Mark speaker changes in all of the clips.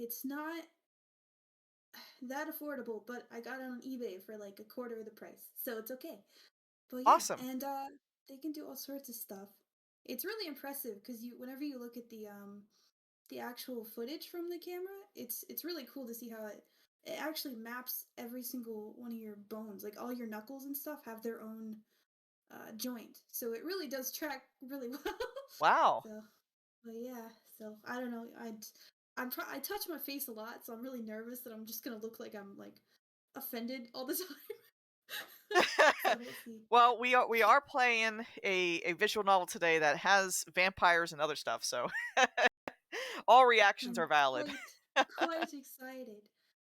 Speaker 1: It's not that affordable, but I got it on eBay for like a quarter of the price, so it's okay. But yeah,
Speaker 2: Awesome.
Speaker 1: and they can do all sorts of stuff. It's really impressive because whenever you look at the actual footage from the camera, it's really cool to see how it actually maps every single one of your bones. Like all your knuckles and stuff have their own joint, so it really does track really well.
Speaker 2: Wow.
Speaker 1: So, but yeah, so I don't know. I touch my face a lot, so I'm really nervous that I'm just gonna look like I'm like offended all the time. So we'll see.
Speaker 2: Well, we are playing a visual novel today that has vampires and other stuff, so all reactions are
Speaker 1: I'm
Speaker 2: valid.
Speaker 1: quite excited.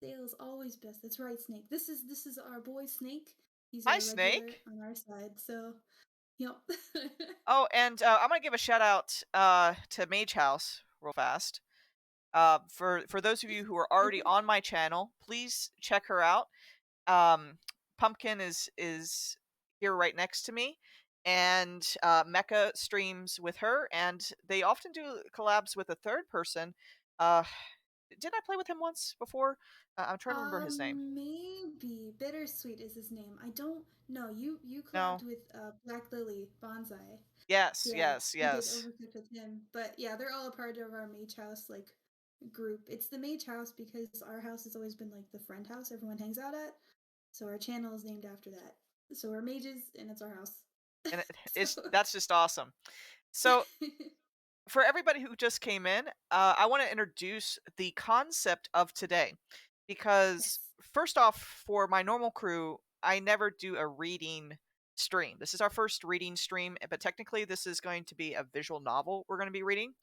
Speaker 1: Sale's always best. That's right, Snake. This is our boy Snake. He's
Speaker 2: Hi,
Speaker 1: a regular
Speaker 2: Snake.
Speaker 1: on our side, so yep.
Speaker 2: Oh, and I'm gonna give a shout out to MageHouse real fast. For those of you who are already on my channel, please check her out. Um, Pumpkin is here right next to me, and Mecha streams with her, and they often do collabs with a third person. Uh, did I play with him once before? I'm trying to remember his name.
Speaker 1: Maybe Bittersweet is his name. I don't know. You collabed
Speaker 2: No.
Speaker 1: with Black Lily Bonsai.
Speaker 2: Yes,
Speaker 1: Yeah,
Speaker 2: yes,
Speaker 1: you did
Speaker 2: yes.
Speaker 1: Overcooked with him. But yeah, they're all a part of our Mage House like group. It's the Mage House because our house has always been like the friend house everyone hangs out at. So our channel is named after that. So we're mages and it's our house.
Speaker 2: And
Speaker 1: So
Speaker 2: it's that's just awesome. So for everybody who just came in, I want to introduce the concept of today. Because,
Speaker 1: yes.
Speaker 2: first off, for my normal crew, I never do a reading stream. This is our first reading stream, but technically, this is going to be a visual novel we're going to be reading.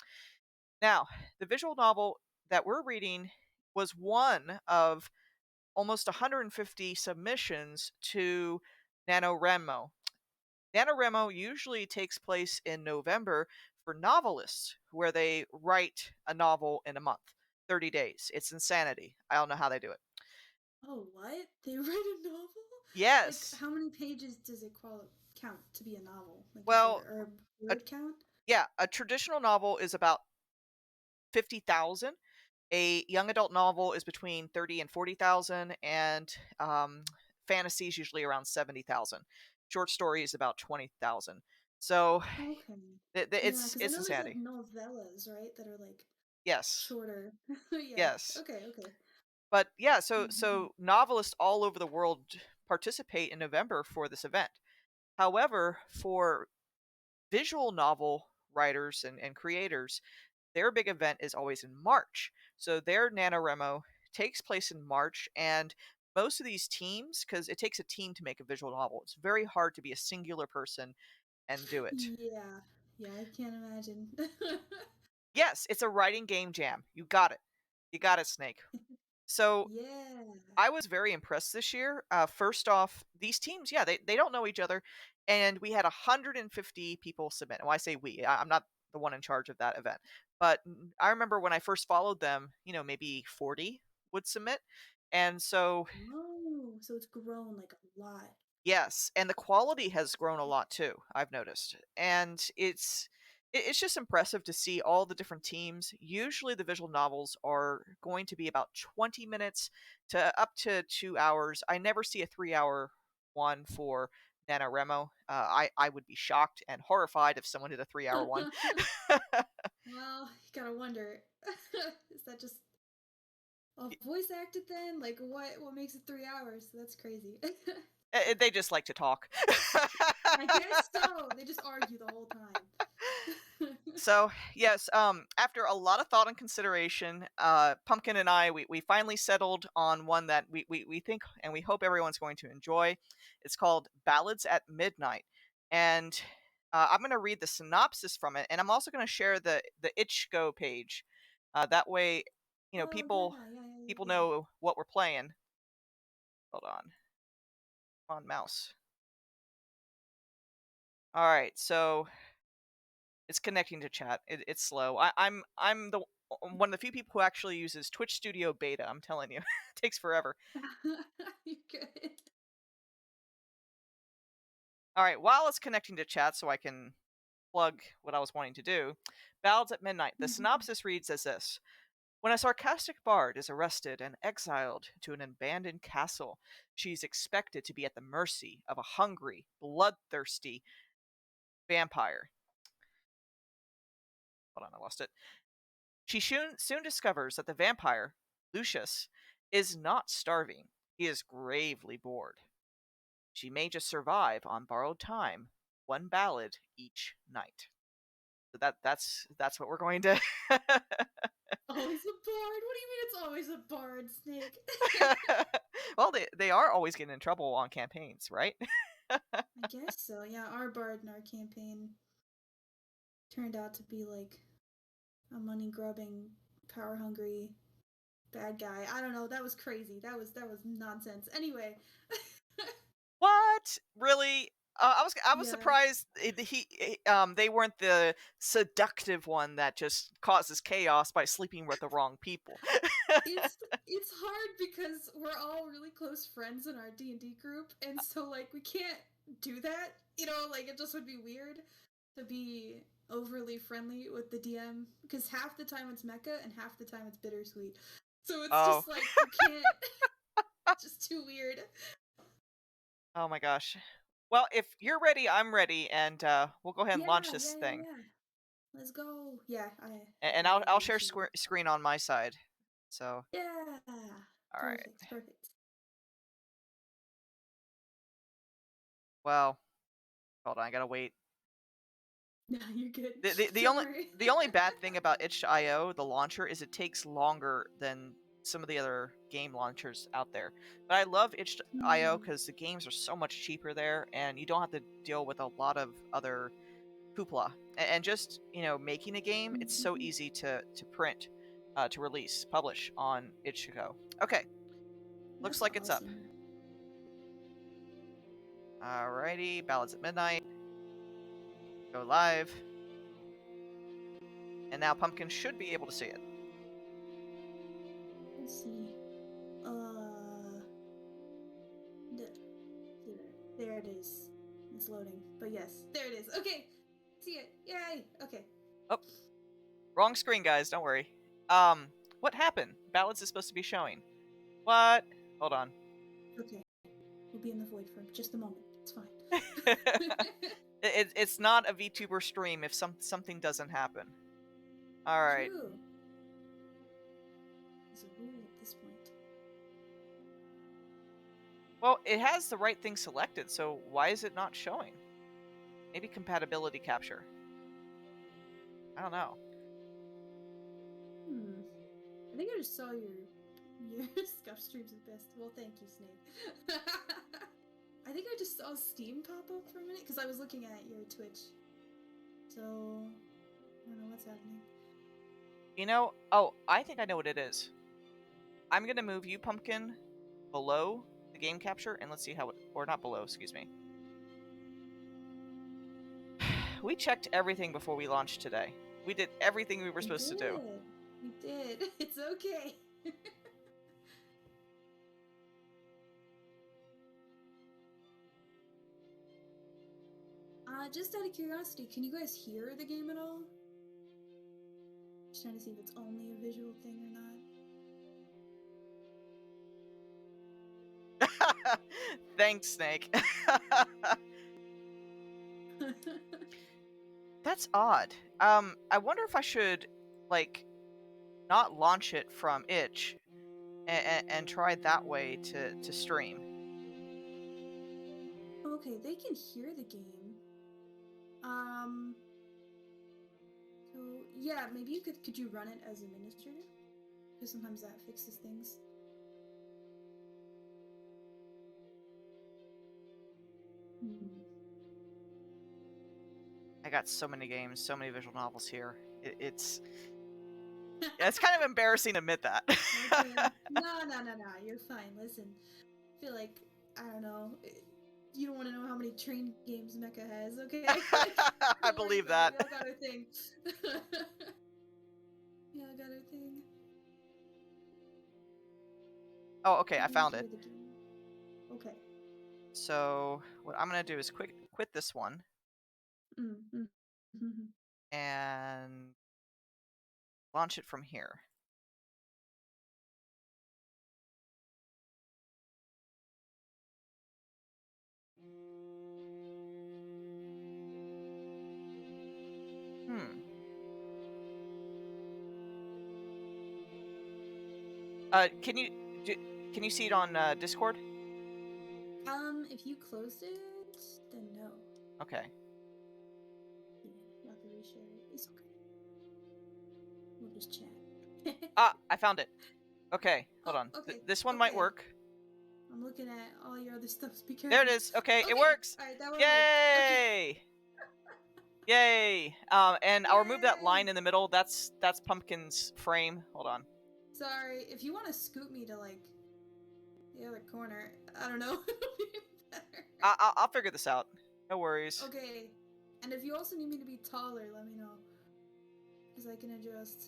Speaker 2: Now, the visual novel that we're reading was one of almost 150 submissions to NaNoReNo. NaNoReNo usually takes place in November for novelists, where they write a novel in a month, 30 days. It's insanity. I don't know how they do it.
Speaker 1: Oh, what? They write a novel? Like
Speaker 2: Yes.
Speaker 1: how many pages does it count to be a novel? Like is there
Speaker 2: Well,
Speaker 1: or a
Speaker 2: a,
Speaker 1: word count?
Speaker 2: yeah, a traditional novel is about 50,000. A young adult novel is between 30 and 40,000, and fantasy is usually around 70,000. Short story is about 20,000. So
Speaker 1: Okay. Yeah,
Speaker 2: it's
Speaker 1: because I
Speaker 2: it's
Speaker 1: know there's like
Speaker 2: insanity.
Speaker 1: novellas, right? That are like
Speaker 2: Yes,
Speaker 1: shorter. Yeah.
Speaker 2: yes.
Speaker 1: Okay, okay.
Speaker 2: But yeah, so
Speaker 1: Mhm.
Speaker 2: so novelists all over the world participate in November for this event. However, for visual novel writers and creators, their big event is always in March. So their NaNoReMo takes place in March, and most of these teams, because it takes a team to make a visual novel, it's very hard to be a singular person and do it.
Speaker 1: Yeah. Yeah, I can't imagine.
Speaker 2: Yes, it's a writing game jam. You got it. You got it, Snake. So
Speaker 1: Yeah.
Speaker 2: I was very impressed this year. First off, these teams, yeah, they don't know each other, and we had 150 people submit. And when I say we, I'm not the one in charge of that event, but I remember when I first followed them, maybe 40 would submit, and so
Speaker 1: Oh, so it's grown like a lot.
Speaker 2: yes, and the quality has grown a lot too, I've noticed. And it's just impressive to see all the different teams. Usually the visual novels are going to be about 20 minutes to up to 2 hours. I never see a 3-hour one for NaNoReMo. I would be shocked and horrified if someone did a 3-hour one.
Speaker 1: Well, you gotta wonder. Is that just all voice acted then? Like what makes it 3 hours? That's crazy.
Speaker 2: They just like to talk.
Speaker 1: I guess so. They just argue the whole time.
Speaker 2: So yes, after a lot of thought and consideration, Pumpkin and I we finally settled on one that we think and we hope everyone's going to enjoy. It's called Ballads at Midnight, and I'm going to read the synopsis from it, and I'm also going to share the Itch.go page. That way,
Speaker 1: Oh
Speaker 2: people
Speaker 1: yeah, yeah, yeah, yeah,
Speaker 2: people
Speaker 1: yeah.
Speaker 2: know what we're playing. Hold on, mouse. All right, so it's connecting to chat. It's slow. I'm the one of the few people who actually uses Twitch Studio Beta. I'm telling you, it takes forever.
Speaker 1: You good?
Speaker 2: All right, while it's connecting to chat, so I can plug what I was wanting to do. Ballads at Midnight. The synopsis reads as this: When a sarcastic bard is arrested and exiled to an abandoned castle, she's expected to be at the mercy of a hungry, bloodthirsty vampire. Hold on, I lost it. She soon discovers that the vampire, Lucius, is not starving. He is gravely bored. She may just survive on borrowed time, one ballad each night. So that's what we're going to.
Speaker 1: Always a bard? What do you mean it's always a bard, Snake?
Speaker 2: Well, they are always getting in trouble on campaigns, right?
Speaker 1: I guess so. Yeah, our bard in our campaign turned out to be like a money grubbing, power hungry bad guy. I don't know. That was crazy. That was nonsense. Anyway.
Speaker 2: What? Really? I was
Speaker 1: Yeah.
Speaker 2: surprised they weren't the seductive one that just causes chaos by sleeping with the wrong people.
Speaker 1: It's hard because we're all really close friends in our D&D group, and so like we can't do that. You know, like it just would be weird to be overly friendly with the DM because half the time it's mecha and half the time it's bittersweet. So it's
Speaker 2: Oh.
Speaker 1: just like you can't. Just too weird.
Speaker 2: Oh my gosh. Well, if you're ready, I'm ready, and we'll go ahead and launch this thing.
Speaker 1: Yeah. Let's go. Yeah,
Speaker 2: And
Speaker 1: I
Speaker 2: I'll share
Speaker 1: initiated.
Speaker 2: screen on my side. So,
Speaker 1: Yeah.
Speaker 2: all right.
Speaker 1: Perfect.
Speaker 2: Well, hold on, I gotta wait.
Speaker 1: No, you're good.
Speaker 2: The
Speaker 1: Don't
Speaker 2: only
Speaker 1: worry.
Speaker 2: the only bad thing about itch.io, the launcher, is it takes longer than some of the other game launchers out there. But I love itch.io because the games are so much cheaper there, and you don't have to deal with a lot of other hoopla. And just making a game, it's so easy to print, to release, publish on itch.io. Okay, looks
Speaker 1: That's
Speaker 2: like it's up.
Speaker 1: awesome.
Speaker 2: Alrighty, Ballads at Midnight. Go live. And now Pumpkin should be able to see it.
Speaker 1: Let's see. There it is. It's loading. But yes, there it is. Okay. See it. Yay. Okay.
Speaker 2: Oh, wrong screen, guys. Don't worry. What happened? Ballads is supposed to be showing. What? Hold on.
Speaker 1: Okay. We'll be in the void for just a moment. It's fine.
Speaker 2: It's not a VTuber stream if something doesn't happen. All right.
Speaker 1: True. There's a rule at this point.
Speaker 2: Well, it has the right thing selected, so why is it not showing? Maybe compatibility capture. I don't know.
Speaker 1: I think I just saw your scuff streams at best. Well, thank you, Snake. I think I just saw Steam pop up for a minute because I was looking at your Twitch. So I don't know what's happening.
Speaker 2: Oh, I think I know what it is. I'm gonna move you, Pumpkin, below the game capture, and let's see how it, or not below, excuse me. We checked everything before we launched today. We did everything we were supposed to do.
Speaker 1: We did. It's okay. Just out of curiosity, can you guys hear the game at all? Just trying to see if it's only a visual thing or
Speaker 2: not. Thanks, Snake. That's odd. I wonder if I should, like, not launch it from itch and try that way to stream.
Speaker 1: Okay, they can hear the game. So yeah, maybe you could you run it as administrator? Because sometimes that fixes things.
Speaker 2: I got so many games, so many visual novels here. It's kind of embarrassing to admit that.
Speaker 1: Okay. No, you're fine. Listen, I feel like, I don't know, you don't want to know how many train games Mecha has, okay?
Speaker 2: I believe that.
Speaker 1: We all got our thing. We all got our thing.
Speaker 2: Oh, okay, I found it.
Speaker 1: Okay.
Speaker 2: So what I'm gonna do is quit this one. And launch it from here. Can you see it on Discord?
Speaker 1: If you closed it, then no.
Speaker 2: Okay.
Speaker 1: Yeah, you have to reshare it. It's okay. We'll just chat.
Speaker 2: I found it. Okay, hold on.
Speaker 1: Okay.
Speaker 2: This one might work.
Speaker 1: I'm looking at all your other stuff. Be careful.
Speaker 2: There it is. Okay, it works.
Speaker 1: All right, that one
Speaker 2: Yay!
Speaker 1: worked. Okay.
Speaker 2: Yay! And I'll remove that line in the middle. That's Pumpkin's frame. Hold on.
Speaker 1: Sorry, if you want to scoot me to like the other corner, I don't know.
Speaker 2: I'll figure this out. No worries.
Speaker 1: Okay, and if you also need me to be taller, let me know, because I can adjust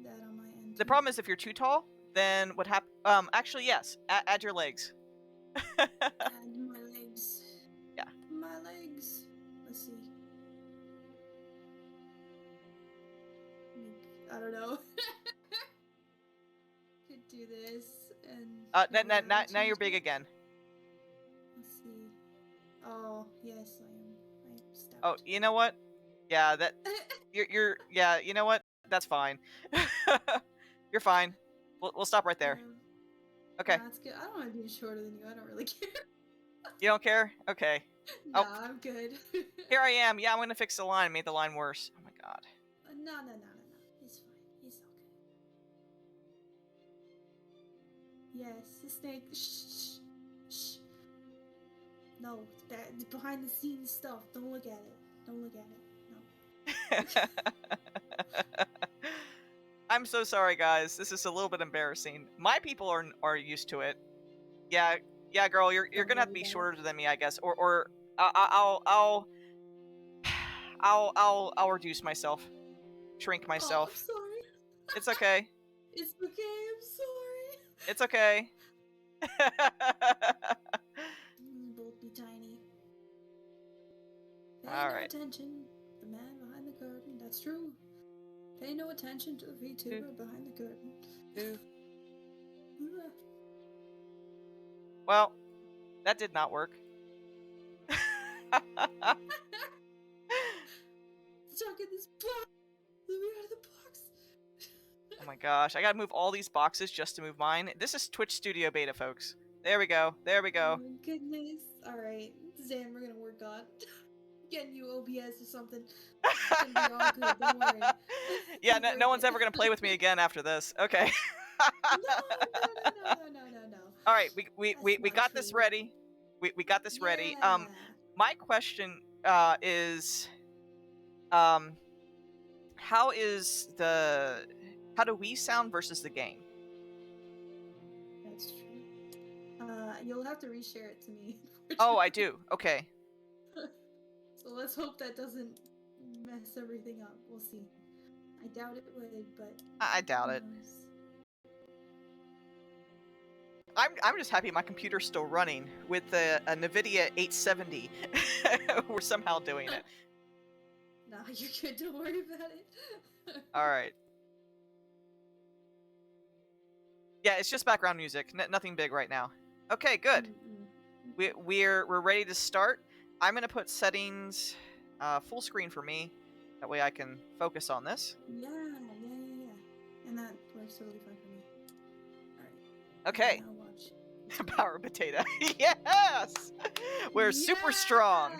Speaker 1: that on my end.
Speaker 2: The problem is if you're too tall, then what happens? Actually, yes. Add your legs.
Speaker 1: Add my legs.
Speaker 2: Yeah.
Speaker 1: My legs. Let's see. I don't know. Could do this and.
Speaker 2: Now you're big again.
Speaker 1: Let's see. Oh yes, I am. I'm stout.
Speaker 2: Oh, you know what? Yeah, that you're. Yeah, you know what? That's fine. You're fine. We'll stop right there. Okay.
Speaker 1: That's good. I don't want to be shorter than you. I don't really care.
Speaker 2: You don't care? Okay.
Speaker 1: Nah, I'm good.
Speaker 2: Here I am. Yeah, I'm gonna fix the line. Made the line worse. Oh my god.
Speaker 1: No. It's fine. It's okay. Yes, the snake. Shh. No, it's behind the scenes stuff. Don't look at it. Don't look at it. No.
Speaker 2: I'm so sorry, guys. This is a little bit embarrassing. My people are used to it. Yeah, girl. You're gonna have to be shorter than me, I guess. Or I'll reduce myself, shrink myself.
Speaker 1: Oh, I'm sorry.
Speaker 2: It's okay.
Speaker 1: It's okay. I'm sorry.
Speaker 2: It's okay.
Speaker 1: Both be tiny. Pay
Speaker 2: All
Speaker 1: no
Speaker 2: right.
Speaker 1: attention. The man behind the curtain. That's true. Pay no attention to the VTuber behind the curtain.
Speaker 2: Well, that did not work.
Speaker 1: Stuck in this box. Let me out of the box.
Speaker 2: Oh my gosh, I gotta move all these boxes just to move mine. This is Twitch Studio Beta, folks. There we go. There we go.
Speaker 1: Oh my goodness. Alright, Zan, we're gonna work on getting you OBS or something. It's gonna be all good, don't worry.
Speaker 2: Yeah, no one's ever gonna play with me again after this. Okay.
Speaker 1: No.
Speaker 2: All right, we got this ready. We got this ready. My question is, how do we sound versus the game?
Speaker 1: That's true. You'll have to reshare it to me.
Speaker 2: Oh, I do. Okay.
Speaker 1: So let's hope that doesn't mess everything up. We'll see. I doubt it would, but
Speaker 2: I doubt it. I'm just happy my computer's still running with a NVIDIA 870. We're somehow doing it.
Speaker 1: Nah, you're good. Don't worry about it.
Speaker 2: All right. Yeah, it's just background music. Nothing big right now. Okay, good. We're ready to start. I'm gonna put settings full screen for me. That way I can focus on this.
Speaker 1: Yeah. And that works totally fine for me. Alright.
Speaker 2: Okay.
Speaker 1: Now watch.
Speaker 2: Power potato. Yes! We're super strong.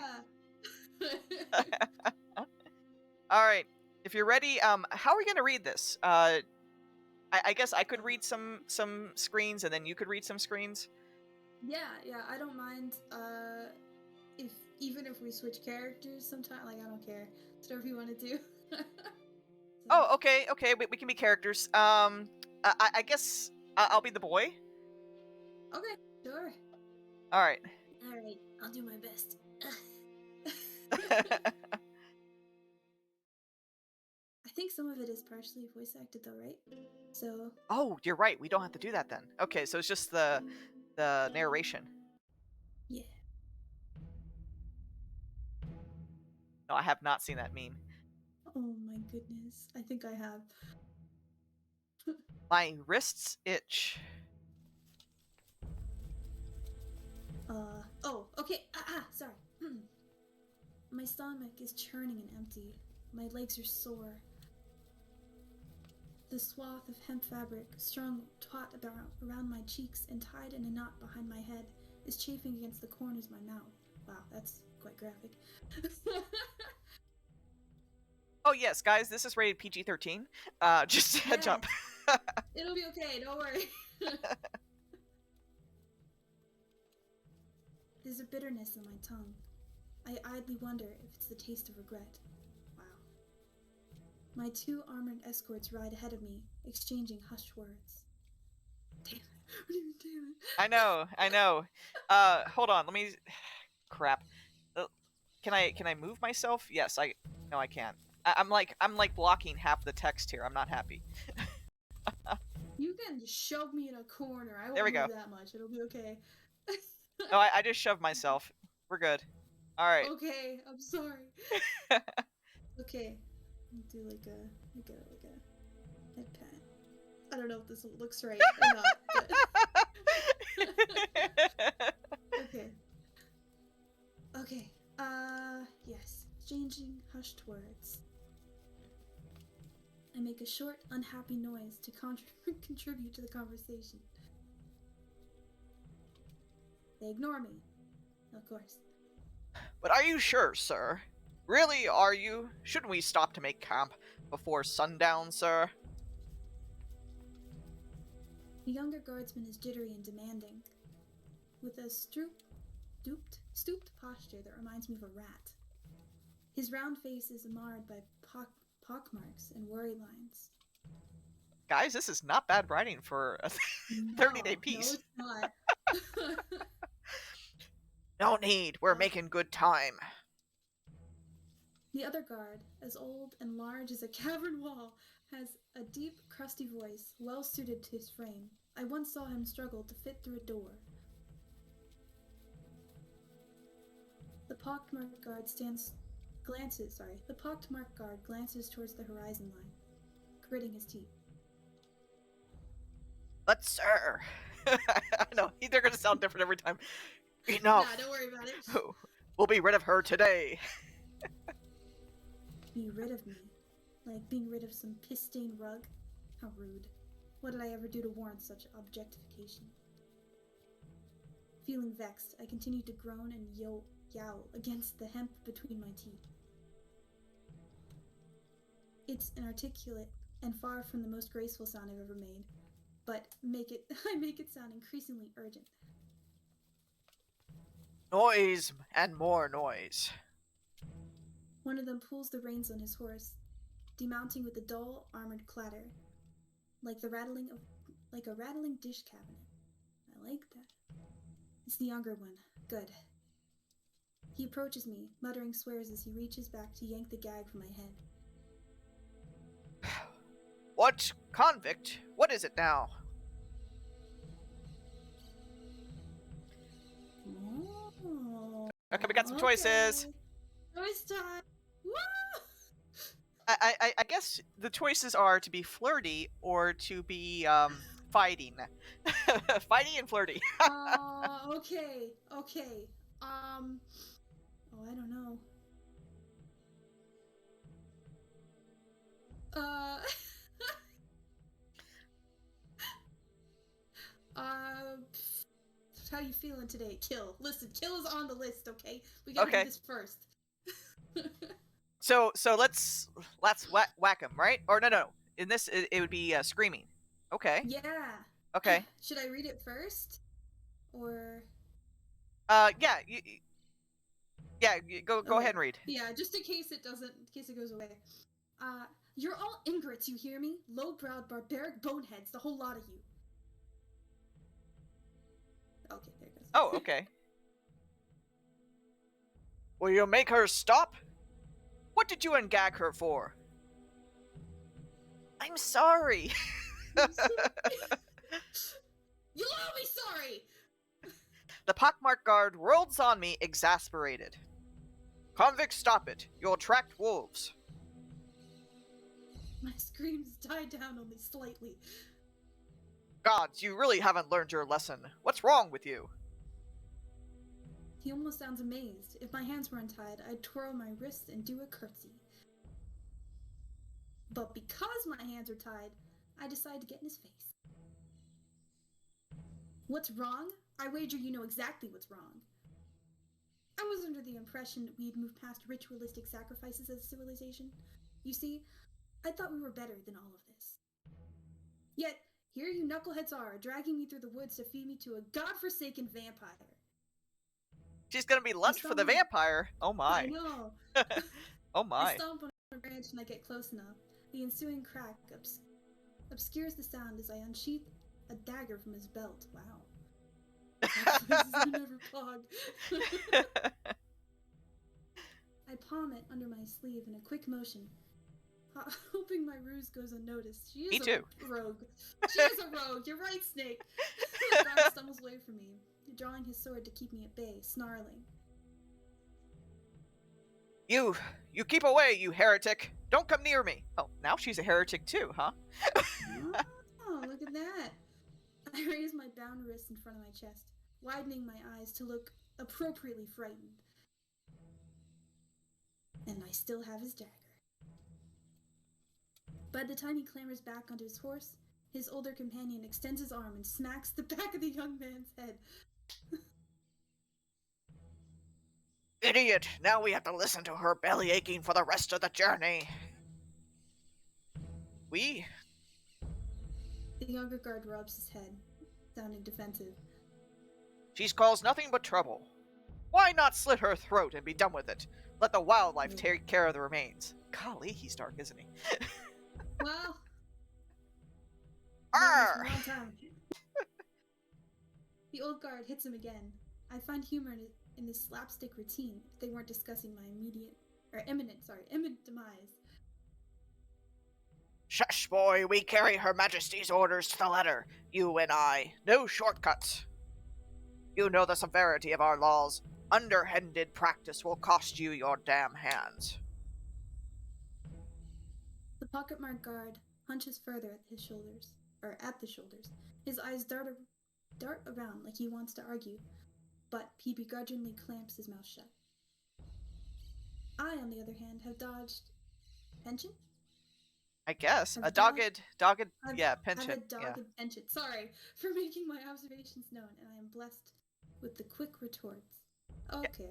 Speaker 2: Alright. If you're ready, how are we gonna read this? I guess I could read some screens and then you could read some screens.
Speaker 1: Yeah, I don't mind. Even if we switch characters sometime, like I don't care. It's whatever you want to do. So.
Speaker 2: Oh, okay. We can be characters. I guess I'll be the boy.
Speaker 1: Okay, sure.
Speaker 2: All right.
Speaker 1: I'll do my best. I think some of it is partially voice acted though, right? So.
Speaker 2: Oh, you're right. We don't have to do that then. Okay, so it's just the narration.
Speaker 1: Yeah.
Speaker 2: No, I have not seen that meme.
Speaker 1: Oh my goodness. I think I have.
Speaker 2: My wrists itch.
Speaker 1: Oh, okay. Sorry. My stomach is churning and empty. My legs are sore. The swath of hemp fabric, strung taut around my cheeks and tied in a knot behind my head, is chafing against the corners of my mouth. Wow, that's quite graphic.
Speaker 2: Oh yes, guys, this is rated PG-13. Just a heads up.
Speaker 1: It'll be okay, don't worry. There's a bitterness in my tongue. I idly wonder if it's the taste of regret. Wow. My 2 armored escorts ride ahead of me, exchanging hushed words. Damn it. What do you mean, damn it?
Speaker 2: I know. Hold on, let me... Crap. Can I move myself? Yes, No, I can't. I'm like blocking half the text here. I'm not happy.
Speaker 1: You can just shove me in a corner. I
Speaker 2: There we
Speaker 1: won't
Speaker 2: go.
Speaker 1: move that much. It'll be okay.
Speaker 2: No, I just shoved myself. We're good. Alright.
Speaker 1: Okay, I'm sorry. Okay. I'll do like a head pat. I don't know if this looks right or not, but... Okay. Okay. Yes. Exchanging hushed words. I make a short, unhappy noise to contribute to the conversation. They ignore me. Of course.
Speaker 2: But are you sure, sir? Really, are you? Shouldn't we stop to make camp before sundown, sir?
Speaker 1: The younger guardsman is jittery and demanding, with a stooped posture that reminds me of a rat. His round face is marred by pockmarks and worry lines.
Speaker 2: Guys, this is not bad writing for a 30-day piece.
Speaker 1: No, it's not.
Speaker 2: No need, we're making good time.
Speaker 1: The other guard, as old and large as a cavern wall, has a deep, crusty voice, well suited to his frame. I once saw him struggle to fit through a door. The pockmarked guard glances towards the horizon line, gritting his teeth.
Speaker 2: But sir, I know, they're gonna sound different every time. Enough.
Speaker 1: Nah, don't worry about it.
Speaker 2: We'll be rid of her today.
Speaker 1: Be rid of me? Like being rid of some piss-stained rug? How rude. What did I ever do to warrant such objectification? Feeling vexed, I continued to groan and yowl against the hemp between my teeth. It's inarticulate and far from the most graceful sound I've ever made, but I make it sound increasingly urgent.
Speaker 2: Noise and more noise.
Speaker 1: One of them pulls the reins on his horse, demounting with a dull, armored clatter, like a rattling dish cabinet. I like that. It's the younger one. Good. He approaches me, muttering swears as he reaches back to yank the gag from my head.
Speaker 2: What? Convict? What is it now?
Speaker 1: Oh.
Speaker 2: Okay, we got some choices.
Speaker 1: Choice time. Woo!
Speaker 2: I guess the choices are to be flirty or to be fighting. Fighting and flirty.
Speaker 1: Okay. I don't know. How you feeling today? Kill. Listen, Kill is on the list, okay? We gotta do this first.
Speaker 2: So let's whack him, right? Or no. In this, it would be screaming. Okay.
Speaker 1: Yeah.
Speaker 2: Okay.
Speaker 1: Should I read it first, or?
Speaker 2: Yeah. Go ahead and read.
Speaker 1: Yeah, just in case it goes away. You're all ingrates, you hear me? Low-browed, barbaric boneheads, the whole lot of you. Okay, there it goes.
Speaker 2: Oh, okay. Will you make her stop? What did you ungag her for? I'm sorry.
Speaker 1: You'll all be sorry!
Speaker 2: The pockmarked guard whirls on me, exasperated. Convict, stop it. You'll attract wolves.
Speaker 1: My screams die down only slightly.
Speaker 2: Gods, you really haven't learned your lesson. What's wrong with you?
Speaker 1: He almost sounds amazed. If my hands were untied, I'd twirl my wrists and do a curtsy. But because my hands are tied, I decide to get in his face. What's wrong? I wager you know exactly what's wrong. I was under the impression we had moved past ritualistic sacrifices as a civilization. You see, I thought we were better than all of this. Yet, here you knuckleheads are, dragging me through the woods to feed me to a godforsaken vampire.
Speaker 2: She's gonna be lunch for the vampire. Oh my.
Speaker 1: I know.
Speaker 2: Oh my.
Speaker 1: I stomp on a branch and I get close enough. The ensuing crack obscures the sound as I unsheath a dagger from his belt. Wow. This is never clogged. I palm it under my sleeve in a quick motion, hoping my ruse goes unnoticed. She is a rogue. She is a rogue. You're right, Snake. The guard stumbles away from me, drawing his sword to keep me at bay, snarling.
Speaker 2: You keep away, you heretic. Don't come near me. Oh, now she's a heretic too, huh?
Speaker 1: Oh, look at that. I raise my bound wrist in front of my chest, widening my eyes to look appropriately frightened. And I still have his dagger. By the time he clambers back onto his horse, his older companion extends his arm and smacks the back of the young man's head.
Speaker 2: Idiot! Now we have to listen to her belly aching for the rest of the journey. The
Speaker 1: younger guard rubs his head, sounding defensive.
Speaker 2: She's caused nothing but trouble. Why not slit her throat and be done with it? Let the wildlife take care of the remains. Golly, he's dark, isn't he?
Speaker 1: Well,
Speaker 2: Arr!
Speaker 1: The old guard hits him again. I find humor in this slapstick routine if they weren't discussing my imminent demise.
Speaker 2: Shush, boy, we carry Her Majesty's orders to the letter. You and I. No shortcuts. You know the severity of our laws. Underhanded practice will cost you your damn hands.
Speaker 1: The pocketmarked guard hunches further at the shoulders. His eyes dart around like he wants to argue, but he begrudgingly clamps his mouth shut. I, on the other hand, have dodged penchant?
Speaker 2: I guess. A dogged penchant.
Speaker 1: I have a dogged penchant. Sorry for making my observations known, and I am blessed with the quick retorts. Okay.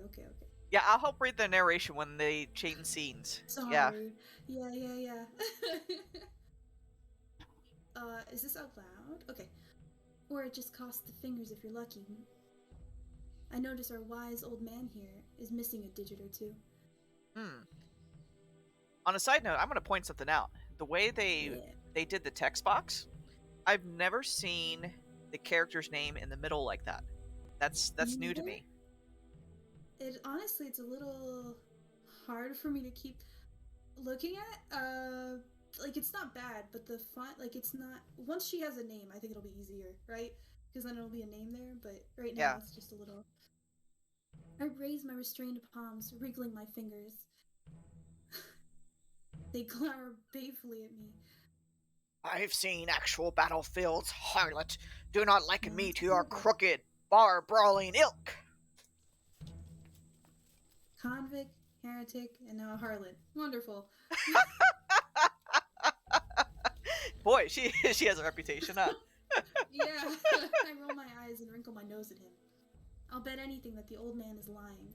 Speaker 2: Yeah, I'll help read the narration when they change scenes.
Speaker 1: Sorry. Yeah. Is this out loud? Okay. Or it just costs the fingers if you're lucky. I notice our wise old man here is missing a digit or two.
Speaker 2: On a side note, I'm going to point something out. The way they did the text box, I've never seen the character's name in the middle like that. That's new to me.
Speaker 1: Honestly, it's a little hard for me to keep looking at. Like, it's not bad, but the font, like, it's not. Once she has a name, I think it'll be easier, right? Because then it'll be a name there. But right now, it's just a little. I raise my restrained palms, wriggling my fingers. They glower balefully at me.
Speaker 2: I've seen actual battlefields, harlot. Do not liken me to your crooked, bar-brawling ilk.
Speaker 1: Convict, heretic, and now a harlot. Wonderful.
Speaker 2: Boy, she has a reputation, huh?
Speaker 1: Yeah. I roll my eyes and wrinkle my nose at him. I'll bet anything that the old man is lying.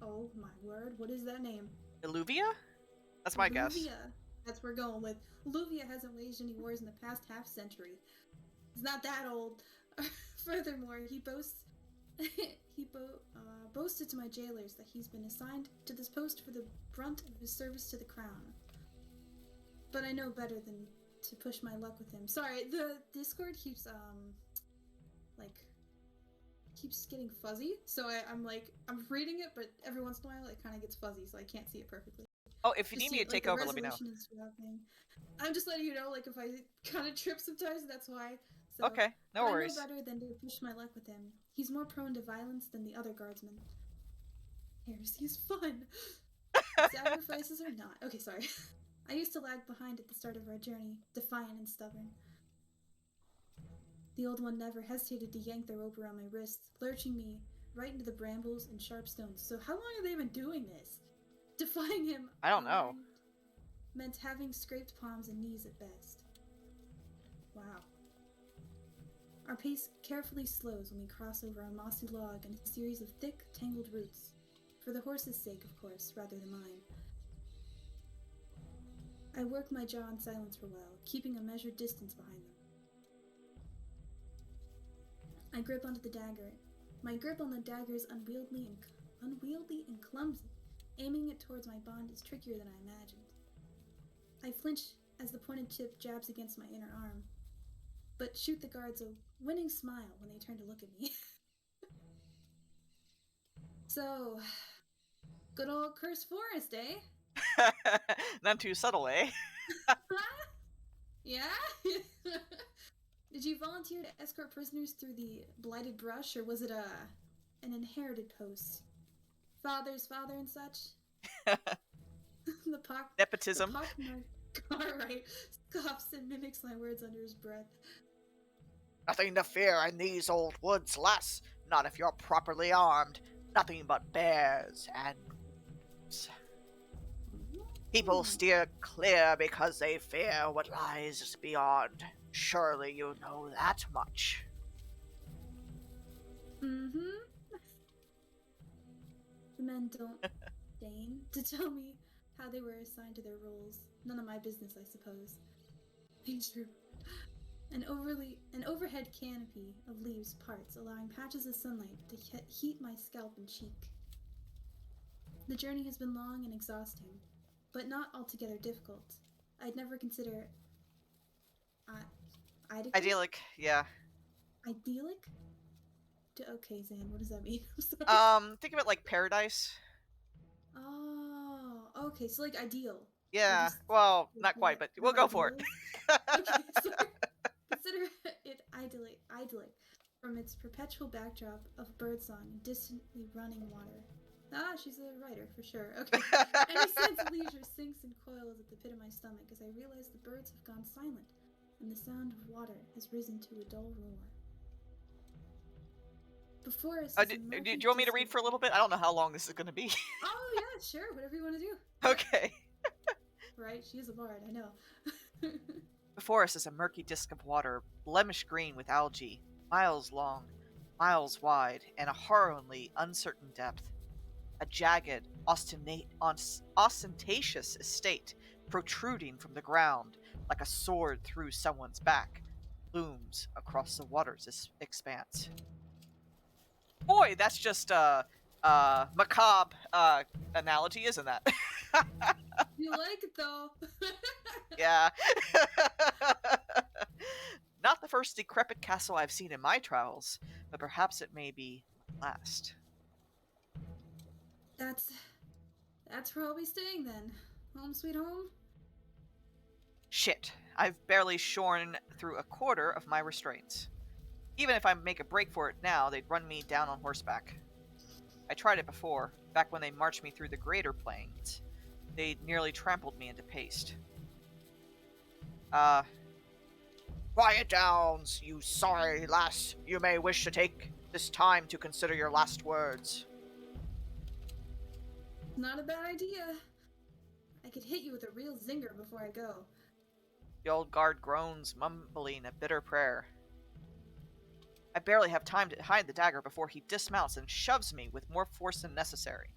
Speaker 1: Oh my word, what is that name?
Speaker 2: Illuvia? That's my guess.
Speaker 1: That's what we're going with. Illuvia hasn't waged any wars in the past half-century. He's not that old. Furthermore, he boasted to my jailers that he's been assigned to this post for the brunt of his service to the crown. But I know better than to push my luck with him. Sorry, the Discord keeps keeps getting fuzzy. So I'm reading it, but every once in a while it kind of gets fuzzy, so I can't see it perfectly.
Speaker 2: Oh, if you need me to take over, let me know.
Speaker 1: I'm just letting you know, like, if I kind of trip sometimes, that's why. So,
Speaker 2: okay, no worries.
Speaker 1: I know better than to push my luck with him. He's more prone to violence than the other guardsmen. Heresy's fun. Sacrifices or not. Okay, sorry. I used to lag behind at the start of our journey, defiant and stubborn. The old one never hesitated to yank the rope around my wrist, lurching me right into the brambles and sharp stones. So how long have they been doing this? Defying him,
Speaker 2: I don't know.
Speaker 1: Meant having scraped palms and knees at best. Wow. Our pace carefully slows when we cross over a mossy log and a series of thick, tangled roots. For the horse's sake, of course, rather than mine. I work my jaw in silence for a while, keeping a measured distance behind them. I grip onto the dagger. My grip on the dagger is unwieldy and clumsy. Aiming it towards my bond is trickier than I imagined. I flinch as the pointed tip jabs against my inner arm, but shoot the guards a winning smile when they turn to look at me. So, good old cursed forest, eh?
Speaker 2: Not too subtle, eh?
Speaker 1: Yeah? Did you volunteer to escort prisoners through the blighted brush, or was it an inherited post? Father's father and such? The
Speaker 2: Nepotism.
Speaker 1: pockmarked Cartwright scoffs and mimics my words under his breath.
Speaker 2: Nothing to fear in these old woods, lass. Not if you're properly armed. Nothing but bears and wolves. People steer clear because they fear what lies beyond. Surely you know that much.
Speaker 1: Mm-hmm. The men don't deign to tell me how they were assigned to their roles. None of my business, I suppose. True. An overhead canopy of leaves parts, allowing patches of sunlight to heat my scalp and cheek. The journey has been long and exhausting, but not altogether difficult. I'd never consider
Speaker 2: Idyllic, yeah.
Speaker 1: Idyllic? Okay, Zan, what does that mean? I'm sorry.
Speaker 2: Think of it like paradise.
Speaker 1: Oh, okay, so like ideal.
Speaker 2: Yeah, well, not quite, but we'll go for it.
Speaker 1: Okay, so consider it idyllic from its perpetual backdrop of birdsong and distantly running water. Ah, she's a writer for sure. Okay. Any sense of leisure sinks and coils at the pit of my stomach as I realize the birds have gone silent and the sound of water has risen to a dull roar. Before us
Speaker 2: do you want me to read for a little bit? I don't know how long this is going to be.
Speaker 1: Oh, yeah, sure. Whatever you want to do.
Speaker 2: Okay.
Speaker 1: Right? She is a bard, I know.
Speaker 2: Before us is a murky disk of water, blemish green with algae, miles long, miles wide, and a horribly uncertain depth. A jagged, ostentatious estate protruding from the ground like a sword through someone's back looms across the water's expanse. Boy, that's just a macabre analogy, isn't that?
Speaker 1: You like it though.
Speaker 2: Yeah. Not the first decrepit castle I've seen in my travels, but perhaps it may be last.
Speaker 1: That's where I'll be staying then. Home sweet home?
Speaker 2: Shit, I've barely shorn through a quarter of my restraints. Even if I make a break for it now, they'd run me down on horseback. I tried it before, back when they marched me through the greater plains. They nearly trampled me into paste. Quiet down, you sorry lass. You may wish to take this time to consider your last words.
Speaker 1: Not a bad idea. I could hit you with a real zinger before I go.
Speaker 2: The old guard groans, mumbling a bitter prayer. I barely have time to hide the dagger before he dismounts and shoves me with more force than necessary.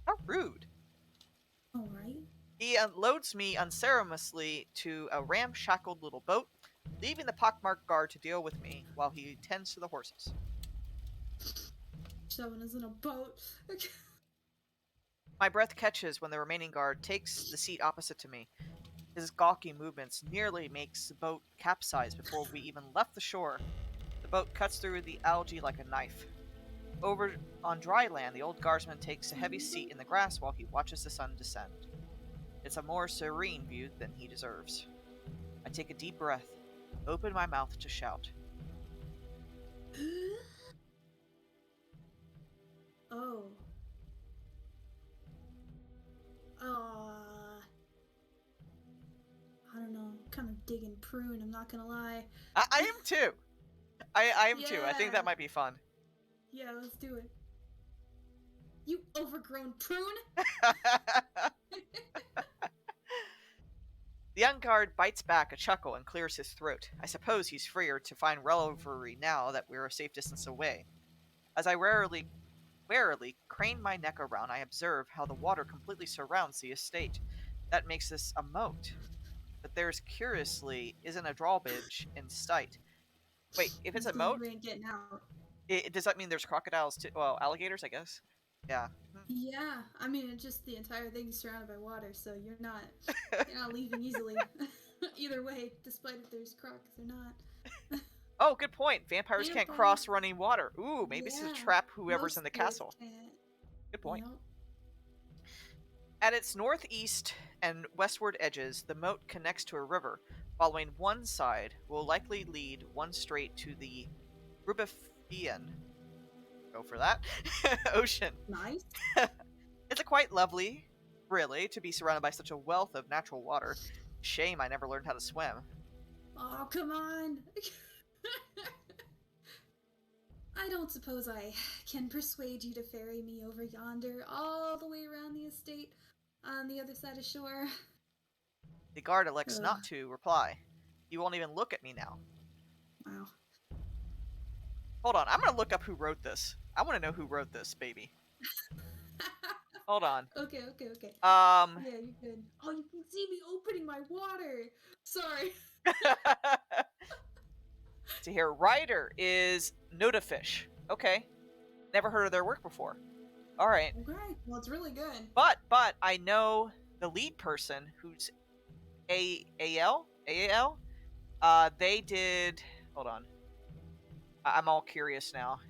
Speaker 2: How rude.
Speaker 1: All right.
Speaker 2: He unloads me unceremoniously to a ramshackled little boat, leaving the pockmarked guard to deal with me while he tends to the horses.
Speaker 1: Shoving us in a boat.
Speaker 2: My breath catches when the remaining guard takes the seat opposite to me. His gawky movements nearly makes the boat capsize before we even left the shore. The boat cuts through the algae like a knife. Over on dry land, the old guardsman takes a heavy seat in the grass while he watches the sun descend. It's a more serene view than he deserves. I take a deep breath, open my mouth to shout.
Speaker 1: Oh. I don't know. Kind of digging prune, I'm not gonna lie.
Speaker 2: I am too. I am too. I think that might be fun.
Speaker 1: Yeah, let's do it. You overgrown prune!
Speaker 2: The young guard bites back a chuckle and clears his throat. I suppose he's freer to find revelry now that we're a safe distance away. As I warily crane my neck around, I observe how the water completely surrounds the estate. That makes this a moat. But there's curiously isn't a drawbridge in sight. Wait, if it's
Speaker 1: He's
Speaker 2: a
Speaker 1: going
Speaker 2: moat,
Speaker 1: to getting out.
Speaker 2: does that mean there's crocodiles too? Well, alligators, I guess. Yeah.
Speaker 1: Yeah, I mean, it's just the entire thing's surrounded by water, so you're not leaving easily. Either way, despite if there's crocs or not.
Speaker 2: Oh, good point. Vampires can't
Speaker 1: Vampires.
Speaker 2: cross running water. Ooh, maybe this is a
Speaker 1: Yeah,
Speaker 2: trap whoever's
Speaker 1: most
Speaker 2: in the
Speaker 1: spirits
Speaker 2: castle.
Speaker 1: can't.
Speaker 2: Good point.
Speaker 1: Yep.
Speaker 2: At its northeast and westward edges, the moat connects to a river. Following one side will likely lead one straight to the Rubifian. Go for that. Ocean.
Speaker 1: Nice.
Speaker 2: It's a quite lovely, really, to be surrounded by such a wealth of natural water. Shame I never learned how to swim.
Speaker 1: Oh, come on. I don't suppose I can persuade you to ferry me over yonder, all the way around the estate on the other side of shore.
Speaker 2: The guard elects
Speaker 1: Ugh.
Speaker 2: not to reply. He won't even look at me now.
Speaker 1: Wow.
Speaker 2: Hold on, I'm gonna look up who wrote this. I want to know who wrote this, baby. Hold on.
Speaker 1: Okay.
Speaker 2: Yeah,
Speaker 1: you're good. Oh, you can see me opening my water. Sorry.
Speaker 2: See here, writer is Notafish. Okay, never heard of their work before. All right.
Speaker 1: Okay, well, it's really good.
Speaker 2: But I know the lead person, who's AAL. They did. Hold on. I'm all curious now.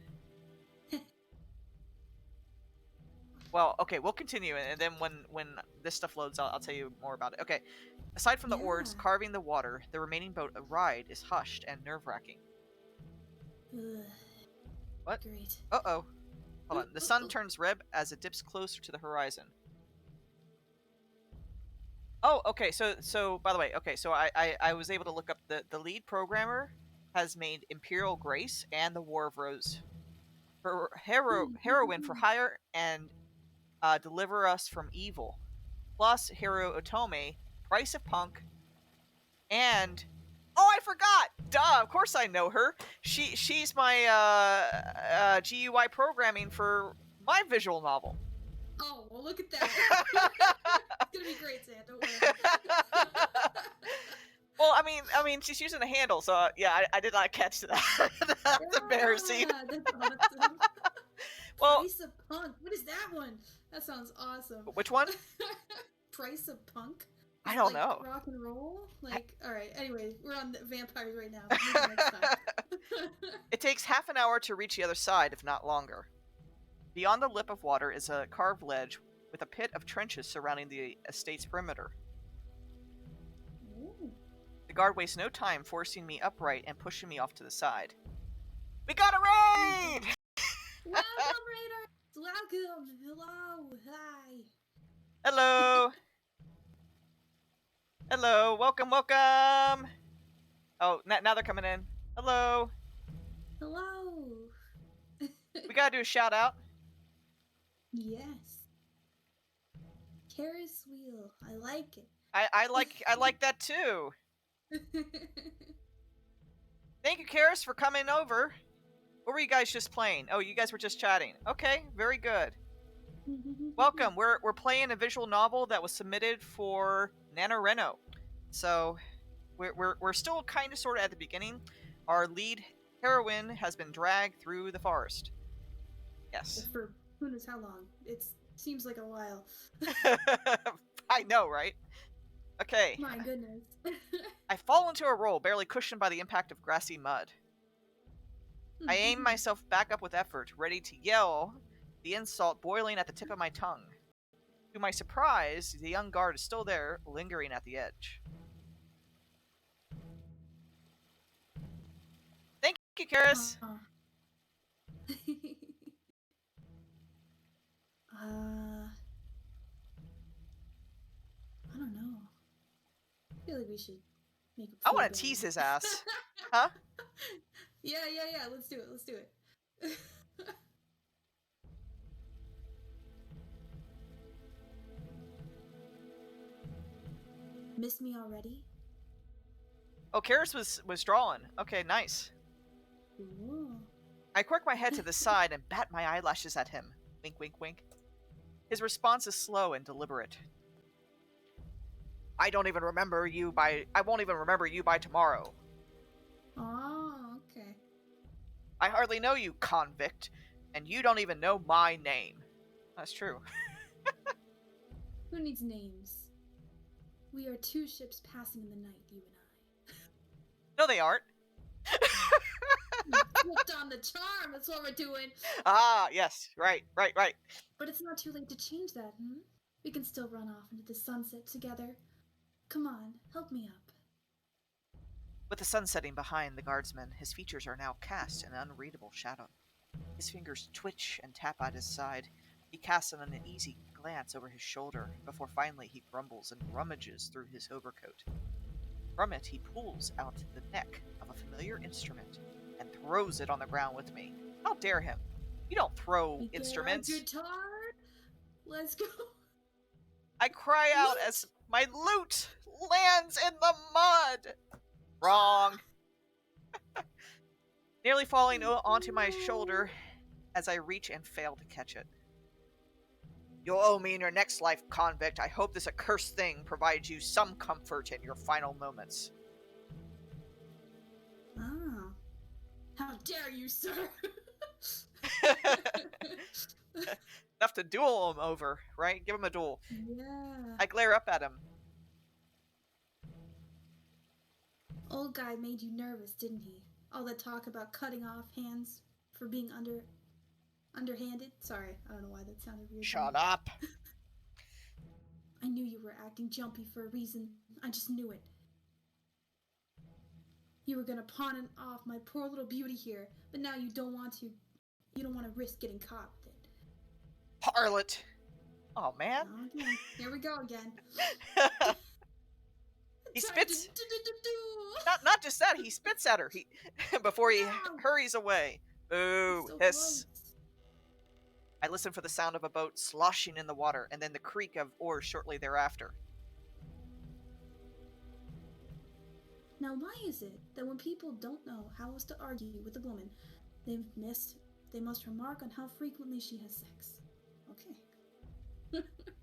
Speaker 2: Well, okay, we'll continue, and then when this stuff loads, I'll tell you more about it. Okay. Aside from the oars
Speaker 1: Yeah.
Speaker 2: carving the water, the remaining boat ride is hushed and nerve-wracking. What?
Speaker 1: Great.
Speaker 2: Uh-oh. Hold on. The sun turns red as it dips closer to the horizon. Oh, okay. So by the way, okay. So I was able to look up the lead programmer has made Imperial Grace and the War of Rose. Her heroine for hire and deliver us from evil. Plus hero Otome, Price of Punk, and oh, I forgot. Duh. Of course I know her. She's my GUI programming for my visual novel.
Speaker 1: Oh, well, look at that. It's gonna be great, Sam. Don't worry.
Speaker 2: Well, I mean, she's using a handle, so yeah, I did not catch that. That's embarrassing.
Speaker 1: That's awesome.
Speaker 2: Well,
Speaker 1: Price of Punk. What is that one? That sounds awesome.
Speaker 2: Which one?
Speaker 1: Price of Punk.
Speaker 2: I don't know.
Speaker 1: Rock and roll. All right. Anyway, we're on the vampires right now. Maybe next time.
Speaker 2: It takes half an hour to reach the other side, if not longer. Beyond the lip of water is a carved ledge with a pit of trenches surrounding the estate's perimeter.
Speaker 1: Ooh.
Speaker 2: The guard wastes no time forcing me upright and pushing me off to the side. We got a raid!
Speaker 1: Welcome, Raiders! Welcome! Hello! Hi!
Speaker 2: Hello! Hello! Welcome! Oh, now they're coming in. Hello!
Speaker 1: Hello!
Speaker 2: We gotta do a shout out.
Speaker 1: Yes. Ferris wheel. I like it.
Speaker 2: I like that too. Thank you, Karis, for coming over. What were you guys just playing? Oh, you guys were just chatting. Okay, very good. Welcome. We're playing a visual novel that was submitted for NaNoReNo. So we're still kind of sort of at the beginning. Our lead heroine has been dragged through the forest. Yes.
Speaker 1: For who knows how long. It seems like a while.
Speaker 2: I know, right? Okay.
Speaker 1: My goodness.
Speaker 2: I fall into a roll, barely cushioned by the impact of grassy mud. I aim myself back up with effort, ready to yell, the insult boiling at the tip of my tongue. To my surprise, the young guard is still there, lingering at the edge. Thank you, Karis.
Speaker 1: I don't know. I feel like we should make a
Speaker 2: I want to tease his ass. Huh?
Speaker 1: Yeah. Let's do it. Miss me already?
Speaker 2: Oh, Karis was drawing. Okay, nice.
Speaker 1: Ooh.
Speaker 2: I quirk my head to the side and bat my eyelashes at him. Wink, wink, wink. His response is slow and deliberate. I won't even remember you by tomorrow.
Speaker 1: Oh, okay.
Speaker 2: I hardly know you, convict, and you don't even know my name. That's true.
Speaker 1: Who needs names? We are two ships passing in the night, you and I.
Speaker 2: No, they aren't.
Speaker 1: Flipped on the charm, that's what we're doing.
Speaker 2: Ah, yes, right.
Speaker 1: But it's not too late to change that, hmm? We can still run off into the sunset together. Come on, help me up.
Speaker 2: With the sun setting behind the guardsman, his features are now cast in unreadable shadow. His fingers twitch and tap at his side. He casts an uneasy glance over his shoulder before finally he grumbles and rummages through his overcoat. From it, he pulls out the neck of a familiar instrument and throws it on the ground with me. How dare him? You don't throw
Speaker 1: We get
Speaker 2: instruments.
Speaker 1: our guitar. Let's go.
Speaker 2: I cry out
Speaker 1: Loot!
Speaker 2: as my lute lands in the mud. Wrong. Nearly falling onto my shoulder as I reach and fail to catch it. You'll owe me in your next life, convict. I hope this accursed thing provides you some comfort in your final moments.
Speaker 1: Ah. How dare you, sir?
Speaker 2: Enough to duel him over, right? Give him a duel.
Speaker 1: Yeah.
Speaker 2: I glare up at him.
Speaker 1: Old guy made you nervous, didn't he? All that talk about cutting off hands for being underhanded. Sorry, I don't know why that sounded weird.
Speaker 2: Shut up.
Speaker 1: I knew you were acting jumpy for a reason. I just knew it. You were gonna pawn off my poor little beauty here, but now you don't want to. You don't want to risk getting caught with it.
Speaker 2: Harlot. Oh, man.
Speaker 1: Okay, here we go again.
Speaker 2: He spits. Not just that, he spits at her. Before he hurries away. Boo.
Speaker 1: So
Speaker 2: Hiss.
Speaker 1: close.
Speaker 2: I listen for the sound of a boat sloshing in the water, and then the creak of oars shortly thereafter.
Speaker 1: Now, why is it that when people don't know how else to argue with a woman, they must remark on how frequently she has sex? Okay.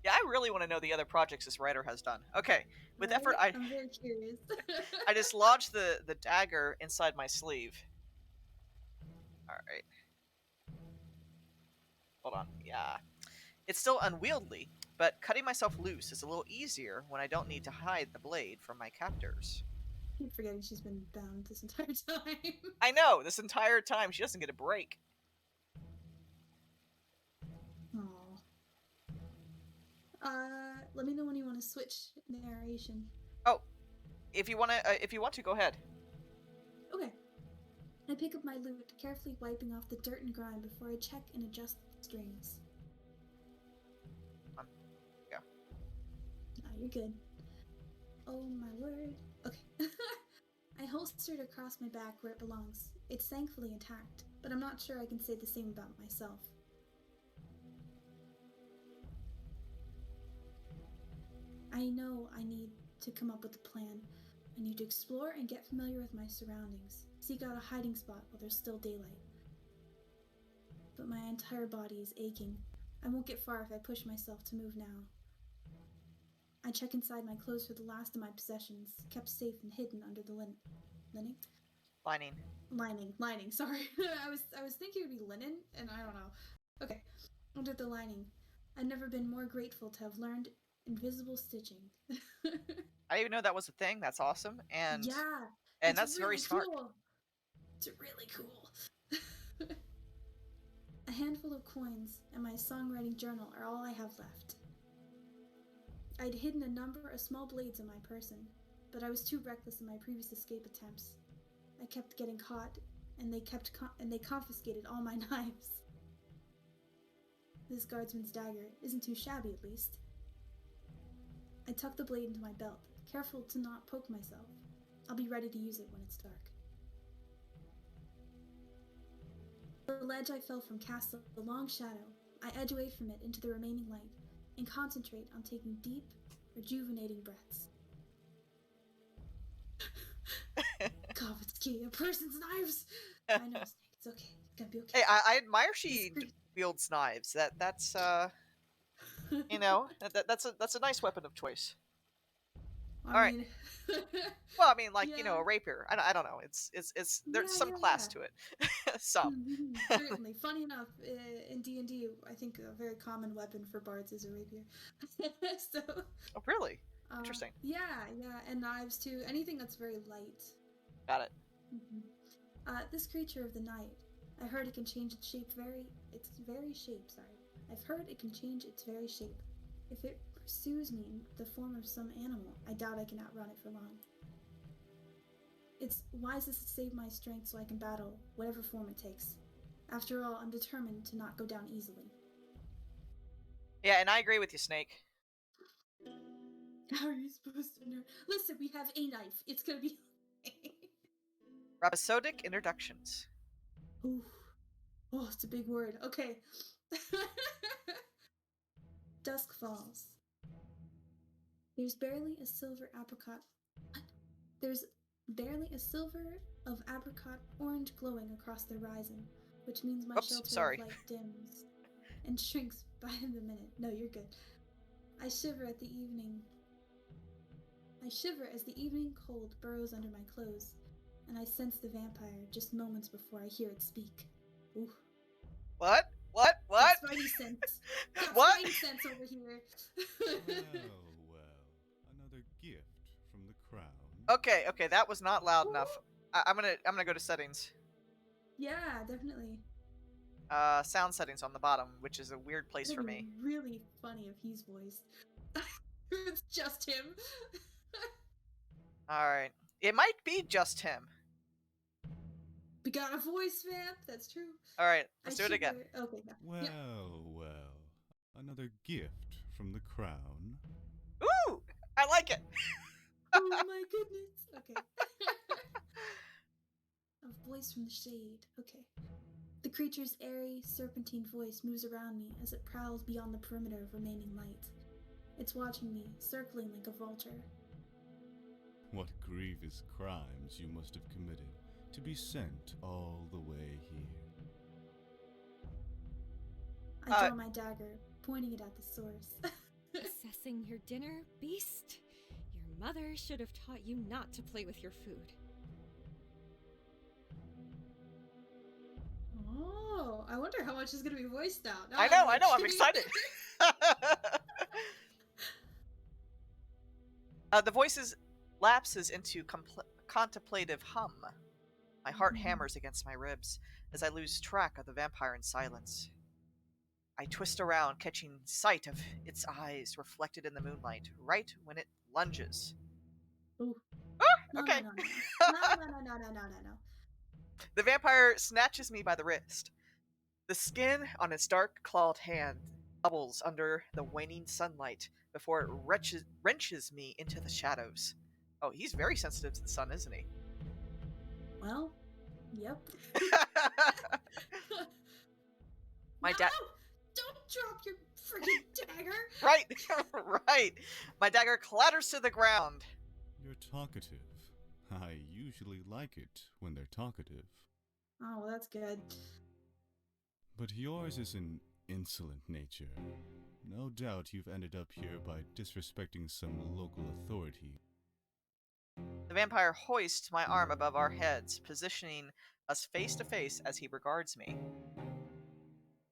Speaker 2: Yeah, I really want to know the other projects this writer has done. Okay, with
Speaker 1: Right?
Speaker 2: effort,
Speaker 1: I'm very curious.
Speaker 2: I dislodge the dagger inside my sleeve. Alright. Hold on. Yeah. It's still unwieldy, but cutting myself loose is a little easier when I don't need to hide the blade from my captors.
Speaker 1: I keep forgetting she's been bound this entire time.
Speaker 2: I know, this entire time she doesn't get a break.
Speaker 1: Aww. Let me know when you want to switch narration.
Speaker 2: Oh, if you want to, go ahead.
Speaker 1: Okay. I pick up my lute, carefully wiping off the dirt and grime before I check and adjust the strings.
Speaker 2: Yeah.
Speaker 1: Ah, you're good. Oh my word. Okay. I holster it across my back where it belongs. It's thankfully intact, but I'm not sure I can say the same about myself. I know I need to come up with a plan. I need to explore and get familiar with my surroundings, seek out a hiding spot while there's still daylight. But my entire body is aching. I won't get far if I push myself to move now. I check inside my clothes for the last of my possessions, kept safe and hidden under the lining. Sorry, I was thinking it would be linen, and I don't know. Okay, under the lining. I've never been more grateful to have learned invisible stitching.
Speaker 2: I didn't even know that was a thing. That's awesome, and
Speaker 1: Yeah,
Speaker 2: that's
Speaker 1: really
Speaker 2: very smart.
Speaker 1: Cool. It's really cool. A handful of coins and my songwriting journal are all I have left. I'd hidden a number of small blades on my person, but I was too reckless in my previous escape attempts. I kept getting caught, and they confiscated all my knives. This guardsman's dagger isn't too shabby, at least. I tuck the blade into my belt, careful to not poke myself. I'll be ready to use it when it's dark. The ledge I fell from casts a long shadow. I edge away from it into the remaining light and concentrate on taking deep, rejuvenating breaths. Kovitsky, a person's knives. I know, Snake. It's okay. It's gonna be okay.
Speaker 2: Hey, I admire she wields knives. That's you know, that's a nice weapon of choice.
Speaker 1: I
Speaker 2: All right.
Speaker 1: mean,
Speaker 2: Well, I mean, like, you know,
Speaker 1: yeah.
Speaker 2: a rapier. I don't know. It's there's
Speaker 1: Yeah,
Speaker 2: some class to it. Some.
Speaker 1: Certainly. Funny enough, in D&D, I think a very common weapon for bards is a rapier. So,
Speaker 2: Oh, really? Interesting.
Speaker 1: yeah, and knives too. Anything that's very light.
Speaker 2: Got it.
Speaker 1: This creature of the night. I heard it can change its shape its very shape, sorry. I've heard it can change its very shape. If it pursues me in the form of some animal, I doubt I can outrun it for long. It's wisest to save my strength so I can battle whatever form it takes. After all, I'm determined to not go down easily.
Speaker 2: Yeah, and I agree with you, Snake.
Speaker 1: How are you supposed to know? Listen, we have a knife. It's gonna be...
Speaker 2: Rhapsodic introductions.
Speaker 1: Ooh. Oh, it's a big word. Okay. Dusk falls. There's barely a silver apricot. What? There's barely a silver of apricot orange glowing across the horizon, which means my shelter of light dims and shrinks by the minute. No, you're good. I shiver as the evening cold burrows under my clothes, and I sense the vampire just moments before I hear it speak. Ooh.
Speaker 2: What?
Speaker 1: That's Spidey sense. Got
Speaker 2: What?
Speaker 1: Spidey sense over here.
Speaker 3: Well, another gift from the crown.
Speaker 2: Okay, that was not loud enough. I'm gonna go to settings.
Speaker 1: Yeah, definitely.
Speaker 2: Sound settings on the bottom, which is a weird place
Speaker 1: It'd
Speaker 2: for
Speaker 1: be
Speaker 2: me.
Speaker 1: really funny if he's voiced. It's just him.
Speaker 2: Alright. It might be just him.
Speaker 1: We got a voice vamp, that's true.
Speaker 2: Alright, let's do it again.
Speaker 1: Okay, yeah.
Speaker 3: Well, another gift from the crown.
Speaker 2: Ooh! I like it!
Speaker 1: Oh my goodness. Okay. A voice from the shade. Okay. The creature's airy, serpentine voice moves around me as it prowls beyond the perimeter of remaining light. It's watching me, circling like a vulture.
Speaker 3: What grievous crimes you must have committed to be sent all the way here.
Speaker 1: I draw my dagger, pointing it at the source.
Speaker 4: Assessing your dinner, beast? Your mother should have taught you not to play with your food.
Speaker 1: Oh, I wonder how much is going to be voiced out.
Speaker 2: I know, I'm excited. The voice lapses into contemplative hum. My heart hammers against my ribs as I lose track of the vampire in silence. I twist around, catching sight of its eyes reflected in the moonlight, right when it lunges.
Speaker 1: Ooh.
Speaker 2: Okay.
Speaker 1: No.
Speaker 2: The vampire snatches me by the wrist. The skin on its dark clawed hand bubbles under the waning sunlight before it wrenches me into the shadows. Oh, he's very sensitive to the sun, isn't he?
Speaker 1: Well, yep.
Speaker 2: My dad.
Speaker 1: Don't drop your freaking dagger.
Speaker 2: Right. My dagger clatters to the ground.
Speaker 3: You're talkative. I usually like it when they're talkative.
Speaker 1: Oh, well, that's good.
Speaker 3: But yours is an insolent nature. No doubt you've ended up here by disrespecting some local authority.
Speaker 2: The vampire hoists my arm above our heads, positioning us face to face as he regards me.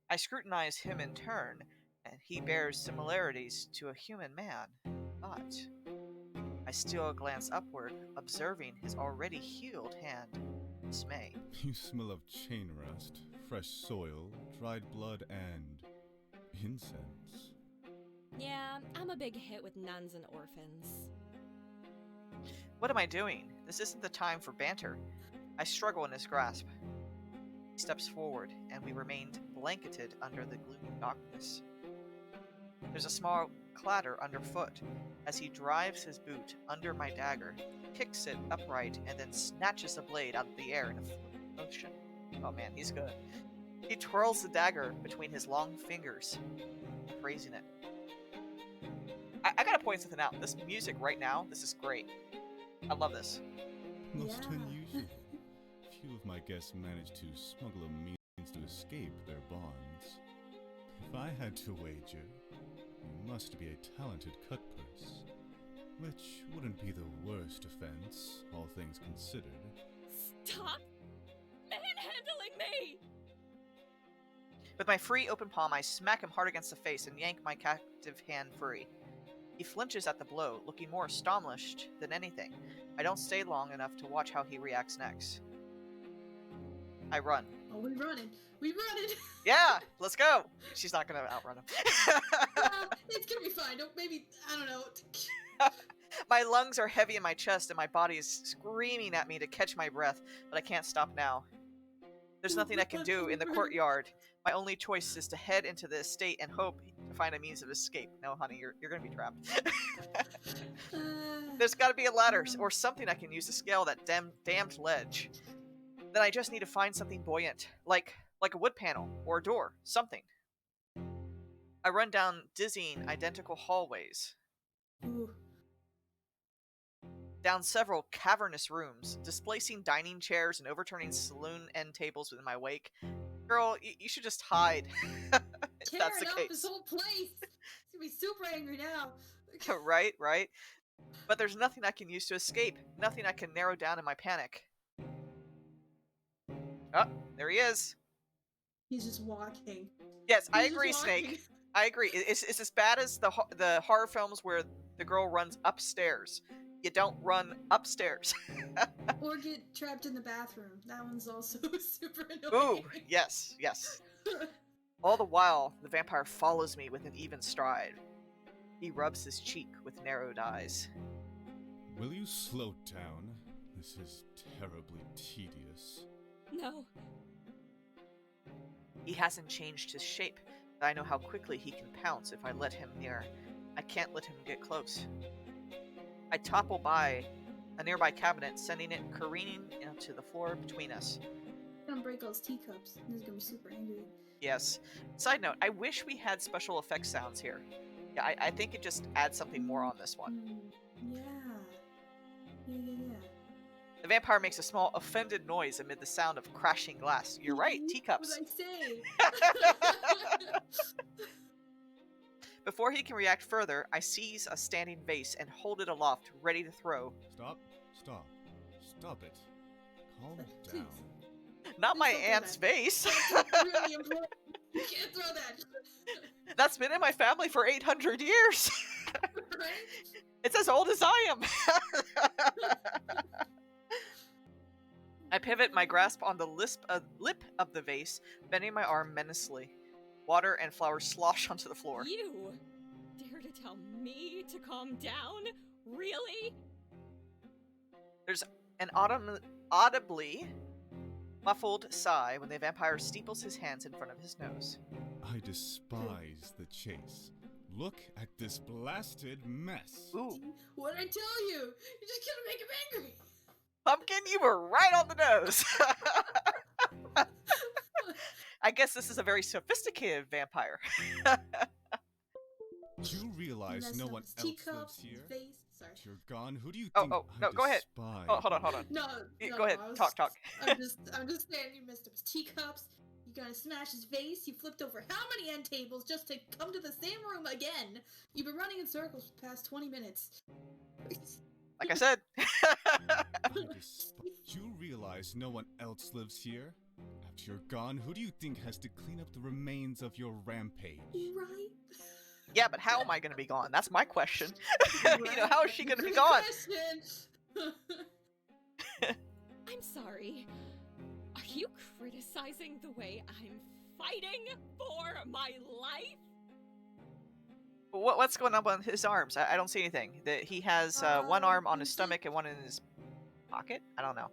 Speaker 2: I scrutinize him in turn, and he bears similarities to a human man, but I steal a glance upward, observing his already healed hand. Dismay.
Speaker 3: You smell of chain rust, fresh soil, dried blood, and incense.
Speaker 4: Yeah, I'm a big hit with nuns and orphans.
Speaker 2: What am I doing? This isn't the time for banter. I struggle in his grasp. He steps forward, and we remained blanketed under the gloomy darkness. There's a small clatter underfoot as he drives his boot under my dagger, kicks it upright, and then snatches the blade out of the air in a motion. Oh man, he's good. He twirls the dagger between his long fingers, praising it. I gotta point something out. This music right now, this is great. I love this.
Speaker 3: Most
Speaker 1: Yeah.
Speaker 3: unusual. few of my guests managed to smuggle a means to escape their bonds. If I had to wager, you must be a talented cutpurse, which wouldn't be the worst offense, all things considered.
Speaker 4: Stop manhandling me!
Speaker 2: With my free open palm, I smack him hard against the face and yank my captive hand free. He flinches at the blow, looking more astonished than anything. I don't stay long enough to watch how he reacts next. I run.
Speaker 1: Oh, we running. We running.
Speaker 2: Yeah, let's go. She's not gonna outrun him.
Speaker 1: It's gonna be fine. I don't know.
Speaker 2: My lungs are heavy in my chest and my body is screaming at me to catch my breath, but I can't stop now. There's nothing I can do in the courtyard. My only choice is to head into the estate and hope to find a means of escape. No, honey, you're gonna be trapped. There's gotta be a ladder or something I can use to scale that damned ledge. Then I just need to find something buoyant, like a wood panel or a door, something. I run down dizzying, identical hallways.
Speaker 1: Ooh.
Speaker 2: Down several cavernous rooms, displacing dining chairs and overturning saloon end tables within my wake. Girl, you should just hide. If that's the
Speaker 1: Tearing up
Speaker 2: case.
Speaker 1: this whole place. He's gonna be super angry now.
Speaker 2: Right. But there's nothing I can use to escape. Nothing I can narrow down in my panic. Oh, there he is.
Speaker 1: He's just walking.
Speaker 2: Yes, I
Speaker 1: He's
Speaker 2: agree,
Speaker 1: just
Speaker 2: Snake.
Speaker 1: walking.
Speaker 2: I agree. It's as bad as the horror films where the girl runs upstairs. You don't run upstairs.
Speaker 1: Or get trapped in the bathroom. That one's also super annoying.
Speaker 2: Ooh, yes. All the while, the vampire follows me with an even stride. He rubs his cheek with narrowed eyes.
Speaker 3: Will you slow down? This is terribly tedious.
Speaker 4: No.
Speaker 2: He hasn't changed his shape, but I know how quickly he can pounce if I let him near. I can't let him get close. I topple by a nearby cabinet, sending it careening into the floor between us.
Speaker 1: I'm gonna break all his teacups. He's gonna be super angry.
Speaker 2: Yes. Side note, I wish we had special effects sounds here. Yeah, I think it just adds something more on this one.
Speaker 1: Yeah.
Speaker 2: The vampire makes a small offended noise amid the sound of crashing glass. You're right, teacups.
Speaker 1: What did I say?
Speaker 3: Before he can react further, I seize a standing vase and hold it aloft, ready to throw. Stop it. Calm
Speaker 1: Please.
Speaker 3: down.
Speaker 2: Not my
Speaker 1: Please don't do
Speaker 2: aunt's
Speaker 1: that.
Speaker 2: vase.
Speaker 1: That's really important. You can't throw that.
Speaker 2: That's been in my family for 800 years.
Speaker 1: Right?
Speaker 2: It's as old as I am. I pivot my grasp on the lip of the vase, bending my arm menacingly. Water and flowers slosh onto the floor.
Speaker 4: You dare to tell me to calm down? Really?
Speaker 2: There's an audibly muffled sigh when the vampire steeples his hands in front of his nose.
Speaker 3: I despise the chase. Look at this blasted mess.
Speaker 2: Ooh.
Speaker 1: What'd I tell you? You're just gonna make him angry.
Speaker 2: Pumpkin, you were right on the nose. I guess this is a very sophisticated vampire.
Speaker 3: Do you realize
Speaker 1: Messed
Speaker 3: no
Speaker 1: up
Speaker 3: one
Speaker 1: his
Speaker 3: else
Speaker 1: teacups,
Speaker 3: lives
Speaker 1: his
Speaker 3: here?
Speaker 1: Face. Sorry.
Speaker 3: If you're gone, who do you
Speaker 2: Oh,
Speaker 3: think
Speaker 2: no, go ahead.
Speaker 3: despise?
Speaker 2: Oh, hold on.
Speaker 1: No,
Speaker 2: Go ahead, talk.
Speaker 1: I'm just saying you messed up his teacups. You gotta smash his vase. You flipped over how many end tables just to come to the same room again? You've been running in circles for the past 20 minutes.
Speaker 2: Like I said.
Speaker 3: Do you realize no one else lives here? After you're gone, who do you think has to clean up the remains of your rampage?
Speaker 1: Right?
Speaker 2: Yeah, but how am I going to be gone? That's my question.
Speaker 1: Right?
Speaker 2: How is she going to be
Speaker 1: Good
Speaker 2: gone?
Speaker 1: question.
Speaker 4: I'm sorry. Are you criticizing the way I'm fighting for my life?
Speaker 2: What's going on with his arms? I don't see anything. He has one arm on his stomach and one in his pocket? I don't know.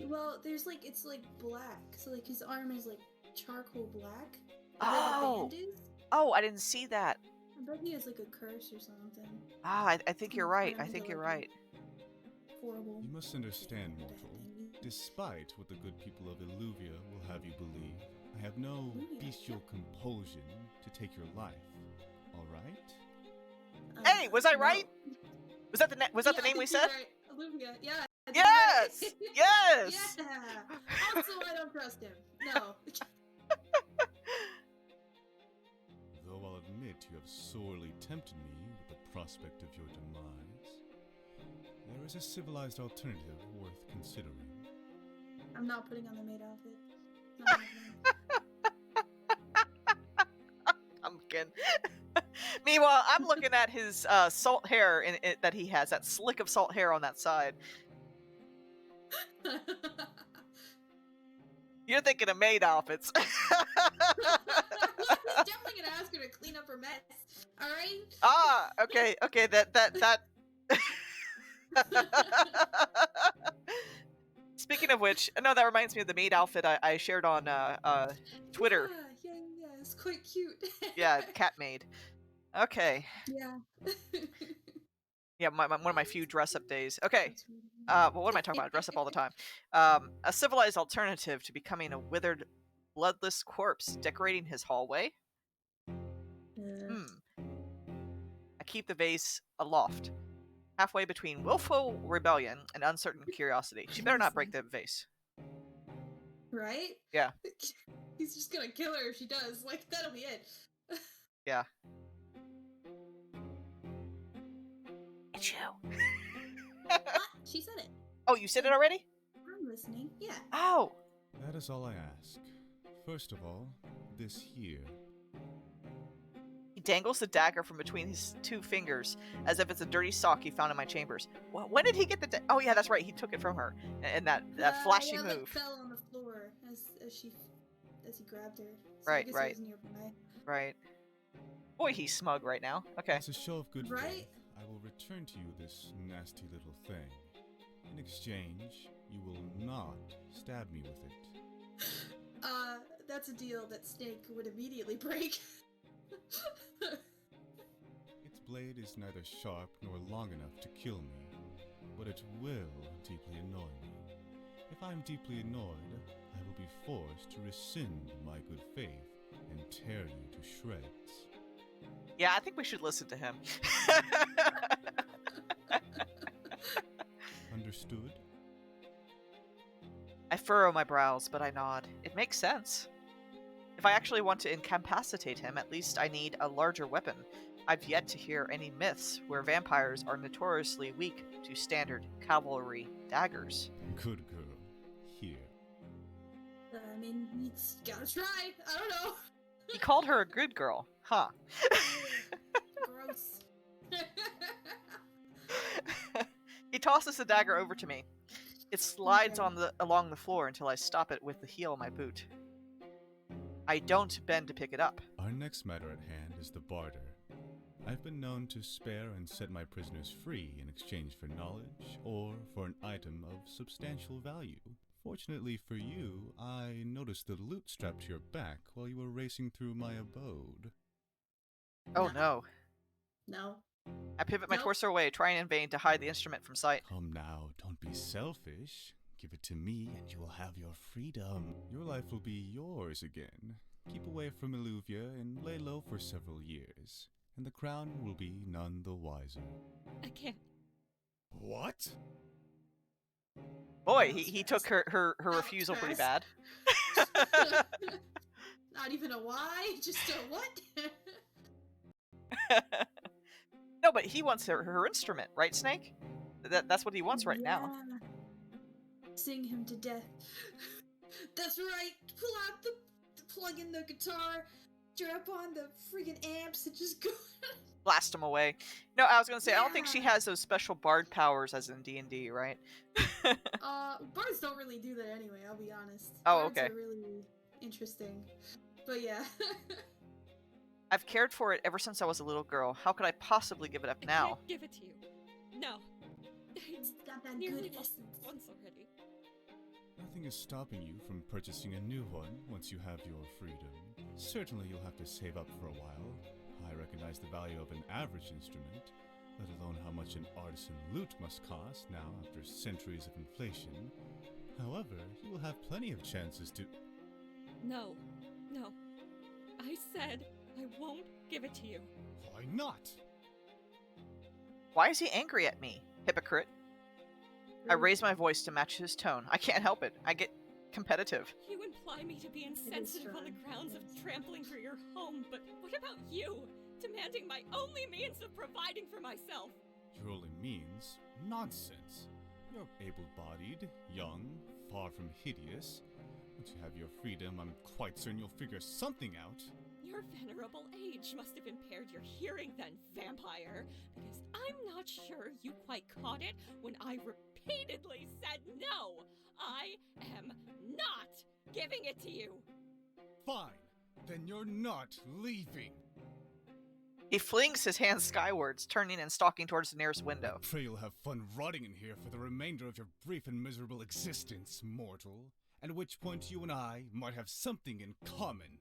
Speaker 1: Well, it's like black. So like his arm is like charcoal black.
Speaker 2: Oh!
Speaker 1: Where the band is.
Speaker 2: Oh, I didn't see that.
Speaker 1: I bet he has like a curse or something.
Speaker 2: Ah, I think you're right. I
Speaker 1: Sounds
Speaker 2: think you're
Speaker 1: like
Speaker 2: right.
Speaker 1: Horrible.
Speaker 3: You must understand, mortal. Despite what the good people of Illuvia will have you believe, I have no bestial compulsion to take your life. All right?
Speaker 2: Hey, was I right?
Speaker 1: No.
Speaker 2: Was that the name we said?
Speaker 1: Right. Olivia, yeah.
Speaker 2: Yes!
Speaker 1: Right?
Speaker 2: Yes!
Speaker 1: Yeah. Also, I don't trust him. No.
Speaker 3: Though I'll admit you have sorely tempted me with the prospect of your demise, there is a civilized alternative worth considering.
Speaker 1: I'm not putting on the maid outfit. Not happening.
Speaker 2: Pumpkin. Meanwhile, I'm looking at his salt hair that he has, that slick of salt hair on that side. You're thinking of maid outfits.
Speaker 1: Yeah, he's definitely gonna ask her to clean up her mess. All right.
Speaker 2: Ah, okay. That. Speaking of which, no, that reminds me of the maid outfit I shared on Twitter.
Speaker 1: Yeah. It's quite cute.
Speaker 2: Yeah, cat maid. Okay.
Speaker 1: Yeah.
Speaker 2: Yeah, one of my few dress up days. Okay.
Speaker 1: That's really
Speaker 2: Well, what am I talking about? I dress up all the time. A civilized alternative to becoming a withered, bloodless corpse decorating his hallway. I keep the vase aloft, halfway between willful rebellion and uncertain curiosity. She better not break the vase.
Speaker 1: Right?
Speaker 2: Yeah.
Speaker 1: He's just gonna kill her if she does. Like, that'll be it.
Speaker 2: Yeah. It's you.
Speaker 1: What? She said it.
Speaker 2: Oh, you said it already?
Speaker 1: I'm listening. Yeah.
Speaker 2: Oh.
Speaker 3: That is all I ask. First of all, this here.
Speaker 2: He dangles the dagger from between his two fingers, as if it's a dirty sock he found in my chambers. Well, when did he get the? Oh yeah, that's right. He took it from her, and that flashy
Speaker 1: yeah,
Speaker 2: move.
Speaker 1: Like, fell on the floor as he grabbed her. So
Speaker 2: Right,
Speaker 1: I guess
Speaker 2: right.
Speaker 1: He was nearby.
Speaker 2: Right. Boy, he's smug right now. Okay.
Speaker 3: As a show of good
Speaker 1: Right?
Speaker 3: faith, I will return to you this nasty little thing. In exchange, you will not stab me with it.
Speaker 1: That's a deal that Snake would immediately break.
Speaker 3: Its blade is neither sharp nor long enough to kill me, but it will deeply annoy me. If I am deeply annoyed, I will be forced to rescind my good faith and tear you to shreds.
Speaker 2: Yeah, I think we should listen to him.
Speaker 3: Understood?
Speaker 2: I furrow my brows, but I nod. It makes sense. If I actually want to incapacitate him, at least I need a larger weapon. I've yet to hear any myths where vampires are notoriously weak to standard cavalry daggers.
Speaker 3: Good girl. Here.
Speaker 1: I mean, you gotta try. I don't know.
Speaker 2: He called her a good girl, huh?
Speaker 1: Gross.
Speaker 2: He tosses the dagger over to me. It slides along the floor until I stop it with the heel of my boot. I don't bend to pick it up.
Speaker 3: Our next matter at hand is the barter. I've been known to spare and set my prisoners free in exchange for knowledge or for an item of substantial value. Fortunately for you, I noticed the loot strapped to your back while you were racing through my abode.
Speaker 2: Oh no.
Speaker 1: No.
Speaker 2: I pivot my
Speaker 1: Nope.
Speaker 2: torso away, trying in vain to hide the instrument from sight.
Speaker 3: Come now, don't be selfish. Give it to me and you will have your freedom. Your life will be yours again. Keep away from Illuvia and lay low for several years, and the crown will be none the wiser.
Speaker 4: I can't.
Speaker 3: What?
Speaker 2: Boy, he took her
Speaker 1: That was
Speaker 2: refusal pretty
Speaker 1: fast.
Speaker 2: bad.
Speaker 1: Not even a why, just a what?
Speaker 2: No, but he wants her instrument, right, Snake? That's what he wants right now.
Speaker 1: Yeah. Sing him to death. That's right. Pull out plug in the guitar, strap on the freaking amps, and just go.
Speaker 2: Blast him away. No, I was gonna say, I don't think she
Speaker 1: Yeah.
Speaker 2: has those special bard powers as in D&D, right?
Speaker 1: Bards don't really do that anyway. I'll be honest.
Speaker 2: Oh,
Speaker 1: Bards
Speaker 2: okay.
Speaker 1: are really interesting, but yeah.
Speaker 2: I've cared for it ever since I was a little girl. How could I possibly give it up
Speaker 4: I
Speaker 2: now?
Speaker 4: can't give it to you. No.
Speaker 1: It's got that
Speaker 4: Nearly
Speaker 1: good
Speaker 4: lost
Speaker 1: essence.
Speaker 4: once already.
Speaker 3: Nothing is stopping you from purchasing a new one once you have your freedom. Certainly you'll have to save up for a while. I recognize the value of an average instrument, let alone how much an artisan lute must cost now after centuries of inflation. However, you will have plenty of chances to...
Speaker 4: No. No. I said I won't give it to you.
Speaker 3: Why not?
Speaker 2: Why is he angry at me? Hypocrite. I raise my voice to match his tone. I can't help it. I get competitive.
Speaker 4: You imply me to be insensitive on the grounds of trampling through your home, but what about you? Demanding my only means of providing for myself.
Speaker 3: Your only means? Nonsense. You're able-bodied, young, far from hideous. Once you have your freedom, I'm quite certain you'll figure something out.
Speaker 4: Your venerable age must have impaired your hearing then, vampire, because I'm not sure you quite caught it when I repeatedly said no. I am not giving it to you.
Speaker 3: Fine. Then you're not leaving.
Speaker 2: He flings his hands skywards, turning and stalking towards the nearest window.
Speaker 3: I pray you'll have fun rotting in here for the remainder of your brief and miserable existence, mortal. At which point you and I might have something in common.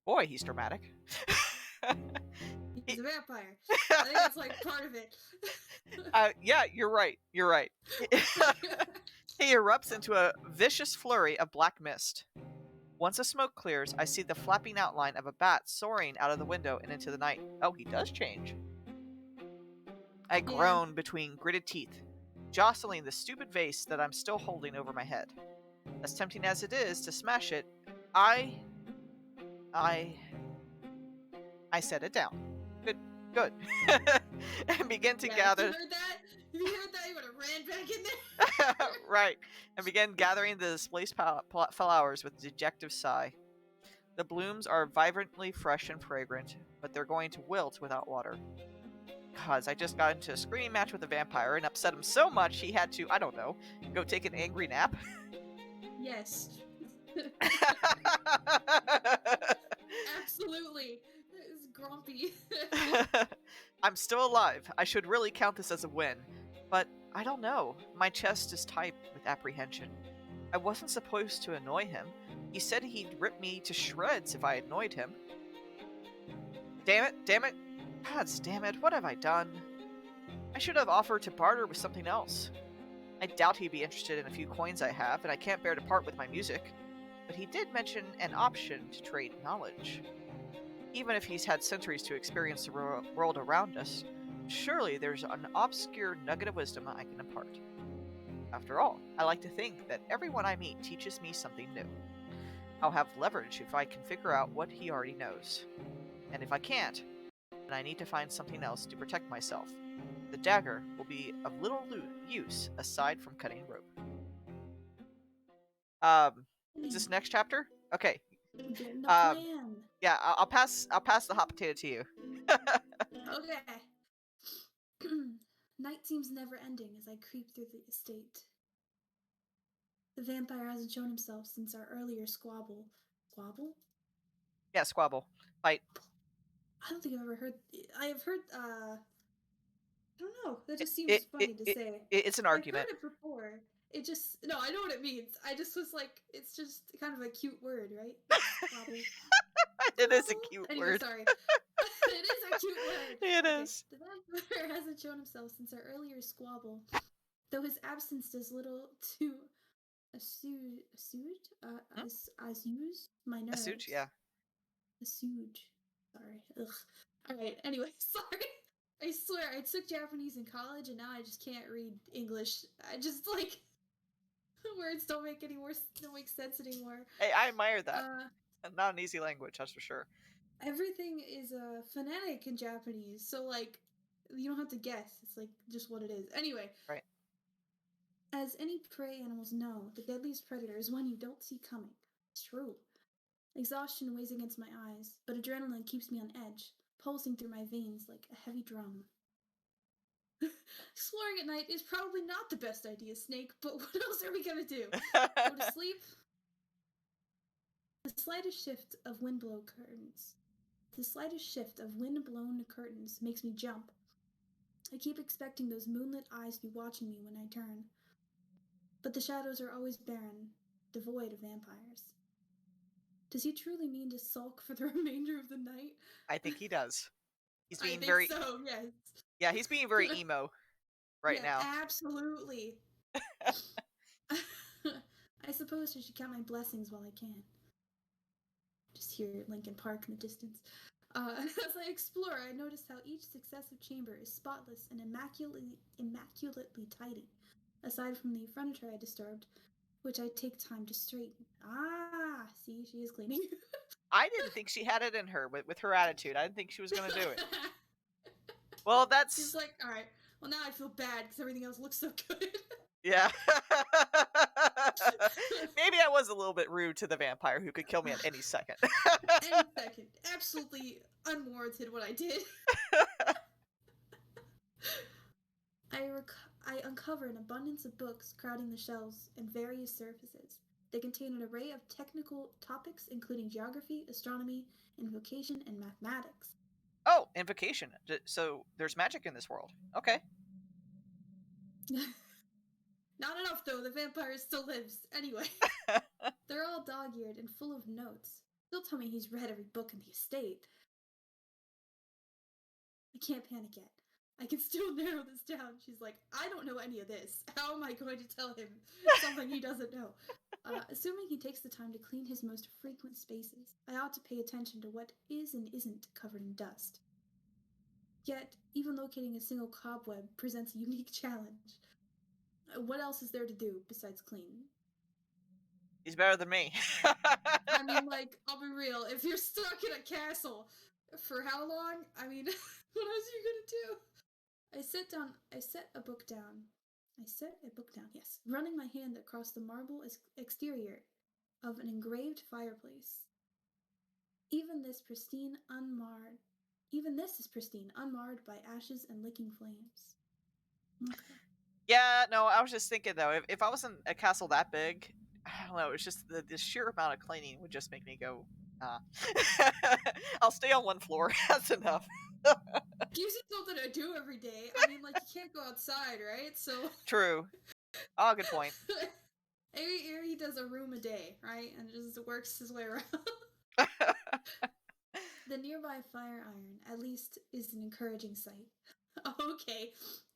Speaker 2: Boy, he's dramatic.
Speaker 1: He's a vampire. I think that's like part of it.
Speaker 2: Yeah, you're right. You're right. He erupts into a vicious flurry of black mist. Once the smoke clears, I see the flapping outline of a bat soaring out of the window and into the night. Oh, he does change. I groan between gritted teeth, jostling the stupid vase that I'm still holding over my head. As tempting as it is to smash it, I set it down. Good. And begin to gather.
Speaker 1: If you heard that, you would have ran back in there.
Speaker 2: Right. And began gathering the displaced flowers with a dejective sigh. The blooms are vibrantly fresh and fragrant, but they're going to wilt without water. Cause I just got into a screaming match with a vampire and upset him so much he had to, I don't know, go take an angry nap.
Speaker 1: Yes. Absolutely. It's grumpy.
Speaker 2: I'm still alive. I should really count this as a win. But I don't know. My chest is tight with apprehension. I wasn't supposed to annoy him. He said he'd rip me to shreds if I annoyed him. Damn it. Gods damn it, what have I done? I should have offered to barter with something else. I doubt he'd be interested in a few coins I have, and I can't bear to part with my music. But he did mention an option to trade knowledge. Even if he's had centuries to experience the world around us, surely there's an obscure nugget of wisdom I can impart. After all, I like to think that everyone I meet teaches me something new. I'll have leverage if I can figure out what he already knows. And if I can't, then I need to find something else to protect myself. The dagger will be of little use aside from cutting rope. Is this next chapter? Okay.
Speaker 1: Getting the plan.
Speaker 2: Yeah, I'll pass the hot potato to you.
Speaker 1: Okay. Night seems never ending as I creep through the estate. The vampire hasn't shown himself since our earlier squabble. Squabble?
Speaker 2: Yeah, squabble. Fight.
Speaker 1: I don't think I've ever heard. I have heard. I don't know. That just seems funny to say.
Speaker 2: It's an argument.
Speaker 1: I've heard it before. It just no. I know what it means. I just was like, it's just kind of a cute word, right? Squabble.
Speaker 2: It is a cute word.
Speaker 1: Sorry. It is a cute word.
Speaker 2: It is.
Speaker 1: The vampire hasn't shown himself since our earlier squabble, though his absence does little to assuage my nerves.
Speaker 2: Assuage, yeah.
Speaker 1: Assuage. Sorry. Ugh. Alright, anyway, sorry. I swear, I took Japanese in college and now I just can't read English. I just, like, words don't make sense anymore.
Speaker 2: Hey, I admire that. Not an easy language, that's for sure.
Speaker 1: Everything is phonetic in Japanese, so, like, you don't have to guess. It's, like, just what it is. Anyway.
Speaker 2: Right.
Speaker 1: As any prey animals know, the deadliest predator is one you don't see coming. It's true. Exhaustion weighs against my eyes, but adrenaline keeps me on edge, pulsing through my veins like a heavy drum. Exploring at night is probably not the best idea, Snake, but what else are we gonna do? Go to sleep? The slightest shift of windblown curtains makes me jump. I keep expecting those moonlit eyes to be watching me when I turn. But the shadows are always barren, devoid of vampires. Does he truly mean to sulk for the remainder of the night?
Speaker 2: I think he does. He's being
Speaker 1: So, yes.
Speaker 2: Yeah, he's being very emo now.
Speaker 1: Absolutely. I suppose I should count my blessings while I can. Just hear Linkin Park in the distance. As I explore, I notice how each successive chamber is spotless and immaculately tidy, aside from the furniture I disturbed, which I take time to straighten. Ah, see, she is cleaning.
Speaker 2: I didn't think she had it in her with her attitude. I didn't think she was going to do it. Well, that's...
Speaker 1: She's like, all right, well, now I feel bad because everything else looks so good.
Speaker 2: Yeah. Maybe I was a little bit rude to the vampire who could kill me at any second.
Speaker 1: Any second. Absolutely unwarranted what I did. I uncover an abundance of books crowding the shelves and various surfaces. They contain an array of technical topics, including geography, astronomy, invocation, and mathematics.
Speaker 2: Oh, invocation. So there's magic in this world. Okay.
Speaker 1: Not enough, though. The vampire still lives. Anyway. They're all dog-eared and full of notes. He'll tell me he's read every book in the estate. I can't panic yet. I can still narrow this down. She's like, I don't know any of this. How am I going to tell him something he doesn't know? Assuming he takes the time to clean his most frequent spaces, I ought to pay attention to what is and isn't covered in dust. Yet, even locating a single cobweb presents a unique challenge. What else is there to do besides clean?
Speaker 2: He's better than me.
Speaker 1: I mean, like, I'll be real. If you're stuck in a castle for how long? I mean, what else are you gonna do? I set a book down, yes, running my hand across the marble exterior of an engraved fireplace. Even this is pristine, unmarred by ashes and licking flames. Okay.
Speaker 2: Yeah, no, I was just thinking, though, if I was in a castle that big, I don't know, it's just the sheer amount of cleaning would just make me go, I'll stay on one floor. That's enough.
Speaker 1: Gives you something to do every day. I mean, like, you can't go outside, right? So...
Speaker 2: True. Oh, good point.
Speaker 1: Maybe he does a room a day, right? And just works his way around. The nearby fire iron, at least, is an encouraging sight. Okay,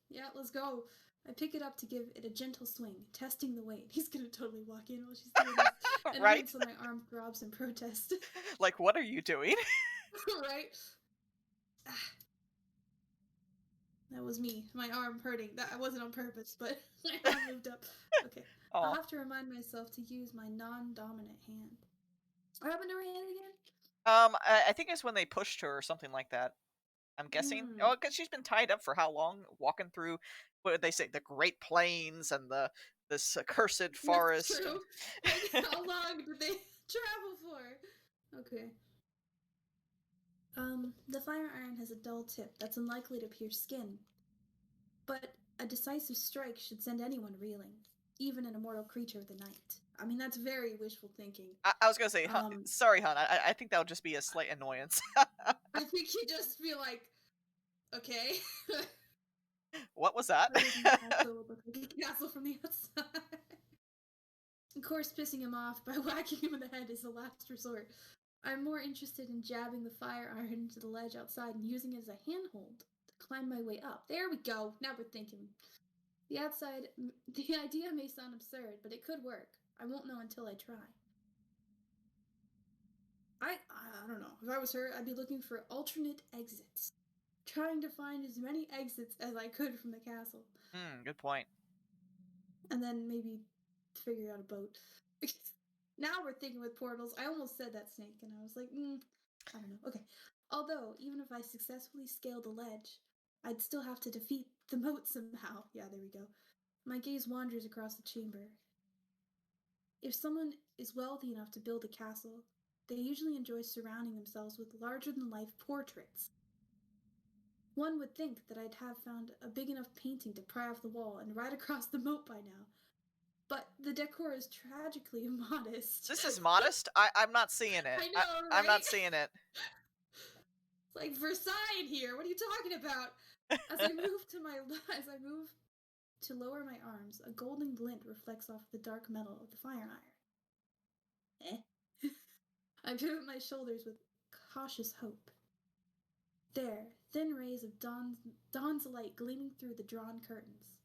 Speaker 1: yeah, let's go. I pick it up to give it a gentle swing, testing the weight. He's gonna totally walk in while she's doing this. And
Speaker 2: right?
Speaker 1: So my arm throbs in protest.
Speaker 2: Like, what are you doing?
Speaker 1: Right? That was me. My arm hurting. That wasn't on purpose, but my arm moved up. Okay.
Speaker 2: Aww.
Speaker 1: I'll have to remind myself to use my non-dominant hand. What happened to her hand again?
Speaker 2: I think it's when they pushed her or something like that. I'm guessing. Oh, because she's been tied up for how long? Walking through, what did they say? The Great Plains and this accursed forest.
Speaker 1: That's true. Like, how long did they travel for? Okay. The fire iron has a dull tip that's unlikely to pierce skin, but a decisive strike should send anyone reeling, even an immortal creature of the night. I mean, that's very wishful thinking.
Speaker 2: I was gonna say, sorry, hon. I think that would just be a slight annoyance.
Speaker 1: I think you'd just be like, okay.
Speaker 2: What was that?
Speaker 1: Castle from the outside. Of course, pissing him off by whacking him in the head is the last resort. I'm more interested in jabbing the fire iron into the ledge outside and using it as a handhold to climb my way up. There we go. Now we're thinking. The idea may sound absurd, but it could work. I won't know until I try. I don't know. If I was her, I'd be looking for alternate exits. Trying to find as many exits as I could from the castle.
Speaker 2: Good point.
Speaker 1: And then maybe figure out a boat. Now we're thinking with portals. I almost said that, Snake, and I was like, I don't know. Okay. Although, even if I successfully scaled the ledge, I'd still have to defeat the moat somehow. Yeah, there we go. My gaze wanders across the chamber. If someone is wealthy enough to build a castle, they usually enjoy surrounding themselves with larger-than-life portraits. One would think that I'd have found a big enough painting to pry off the wall and ride across the moat by now. But the decor is tragically immodest.
Speaker 2: This is modest? I'm not seeing it.
Speaker 1: I know, right?
Speaker 2: I'm not seeing it.
Speaker 1: It's like Versailles here. What are you talking about? As I move to lower my arms, a golden glint reflects off the dark metal of the fire iron. I pivot my shoulders with cautious hope. There, thin rays of dawn's light gleaming through the drawn curtains.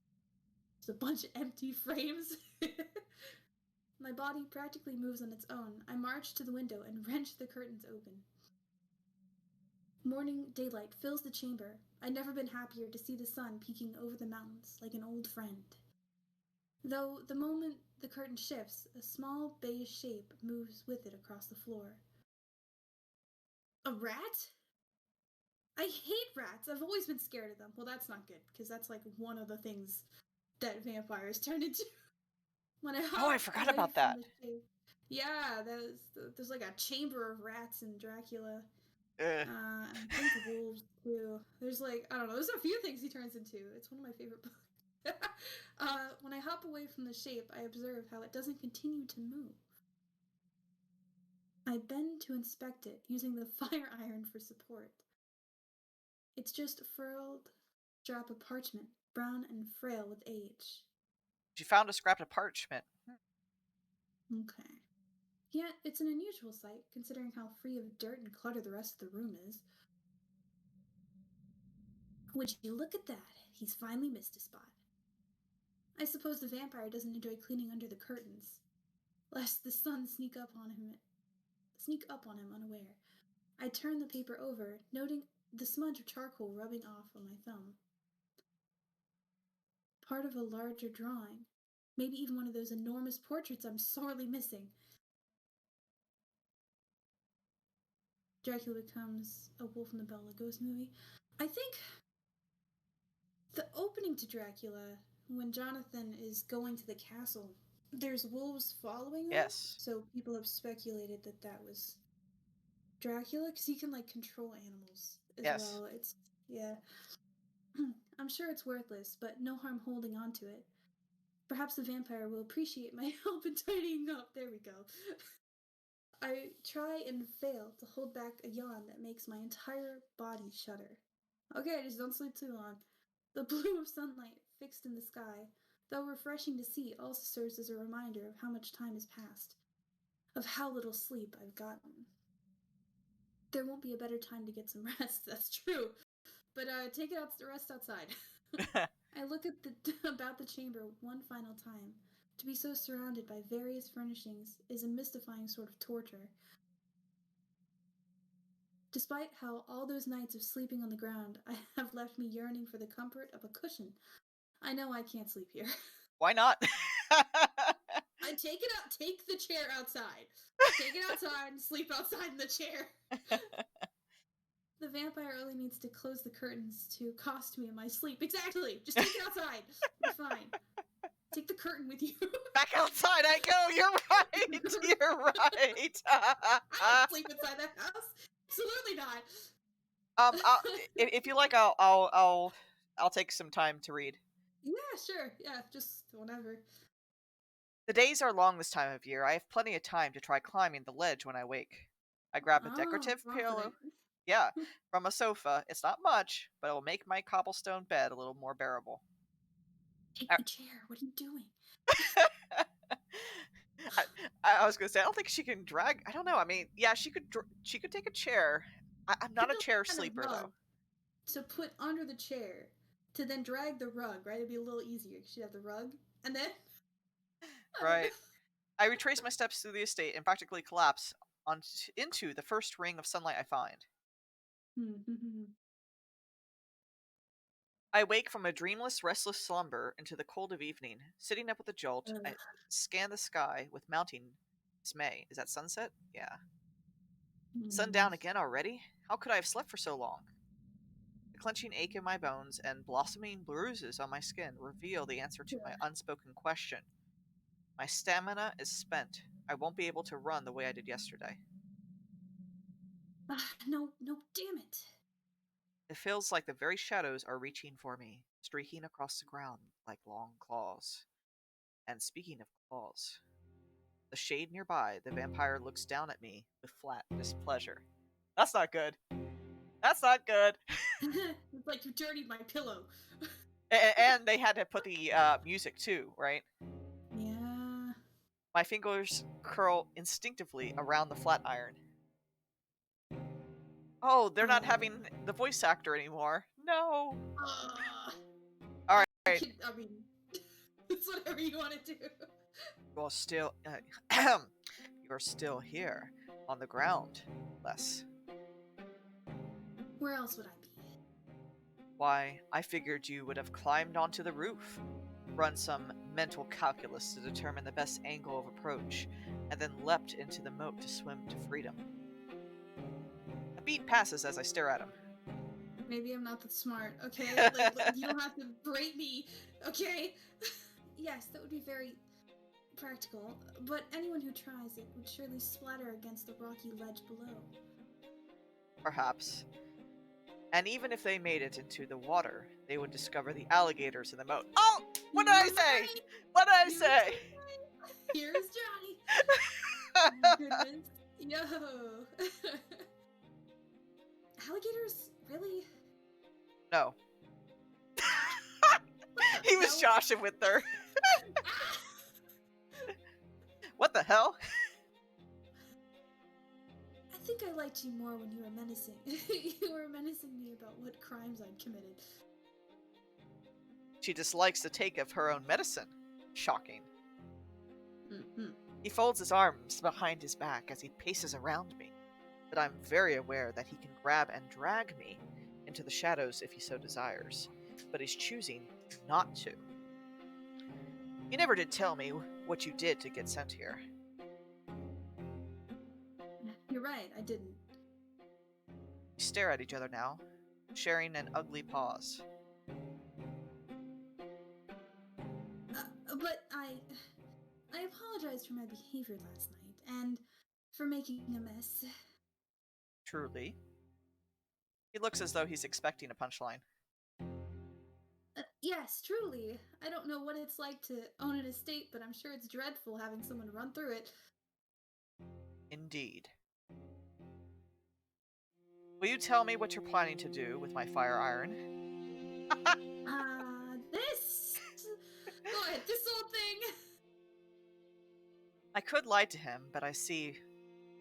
Speaker 1: There's a bunch of empty frames. My body practically moves on its own. I march to the window and wrench the curtains open. Morning daylight fills the chamber. I'd never been happier to see the sun peeking over the mountains like an old friend. Though the moment the curtain shifts, a small beige shape moves with it across the floor. A rat? I hate rats. I've always been scared of them. Well, that's not good, because that's like one of the things that vampires turn into. When I
Speaker 2: Oh, I
Speaker 1: hop
Speaker 2: forgot
Speaker 1: away
Speaker 2: about
Speaker 1: from
Speaker 2: that.
Speaker 1: the shape. Yeah, there's like a chamber of rats in Dracula.
Speaker 2: Ugh.
Speaker 1: I think wolves too. There's like, I don't know, there's a few things he turns into. It's one of my favorite books. When I hop away from the shape, I observe how it doesn't continue to move. I bend to inspect it, using the fire iron for support. It's just a furled strap of parchment, brown and frail with age.
Speaker 2: She found a scrap of parchment.
Speaker 1: Okay. Yet, it's an unusual sight, considering how free of dirt and clutter the rest of the room is. Would you look at that? He's finally missed a spot. I suppose the vampire doesn't enjoy cleaning under the curtains, lest the sun sneak up on him unaware. I turn the paper over, noting the smudge of charcoal rubbing off on my thumb. Part of a larger drawing. Maybe even one of those enormous portraits I'm sorely missing. Dracula becomes a wolf in the Bela Lugosi movie. I think the opening to Dracula, when Jonathan is going to the castle, there's wolves following him.
Speaker 2: Yes.
Speaker 1: So people have speculated that that was Dracula, because he can like control animals as
Speaker 2: Yes.
Speaker 1: well. It's yeah. I'm sure it's worthless, but no harm holding on to it. Perhaps the vampire will appreciate my help in tidying up. There we go. I try and fail to hold back a yawn that makes my entire body shudder. Okay, just don't sleep too long. The blue of sunlight fixed in the sky, though refreshing to see, also serves as a reminder of how much time has passed, of how little sleep I've gotten. There won't be a better time to get some rest, that's true. But take it out the rest outside. I look at about the chamber one final time. To be so surrounded by various furnishings is a mystifying sort of torture. Despite how all those nights of sleeping on the ground have left me yearning for the comfort of a cushion, I know I can't sleep here.
Speaker 2: Why not?
Speaker 1: I take the chair outside. Take it outside and sleep outside in the chair. The vampire only needs to close the curtains to accost me in my sleep. Exactly! Just take it outside. We're fine. Take the curtain with you.
Speaker 2: Back outside I go! You're right! You're right!
Speaker 1: I don't sleep inside that house. Absolutely not.
Speaker 2: If you like, I'll take some time to read.
Speaker 1: Yeah, sure. Yeah, just whenever.
Speaker 2: The days are long this time of year. I have plenty of time to try climbing the ledge when I wake. I grab a decorative pillow. Yeah, from a sofa. It's not much, but it will make my cobblestone bed a little more bearable.
Speaker 1: Take the chair. What are you doing?
Speaker 2: I was gonna say I don't think she can drag. I don't know. I mean, yeah, she could. She could take a chair. I'm not a chair sleeper though.
Speaker 1: To put under the chair, to then drag the rug. Right, it'd be a little easier. She'd have the rug, and then.
Speaker 2: Right. I retrace my steps through the estate and practically collapse into the first ring of sunlight I find. I wake from a dreamless, restless slumber into the cold of evening. Sitting up with a jolt, I scan the sky with mounting dismay. Is that sunset? Yeah. Sundown again already? How could I have slept for so long? The clenching ache in my bones and blossoming bruises on my skin reveal the answer to my unspoken question. My stamina is spent. I won't be able to run the way I did yesterday.
Speaker 1: No, damn it.
Speaker 2: It feels like the very shadows are reaching for me, streaking across the ground like long claws. And speaking of claws, the shade nearby, the vampire looks down at me with flat displeasure. That's not good. That's not good.
Speaker 1: It's like you dirtied my pillow.
Speaker 2: And they had to put the music too, right?
Speaker 1: Yeah.
Speaker 2: My fingers curl instinctively around the flat iron. Oh, they're not having the voice actor anymore. No. All right.
Speaker 1: I mean, it's whatever you want to do.
Speaker 2: You're still, you're still here on the ground, Les.
Speaker 1: Where else would I be?
Speaker 2: Why, I figured you would have climbed onto the roof, run some mental calculus to determine the best angle of approach, and then leapt into the moat to swim to freedom. A beat passes as I stare at him.
Speaker 1: Maybe I'm not that smart, okay? Like, you don't have to berate me, okay? Yes, that would be very practical, but anyone who tries it would surely splatter against the rocky ledge below.
Speaker 2: Perhaps. And even if they made it into the water, they would discover the alligators in the moat. Oh! What did I say?
Speaker 1: Right.
Speaker 2: What did I say?
Speaker 1: Here's Johnny. Oh my goodness. Yo. Alligators? Really?
Speaker 2: No. He was joshing with her. What the hell?
Speaker 1: I think I liked you more when you were menacing. You were menacing me about what crimes I'd committed.
Speaker 2: She dislikes the take of her own medicine. Shocking.
Speaker 1: Mm-hmm.
Speaker 2: He folds his arms behind his back as he paces around me, but I'm very aware that he can grab and drag me into the shadows if he so desires, but he's choosing not to. You never did tell me what you did to get sent here.
Speaker 1: You're right, I didn't.
Speaker 2: We stare at each other now, sharing an ugly pause.
Speaker 1: But I apologized for my behavior last night, and for making a mess.
Speaker 2: Truly? He looks as though he's expecting a punchline.
Speaker 1: Yes, truly. I don't know what it's like to own an estate, but I'm sure it's dreadful having someone run through it.
Speaker 2: Indeed. Will you tell me what you're planning to do with my fire iron?
Speaker 1: This? Go ahead, this whole thing!
Speaker 2: I could lie to him, but I see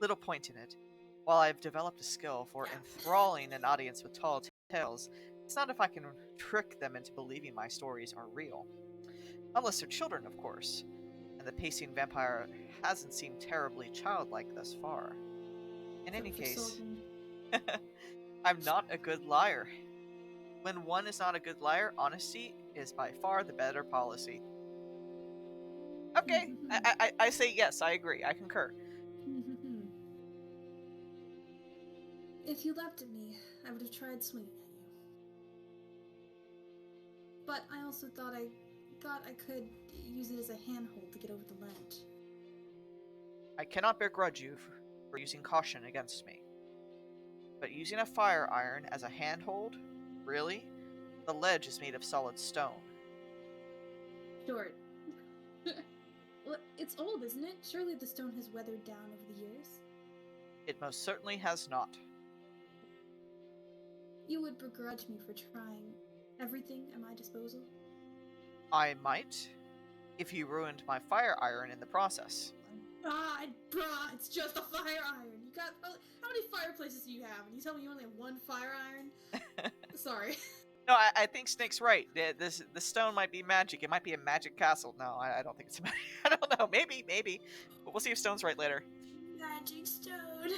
Speaker 2: little point in it. While I've developed a skill for enthralling an audience with tall tales, it's not if I can trick them into believing my stories are real. Unless they're children, of course. And the pacing vampire hasn't seemed terribly childlike thus far. In any case, I'm not a good liar. When one is not a good liar, honesty is by far the better policy. Okay, I say yes, I agree, I concur.
Speaker 1: If you leapt at me, I would have tried swinging at you. But I also thought I could use it as a handhold to get over the ledge.
Speaker 2: I cannot begrudge you for using caution against me. But using a fire iron as a handhold? Really? The ledge is made of solid stone.
Speaker 1: Short. Well, it's old, isn't it? Surely the stone has weathered down over the years.
Speaker 2: It most certainly has not.
Speaker 1: You would begrudge me for trying everything at my disposal?
Speaker 2: I might, if you ruined my fire iron in the process.
Speaker 1: God, bruh, it's just a fire iron. You got how many fireplaces do you have? And you tell me you only have one fire iron? Sorry.
Speaker 2: No, I think Snake's right. The stone might be magic. It might be a magic castle. No, I don't think it's a magic. I don't know. Maybe. But we'll see if Stone's right later.
Speaker 1: Magic stone.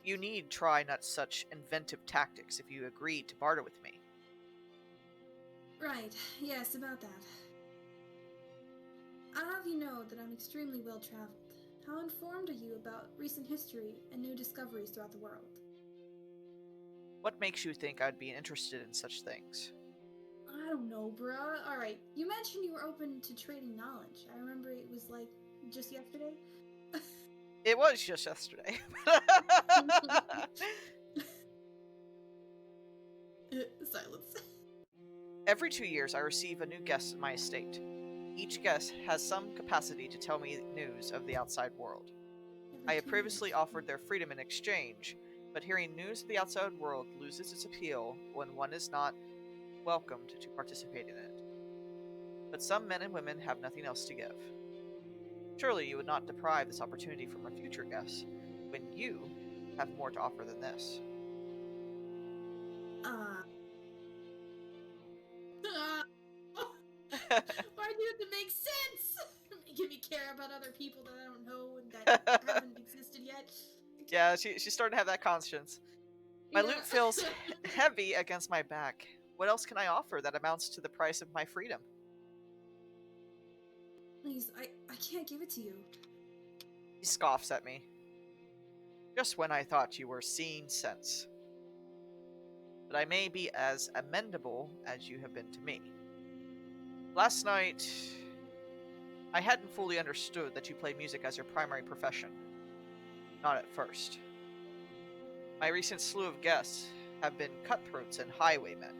Speaker 2: You need try not such inventive tactics if you agreed to barter with me.
Speaker 1: Right, yes, about that. I'll have you know that I'm extremely well-traveled. How informed are you about recent history and new discoveries throughout the world?
Speaker 2: What makes you think I'd be interested in such things?
Speaker 1: I don't know, bruh. Alright, you mentioned you were open to trading knowledge. I remember it was like just yesterday.
Speaker 2: It was just yesterday.
Speaker 1: Silence.
Speaker 2: Every 2 years, I receive a new guest at my estate. Each guest has some capacity to tell me news of the outside world. I have previously offered their freedom in exchange, but hearing news of the outside world loses its appeal when one is not welcomed to participate in it. But some men and women have nothing else to give. Surely you would not deprive this opportunity from a future guest, when you have more to offer than this.
Speaker 1: Why do it to make sense? Making me care about other people that I don't know and that haven't existed yet.
Speaker 2: Yeah, she's starting to have that conscience. My
Speaker 1: Yeah.
Speaker 2: loot feels heavy against my back. What else can I offer that amounts to the price of my freedom?
Speaker 1: Please, I can't give it to you.
Speaker 2: He scoffs at me. Just when I thought you were seeing sense. But I may be as amendable as you have been to me. Last night, I hadn't fully understood that you played music as your primary profession. Not at first. My recent slew of guests have been cutthroats and highwaymen.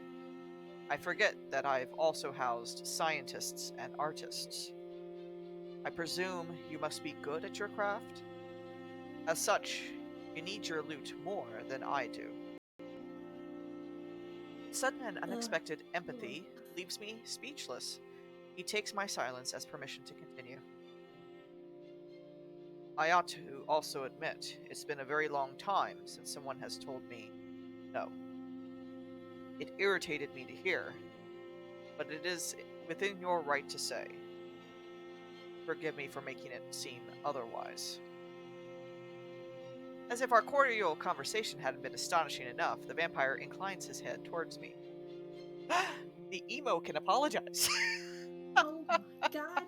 Speaker 2: I forget that I've also housed scientists and artists. I presume you must be good at your craft? As such, you need your loot more than I do. Sudden and unexpected empathy leaves me speechless. He takes my silence as permission to continue. I ought to also admit, it's been a very long time since someone has told me no. It irritated me to hear, but it is within your right to say. Forgive me for making it seem otherwise. As if our cordial conversation hadn't been astonishing enough, the vampire inclines his head towards me. The emo can apologize.
Speaker 1: Oh my god.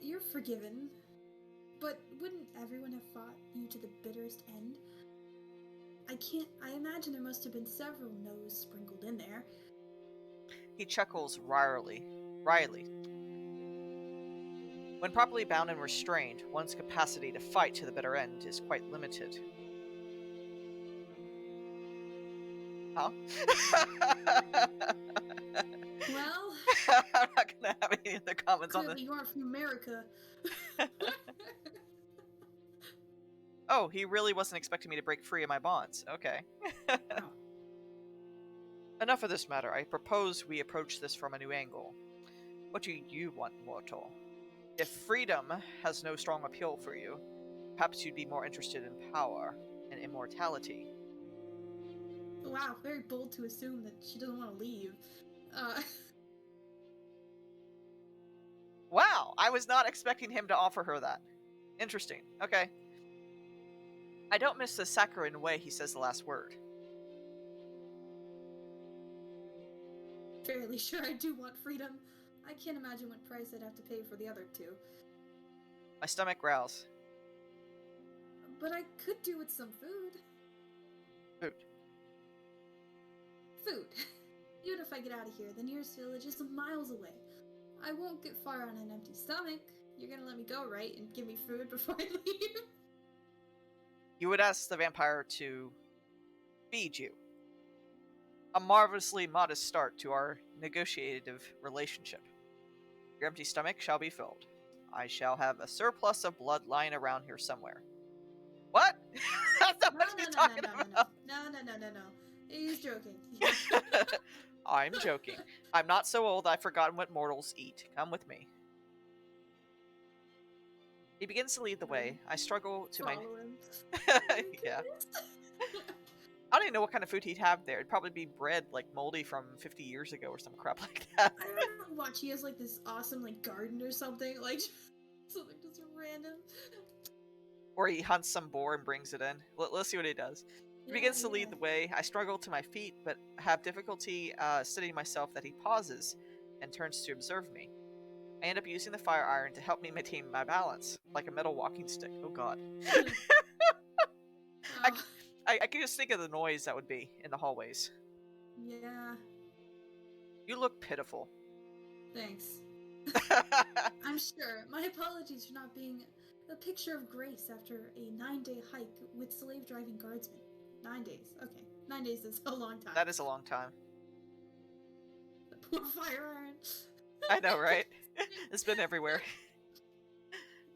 Speaker 1: You're forgiven. But wouldn't everyone have fought you to the bitterest end? I imagine there must have been several no's sprinkled in there.
Speaker 2: He chuckles wryly. When properly bound and restrained, one's capacity to fight to the bitter end is quite limited. Huh?
Speaker 1: Well,
Speaker 2: I'm not gonna have any other comments on
Speaker 1: clearly
Speaker 2: this.
Speaker 1: you aren't from America.
Speaker 2: Oh, he really wasn't expecting me to break free of my bonds. Okay.
Speaker 1: Oh.
Speaker 2: Enough of this matter. I propose we approach this from a new angle. What do you want, mortal? If freedom has no strong appeal for you, perhaps you'd be more interested in power and immortality.
Speaker 1: Wow, very bold to assume that she doesn't want to leave.
Speaker 2: Wow, I was not expecting him to offer her that. Interesting. Okay. I don't miss the saccharine way he says the last word.
Speaker 1: Fairly sure I do want freedom. I can't imagine what price I'd have to pay for the other two.
Speaker 2: My stomach growls.
Speaker 1: But I could do with some food.
Speaker 2: Food.
Speaker 1: Food. Even if I get out of here, the nearest village is miles away. I won't get far on an empty stomach. You're gonna let me go, right? And give me food before I leave?
Speaker 2: You would ask the vampire to feed you. A marvelously modest start to our negotiative relationship. Your empty stomach shall be filled. I shall have a surplus of blood lying around here somewhere. What? That's not what he's talking about.
Speaker 1: No. He's joking.
Speaker 2: I'm joking. I'm not so old I've forgotten what mortals eat. Come with me. He begins to lead the way. I struggle to my...
Speaker 1: Follow him.
Speaker 2: Yeah. I don't even know what kind of food he'd have there. It'd probably be bread, like, moldy from 50 years ago or some crap like that.
Speaker 1: I don't know, watch, he has like this awesome like garden or something, like something just random.
Speaker 2: Or he hunts some boar and brings it in. Let's see what he does. He begins to lead the way. I struggle to my feet, but have difficulty steadying myself that he pauses and turns to observe me. I end up using the fire iron to help me maintain my balance, like a metal walking stick. Oh god.
Speaker 1: Oh,
Speaker 2: I can just think of the noise that would be in the hallways.
Speaker 1: yeah,
Speaker 2: You look pitiful.
Speaker 1: thanks. I'm sure. My apologies for not being a picture of grace after a 9-day hike with slave-driving guardsmen. 9 days. Okay. 9 days is a long time.
Speaker 2: That is a long time.
Speaker 1: The poor fire iron.
Speaker 2: I know, right? It's been everywhere.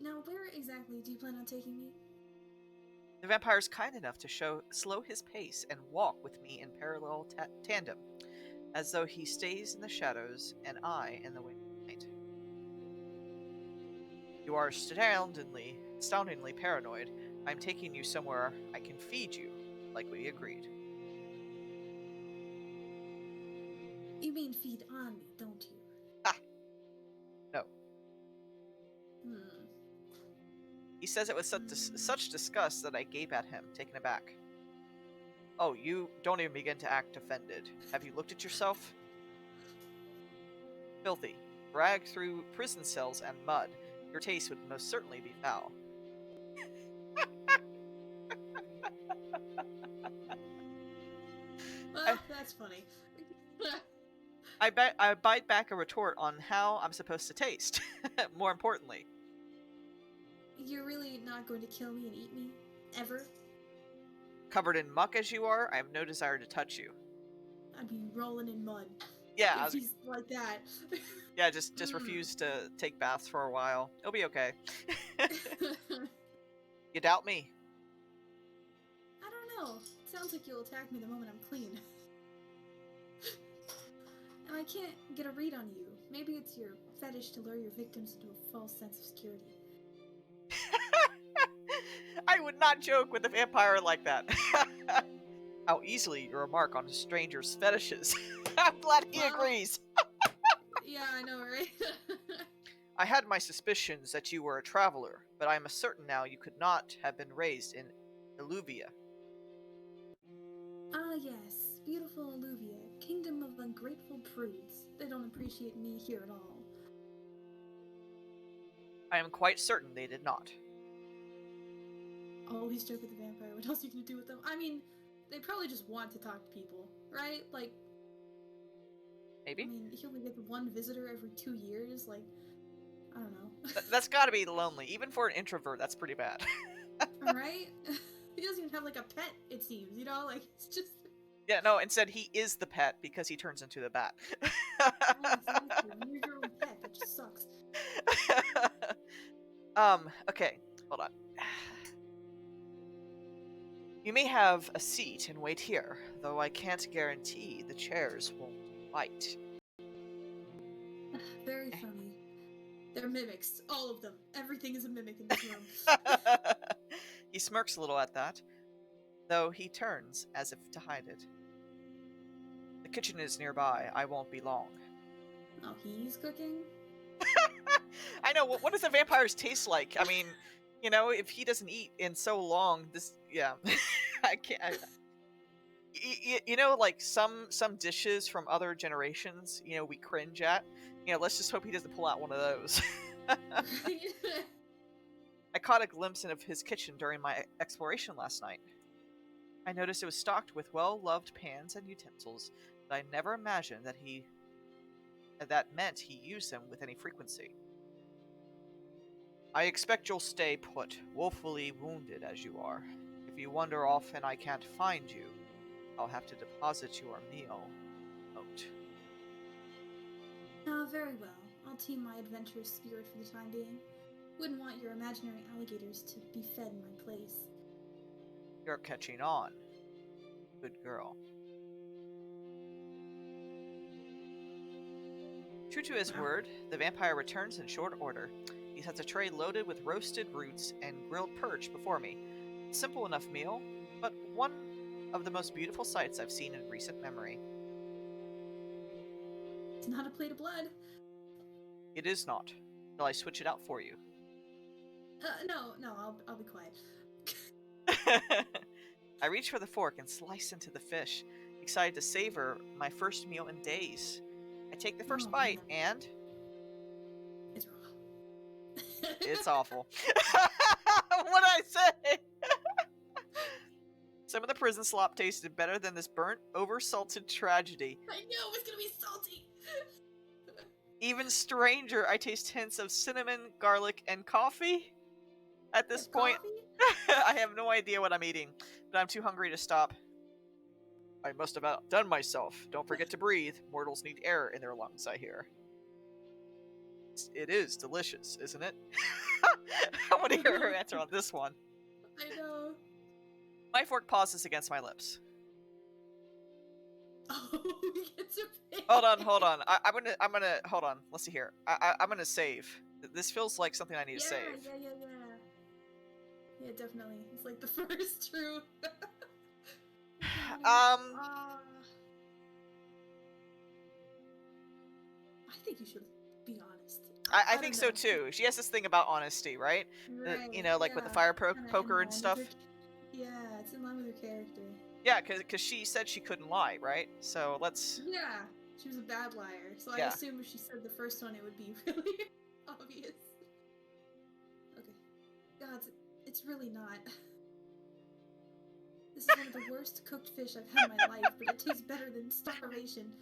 Speaker 1: Now, where exactly do you plan on taking me?
Speaker 2: The vampire's kind enough to slow his pace and walk with me in parallel tandem, as though he stays in the shadows and I in the night. You are astoundingly paranoid. I'm taking you somewhere I can feed you, like we agreed.
Speaker 1: You mean feed on me, don't you?
Speaker 2: Ah! No. He says it with such disgust that I gape at him, taken aback. Oh, you don't even begin to act offended. Have you looked at yourself? Filthy. Dragged through prison cells and mud. Your taste would most certainly be foul.
Speaker 1: Well, that's funny.
Speaker 2: I bite back a retort on how I'm supposed to taste. More importantly.
Speaker 1: You're really not going to kill me and eat me? Ever?
Speaker 2: Covered in muck as you are, I have no desire to touch you.
Speaker 1: I'd be rolling in mud.
Speaker 2: Yeah,
Speaker 1: if he's like that.
Speaker 2: Yeah, just refuse to take baths for a while. It'll be okay. You doubt me?
Speaker 1: I don't know. It sounds like you'll attack me the moment I'm clean. And I can't get a read on you. Maybe it's your fetish to lure your victims into a false sense of security.
Speaker 2: I would not joke with a vampire like that. How easily you remark on a stranger's fetishes. I'm glad he agrees.
Speaker 1: Yeah, I know, right?
Speaker 2: I had my suspicions that you were a traveler, but I am certain now you could not have been raised in Illuvia.
Speaker 1: Ah, yes. Beautiful Illuvia. Kingdom of ungrateful prudes. They don't appreciate me here at all.
Speaker 2: I am quite certain they did not.
Speaker 1: Always joke with the vampire. What else are you gonna do with them? I mean, they probably just want to talk to people, right? Like,
Speaker 2: Maybe?
Speaker 1: I mean, he only gets one visitor every 2 years. Like, I don't know.
Speaker 2: That's gotta be lonely. Even for an introvert, that's pretty bad.
Speaker 1: Right? He doesn't even have like a pet, it seems, you know? Like, it's just...
Speaker 2: Yeah, no, instead he is the pet because he turns into the bat.
Speaker 1: Oh, exactly. You're your own pet. That just sucks.
Speaker 2: Okay, hold on. You may have a seat and wait here, though I can't guarantee the chairs won't bite.
Speaker 1: Very funny. They're mimics. All of them. Everything is a mimic in this room.
Speaker 2: He smirks a little at that, though he turns as if to hide it. The kitchen is nearby. I won't be long.
Speaker 1: Oh, he's cooking?
Speaker 2: I know. What does a vampire's taste like? I mean, you know, if he doesn't eat in so long, this, yeah, I can't. You know, like some dishes from other generations, you know, we cringe at. You know, let's just hope he doesn't pull out one of those. I caught a glimpse of his kitchen during my exploration last night. I noticed it was stocked with well-loved pans and utensils, but I never imagined that meant he used them with any frequency. I expect you'll stay put, woefully wounded as you are. If you wander off and I can't find you, I'll have to deposit your meal. Note.
Speaker 1: Very well. I'll team my adventurous spirit for the time being. Wouldn't want your imaginary alligators to be fed in my place.
Speaker 2: You're catching on. Good girl. True to his word, the vampire returns in short order. He sets a tray loaded with roasted roots and grilled perch before me. Simple enough meal, but one of the most beautiful sights I've seen in recent memory.
Speaker 1: It's not a plate of blood.
Speaker 2: It is not. Shall I switch it out for you?
Speaker 1: No, I'll be quiet.
Speaker 2: I reach for the fork and slice into the fish, excited to savor my first meal in days. I take the first bite and...
Speaker 1: It's raw.
Speaker 2: It's awful. What'd I say? Some of the prison slop tasted better than this burnt, over-salted tragedy.
Speaker 1: I knew it was gonna be salty!
Speaker 2: Even stranger, I taste hints of cinnamon, garlic, and coffee. At this point, I have no idea what I'm eating, but I'm too hungry to stop. I must have outdone myself. Don't forget to breathe. Mortals need air in their lungs, I hear. It is delicious, isn't it? I want to hear her answer on this one.
Speaker 1: I know.
Speaker 2: My fork pauses against my lips.
Speaker 1: Oh, he gets a pig.
Speaker 2: Hold on. I'm gonna hold on. Let's see here. I'm gonna save. This feels like something I need to save.
Speaker 1: Yeah, definitely. It's like the first true.
Speaker 2: I
Speaker 1: think you should be honest.
Speaker 2: I
Speaker 1: I
Speaker 2: think
Speaker 1: don't
Speaker 2: so
Speaker 1: know.
Speaker 2: too. She has this thing about honesty, right?
Speaker 1: Right.
Speaker 2: You know, like with the
Speaker 1: Yeah.
Speaker 2: fire
Speaker 1: Kinda in
Speaker 2: poker and
Speaker 1: line with
Speaker 2: stuff.
Speaker 1: her. Yeah, it's in line with her character.
Speaker 2: Yeah, because she said she couldn't lie, right? So let's.
Speaker 1: Yeah, she was a bad liar. So I
Speaker 2: Yeah.
Speaker 1: assume if she said the first one, it would be really obvious. Okay. God, it's really not. This is one of the worst cooked fish I've had in my life, but it tastes better than starvation.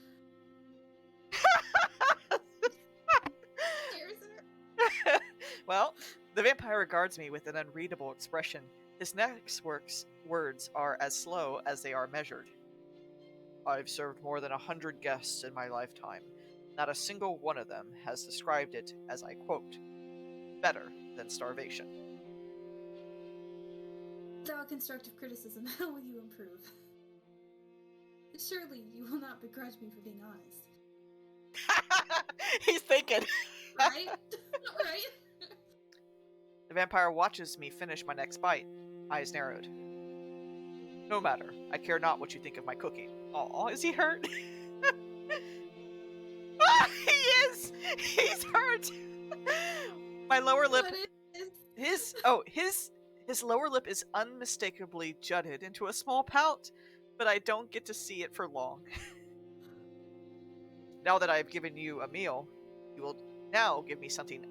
Speaker 1: Stares at her.
Speaker 2: Well, the vampire regards me with an unreadable expression. His next words are as slow as they are measured. I've served more than 100 guests in my lifetime. Not a single one of them has described it as, I quote, better than starvation.
Speaker 1: Without constructive criticism, how will you improve? Surely you will not begrudge me for being honest.
Speaker 2: He's thinking.
Speaker 1: Right? Right?
Speaker 2: The vampire watches me finish my next bite, eyes narrowed. No matter, I care not what you think of my cooking. Oh, is he hurt? He is! He's hurt! My lower lip.
Speaker 1: What is
Speaker 2: His lower lip is unmistakably jutted into a small pout, but I don't get to see it for long. Now that I've given you a meal, you will now give me something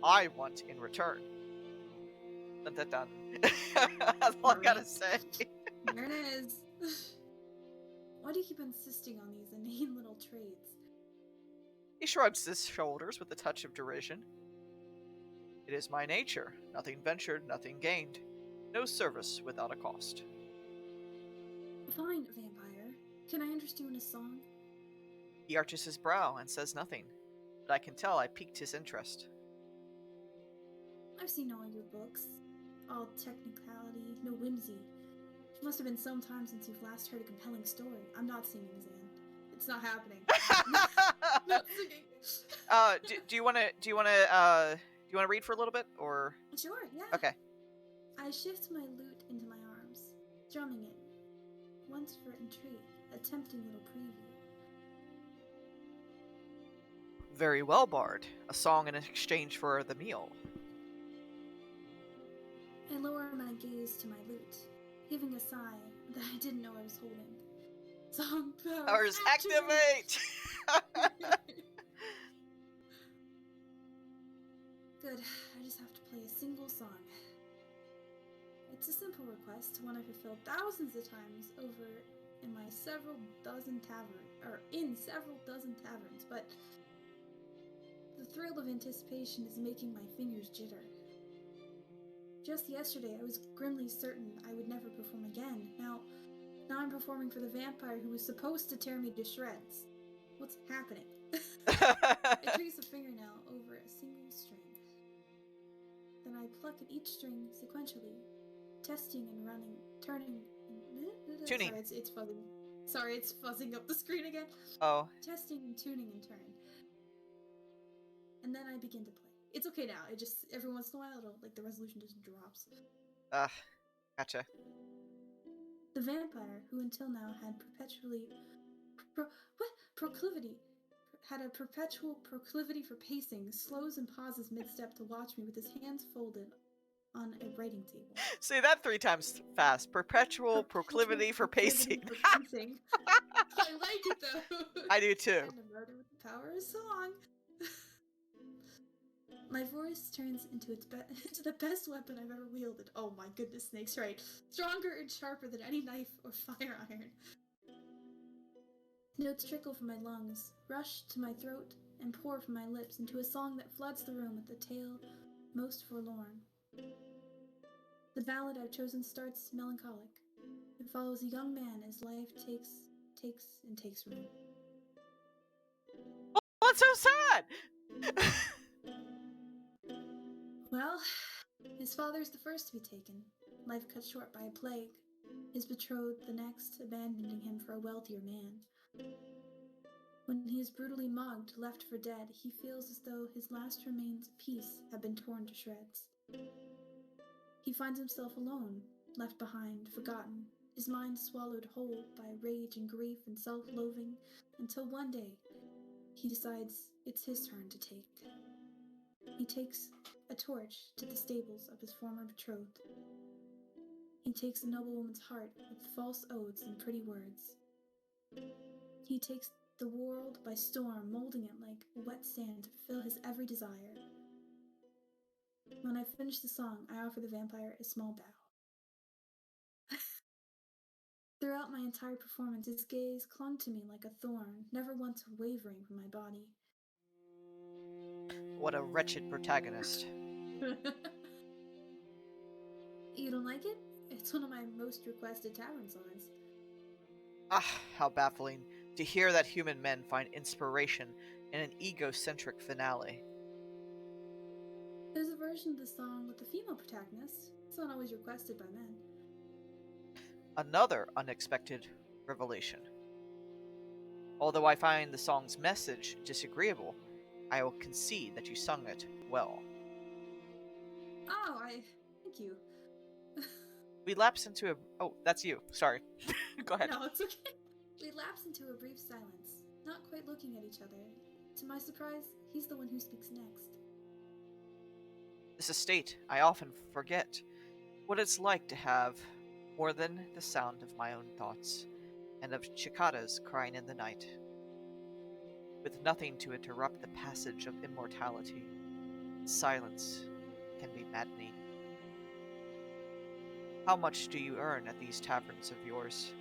Speaker 2: I want in return. Dun dun dun. That's all I gotta say.
Speaker 1: There it is. Why do you keep insisting on these inane little traits?
Speaker 2: He shrugs his shoulders with a touch of derision. It is my nature. Nothing ventured, nothing gained. No service without a cost.
Speaker 1: Fine, vampire. Can I interest you in a song?
Speaker 2: He arches his brow and says nothing, but I can tell I piqued his interest.
Speaker 1: I've seen all your books. All technicality, no whimsy. It must have been some time since you've last heard a compelling story. I'm not singing, Xan. It's not happening. Not singing.
Speaker 2: Do you want to read for a little bit, or?
Speaker 1: Sure, yeah.
Speaker 2: Okay.
Speaker 1: I shift my lute into my arms, strumming it. Once for intrigue, a tempting little preview.
Speaker 2: Very well, Bard. A song in exchange for the meal.
Speaker 1: I lower my gaze to my lute, heaving a sigh that I didn't know I was holding. Song powers
Speaker 2: activate!
Speaker 1: Good, I just have to play a single song. It's a simple request, one I've fulfilled thousands of times over in several dozen taverns, but the thrill of anticipation is making my fingers jitter. Just yesterday, I was grimly certain I would never perform again. Now I'm performing for the vampire who was supposed to tear me to shreds. What's happening? I trace a fingernail over a single string. Then I pluck at each string sequentially, testing and running, turning.
Speaker 2: Tuning.
Speaker 1: Sorry, it's fuzzing. Sorry, it's fuzzing up the screen again.
Speaker 2: Oh.
Speaker 1: Testing and tuning in turn. And then I begin to play. It's okay now. It just every once in a while, the resolution just drops.
Speaker 2: Gotcha.
Speaker 1: The vampire, who until now had a perpetual proclivity for pacing, slows and pauses mid-step to watch me with his hands folded on a writing table.
Speaker 2: Say that 3 times fast. Perpetual proclivity for pacing.
Speaker 1: I like it though.
Speaker 2: I do too.
Speaker 1: And a murder with the power of song. My voice turns into the best weapon I've ever wielded. Oh my goodness, Snake's right. Stronger and sharper than any knife or fire iron. Notes trickle from my lungs, rush to my throat, and pour from my lips into a song that floods the room with the tale most forlorn. The ballad I've chosen starts melancholic. It follows a young man as life takes root.
Speaker 2: Oh, that's so sad!
Speaker 1: Well, his father's the first to be taken, life cut short by a plague, his betrothed the next, abandoning him for a wealthier man. When he is brutally mugged, left for dead, he feels as though his last remains of peace have been torn to shreds. He finds himself alone, left behind, forgotten, his mind swallowed whole by rage and grief and self-loathing, until one day, he decides it's his turn to take. He takes a torch to the stables of his former betrothed. He takes a noble woman's heart with false oaths and pretty words. He takes the world by storm, molding it like wet sand to fill his every desire. When I finish the song, I offer the vampire a small bow. Throughout my entire performance, his gaze clung to me like a thorn, never once wavering from my body.
Speaker 2: What a wretched protagonist.
Speaker 1: You don't like it? It's one of my most requested tavern songs.
Speaker 2: Ah, how baffling to hear that human men find inspiration in an egocentric finale.
Speaker 1: There's a version of the song with the female protagonist. It's not always requested by men.
Speaker 2: Another unexpected revelation. Although I find the song's message disagreeable, I will concede that you sung it well.
Speaker 1: Oh, thank you.
Speaker 2: We lapse into a... Oh, that's you. Sorry. Go ahead.
Speaker 1: No, it's okay. We lapse into a brief silence, not quite looking at each other. To my surprise, he's the one who speaks next.
Speaker 2: This estate, I often forget what it's like to have more than the sound of my own thoughts, and of cicadas crying in the night. With nothing to interrupt the passage of immortality, silence can be maddening. How much do you earn at these taverns of yours?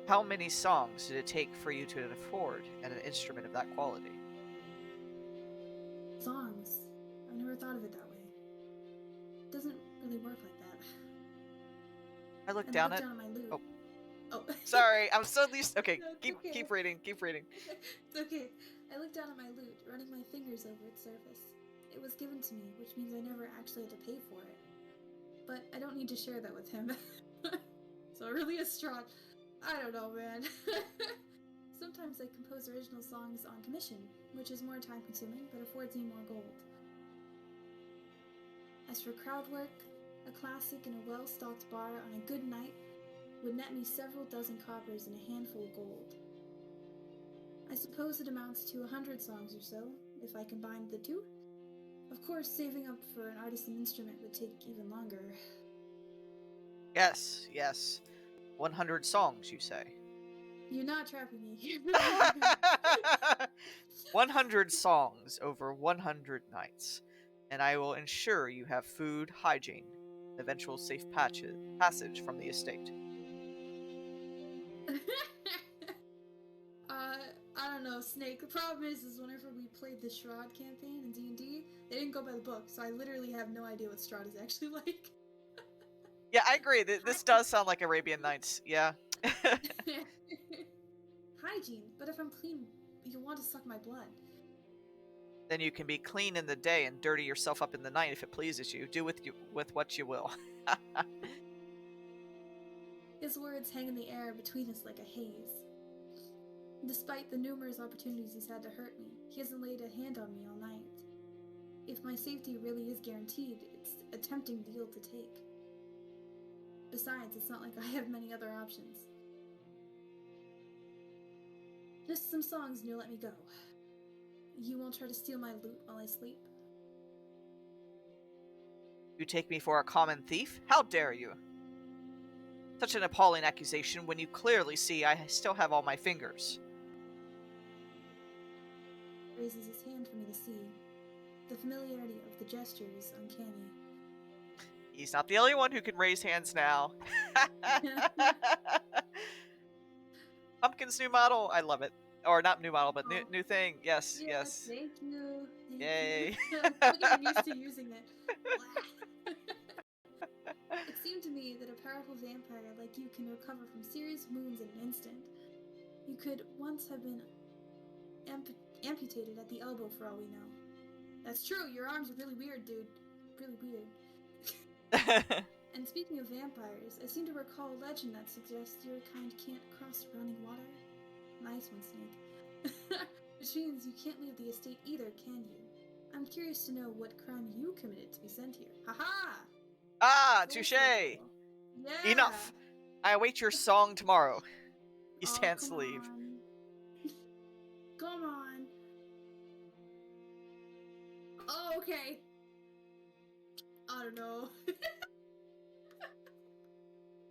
Speaker 2: How many songs did it take for you to afford an instrument of that quality?
Speaker 1: Songs. I've never thought of it that way. It doesn't really work like that.
Speaker 2: I look
Speaker 1: And
Speaker 2: down
Speaker 1: look
Speaker 2: at...
Speaker 1: down at my loot.
Speaker 2: Oh.
Speaker 1: Oh.
Speaker 2: Sorry, I'm so used... Okay,
Speaker 1: No, it's okay.
Speaker 2: keep reading.
Speaker 1: It's okay. I look down at my loot, running my fingers over its surface. It was given to me, which means I never actually had to pay for it. But I don't need to share that with him. So really a straw. I don't know, man. Sometimes I compose original songs on commission, which is more time consuming, but affords me more gold. As for crowd work, a classic in a well-stocked bar on a good night would net me several dozen coppers and a handful of gold. I suppose it amounts to 100 songs or so, if I combined the two. Of course, saving up for an artisan instrument would take even longer.
Speaker 2: Yes. 100 songs, you say?
Speaker 1: You're not trapping me.
Speaker 2: 100 songs over 100 nights, and I will ensure you have food, hygiene, eventual safe passage from the estate.
Speaker 1: I don't know, Snake. The problem is whenever we played the Shroud campaign in D&D, they didn't go by the book, so I literally have no idea what Shroud is actually like.
Speaker 2: Yeah, I agree. This does sound like Arabian Nights. Yeah.
Speaker 1: Hygiene, but if I'm clean, you'll want to suck my blood.
Speaker 2: Then you can be clean in the day and dirty yourself up in the night if it pleases you. Do with what you will.
Speaker 1: His words hang in the air between us like a haze. Despite the numerous opportunities he's had to hurt me, he hasn't laid a hand on me all night. If my safety really is guaranteed, it's a tempting deal to take. Besides, it's not like I have many other options. Just some songs and you'll let me go. You won't try to steal my loot while I sleep?
Speaker 2: You take me for a common thief? How dare you? Such an appalling accusation when you clearly see I still have all my fingers.
Speaker 1: Raises his hand for me to see. The familiarity of the gesture is uncanny.
Speaker 2: He's not the only one who can raise hands now. Pumpkin's new model, I love it. Or not new model, but new thing. Yes.
Speaker 1: Thank you.
Speaker 2: Yay.
Speaker 1: I'm getting used to using it. It seemed to me that a powerful vampire like you can recover from serious wounds in an instant. You could once have been amputated at the elbow for all we know. That's true, your arms are really weird, dude. Really weird. And speaking of vampires, I seem to recall a legend that suggests your kind can't cross running water. Nice one, Snake. Which means you can't leave the estate either, can you? I'm curious to know what crime you committed to be sent here. Haha!
Speaker 2: Ah,
Speaker 1: Full
Speaker 2: touche!
Speaker 1: circle. Yeah!
Speaker 2: Enough! I await your song tomorrow. He stands to
Speaker 1: come
Speaker 2: leave.
Speaker 1: on. Come on. Oh, okay. I don't know.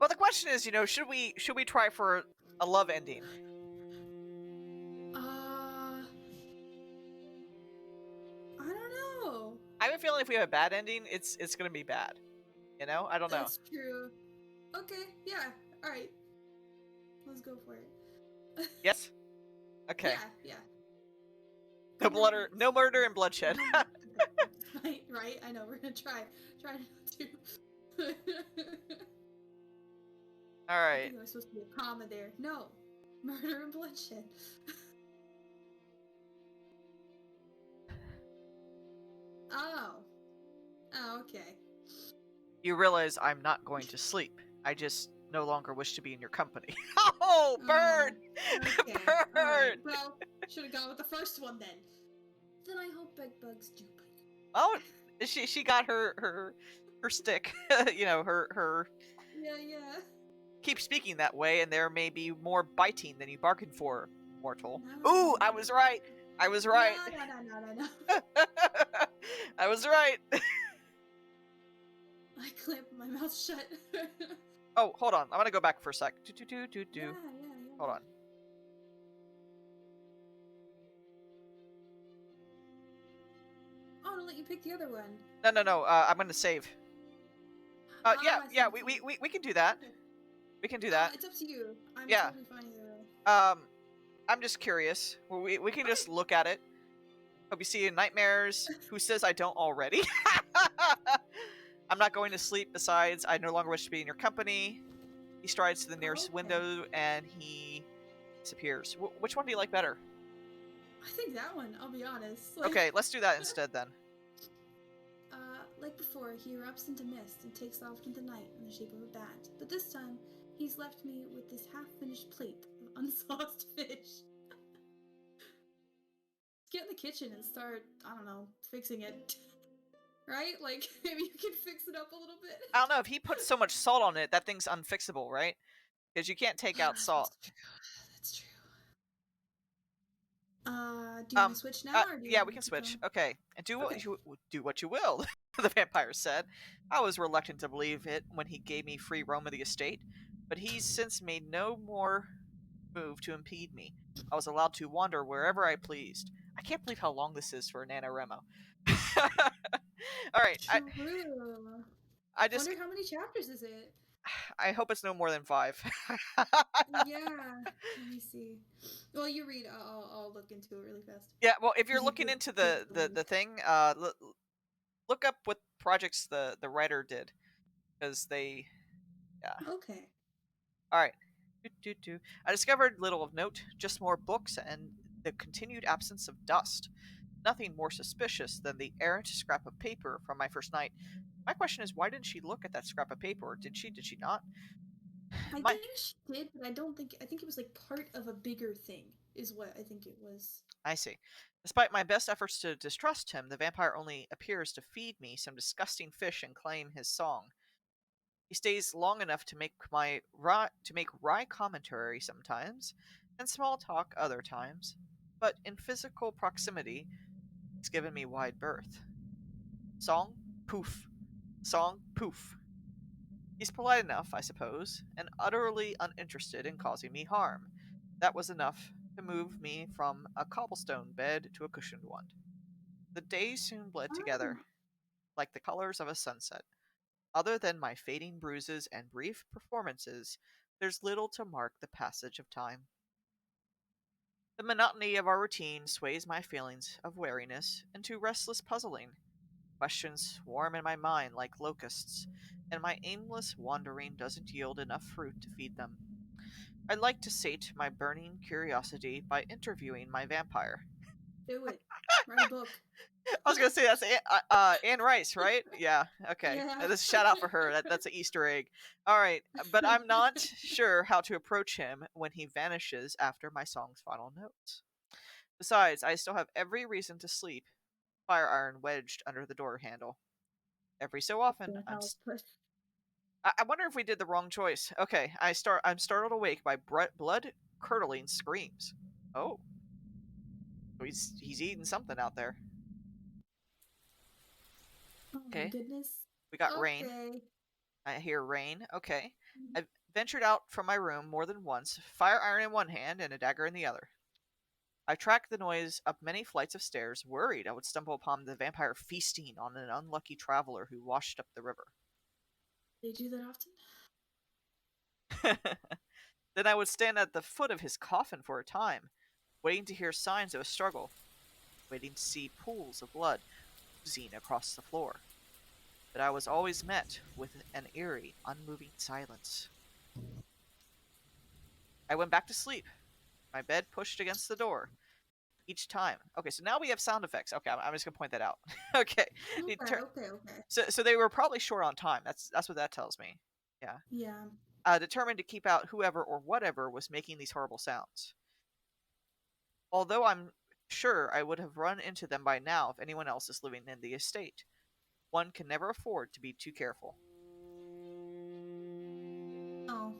Speaker 2: Well, the question is, should we try for a love ending?
Speaker 1: I don't know.
Speaker 2: I have a feeling if we have a bad ending, it's gonna be bad. I don't know.
Speaker 1: That's true. Okay, yeah. All right. Let's go for it.
Speaker 2: Yes. Okay.
Speaker 1: Yeah.
Speaker 2: No murder and bloodshed.
Speaker 1: Right. I know. We're gonna try not to.
Speaker 2: All
Speaker 1: I
Speaker 2: right.
Speaker 1: think there was supposed to be a comma there. No, murder and bloodshed. Oh, okay.
Speaker 2: You realize I'm not going to sleep. I just no longer wish to be in your company. Oh, burn!
Speaker 1: Okay.
Speaker 2: Burn!
Speaker 1: All right. Well, should have gone with the first one then. Then I hope bedbugs do bite.
Speaker 2: Oh, she got her stick. Her
Speaker 1: Yeah.
Speaker 2: keep speaking that way, and there may be more biting than you bargained for, mortal.
Speaker 1: No.
Speaker 2: Ooh, I was right. I was right.
Speaker 1: No.
Speaker 2: I was right.
Speaker 1: I clamped my mouth shut.
Speaker 2: Oh, hold on. I'm gonna go back for a sec.
Speaker 1: Yeah.
Speaker 2: Hold on.
Speaker 1: Oh, I'll let you pick the other one.
Speaker 2: No. I'm gonna save. Yeah. We can do that.
Speaker 1: Okay.
Speaker 2: We can do that.
Speaker 1: It's up to you. I'm
Speaker 2: Yeah.
Speaker 1: totally fine either way.
Speaker 2: I'm just curious. We can just look at it. Hope you see in nightmares. Who says I don't already? I'm not going to sleep. Besides, I no longer wish to be in your company. He strides to the nearest window and he disappears. Which one do you like better?
Speaker 1: I think that one, I'll be honest.
Speaker 2: Okay, let's do that instead then.
Speaker 1: Like before, he erupts into mist and takes off into the night in the shape of a bat. But this time, he's left me with this half-finished plate of unsauced fish. Get in the kitchen and start, I don't know, fixing it. Right? Like, maybe you can fix it up a little bit.
Speaker 2: I don't know, if he puts so much salt on it, that thing's unfixable, right? Because you can't take out salt.
Speaker 1: That's true. Do you want to switch now? Or do you
Speaker 2: yeah,
Speaker 1: want
Speaker 2: we
Speaker 1: me
Speaker 2: can
Speaker 1: to
Speaker 2: switch.
Speaker 1: go?
Speaker 2: Okay, and do what you will. The vampire said. I was reluctant to believe it when he gave me free roam of the estate, but he's since made no more move to impede me. I was allowed to wander wherever I pleased. I can't believe how long this is for NaNoReNo. All right,
Speaker 1: True.
Speaker 2: I just
Speaker 1: wonder how many chapters is it?
Speaker 2: I hope it's no more than 5.
Speaker 1: Yeah. Let me see. Well, you read. I'll look into it really fast.
Speaker 2: Yeah, well, if you're
Speaker 1: 'Cause you
Speaker 2: looking
Speaker 1: could
Speaker 2: into
Speaker 1: take
Speaker 2: the thing, look up what projects the writer did, because they, yeah.
Speaker 1: Okay.
Speaker 2: All right. I discovered little of note, just more books and the continued absence of dust. Nothing more suspicious than the errant scrap of paper from my first night. My question is, why didn't she look at that scrap of paper? Or did she? Did she not?
Speaker 1: I think she did, but I don't think. I think it was like part of a bigger thing, is what I think it was.
Speaker 2: I see. Despite my best efforts to distrust him, the vampire only appears to feed me some disgusting fish and claim his song. He stays long enough to make wry commentary sometimes, and small talk other times, but in physical proximity, he's given me wide berth. Song, poof. Song, poof. He's polite enough, I suppose, and utterly uninterested in causing me harm. That was enough to move me from a cobblestone bed to a cushioned one. The days soon bled together, like the colors of a sunset. Other than my fading bruises and brief performances, there's little to mark the passage of time. The monotony of our routine sways my feelings of weariness into restless puzzling. Questions swarm in my mind like locusts, and my aimless wandering doesn't yield enough fruit to feed them. I'd like to sate my burning curiosity by interviewing my vampire.
Speaker 1: Do it. Write a book.
Speaker 2: I was gonna say that's Anne Rice, right? Yeah. Okay.
Speaker 1: Yeah.
Speaker 2: This is shout out for her. That's an Easter egg. All right, but I'm not sure how to approach him when he vanishes after my song's final notes. Besides, I still have every reason to sleep. Fire iron wedged under the door handle. Every so often, I wonder if we did the wrong choice. Okay, I'm startled awake by blood curdling screams. Oh, he's eating something out there.
Speaker 1: Oh my
Speaker 2: Okay.
Speaker 1: goodness.
Speaker 2: We got rain.
Speaker 1: Okay.
Speaker 2: I hear rain. Okay.
Speaker 1: Mhm.
Speaker 2: I've ventured out from my room more than once, fire iron in one hand and a dagger in the other. I tracked the noise up many flights of stairs, worried I would stumble upon the vampire feasting on an unlucky traveler who washed up the river.
Speaker 1: They do that often?
Speaker 2: Then I would stand at the foot of his coffin for a time, waiting to hear signs of a struggle, waiting to see pools of blood oozing across the floor. But I was always met with an eerie, unmoving silence. I went back to sleep, my bed pushed against the door. Each time. Okay, so now we have sound effects. Okay, I'm just gonna point that out. Okay,
Speaker 1: Okay.
Speaker 2: so they were probably short on time. That's what that tells me. Yeah.
Speaker 1: Yeah.
Speaker 2: Determined to keep out whoever or whatever was making these horrible sounds. Although I'm sure I would have run into them by now if anyone else is living in the estate. One can never afford to be too careful.
Speaker 1: Oh.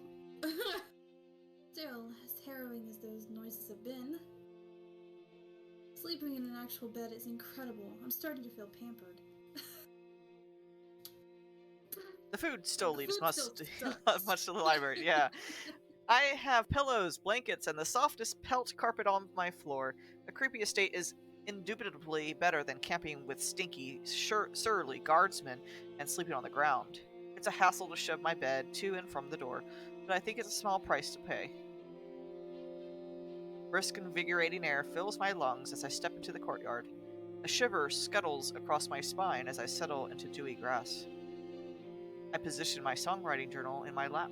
Speaker 1: Still, as harrowing as those noises have been, sleeping in an actual bed is incredible. I'm starting to feel pampered.
Speaker 2: The food still
Speaker 1: The
Speaker 2: leaves
Speaker 1: food still sucks.
Speaker 2: much to the library. Yeah. I have pillows, blankets, and the softest pelt carpet on my floor. A creepy estate is indubitably better than camping with stinky, surly guardsmen and sleeping on the ground. It's a hassle to shove my bed to and from the door, but I think it's a small price to pay. Brisk, invigorating air fills my lungs as I step into the courtyard. A shiver scuttles across my spine as I settle into dewy grass. I position my songwriting journal in my lap,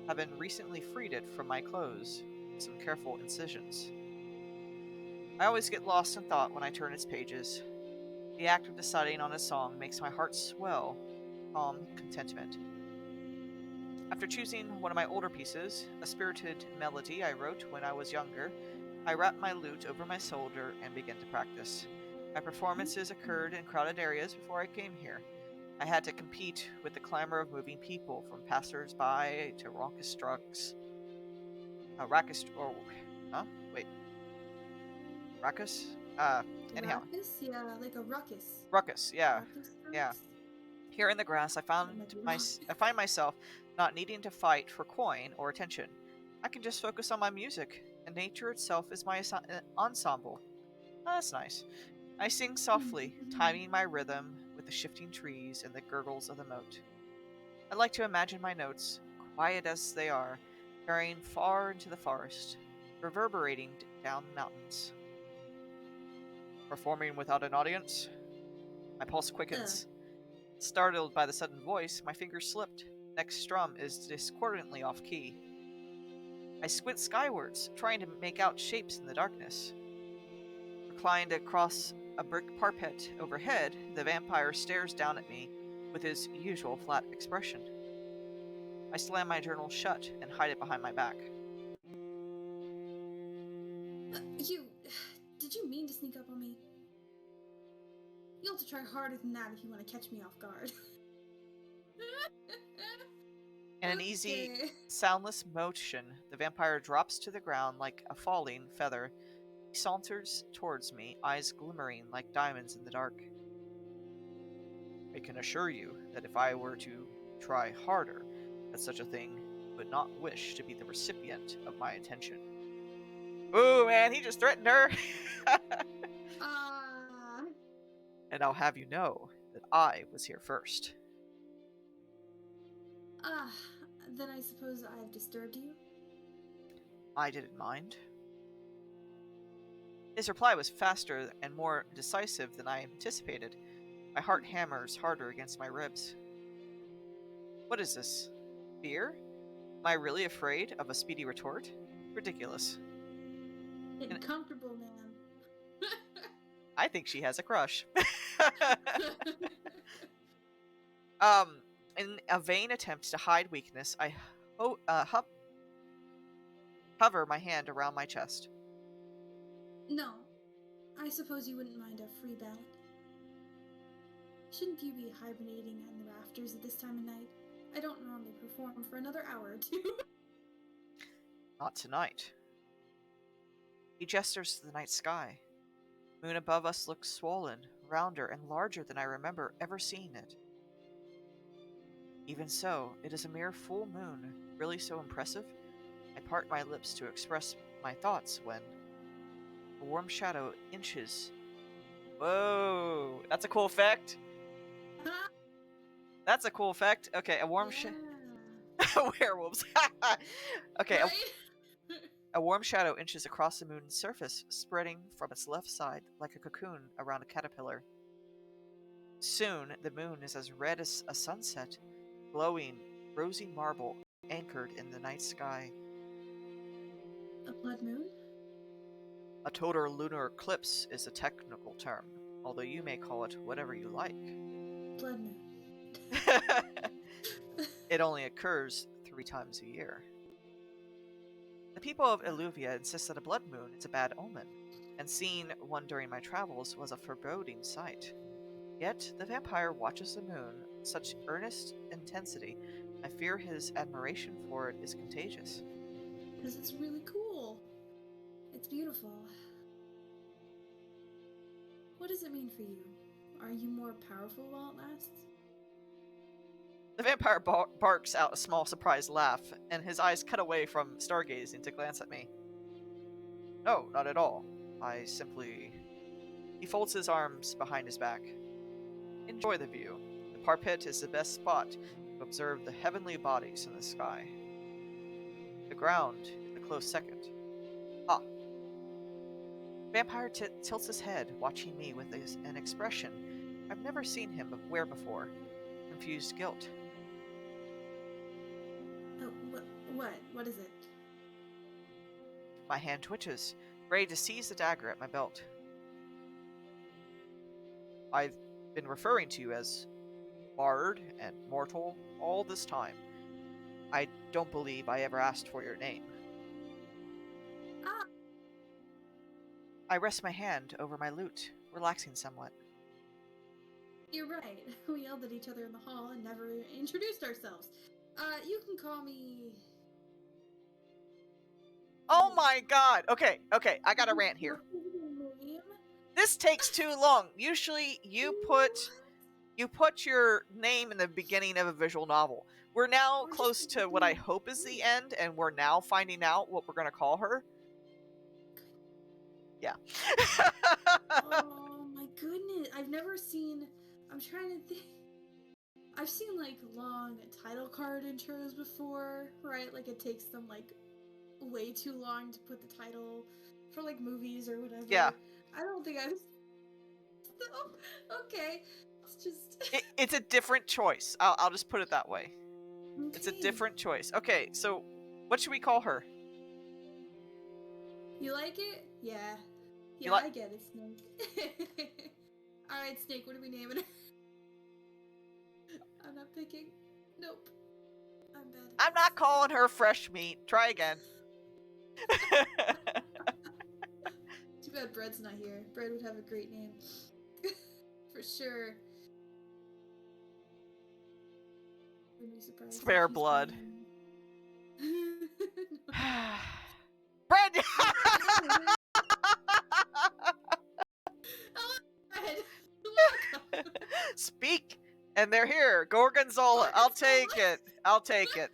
Speaker 2: having recently freed it from my clothes with some careful incisions. I always get lost in thought when I turn its pages. The act of deciding on a song makes my heart swell, calm contentment. After choosing one of my older pieces, a spirited melody I wrote when I was younger, I wrapped my lute over my shoulder and began to practice. My performances occurred in crowded areas before I came here. I had to compete with the clamor of moving people, from passers-by to raucous trucks. Raucous, or, huh? Wait, raucous? Anyhow,
Speaker 1: Ruckus? Yeah, like a ruckus.
Speaker 2: ruckus, yeah,
Speaker 1: Ruckus
Speaker 2: yeah.
Speaker 1: trucks?
Speaker 2: Here in the grass,
Speaker 1: I might be wrong.
Speaker 2: I find myself not needing to fight for coin or attention. I can just focus on my music, and nature itself is my ensemble. Oh, that's nice. I sing softly, timing my rhythm with the shifting trees and the gurgles of the moat. I like to imagine my notes, quiet as they are, carrying far into the forest, reverberating down the mountains. Performing without an audience? My pulse quickens. Startled by the sudden voice, my fingers slipped. Next strum is discordantly off key. I squint skywards, trying to make out shapes in the darkness. Reclined across a brick parapet overhead, the vampire stares down at me with his usual flat expression. I slam my journal shut and hide it behind my back.
Speaker 1: You. Did you mean to sneak up on me? You'll have to try harder than that if you want to catch me off guard.
Speaker 2: In an easy, soundless motion, the vampire drops to the ground like a falling feather. He saunters towards me, eyes glimmering like diamonds in the dark. I can assure you that if I were to try harder at such a thing, you would not wish to be the recipient of my attention. Ooh, man, he just threatened her! And I'll have you know that I was here first.
Speaker 1: Then I suppose I have disturbed you?
Speaker 2: I didn't mind. His reply was faster and more decisive than I anticipated. My heart hammers harder against my ribs. What is this? Fear? Am I really afraid of a speedy retort? Ridiculous.
Speaker 1: Getting comfortable, man.
Speaker 2: I think she has a crush. In a vain attempt to hide weakness, I hover my hand around my chest.
Speaker 1: No. I suppose you wouldn't mind a free ballad. Shouldn't you be hibernating in the rafters at this time of night? I don't normally perform for another hour or two.
Speaker 2: Not tonight. He gestures to the night sky. Moon above us looks swollen, rounder, and larger than I remember ever seeing it. Even so, it is a mere full moon. Really so impressive? I part my lips to express my thoughts when a warm shadow inches. Whoa! That's a cool effect! That's a cool effect. Okay, a warm werewolves. Okay,
Speaker 1: Right?
Speaker 2: a warm shadow inches across the moon's surface, spreading from its left side like a cocoon around a caterpillar. Soon, the moon is as red as a sunset, glowing rosy marble anchored in the night sky.
Speaker 1: A blood moon?
Speaker 2: A total lunar eclipse is a technical term, although you may call it whatever you like.
Speaker 1: Blood moon.
Speaker 2: It only occurs 3 times a year. The people of Illuvia insist that a blood moon is a bad omen, and seeing one during my travels was a foreboding sight. Yet the vampire watches the moon with such earnest intensity, I fear his admiration for it is contagious.
Speaker 1: Because it's really cool. It's beautiful. What does it mean for you? Are you more powerful while it lasts?
Speaker 2: The vampire barks out a small surprised laugh, and his eyes cut away from stargazing to glance at me. No, not at all. I simply... He folds his arms behind his back. Enjoy the view. The parapet is the best spot to observe the heavenly bodies in the sky. The ground is a close second. Ah. Vampire tilts his head, watching me with an expression I've never seen him wear before. Confused guilt.
Speaker 1: Oh, what? What is it?
Speaker 2: My hand twitches, ready to seize the dagger at my belt. I've been referring to you as bard and mortal all this time. I don't believe I ever asked for your name.
Speaker 1: Ah!
Speaker 2: I rest my hand over my lute, relaxing somewhat.
Speaker 1: You're right. We yelled at each other in the hall and never introduced ourselves. You can call me...
Speaker 2: Oh my god! Okay, I got a rant here.
Speaker 1: Name?
Speaker 2: This takes too long. Usually you put your name in the beginning of a visual novel. We're now close to what I hope is the end, and we're now finding out what we're gonna call her. Yeah.
Speaker 1: Oh my goodness. I've never seen... I'm trying to think... I've seen, like, long title card intros before, right? Like, it takes them, like, way too long to put the title for, like, movies or whatever.
Speaker 2: Yeah.
Speaker 1: I don't think I've... Okay. It's just...
Speaker 2: It's a different choice. I'll just put it that way.
Speaker 1: Okay.
Speaker 2: It's a different choice. Okay, so what should we call her?
Speaker 1: You like it? Yeah. Yeah, I get it, Snake. Alright, Snake, what are we naming her? I'm not picking. Nope. I'm bad.
Speaker 2: I'm not calling her fresh meat. Try again.
Speaker 1: Too bad Bread's not here. Bread would have a great name. For sure. Wouldn't be surprised.
Speaker 2: Spare
Speaker 1: if she's
Speaker 2: blood.
Speaker 1: playing-
Speaker 2: Bread!
Speaker 1: Bread! Welcome.
Speaker 2: Speak! And they're here. Gorgonzola. I'll take it. I'll take it.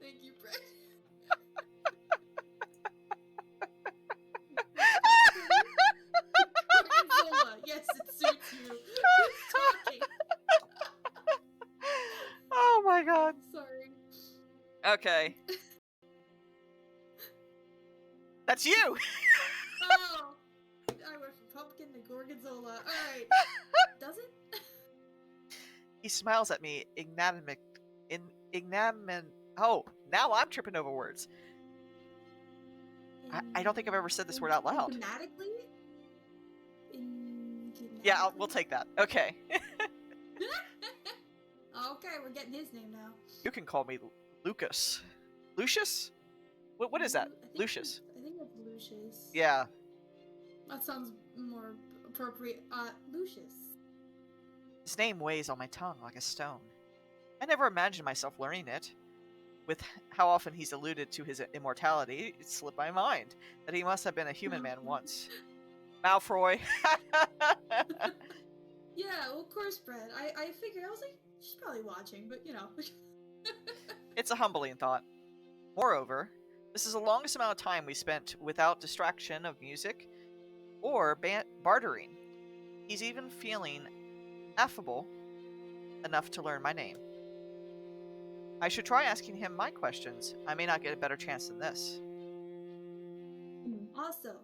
Speaker 1: Thank you, Bread. Gorgonzola. Yes, it suits you. Who's talking?
Speaker 2: Oh my god.
Speaker 1: Sorry.
Speaker 2: Okay. That's you!
Speaker 1: Oh! I went from pumpkin to gorgonzola. Alright. Does it?
Speaker 2: He smiles at me, Oh, now I'm tripping over words. I don't think I've ever said this word out loud.
Speaker 1: Enigmatically?
Speaker 2: Yeah, we'll take that. Okay.
Speaker 1: Okay, we're getting his name now.
Speaker 2: You can call me Lucas. Lucius? What is that? Lucius.
Speaker 1: I think it's Lucius.
Speaker 2: Yeah.
Speaker 1: That sounds more appropriate. Lucius.
Speaker 2: His name weighs on my tongue like a stone. I never imagined myself learning it. With how often he's alluded to his immortality, it slipped my mind that he must have been a human man once. Malfroy.
Speaker 1: Yeah, well, of course, Brett. I figured, I was like, she's probably watching, but you know.
Speaker 2: It's a humbling thought. Moreover, this is the longest amount of time we spent without distraction of music or bartering. He's even feeling affable enough to learn my name. I should try asking him my questions. I may not get a better chance than this.
Speaker 1: Also,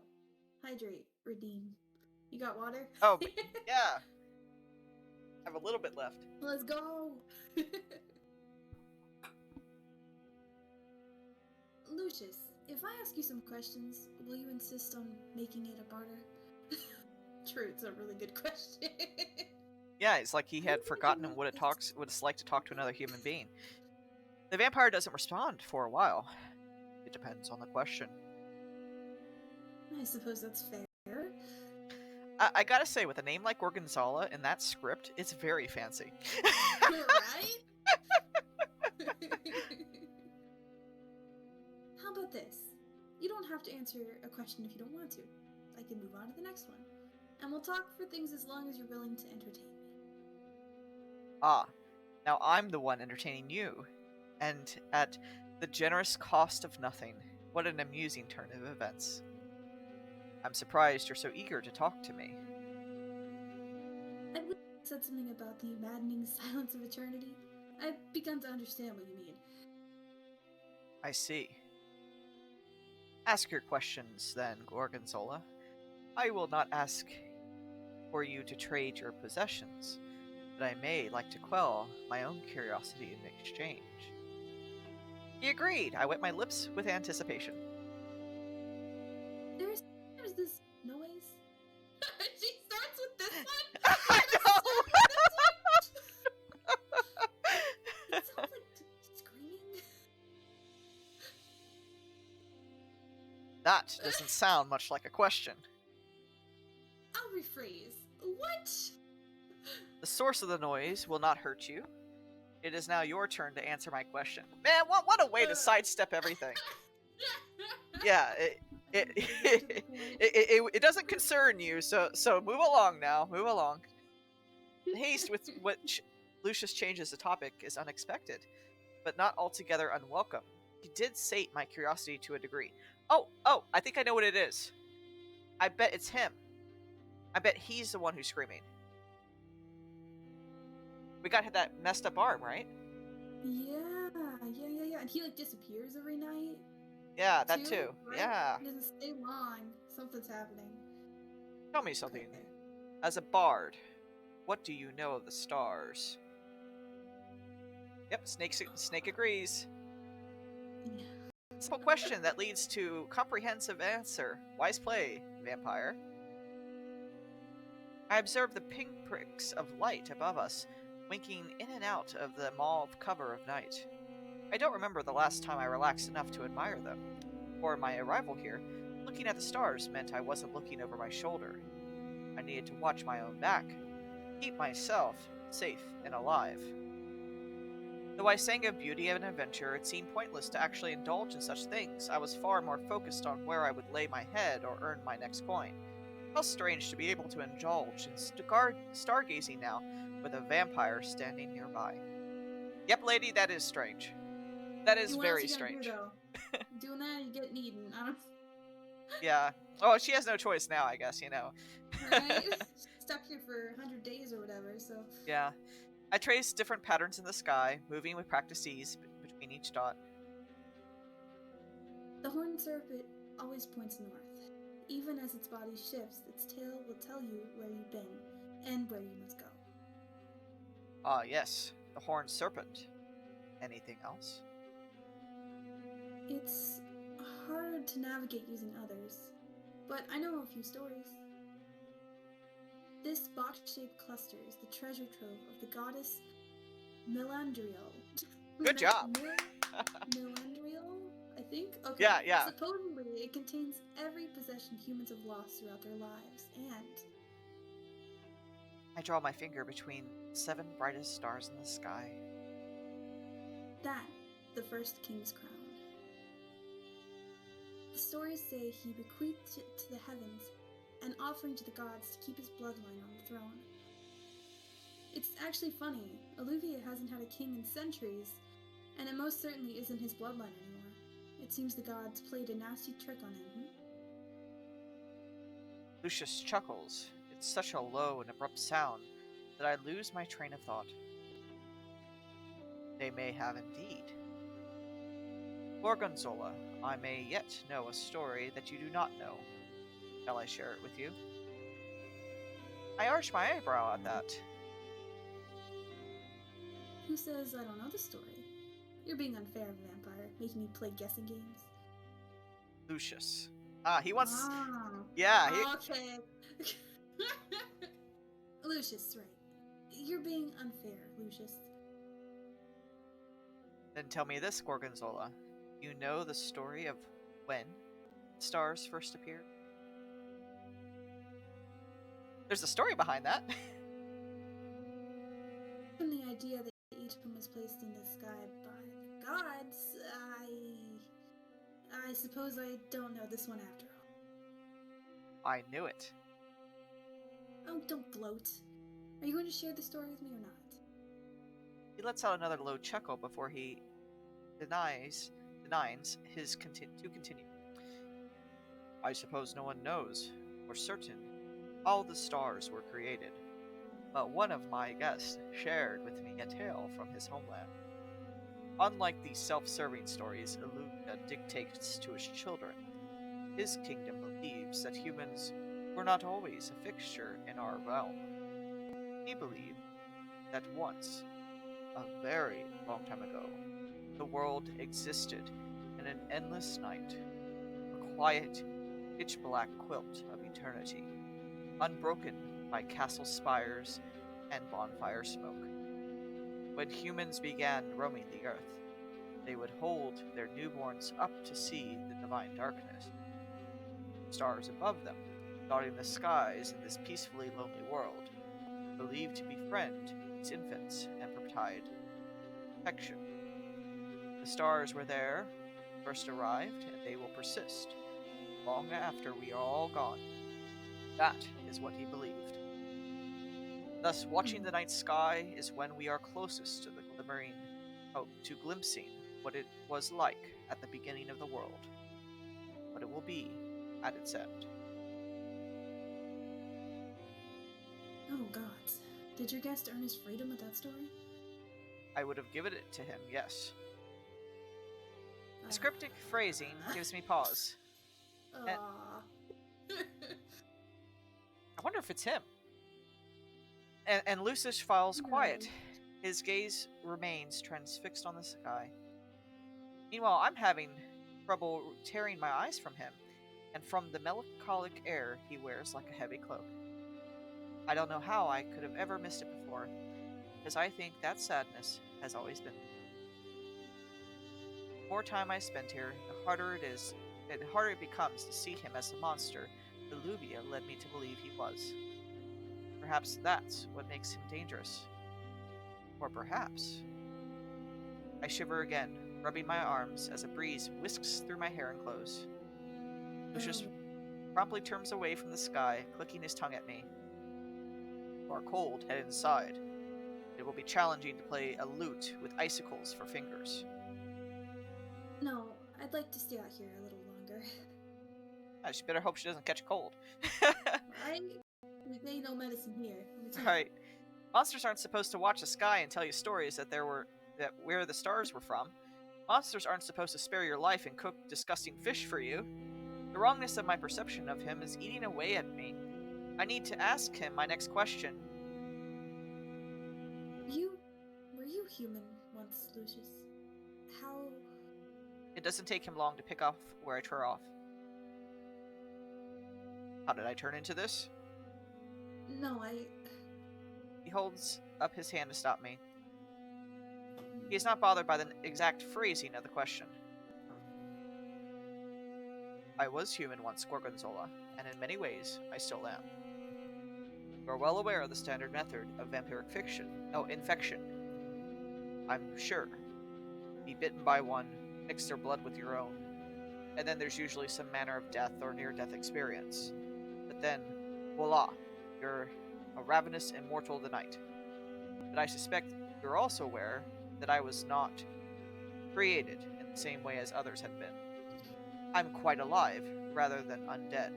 Speaker 1: hydrate, redeem. You got water?
Speaker 2: Oh, yeah. I have a little bit left.
Speaker 1: Let's go! Lucius, if I ask you some questions, will you insist on making it a barter? True, it's a really good question.
Speaker 2: Yeah, it's like he had forgotten what it's like to talk to another human being. The vampire doesn't respond for a while. It depends on the question.
Speaker 1: I suppose that's fair.
Speaker 2: I gotta say, with a name like Gorgonzola in that script, it's very fancy.
Speaker 1: Right? How about this? You don't have to answer a question if you don't want to. I can move on to the next one. And we'll talk for things as long as you're willing to entertain me.
Speaker 2: Ah, now I'm the one entertaining you. And at the generous cost of nothing. What an amusing turn of events. I'm surprised you're so eager to talk to me.
Speaker 1: I wish you said something about the maddening silence of eternity. I've begun to understand what you mean.
Speaker 2: I see. Ask your questions then, Gorgonzola. I will not ask for you to trade your possessions, but I may like to quell my own curiosity in exchange. He agreed. I wet my lips with anticipation.
Speaker 1: There's this noise. She starts with this one.
Speaker 2: I know!
Speaker 1: It sounds like screaming.
Speaker 2: That doesn't sound much like a question.
Speaker 1: I'll rephrase. What?
Speaker 2: The source of the noise will not hurt you. It is now your turn to answer my question. Man, what a way to sidestep everything. Yeah, it doesn't concern you, so move along now. Move along. The haste with which Lucius changes the topic is unexpected, but not altogether unwelcome. He did sate my curiosity to a degree. Oh, I think I know what it is. I bet it's him. I bet he's the one who's screaming. We got that messed up arm, right?
Speaker 1: Yeah. And he like disappears every night.
Speaker 2: Yeah, that too.
Speaker 1: Right?
Speaker 2: Yeah.
Speaker 1: He doesn't stay long. Something's happening.
Speaker 2: Tell me something.
Speaker 1: Okay.
Speaker 2: As a bard, what do you know of the stars? Yep, Snake agrees.
Speaker 1: Yeah.
Speaker 2: Simple question that leads to comprehensive answer. Wise play, vampire. I observe the pinpricks of light above us, winking in and out of the mauve cover of night. I don't remember the last time I relaxed enough to admire them. Before my arrival here, looking at the stars meant I wasn't looking over my shoulder. I needed to watch my own back, keep myself safe and alive. Though I sang of beauty and adventure, it seemed pointless to actually indulge in such things. I was far more focused on where I would lay my head or earn my next coin. How strange to be able to indulge in stargazing now, with a vampire standing nearby. Yep, lady, that is strange. That is very strange.
Speaker 1: Doing that, you get eaten. I don't.
Speaker 2: Yeah. Oh, she has no choice now, I guess, you know.
Speaker 1: Right? Stuck here for 100 days or whatever, so.
Speaker 2: Yeah. I traced different patterns in the sky, moving with practiced ease between each dot.
Speaker 1: The horned serpent always points north. Even as its body shifts, its tail will tell you where you've been and where you must go.
Speaker 2: Ah, yes. The horned serpent. Anything else?
Speaker 1: It's hard to navigate using others, but I know a few stories. This box-shaped cluster is the treasure trove of the goddess Melandriel.
Speaker 2: Good job!
Speaker 1: Melandriel, I think? Okay.
Speaker 2: Yeah.
Speaker 1: Supposedly, it contains every possession humans have lost throughout their lives, and...
Speaker 2: I draw my finger between 7 brightest stars in the sky.
Speaker 1: That the first king's crown. The stories say he bequeathed it to the heavens, an offering to the gods to keep his bloodline on the throne. It's actually funny, Alluvia hasn't had a king in centuries, and it most certainly isn't his bloodline anymore. It seems the gods played a nasty trick on him.
Speaker 2: Lucius chuckles. It's such a low and abrupt sound that I lose my train of thought. They may have indeed. Gorgonzola, I may yet know a story that you do not know. Shall I share it with you? I arch my eyebrow at that.
Speaker 1: Who says I don't know the story? You're being unfair, vampire, making me play guessing games.
Speaker 2: Lucius. He wants...
Speaker 1: Ah,
Speaker 2: Yeah,
Speaker 1: okay. Lucius, right. You're being unfair, Lucius.
Speaker 2: Then tell me this, Gorgonzola. You know the story of when stars first appeared? There's a story behind that.
Speaker 1: From the idea that each one was placed in the sky by the gods, I suppose I don't know this one after all.
Speaker 2: I knew it.
Speaker 1: Oh, don't gloat. Are you going to share the story with me or not?
Speaker 2: He lets out another low chuckle before he denies his to continue. I suppose no one knows for certain how the stars were created, but one of my guests shared with me a tale from his homeland. Unlike these self-serving stories Illumina dictates to his children, his kingdom believes that humans were not always a fixture in our realm. He believed that once, a very long time ago, the world existed in an endless night, a quiet, pitch-black quilt of eternity, unbroken by castle spires and bonfire smoke. When humans began roaming the earth, they would hold their newborns up to see the divine darkness. Stars above them, dotting the skies in this peacefully lonely world, believed to befriend these infants and provide protection. The stars were there, first arrived, and they will persist, long after we are all gone. That is what he believed. Thus, watching the night sky is when we are closest to the to glimpsing what it was like at the beginning of the world, what it will be at its end.
Speaker 1: Oh gods. Did your guest earn his freedom with that story?
Speaker 2: I would have given it to him, yes. The cryptic phrasing gives me pause. And I wonder if it's him. And Lucius falls quiet. His gaze remains transfixed on the sky. Meanwhile, I'm having trouble tearing my eyes from him, and from the melancholic air he wears like a heavy cloak. I don't know how I could have ever missed it before, because I think that sadness has always been. The more time I spend here, the harder it becomes to see him as the monster Illuvia led me to believe he was. Perhaps that's what makes him dangerous. Or perhaps... I shiver again, rubbing my arms as a breeze whisks through my hair and clothes. Lucius promptly turns away from the sky, clicking his tongue at me. You are cold, head inside. It will be challenging to play a lute with icicles for fingers.
Speaker 1: No, I'd like to stay out here a little longer.
Speaker 2: She better hope she doesn't catch a cold.
Speaker 1: There ain't no medicine here.
Speaker 2: Right. Monsters aren't supposed to watch the sky and tell you stories that where the stars were from. Monsters aren't supposed to spare your life and cook disgusting fish for you. The wrongness of my perception of him is eating away at me. I need to ask him my next question.
Speaker 1: Were you human once, Lucius? How...
Speaker 2: It doesn't take him long to pick off where I tore off. How did I turn into this?
Speaker 1: No,
Speaker 2: He holds up his hand to stop me. He is not bothered by the exact phrasing of the question. I was human once, Gorgonzola, and in many ways, I still am. You are well aware of the standard method of vampiric infection, I'm sure. be bitten by one, mix their blood with your own, and then there's usually some manner of death or near-death experience. But then, voila, you're a ravenous immortal of the night. But I suspect you're also aware that I was not created in the same way as others had been. I'm quite alive, rather than undead,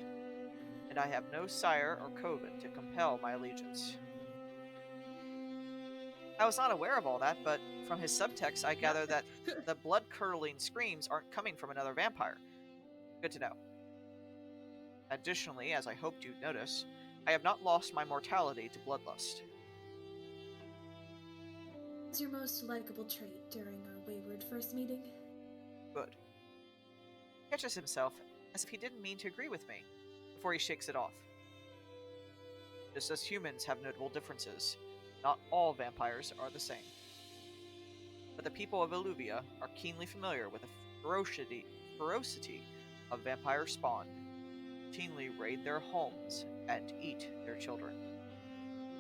Speaker 2: and I have no sire or coven to compel my allegiance. I was not aware of all that, but from his subtext I gather that the blood-curdling screams aren't coming from another vampire. Good to know. Additionally, as I hoped you'd notice, I have not lost my mortality to bloodlust.
Speaker 1: What's your most likable trait during our wayward first meeting?
Speaker 2: Good. He catches himself as if he didn't mean to agree with me, before he shakes it off. Just as humans have notable differences, not all vampires are the same. But the people of Illuvia are keenly familiar with the ferocity of vampire spawn, routinely raid their homes and eat their children.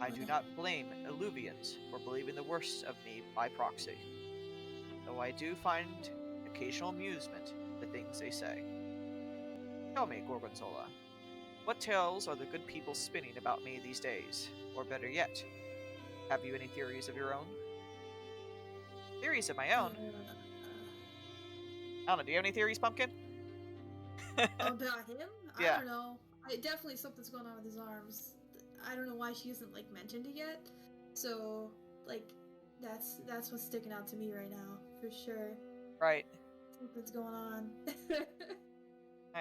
Speaker 2: I do not blame Illuvians for believing the worst of me by proxy, though I do find occasional amusement in the things they say. Tell me, Gorgonzola, what tales are the good people spinning about me these days? Or better yet, have you any theories of your own? Theories of my own? I don't know, do you have any theories, Pumpkin?
Speaker 1: About him?
Speaker 2: Yeah.
Speaker 1: I don't know. Definitely something's going on with his arms. I don't know why she hasn't like mentioned it yet. So like that's what's sticking out to me right now for sure.
Speaker 2: Right.
Speaker 1: Something's going on.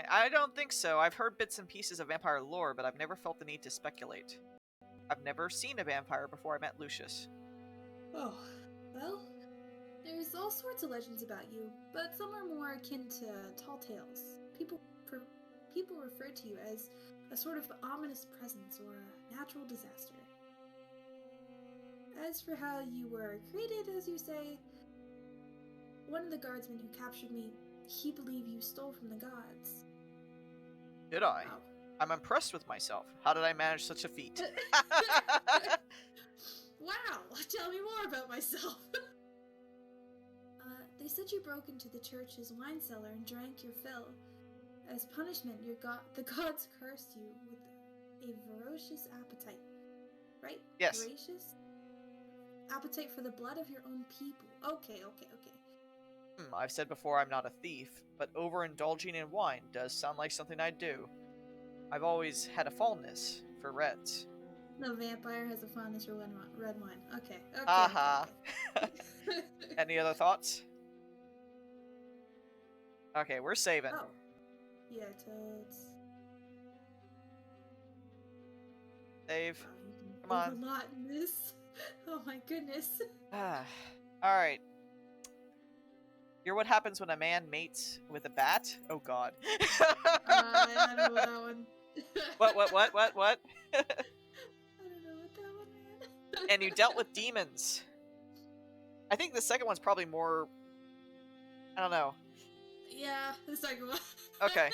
Speaker 2: I don't think so. I've heard bits and pieces of vampire lore, but I've never felt the need to speculate. I've never seen a vampire before I met Lucius.
Speaker 1: Oh, well, there's all sorts of legends about you, but some are more akin to tall tales. People refer to you as a sort of ominous presence or a natural disaster. As for how you were created, as you say, one of the guardsmen who captured me, he believed you stole from the gods.
Speaker 2: Did I?
Speaker 1: Wow.
Speaker 2: I'm impressed with myself. How did I manage such a feat?
Speaker 1: Wow, tell me more about myself. They said you broke into the church's wine cellar and drank your fill. As punishment, the gods cursed you with a voracious appetite. Right?
Speaker 2: Yes.
Speaker 1: Voracious? Appetite for the blood of your own people. Okay.
Speaker 2: I've said before I'm not a thief, but overindulging in wine does sound like something I'd do. I've always had a fondness for reds.
Speaker 1: No vampire has a fondness for red wine. Okay.
Speaker 2: Aha. Any other thoughts? Okay, we're saving.
Speaker 1: Oh. Yeah, toads.
Speaker 2: Save.
Speaker 1: Wow, you can
Speaker 2: Come on.
Speaker 1: do a lot in this. Oh my goodness.
Speaker 2: Alright. Hear what happens when a man mates with a bat? Oh god.
Speaker 1: I don't know that one.
Speaker 2: What?
Speaker 1: I don't know what that one, man.
Speaker 2: And you dealt with demons. I think the second one's probably more... I don't know.
Speaker 1: Yeah, the second one.
Speaker 2: Okay.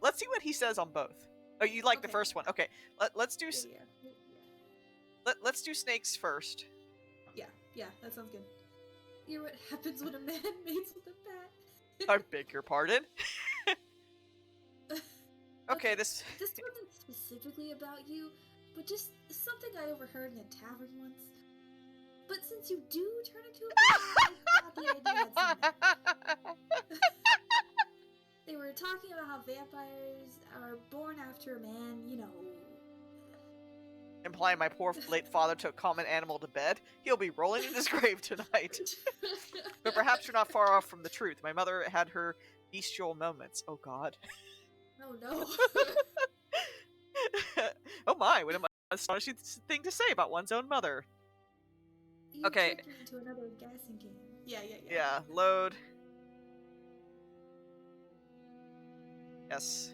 Speaker 2: Let's see what he says on both. Oh, you like the
Speaker 1: Okay.
Speaker 2: first one. Okay, let's do...
Speaker 1: Yeah.
Speaker 2: Let's do snakes first.
Speaker 1: Yeah, that sounds good. Hear what happens when a man mates with a bat.
Speaker 2: I beg your pardon. Okay, this
Speaker 1: wasn't specifically about you, but just something I overheard in a tavern once. But since you do turn into a bat, I thought the idea had some merit. They were talking about how vampires are born after a man,
Speaker 2: implying my poor late father took common animal to bed. He'll be rolling in his grave tonight. But perhaps you're not far off from the truth. My mother had her bestial moments. Oh god.
Speaker 1: Oh no.
Speaker 2: Oh my, what an astonishing thing to say about one's own mother.
Speaker 1: You
Speaker 2: Okay.
Speaker 1: tricked me into another guessing game. Yeah.
Speaker 2: Yeah, load. Yes.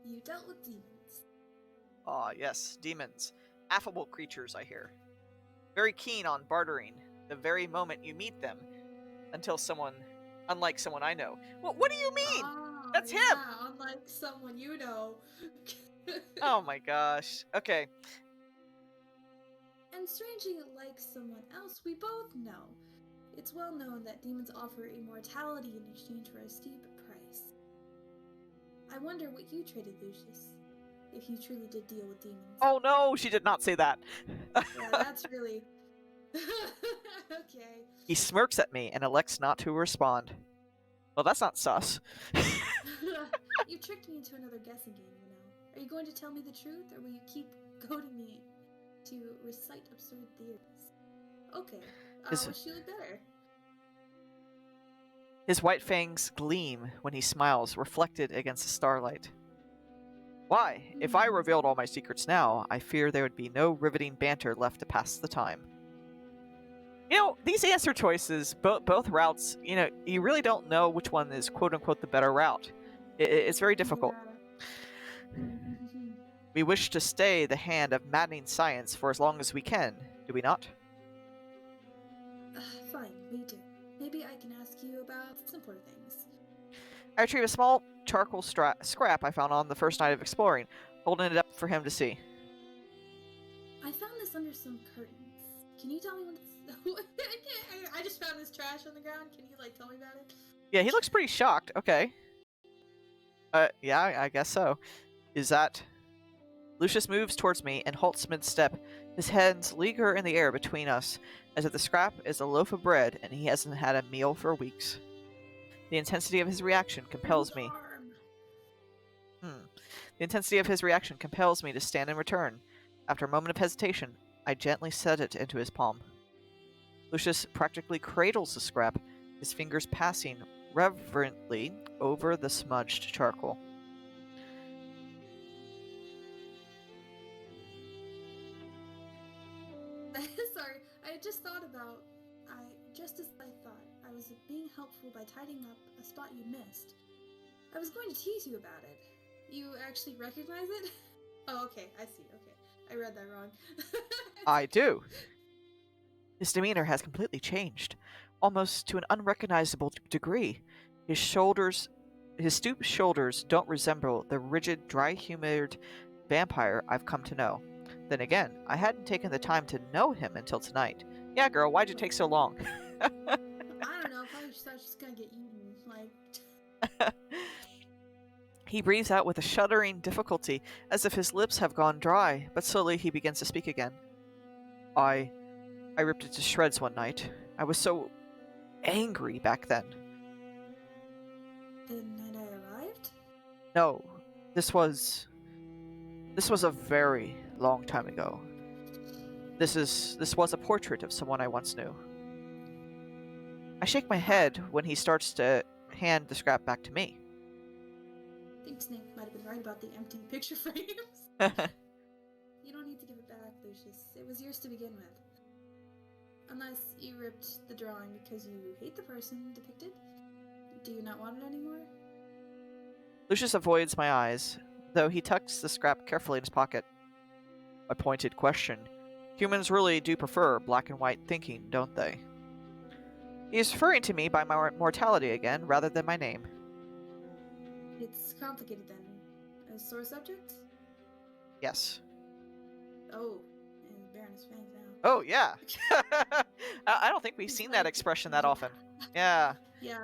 Speaker 1: You dealt with demons.
Speaker 2: Ah, yes, demons. Affable creatures, I hear. Very keen on bartering the very moment you meet them, unlike someone I know. Well, what do you mean?
Speaker 1: Oh,
Speaker 2: That's
Speaker 1: yeah,
Speaker 2: him!
Speaker 1: unlike someone you know.
Speaker 2: Oh my gosh. Okay.
Speaker 1: And strangely like someone else we both know, it's well known that demons offer immortality in exchange for a steep price. I wonder what you traded, Lucius, if you truly did deal with demons.
Speaker 2: Oh no, she did not say that.
Speaker 1: Yeah, that's really... Okay.
Speaker 2: He smirks at me and elects not to respond. Well, that's not sus.
Speaker 1: You tricked me into another guessing game, you know. Are you going to tell me the truth, or will you keep goading me to recite absurd theories? Okay,
Speaker 2: His-
Speaker 1: wish you look better.
Speaker 2: His white fangs gleam when he smiles, reflected against the starlight. Why? If I revealed all my secrets now, I fear there would be no riveting banter left to pass the time. You know, these answer choices, both routes, you know, you really don't know which one is quote-unquote the better route. It's very difficult.
Speaker 1: Yeah.
Speaker 2: We wish to stay the hand of maddening science for as long as we can, do we not?
Speaker 1: Fine, we do. Maybe I can ask you about simpler things.
Speaker 2: I retrieve a small charcoal scrap I found on the first night of exploring, holding it up for him to see.
Speaker 1: I found this under some curtains. Can you tell me what it's... I just found this trash on the ground. Can you, like, tell me about it?
Speaker 2: Yeah, he looks pretty shocked. Okay. Yeah, I guess so. Is that... Lucius moves towards me and halts mid-step. His hands linger in the air between us, as if the scrap is a loaf of bread and he hasn't had a meal for weeks. The intensity of his reaction compels me. The intensity of his reaction compels me to stand in return. After a moment of hesitation, I gently set it into his palm. Lucius practically cradles the scrap, his fingers passing reverently over the smudged charcoal.
Speaker 1: Sorry, I just thought about... Just as I thought, I was being helpful by tidying up a spot you missed. I was going to tease you about it. You actually recognize it? Oh, okay, I see, okay. I read that wrong.
Speaker 2: I do. His demeanor has completely changed, almost to an unrecognizable degree. His stooped shoulders don't resemble the rigid, dry-humored vampire I've come to know. Then again, I hadn't taken the time to know him until tonight. Yeah, girl, why'd it take so long?
Speaker 1: I don't know, probably just thought she's gonna get eaten, like...
Speaker 2: He breathes out with a shuddering difficulty, as if his lips have gone dry, but slowly he begins to speak again. I ripped it to shreds one night. I was so angry back then.
Speaker 1: The night I arrived?
Speaker 2: No, this was a very long time ago. This was a portrait of someone I once knew. I shake my head when he starts to hand the scrap back to me.
Speaker 1: I think Snake might have been right about the empty picture frames. You don't need to give it back, Lucius. It was yours to begin with. Unless you ripped the drawing because you hate the person depicted? Do you not want it anymore?
Speaker 2: Lucius avoids my eyes, though he tucks the scrap carefully in his pocket. A pointed question. Humans really do prefer black and white thinking, don't they? He is referring to me by my mortality again, rather than my name.
Speaker 1: It's complicated then. A sore subject?
Speaker 2: Yes.
Speaker 1: Oh, and Baroness Fangs now.
Speaker 2: Oh, yeah. I don't think we've seen that expression that often. Yeah.
Speaker 1: Yeah.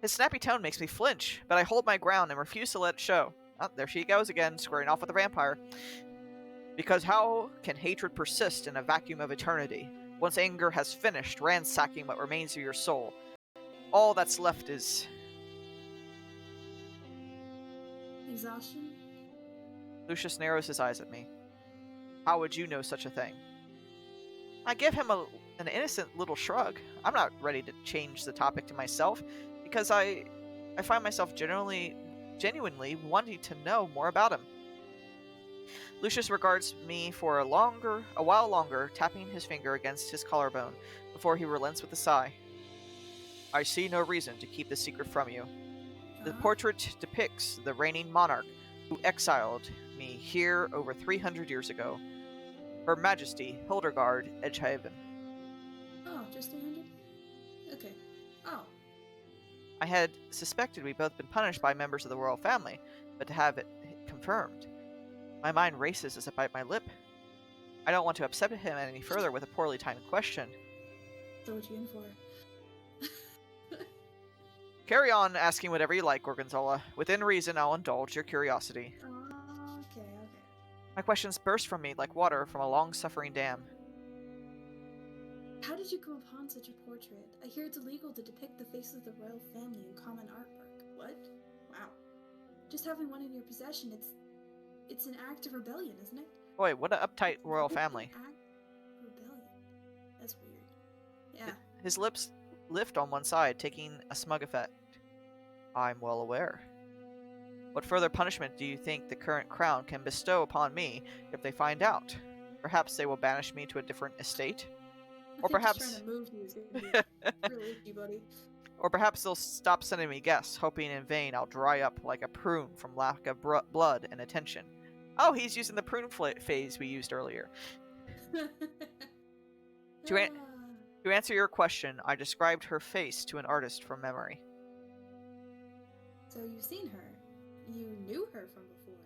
Speaker 2: His snappy tone makes me flinch, but I hold my ground and refuse to let it show. Oh, there she goes again, squaring off with the vampire. Because how can hatred persist in a vacuum of eternity, once anger has finished ransacking what remains of your soul? All that's left is...
Speaker 1: Exhaustion?
Speaker 2: Lucius narrows his eyes at me. How would you know such a thing? I give him an innocent little shrug. I'm not ready to change the topic to myself, because I find myself genuinely wanting to know more about him. Lucius regards me for a while longer, tapping his finger against his collarbone, before he relents with a sigh. I see no reason to keep this secret from you. The portrait depicts the reigning monarch who exiled me here over 300 years ago. Her Majesty Hildegard Edgehaven.
Speaker 1: Oh, just 300? Okay. Oh.
Speaker 2: I had suspected we'd both been punished by members of the royal family, but to have it confirmed. My mind races as I bite my lip. I don't want to upset him any further with a poorly timed question.
Speaker 1: So what you in for?
Speaker 2: Carry on asking whatever you like, Gorgonzola. Within reason, I'll indulge your curiosity.
Speaker 1: Okay.
Speaker 2: My questions burst from me like water from a long-suffering dam.
Speaker 1: How did you come upon such a portrait? I hear it's illegal to depict the faces of the royal family in common artwork. What? Wow. Just having one in your possession, it's an act of rebellion, isn't it?
Speaker 2: Boy, what an uptight royal family.
Speaker 1: Act of rebellion. That's weird. Yeah.
Speaker 2: His lips lift on one side, taking a smug effect. I'm well aware. What further punishment do you think the current crown can bestow upon me if they find out? Perhaps they will banish me to a different estate? Or perhaps
Speaker 1: just trying to move you is gonna be really itchy, buddy.
Speaker 2: Or perhaps they'll stop sending me guests, hoping in vain I'll dry up like a prune from lack of blood and attention. Oh, he's using the prune phase we used earlier. To answer your question, I described her face to an artist from memory.
Speaker 1: So you've seen her. You knew her from before.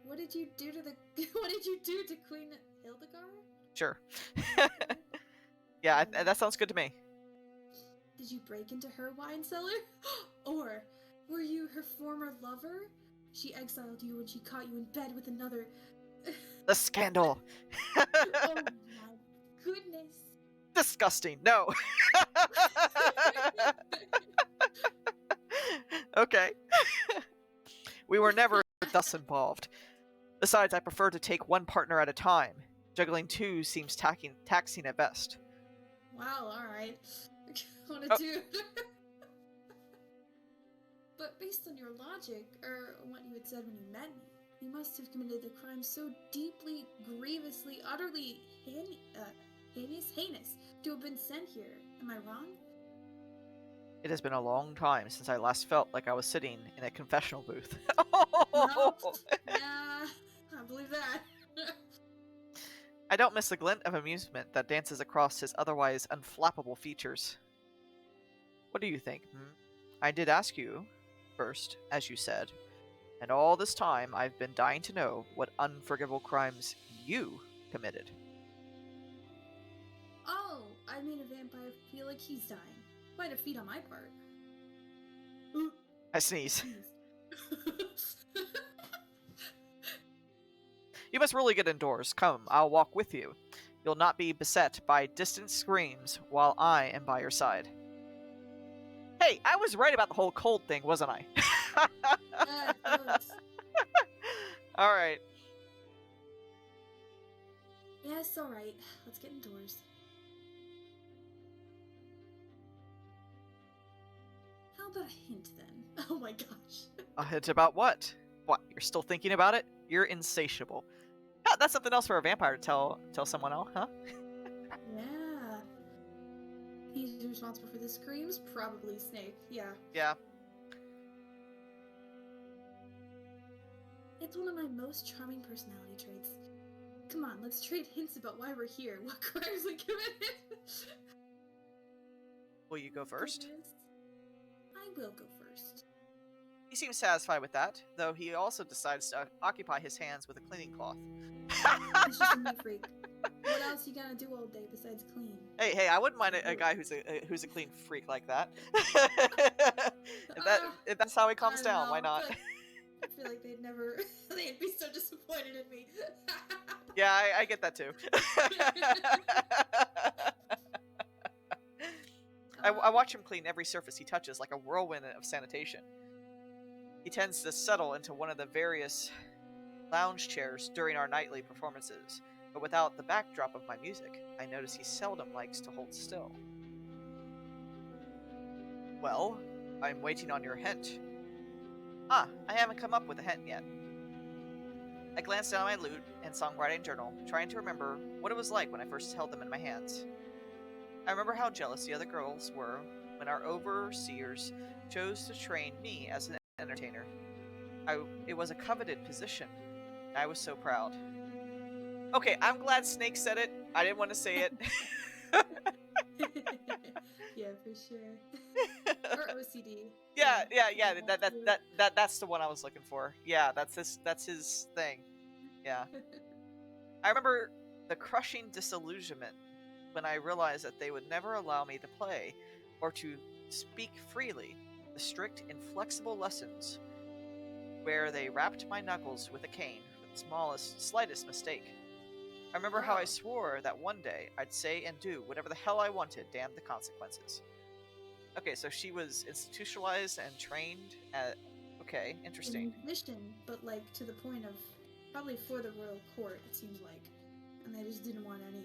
Speaker 1: What did you do to Queen Hildegard?
Speaker 2: Sure. Yeah, that sounds good to me.
Speaker 1: Did you break into her wine cellar? Or were you her former lover? She exiled you when she caught you in bed with another.
Speaker 2: The scandal!
Speaker 1: Oh my goodness.
Speaker 2: Disgusting. No. Okay. We were never thus involved. Besides, I prefer to take one partner at a time. Juggling two seems taxing at best.
Speaker 1: Wow, alright. But based on your logic, or what you had said when you met me, you must have committed the crime so deeply, grievously, utterly heinous to have been sent here. Am I wrong?
Speaker 2: It has been a long time since I last felt like I was sitting in a confessional booth.
Speaker 1: No, yeah, I believe that.
Speaker 2: I don't miss the glint of amusement that dances across his otherwise unflappable features. What do you think? I did ask you first, as you said, and all this time I've been dying to know what unforgivable crimes you committed.
Speaker 1: Oh, I made a vampire feel like he's dying. Quite a feat on my part.
Speaker 2: I sneeze. You must really get indoors. Come, I'll walk with you. You'll not be beset by distant screams while I am by your side. Hey, I was right about the whole cold thing, wasn't I?
Speaker 1: Yeah, it was.
Speaker 2: Alright.
Speaker 1: Yes, alright. Let's get indoors. How about a hint then? Oh my gosh.
Speaker 2: A hint about what? What, you're still thinking about it? You're insatiable. That's something else for a vampire to tell someone else, huh?
Speaker 1: Yeah. He's responsible for the screams? Probably Snake, yeah.
Speaker 2: Yeah.
Speaker 1: It's one of my most charming personality traits. Come on, let's trade hints about why we're here, what crimes we committed.
Speaker 2: Will you go first?
Speaker 1: Goodness. I will go first.
Speaker 2: He seems satisfied with that, though he also decides to occupy his hands with a cleaning cloth.
Speaker 1: He's just a neat freak. What else you gonna do all day besides clean?
Speaker 2: Hey, I wouldn't mind a guy who's a clean freak like that. if that's how he calms down, why not?
Speaker 1: I feel like they'd be so disappointed in me.
Speaker 2: Yeah, I get that too. I watch him clean every surface he touches like a whirlwind of sanitation. He tends to settle into one of the various lounge chairs during our nightly performances, but without the backdrop of my music, I notice he seldom likes to hold still. Well, I'm waiting on your hint. I haven't come up with a hint yet. I glanced down my lute and songwriting journal, trying to remember what it was like when I first held them in my hands. I remember how jealous the other girls were when our overseers chose to train me as an entertainer. It was a coveted position. I was so proud. Okay, I'm glad Snake said it. I didn't want to say it.
Speaker 1: Yeah. Paranoia for sure. Or OCD.
Speaker 2: Yeah.
Speaker 1: Too.
Speaker 2: That's the one I was looking for. Yeah, that's his thing. Yeah. I remember the crushing disillusionment when I realized that they would never allow me to play or to speak freely. The strict, inflexible lessons where they rapped my knuckles with a cane for the slightest mistake. I remember how I
Speaker 1: Oh.
Speaker 2: swore that one day I'd say and do whatever the hell I wanted, damn the consequences. Okay, so she was institutionalized and trained at... Okay,
Speaker 1: A
Speaker 2: interesting.
Speaker 1: musician, but like to the point of probably for the royal court, it seems like. And they just didn't want any,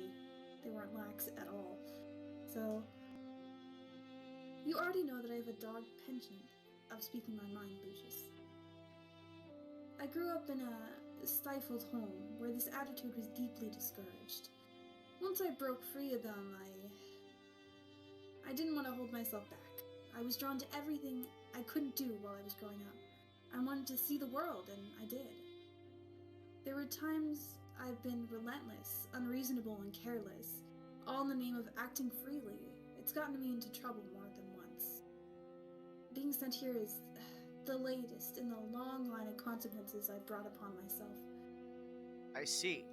Speaker 1: they weren't lax at all. So, you already know that I have a dog penchant of speaking my mind, Lucius. I grew up in a stifled home where this attitude was deeply discouraged. Once I broke free of them, I didn't want to hold myself back. I was drawn to everything I couldn't do while I was growing up. I wanted to see the world, and I did. There were times I've been relentless, unreasonable, and careless, all in the name of acting freely. It's gotten me into trouble more than once. Being sent here is the latest in the long line of consequences I brought upon myself.
Speaker 2: I see.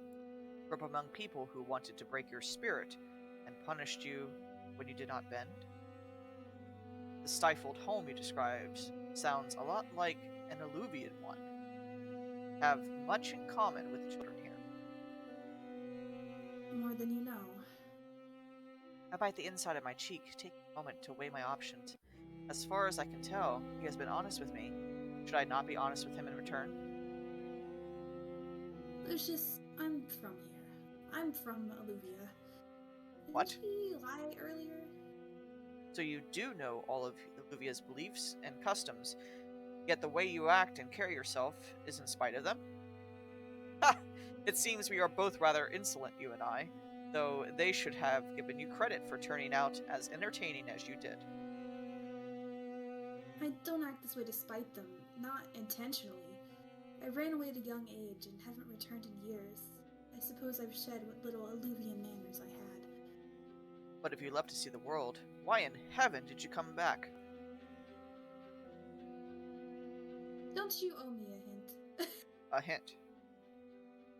Speaker 2: Grew up among people who wanted to break your spirit and punished you when you did not bend? The stifled home you described sounds a lot like an alluvian one. Have much in common with the children here.
Speaker 1: More than you know.
Speaker 2: I bite the inside of my cheek, taking a moment to weigh my options. As far as I can tell, he has been honest with me. Should I not be honest with him in return?
Speaker 1: Lucius, I'm from here. I'm from Alluvia.
Speaker 2: What?
Speaker 1: Didn't he lie earlier?
Speaker 2: So you do know all of Alluvia's beliefs and customs, yet the way you act and carry yourself is in spite of them? Ha! It seems we are both rather insolent, you and I, though they should have given you credit for turning out as entertaining as you did.
Speaker 1: I don't act this way to spite them, not intentionally. I ran away at a young age and haven't returned in years. I suppose I've shed what little Alluvian manners I had.
Speaker 2: But if you left to see the world, why in heaven did you come back?
Speaker 1: Don't you owe me a hint?
Speaker 2: A hint.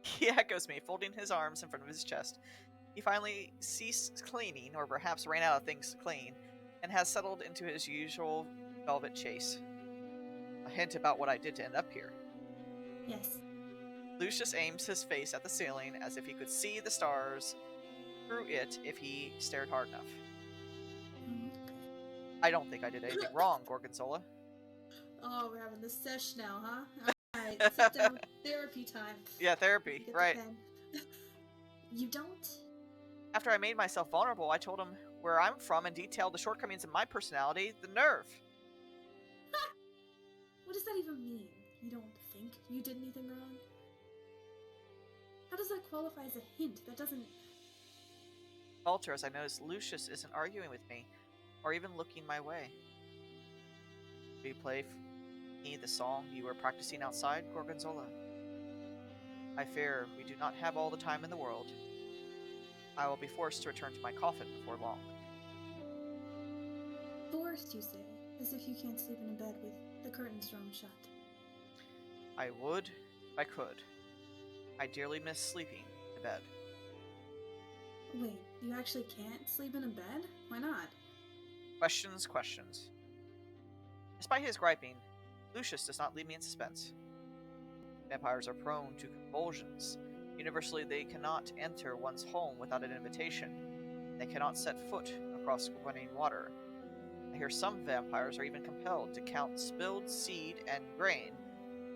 Speaker 2: He echoes me, folding his arms in front of his chest. He finally ceased cleaning, or perhaps ran out of things to clean, and has settled into his usual velvet chase. A hint about what I did to end up here.
Speaker 1: Yes.
Speaker 2: Lucius aims his face at the ceiling as if he could see the stars through it if he stared hard enough. I don't think I did anything wrong, Gorgonzola.
Speaker 1: Oh, we're having this sesh now, huh? Alright, sit down. Therapy time.
Speaker 2: Yeah, therapy,
Speaker 1: Get
Speaker 2: right.
Speaker 1: the pen. You don't?
Speaker 2: After I made myself vulnerable, I told him where I'm from and detailed the shortcomings of my personality. The nerve.
Speaker 1: What does that even mean? You don't think you did anything wrong? How does that qualify as a hint? That doesn't...
Speaker 2: Falter as I noticed Lucius isn't arguing with me, or even looking my way. Will you play me the song you were practicing outside, Gorgonzola? I fear we do not have all the time in the world. I will be forced to return to my coffin before long.
Speaker 1: Forced, you say, as if you can't sleep in a bed with the curtains drawn shut.
Speaker 2: I would if I could. I dearly miss sleeping in bed.
Speaker 1: Wait, you actually can't sleep in a bed? Why not?
Speaker 2: Questions, questions. Despite his griping, Lucius does not leave me in suspense. Vampires are prone to convulsions. Universally, they cannot enter one's home without an invitation. They cannot set foot across running water. I hear some vampires are even compelled to count spilled seed and grain,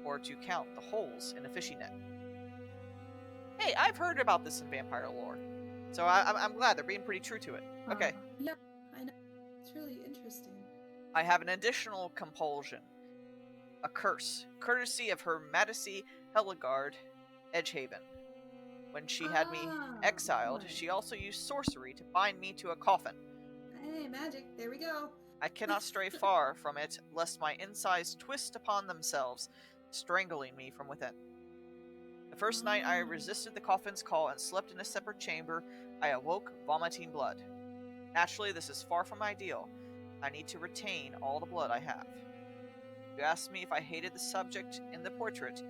Speaker 2: or to count the holes in a fishing net. Hey, I've heard about this in vampire lore, so I'm glad they're being pretty true to it. Okay.
Speaker 1: Yep, I know. It's really interesting.
Speaker 2: I have an additional compulsion. A curse, courtesy of Her Majesty Helligard Edgehaven. When she had me exiled,
Speaker 1: right.
Speaker 2: she also used sorcery to bind me to a coffin.
Speaker 1: Hey, magic, there we go.
Speaker 2: I cannot stray far from it, lest my insides twist upon themselves, strangling me from within. The first night I resisted the coffin's call and slept in a separate chamber, I awoke vomiting blood. Naturally, this is far from ideal. I need to retain all the blood I have. You asked me if I hated the subject in the portrait.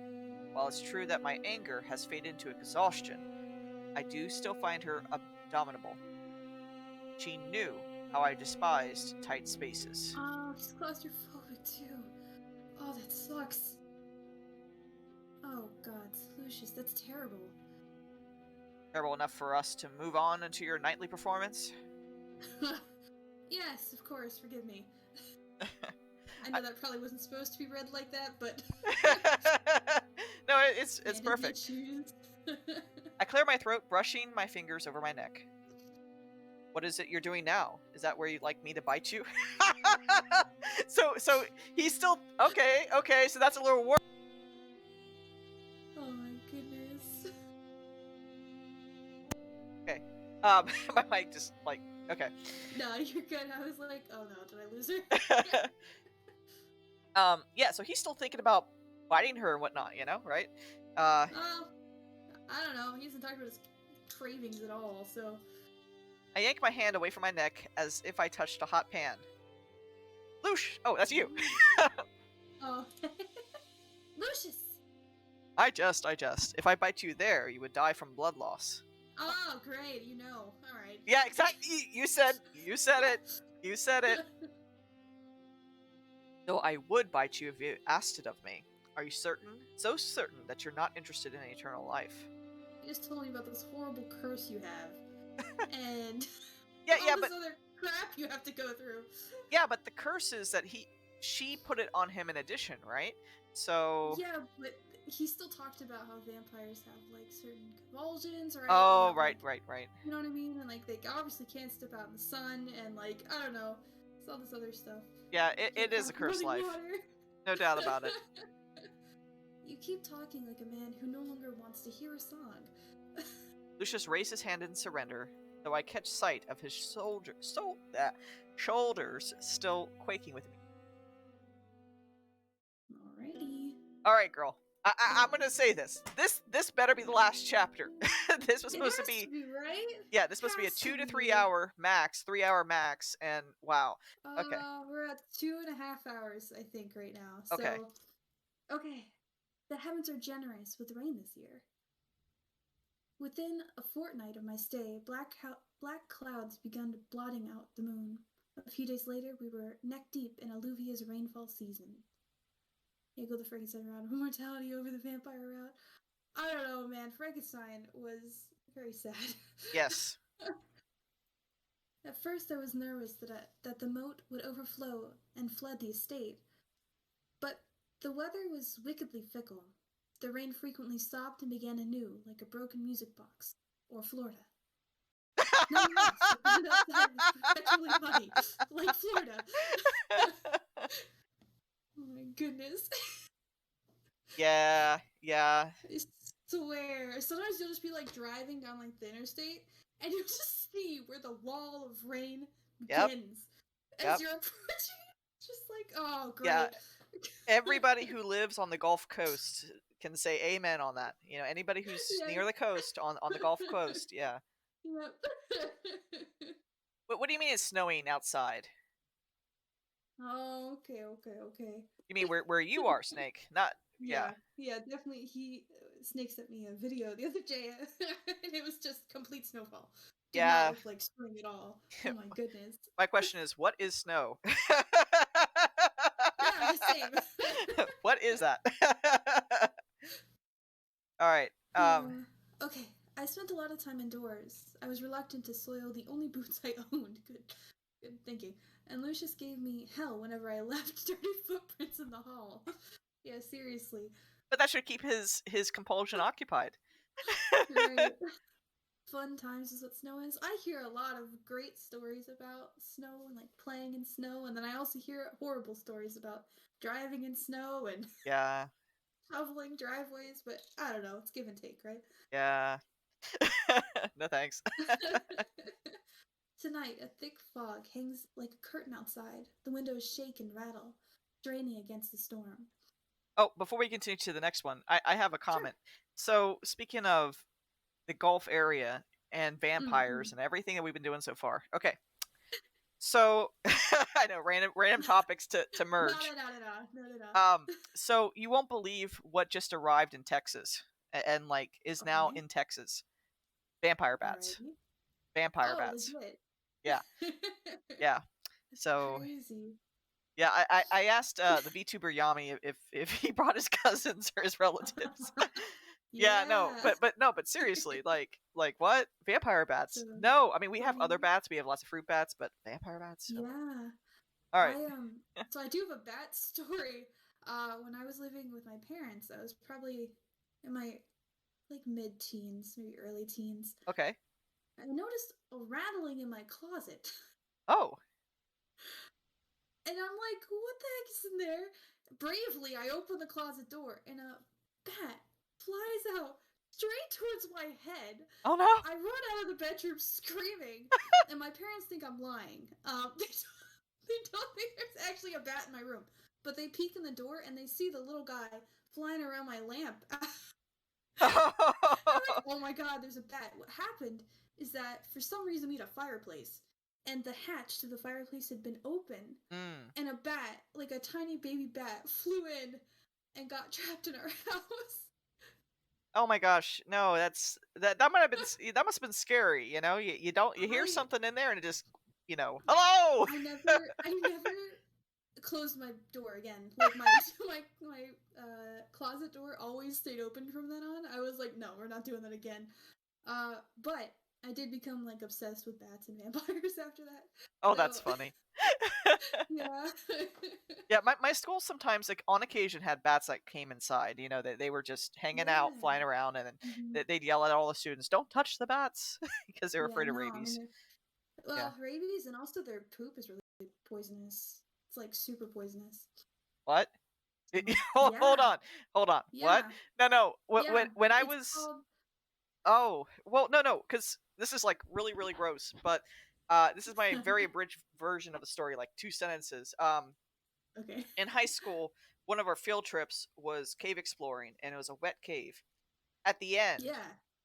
Speaker 2: While it's true that my anger has faded into exhaustion, I do still find her abominable. She knew how I despised tight spaces.
Speaker 1: Oh, he's claustrophobic too. Oh, that sucks. Oh god, Lucius, that's terrible.
Speaker 2: Terrible enough for us to move on into your nightly performance?
Speaker 1: Yes, of course, forgive me. I know that probably wasn't supposed to be read like that, but...
Speaker 2: No, it's
Speaker 1: Man,
Speaker 2: perfect.
Speaker 1: Shoes.
Speaker 2: I clear my throat, brushing my fingers over my neck. What is it you're doing now? Is that where you'd like me to bite you? So he's still... Okay, so that's a little war.
Speaker 1: Oh my goodness.
Speaker 2: Okay. My mic just, like... Okay.
Speaker 1: No, you're good. I was like, oh no, did I lose her?
Speaker 2: Yeah, so he's still thinking about biting her and whatnot, you know, right?
Speaker 1: Oh, I don't know. He hasn't talked about his cravings at all, so...
Speaker 2: I yank my hand away from my neck as if I touched a hot pan. Lush! Oh, that's you!
Speaker 1: Oh. Lucius!
Speaker 2: I jest. If I bite you there, you would die from blood loss.
Speaker 1: Oh, great, you know. Alright.
Speaker 2: Yeah, exactly! You said it! Though I would bite you if you asked it of me. Are you certain? So certain that you're not interested in eternal life?
Speaker 1: You just told me about this horrible curse you have. And
Speaker 2: Yeah,
Speaker 1: all
Speaker 2: but
Speaker 1: this other crap you have to go through.
Speaker 2: yeah, but the curse is that she put it on him in addition, right? So
Speaker 1: yeah, but he still talked about how vampires have like certain convulsions, right?
Speaker 2: oh,
Speaker 1: and,
Speaker 2: right.
Speaker 1: You know what I mean? And like they obviously can't step out in the sun, and like I don't know, it's all this other stuff.
Speaker 2: Yeah, it is a cursed life. No doubt about it.
Speaker 1: You keep talking like a man who no longer wants to hear a song.
Speaker 2: Lucius raised his hand in surrender, though I catch sight of his shoulders still quaking with me.
Speaker 1: Alrighty.
Speaker 2: Alright, girl. I'm gonna say this. This better be the last chapter. This was supposed to be
Speaker 1: right?
Speaker 2: Yeah, this was supposed to be a 2 to 3 hour max, and wow. Okay.
Speaker 1: We're at 2.5 hours, I think, right now. So,
Speaker 2: Okay.
Speaker 1: Okay. The heavens are generous with rain this year. Within a fortnight of my stay, black clouds began blotting out the moon. A few days later, we were neck-deep in Alluvia's rainfall season. Here go the Frankenstein route of immortality over the vampire route. I don't know, man. Frankenstein was very sad.
Speaker 2: Yes.
Speaker 1: At first, I was nervous that the moat would overflow and flood the estate. But the weather was wickedly fickle. The rain frequently stopped and began anew, like a broken music box. Or Florida. Nonetheless, it ended up that it was perpetually muddy, like Florida. Oh my goodness.
Speaker 2: Yeah.
Speaker 1: I swear. Sometimes you'll just be like driving down like the interstate, and you'll just see where the wall of rain begins. As you're approaching, just like, oh, great.
Speaker 2: Yeah. Everybody who lives on the Gulf Coast can say amen on that. You know, anybody who's near the coast on the Gulf Coast, yeah.
Speaker 1: Yep.
Speaker 2: But what do you mean it's snowing outside?
Speaker 1: Oh, okay.
Speaker 2: You mean where you are, Snake? Not
Speaker 1: Yeah, definitely. Snake sent me a video the other day, and it was just complete snowfall. Did not look like spring at all. Oh my goodness.
Speaker 2: My question is, what is snow?
Speaker 1: Yeah, same.
Speaker 2: What is that? All right.
Speaker 1: Okay. I spent a lot of time indoors. I was reluctant to soil the only boots I owned. Good thinking. And Lucius gave me hell whenever I left dirty footprints in the hall. Yeah, seriously.
Speaker 2: But that should keep his compulsion occupied.
Speaker 1: Right. Fun times is what snow is. I hear a lot of great stories about snow and like playing in snow, and then I also hear horrible stories about driving in snow and shoveling driveways, but I don't know, it's give and take, right?
Speaker 2: Yeah. No thanks.
Speaker 1: Tonight, a thick fog hangs like a curtain outside. The windows shake and rattle, straining against the storm.
Speaker 2: Oh, before we continue to the next one, I have a comment. Sure. So, speaking of the Gulf area and vampires and everything that we've been doing so far. Okay. So I know random topics to merge.
Speaker 1: No.
Speaker 2: So you won't believe what just arrived in Texas and like is now
Speaker 1: Okay.
Speaker 2: in Texas. Vampire bats.
Speaker 1: Alrighty.
Speaker 2: Vampire
Speaker 1: Oh,
Speaker 2: bats.
Speaker 1: legit.
Speaker 2: Yeah. Yeah.
Speaker 1: That's
Speaker 2: So
Speaker 1: crazy.
Speaker 2: yeah, I asked the VTuber Yami if he brought his cousins or his relatives. Yeah, no, but seriously, like what? Vampire bats?
Speaker 1: So
Speaker 2: No, I mean we have
Speaker 1: funny.
Speaker 2: other bats. We have lots of fruit bats, but vampire bats? Oh.
Speaker 1: Yeah.
Speaker 2: All right.
Speaker 1: So I do have a bat story. When I was living with my parents, I was probably in my like mid-teens, maybe early teens.
Speaker 2: Okay.
Speaker 1: I noticed a rattling in my closet.
Speaker 2: Oh.
Speaker 1: And I'm like, what the heck is in there? Bravely, I open the closet door and a bat flies out straight towards my head.
Speaker 2: Oh no.
Speaker 1: I run out of the bedroom screaming, and my parents think I'm lying. They don't think there's actually a bat in my room, but they peek in the door and they see the little guy flying around my lamp. I'm like, oh my god, there's a bat. What happened is that for some reason we had a fireplace, and the hatch to the fireplace had been open, and a bat, like a tiny baby bat, flew in and got trapped in our house.
Speaker 2: Oh my gosh, no, that might have been that must have been scary, you know? You don't you hear something in there and it just, you know, hello.
Speaker 1: I never closed my door again. Like my closet door always stayed open from then on. I was like, no, we're not doing that again. But I did become like obsessed with bats and vampires after that.
Speaker 2: Oh,
Speaker 1: so...
Speaker 2: that's funny.
Speaker 1: Yeah.
Speaker 2: Yeah, my school sometimes, like on occasion, had bats that came inside. You know, they were just hanging out, flying around, and then they'd yell at all the students, "Don't touch the bats," because they were afraid of rabies.
Speaker 1: I mean, rabies, and also their poop is really poisonous. It's like super poisonous.
Speaker 2: What? Hold on.
Speaker 1: Yeah.
Speaker 2: What? No. When I was
Speaker 1: called...
Speaker 2: Oh, well, no, because this is like really gross. But this is my very abridged version of the story, like 2 sentences.
Speaker 1: Okay.
Speaker 2: In high school, one of our field trips was cave exploring, and it was a wet cave. At the end,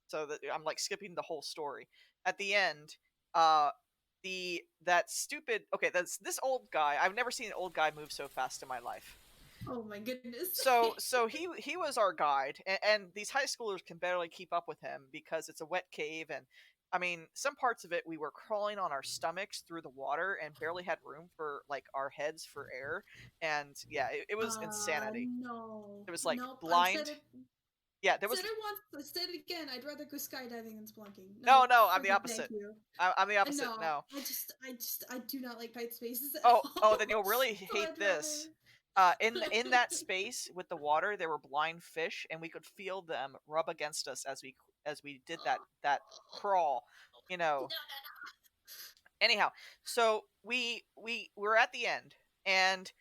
Speaker 2: so that I'm like skipping the whole story. At the end, that stupid. Okay, that's this old guy. I've never seen an old guy move so fast in my life.
Speaker 1: Oh my goodness.
Speaker 2: So he was our guide, and these high schoolers can barely keep up with him because it's a wet cave, and I mean some parts of it we were crawling on our stomachs through the water and barely had room for like our heads for air, and yeah, it was insanity.
Speaker 1: No.
Speaker 2: It was like
Speaker 1: nope.
Speaker 2: blind. Yeah, there was.
Speaker 1: Said it once. I said it again. I'd rather go skydiving than spelunking.
Speaker 2: No, I'm the opposite.
Speaker 1: Thank you.
Speaker 2: I'm the opposite. No.
Speaker 1: I do not like tight spaces. At
Speaker 2: Oh,
Speaker 1: all.
Speaker 2: then you'll really hate this. In that space with the water, there were blind fish, and we could feel them rub against us as we did that crawl. You know.
Speaker 1: No.
Speaker 2: Anyhow, so we're at the end, and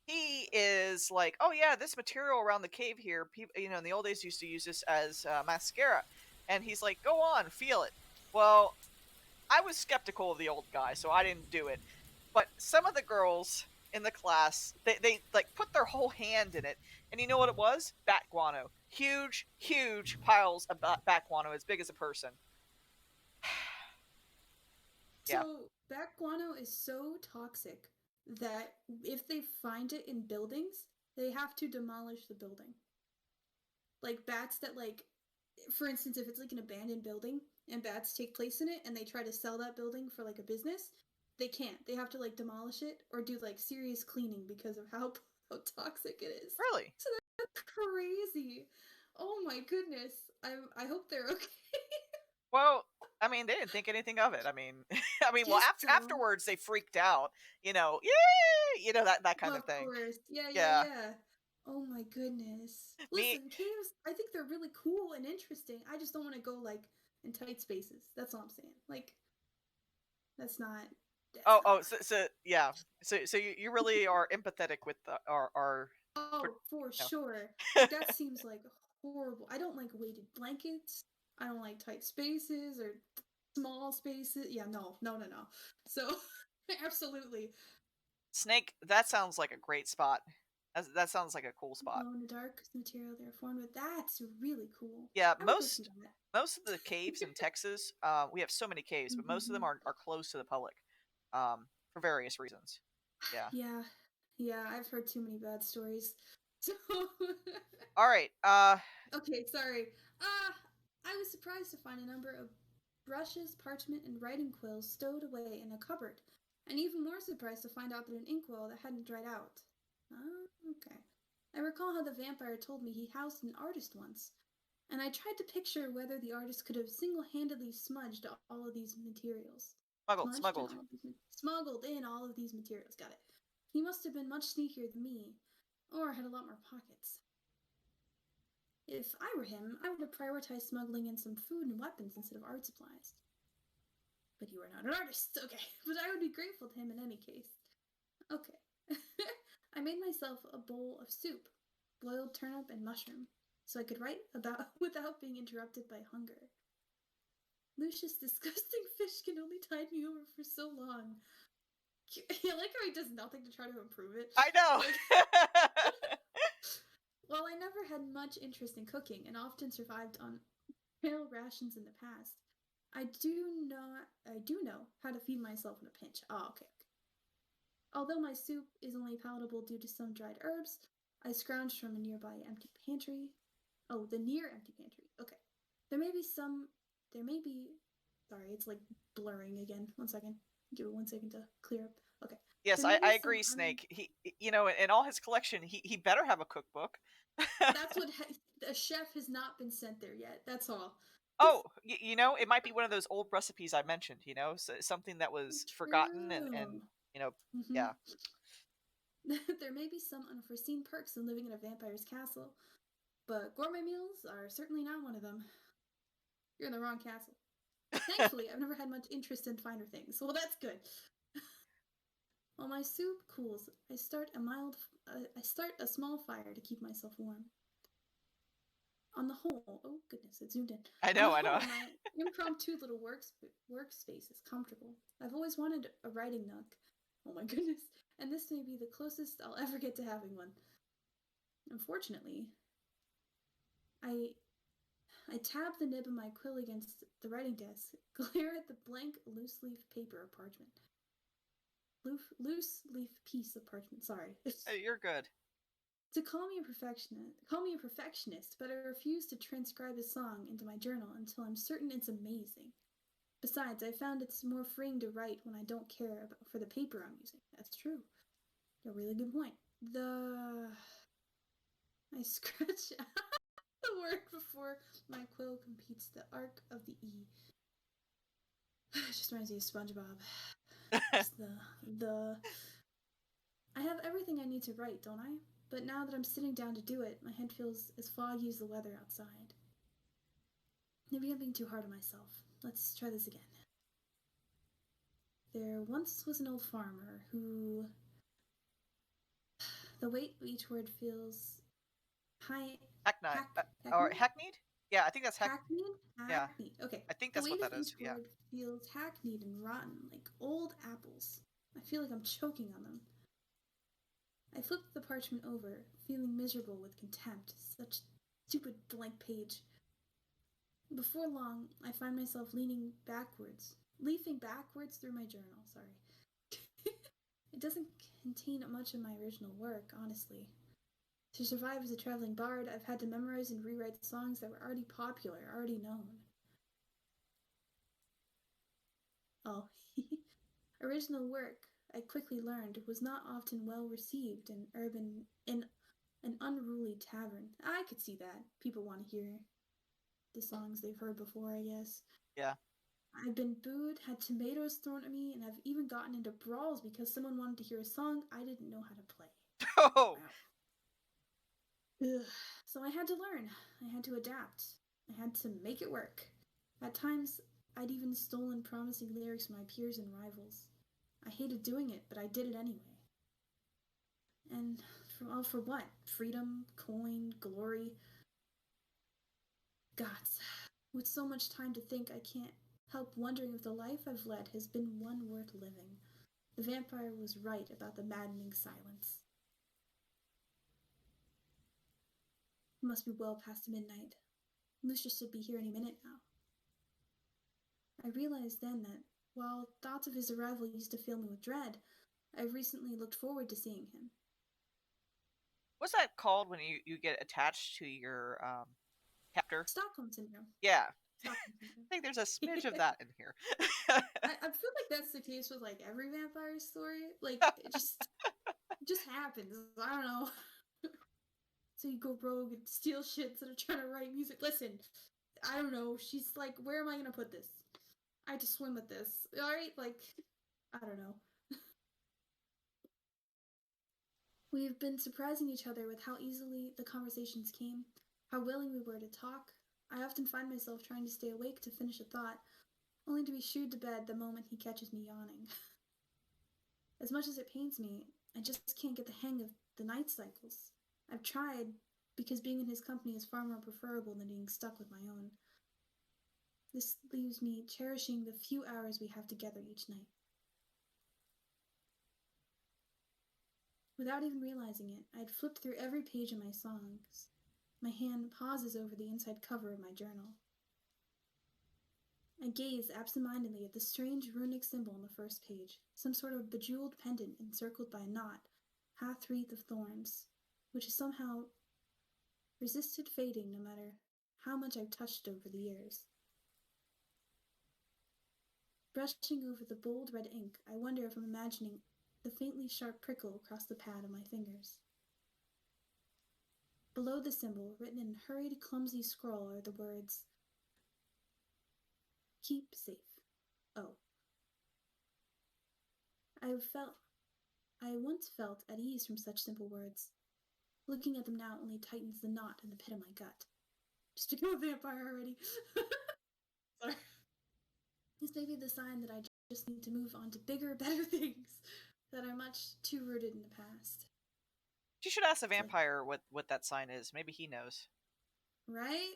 Speaker 2: he is like, "Oh yeah, this material around the cave here, people, you know, in the old days used to use this as mascara," and he's like, "Go on, feel it." Well, I was skeptical of the old guy, so I didn't do it. But some of the girls in the class, they like put their whole hand in it, and you know what it was? Bat guano. Huge piles of bat guano, as big as a person.
Speaker 1: So bat guano is so toxic that if they find it in buildings, they have to demolish the building. Like bats that like, for instance, if it's like an abandoned building and bats take place in it and they try to sell that building for like a business, they can't. They have to like demolish it or do like serious cleaning because of how toxic it is.
Speaker 2: Really?
Speaker 1: So that's crazy. Oh my goodness. I hope they're okay.
Speaker 2: Well, I mean, they didn't think anything of it. I mean, well, afterwards they freaked out. You know, yay! You know that kind of thing.
Speaker 1: Of course, yeah. Oh my goodness. Listen, caves, I think they're really cool and interesting. I just don't want to go like in tight spaces. That's all I'm saying. Like, that's not.
Speaker 2: So yeah. So you really are empathetic with our.
Speaker 1: Oh, for sure. Like, that seems like horrible. I don't like weighted blankets. I don't like tight spaces or small spaces. Yeah, no. So, absolutely.
Speaker 2: Snake, that sounds like a great spot. That sounds like a cool spot.
Speaker 1: Glow in the dark material they're formed with. That's really cool.
Speaker 2: Yeah, most of the caves in Texas, we have so many caves, but most of them are closed to the public. for various reasons. Yeah.
Speaker 1: Yeah, I've heard too many bad stories. So
Speaker 2: All right.
Speaker 1: okay, sorry. I was surprised to find a number of brushes, parchment, and writing quills stowed away in a cupboard, and even more surprised to find out that an inkwell that hadn't dried out. Oh, okay. I recall how the vampire told me he housed an artist once, and I tried to picture whether the artist could have single-handedly smudged all of these materials. Smuggled in all of these materials. Got it. He must have been much sneakier than me, or had a lot more pockets. If I were him, I would have prioritized smuggling in some food and weapons instead of art supplies. But you are not an artist, okay. But I would be grateful to him in any case. Okay. I made myself a bowl of soup, boiled turnip and mushroom, so I could write about without being interrupted by hunger. Lucius' disgusting fish can only tide me over for so long. I like how he does nothing to try to improve it.
Speaker 2: I know.
Speaker 1: While I never had much interest in cooking and often survived on pale rations in the past, I do know how to feed myself in a pinch. Oh, okay. Although my soup is only palatable due to some dried herbs, I scrounged from a nearby empty pantry. Oh, the near empty pantry. Okay. Sorry, it's like blurring again. 1 second. Give it 1 second to clear up. Okay.
Speaker 2: Yes, I agree, Snake. He, in all his collection, he better have a cookbook.
Speaker 1: That's what a chef has not been sent there yet. That's all.
Speaker 2: Oh, it might be one of those old recipes I mentioned. So something that was forgotten and
Speaker 1: mm-hmm.
Speaker 2: Yeah.
Speaker 1: There may be some unforeseen perks in living in a vampire's castle, but gourmet meals are certainly not one of them. You're in the wrong castle. Thankfully, I've never had much interest in finer things. Well, that's good. While my soup cools, I start a small fire to keep myself warm. On the whole, oh goodness, it zoomed in.
Speaker 2: I know.
Speaker 1: My impromptu little workspace is comfortable. I've always wanted a writing nook. Oh my goodness. And this may be the closest I'll ever get to having one. Unfortunately, I tab the nib of my quill against the writing desk, glare at the blank loose leaf paper of parchment. Loose leaf piece of parchment, sorry.
Speaker 2: Hey, you're good.
Speaker 1: To call me a perfectionist, but I refuse to transcribe a song into my journal until I'm certain it's amazing. Besides, I found it's more freeing to write when I don't care for the paper I'm using. That's true. A really good point. I scratch out the word before my quill completes the arc of the E. It just reminds me of SpongeBob. Just I have everything I need to write, don't I? But now that I'm sitting down to do it, my head feels as foggy as the weather outside. Maybe I'm being too hard on myself. Let's try this again. There once was an old farmer who... The weight of each word feels...
Speaker 2: Hackneyed? Yeah, I think that's
Speaker 1: Hackneyed?
Speaker 2: Yeah.
Speaker 1: Okay.
Speaker 2: I think that's what that is.
Speaker 1: The weight of each word feels hackneyed and rotten, like old apples. I feel like I'm choking on them. I flipped the parchment over, feeling miserable with contempt. Such stupid blank page. Before long, I find myself leafing backwards through my journal, sorry. It doesn't contain much of my original work, honestly. To survive as a traveling bard, I've had to memorize and rewrite songs that were already popular, already known. Oh, original work, I quickly learned, was not often well received in an unruly tavern. I could see that. People want to hear the songs they've heard before, I guess.
Speaker 2: Yeah.
Speaker 1: I've been booed, had tomatoes thrown at me, and I've even gotten into brawls because someone wanted to hear a song I didn't know how to play.
Speaker 2: Oh!
Speaker 1: Wow. Ugh. So I had to learn. I had to adapt. I had to make it work. At times, I'd even stolen promising lyrics from my peers and rivals. I hated doing it, but I did it anyway. And for what? Freedom, coin, glory? Gods, with so much time to think, I can't help wondering if the life I've led has been one worth living. The vampire was right about the maddening silence. It must be well past midnight. Lucius should be here any minute now. I realized then that While thoughts of his arrival used to fill me with dread, I've recently looked forward to seeing him.
Speaker 2: What's that called when you get attached to your captor?
Speaker 1: Stockholm Syndrome.
Speaker 2: Yeah.
Speaker 1: Stockholm
Speaker 2: I
Speaker 1: Syndrome.
Speaker 2: think there's a smidge of that in here.
Speaker 1: I feel like that's the case with like every vampire story. Like it just happens. I don't know. So you go rogue and steal shit instead of trying to write music. Listen, I don't know. She's like, where am I gonna put this? I have to swim with this. Alright? Like, I don't know. We've been surprising each other with how easily the conversations came, how willing we were to talk. I often find myself trying to stay awake to finish a thought, only to be shooed to bed the moment he catches me yawning. As much as it pains me, I just can't get the hang of the night cycles. I've tried, because being in his company is far more preferable than being stuck with my own. This leaves me cherishing the few hours we have together each night. Without even realizing it, I'd flipped through every page of my songs. My hand pauses over the inside cover of my journal. I gaze absentmindedly at the strange runic symbol on the first page, some sort of bejeweled pendant encircled by a knot, half-wreath of thorns, which has somehow resisted fading no matter how much I've touched over the years. Brushing over the bold red ink, I wonder if I'm imagining the faintly sharp prickle across the pad of my fingers. Below the symbol, written in hurried, clumsy scrawl, are the words, "Keep safe. Oh." I once felt at ease from such simple words. Looking at them now only tightens the knot in the pit of my gut. Just become a vampire already. Sorry. This may be the sign that I just need to move on to bigger, better things that are much too rooted in the past.
Speaker 2: You should ask the vampire what that sign is. Maybe he knows.
Speaker 1: Right?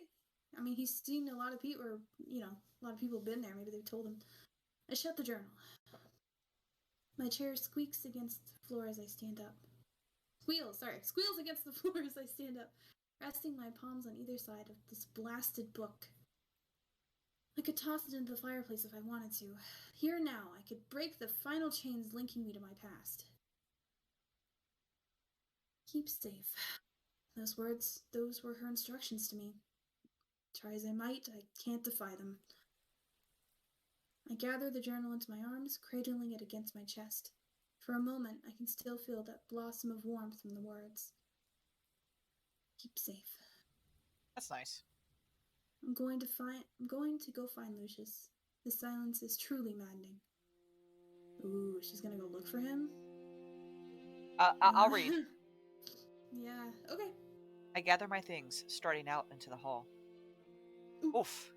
Speaker 1: I mean, he's seen a lot of people, or, a lot of people have been there. Maybe they've told him. I shut the journal. My chair squeaks against the floor as I stand up. Squeals against the floor as I stand up, resting my palms on either side of this blasted book. I could toss it into the fireplace if I wanted to. Here now, I could break the final chains linking me to my past. Keep safe. Those words, those were her instructions to me. Try as I might, I can't defy them. I gather the journal into my arms, cradling it against my chest. For a moment, I can still feel that blossom of warmth from the words. Keep safe.
Speaker 2: That's nice.
Speaker 1: I'm going to go find Lucius. This silence is truly maddening. Ooh, she's gonna go look for him?
Speaker 2: I'll read.
Speaker 1: Yeah, okay.
Speaker 2: I gather my things, starting out into the hall.
Speaker 1: Ooh.
Speaker 2: Oof.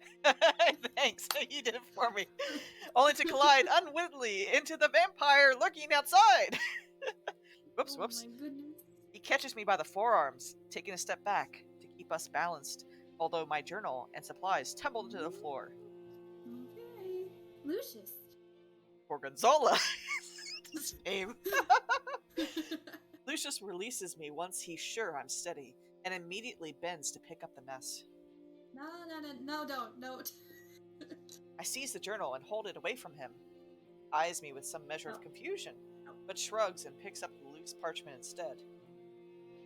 Speaker 2: Thanks, you did it for me. Only to collide unwittingly into the vampire lurking outside. Whoops.
Speaker 1: Oh my goodness.
Speaker 2: He catches me by the forearms, taking a step back to keep us balanced, although my journal and supplies tumble to the floor.
Speaker 1: Okay. Lucius.
Speaker 2: Gorgonzola is his name. Lucius releases me once he's sure I'm steady, and immediately bends to pick up the mess.
Speaker 1: No, don't.
Speaker 2: I seize the journal and hold it away from him. Eyes me with some measure of confusion,
Speaker 1: No.
Speaker 2: but shrugs and picks up the loose parchment instead.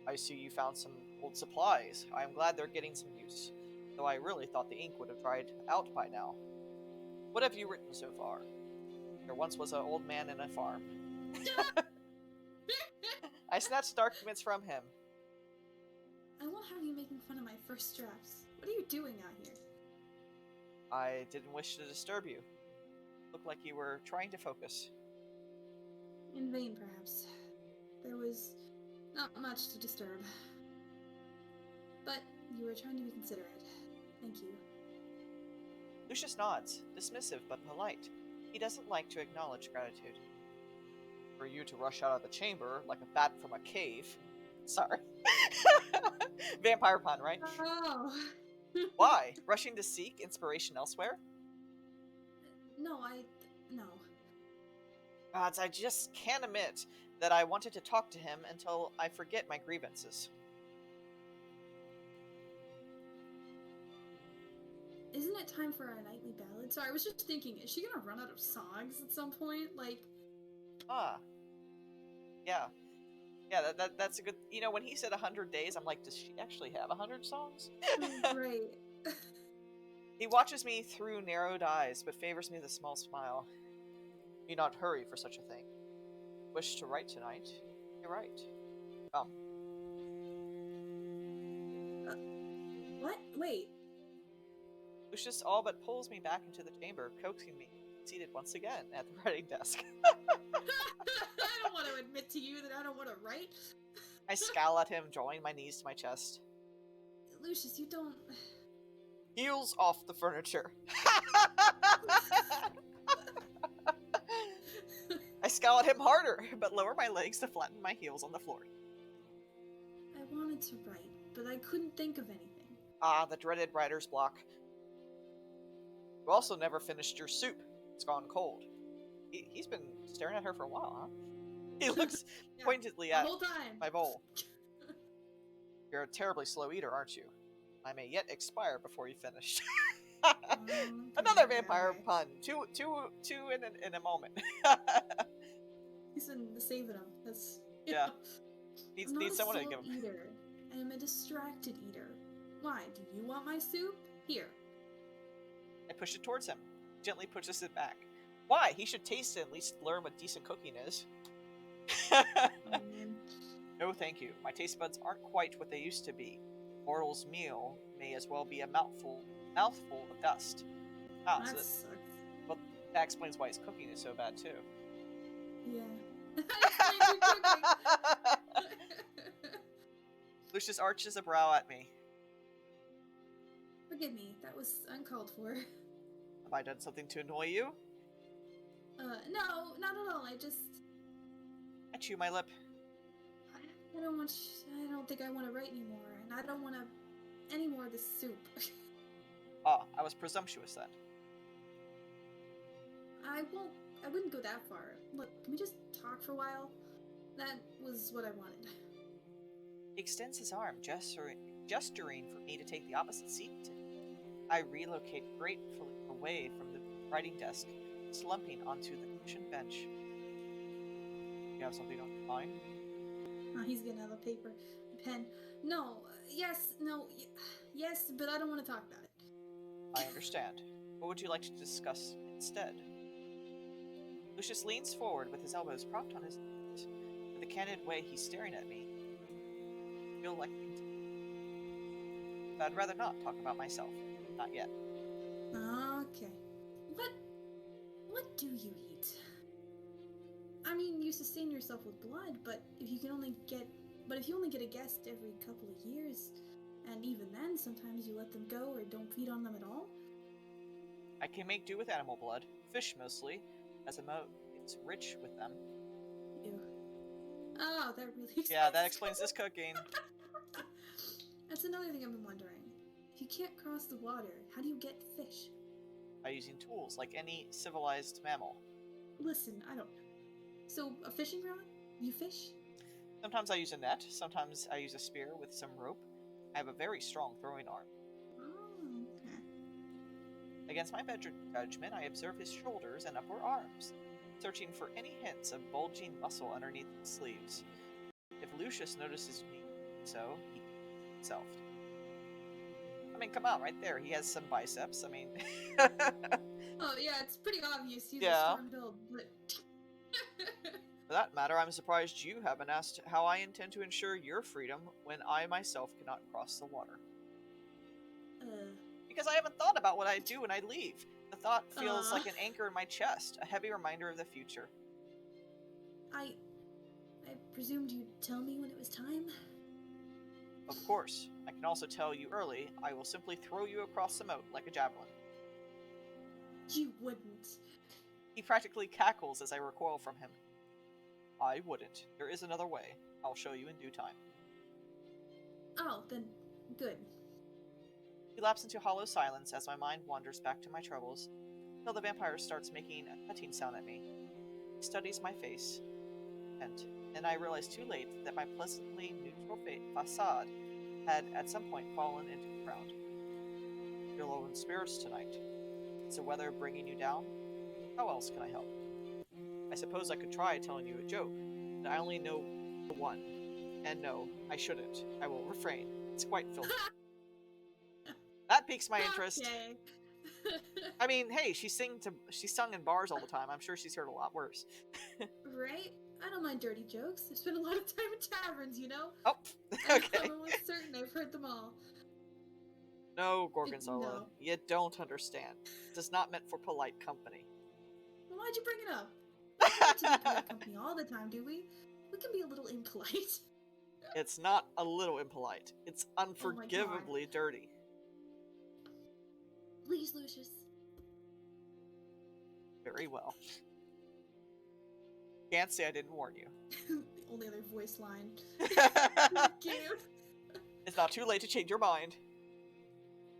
Speaker 2: I see you found some old supplies. I am glad they're getting some use, though I really thought the ink would have dried out by now. What have you written so far? There once was an old man in a farm. I snatched documents from him.
Speaker 1: I won't have you making fun of my first drafts. What are you doing out here?
Speaker 2: I didn't wish to disturb you. Looked like you were trying to focus.
Speaker 1: In vain, perhaps. There was not much to disturb. But you were trying to be considerate. Thank you.
Speaker 2: Lucius nods, dismissive but polite. He doesn't like to acknowledge gratitude. For you to rush out of the chamber like a bat from a cave. Sorry. Vampire pun, right?
Speaker 1: Oh.
Speaker 2: Why? Rushing to seek inspiration elsewhere?
Speaker 1: No.
Speaker 2: Gods, I just can't admit that I wanted to talk to him until I forget my grievances.
Speaker 1: Is isn't it time for our nightly ballad? Sorry, I was just thinking, is she gonna run out of songs at some point? Like,
Speaker 2: Ah, yeah. Yeah, that's a good... You know, when he said 100 days, I'm like, does she actually have 100 songs?
Speaker 1: right.
Speaker 2: He watches me through narrowed eyes, but favors me with a small smile. Need not hurry for such a thing. Wish to write tonight? You're right. Come.
Speaker 1: What? Wait.
Speaker 2: Lucius all but pulls me back into the chamber, coaxing me, seated once again at the writing desk.
Speaker 1: I don't want to admit to you that I don't want to write.
Speaker 2: I scowl at him, drawing my knees to my chest.
Speaker 1: Lucius, you don't...
Speaker 2: Heels off the furniture. I scowl at him harder, but lower my legs to flatten my heels on the floor.
Speaker 1: I wanted to write, but I couldn't think of anything.
Speaker 2: Ah, the dreaded writer's block. You also never finished your soup. It's gone cold. He's been staring at her for a while, huh? He looks
Speaker 1: Yeah,
Speaker 2: pointedly
Speaker 1: the
Speaker 2: at
Speaker 1: whole time.
Speaker 2: my bowl. You're a terribly slow eater, aren't you? I may yet expire before you finish. Another vampire pun. Two in a moment.
Speaker 1: He's been saving him. That's
Speaker 2: Yeah.
Speaker 1: I'm not
Speaker 2: Needs
Speaker 1: a
Speaker 2: someone to
Speaker 1: slow
Speaker 2: give him.
Speaker 1: eater. I am a distracted eater. Why? Do you want my soup? Here.
Speaker 2: I push it towards him. Gently pushes it back. Why? He should taste it and at least learn what decent cooking is.
Speaker 1: Oh, man.
Speaker 2: No, thank you. My taste buds aren't quite what they used to be. Mortal's meal may as well be a mouthful of dust. Ah,
Speaker 1: That
Speaker 2: so
Speaker 1: sucks.
Speaker 2: well, that explains why his cooking is so bad too.
Speaker 1: Yeah. That explains your cooking.
Speaker 2: Lucius arches a brow at me.
Speaker 1: Forgive me, that was uncalled for.
Speaker 2: Have I done something to annoy you?
Speaker 1: No, not at all.
Speaker 2: I chew my lip.
Speaker 1: I don't think I want to write anymore, and I don't want any more of this soup.
Speaker 2: Ah, I was presumptuous then.
Speaker 1: I wouldn't go that far. Look, can we just talk for a while? That was what I wanted.
Speaker 2: He extends his arm, gesturing for me to take the opposite seat. I relocate gratefully away from the writing desk, slumping onto the cushioned bench. You have something on your mind?
Speaker 1: Oh, he's getting out of the paper, pen. No, yes, but I don't want to talk about it.
Speaker 2: I understand. What would you like to discuss instead? Lucius leans forward with his elbows propped on his knees. With the candid way he's staring at me, I feel like but I'd rather not talk about myself. Not yet.
Speaker 1: Okay. What do you eat? I mean, you sustain yourself with blood, but if you only get a guest every couple of years, and even then, sometimes you let them go or don't feed on them at all.
Speaker 2: I can make do with animal blood, fish mostly, as it's rich with them.
Speaker 1: Ew. Oh, that really explains.
Speaker 2: Yeah, that explains this cooking.
Speaker 1: That's another thing I've been wondering. If you can't cross the water, how do you get fish?
Speaker 2: By using tools like any civilized mammal.
Speaker 1: Listen, I don't know. So, a fishing rod? You fish?
Speaker 2: Sometimes I use a net, sometimes I use a spear with some rope. I have a very strong throwing arm.
Speaker 1: Oh, okay.
Speaker 2: Against my better judgment, I observe his shoulders and upper arms, searching for any hints of bulging muscle underneath the sleeves. If Lucius notices me so, he himself. I mean, come on, right there. He has some biceps. I mean...
Speaker 1: Oh, yeah, it's pretty obvious he's
Speaker 2: Yeah.
Speaker 1: a strong build, but...
Speaker 2: For that matter, I'm surprised you haven't asked how I intend to ensure your freedom when I myself cannot cross the water. Because I haven't thought about what I'd do when I leave. The thought feels like an anchor in my chest, a heavy reminder of the future.
Speaker 1: I presumed you'd tell me when it was time?
Speaker 2: Of course. I can also tell you early, I will simply throw you across the moat like a javelin.
Speaker 1: You wouldn't.
Speaker 2: He practically cackles as I recoil from him. I wouldn't. There is another way. I'll show you in due time.
Speaker 1: Oh, then, good.
Speaker 2: He lapses into hollow silence as my mind wanders back to my troubles, until the vampire starts making a cutting sound at me. He studies my face, and then I realize too late that my pleasantly neutral facade had at some point fallen into the ground. You're low in spirits tonight. Is the weather bringing you down? How else can I help? I suppose I could try telling you a joke, but I only know one. And no, I shouldn't. I will refrain. It's quite filthy. That piques my interest.
Speaker 1: Okay.
Speaker 2: I mean, hey, she's sung in bars all the time. I'm sure she's heard a lot worse.
Speaker 1: Right? I don't mind dirty jokes. I've spent a lot of time in taverns, you know?
Speaker 2: Oh, okay.
Speaker 1: I'm almost certain I've heard them all.
Speaker 2: No, Gorgonzola,
Speaker 1: No.
Speaker 2: you don't understand. This is not meant for polite company.
Speaker 1: Well, why'd you bring it up? We don't need to be polite company all the time, do we? We can be a little impolite.
Speaker 2: It's not a little impolite. It's
Speaker 1: Oh my
Speaker 2: unforgivably dirty.
Speaker 1: Please, Lucius.
Speaker 2: Very well. Can't say I didn't warn you.
Speaker 1: The only other voice line. Cute.
Speaker 2: It's not too late to change your mind.